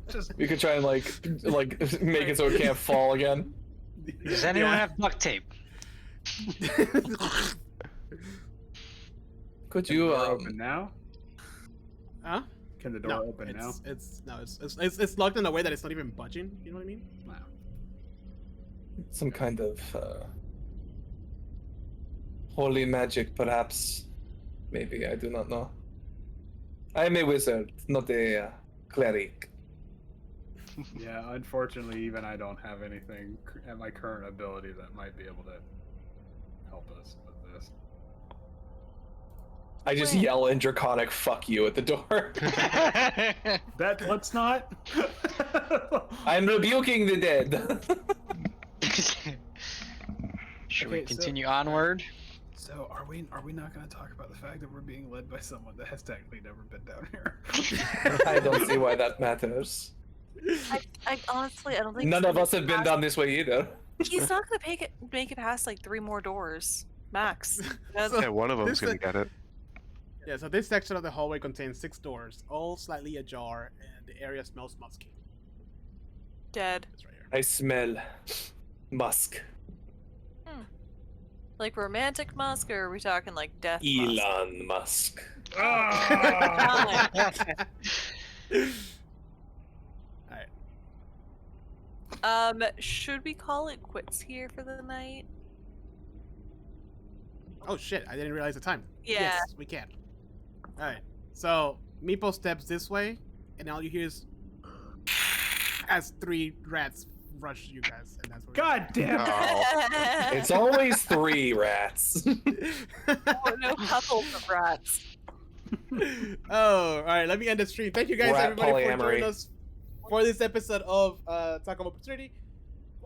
[SPEAKER 1] just
[SPEAKER 2] You could try and like make it so it can't fall again.
[SPEAKER 3] Does anyone
[SPEAKER 5] Yeah.
[SPEAKER 3] have duct tape?
[SPEAKER 2] Could
[SPEAKER 1] Can
[SPEAKER 2] you
[SPEAKER 1] the door open now?
[SPEAKER 5] Huh?
[SPEAKER 1] Can the door
[SPEAKER 5] No,
[SPEAKER 1] open now?
[SPEAKER 5] it's locked in a way that it's not even budging. You know what I mean?
[SPEAKER 1] Wow.
[SPEAKER 2] some kind of holy magic, perhaps? Maybe, I do not know. I am a wizard, not a cleric.
[SPEAKER 1] Yeah, unfortunately, even I don't have anything at my current ability that might be able to help us with this.
[SPEAKER 2] I just
[SPEAKER 6] Wait.
[SPEAKER 2] yell in Draconic "fuck you" at the door.
[SPEAKER 1] That let's not.
[SPEAKER 2] I'm rebuking the dead.
[SPEAKER 3] Should
[SPEAKER 1] Okay,
[SPEAKER 3] we
[SPEAKER 1] so-
[SPEAKER 3] continue onward?
[SPEAKER 1] So are we not going to talk about the fact that we're being led by someone that has technically never been down here?
[SPEAKER 2] I don't see why that matters.
[SPEAKER 6] I honestly, I don't think
[SPEAKER 2] None
[SPEAKER 6] he's
[SPEAKER 2] of us have been
[SPEAKER 6] past-
[SPEAKER 2] down this way either.
[SPEAKER 6] He's not gonna make it past like 3 more doors, max. That's-
[SPEAKER 5] So-
[SPEAKER 4] Yeah, one of them's
[SPEAKER 5] this
[SPEAKER 4] gonna get it.
[SPEAKER 5] Yeah. So this section of the hallway contains 6 doors, all slightly ajar, and the area smells musky.
[SPEAKER 6] dead.
[SPEAKER 5] It's right here.
[SPEAKER 2] I smell musk.
[SPEAKER 6] Like romantic musk, or are we talking like death musk?
[SPEAKER 2] Elon Musk.
[SPEAKER 1] Ah!
[SPEAKER 5] Alright.
[SPEAKER 6] Should we call it quits here for the night?
[SPEAKER 5] Oh shit! I didn't realize the time.
[SPEAKER 6] Yeah.
[SPEAKER 5] Yes, we can. All right. So Meepo steps this way, and all you hear is as 3 rats rush you guys, and that's where.
[SPEAKER 1] God damn it!
[SPEAKER 4] Oh.
[SPEAKER 2] It's always 3 rats.
[SPEAKER 6] Oh, no couples of rats.
[SPEAKER 5] Oh, all right. Let me end the stream. Thank you guys,
[SPEAKER 2] Rat
[SPEAKER 5] everybody, for
[SPEAKER 2] polyamory.
[SPEAKER 5] joining us for this episode of Talk of Opportunity.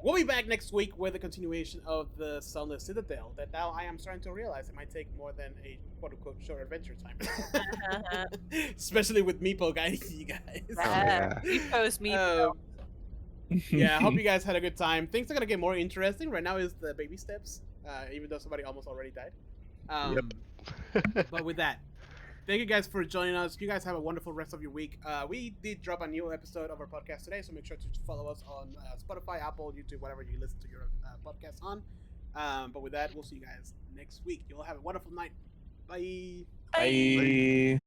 [SPEAKER 5] We'll be back next week with a continuation of the Sunless Citadel. That now I am starting to realize it might take more than a quote-unquote short adventure time, especially with Meepo guiding you guys.
[SPEAKER 4] yeah.
[SPEAKER 6] We post me.
[SPEAKER 5] Yeah, I hope you guys had a good time. Things are gonna get more interesting. Right now is the baby steps, even though somebody almost already died. But with that, thank you guys for joining us. You guys have a wonderful rest of your week. We did drop a new episode of our podcast today, so make sure to follow us on Spotify, Apple, YouTube, whatever you listen to your podcast on. But with that, we'll see you guys next week. You'll have a wonderful night. Bye.
[SPEAKER 2] Bye.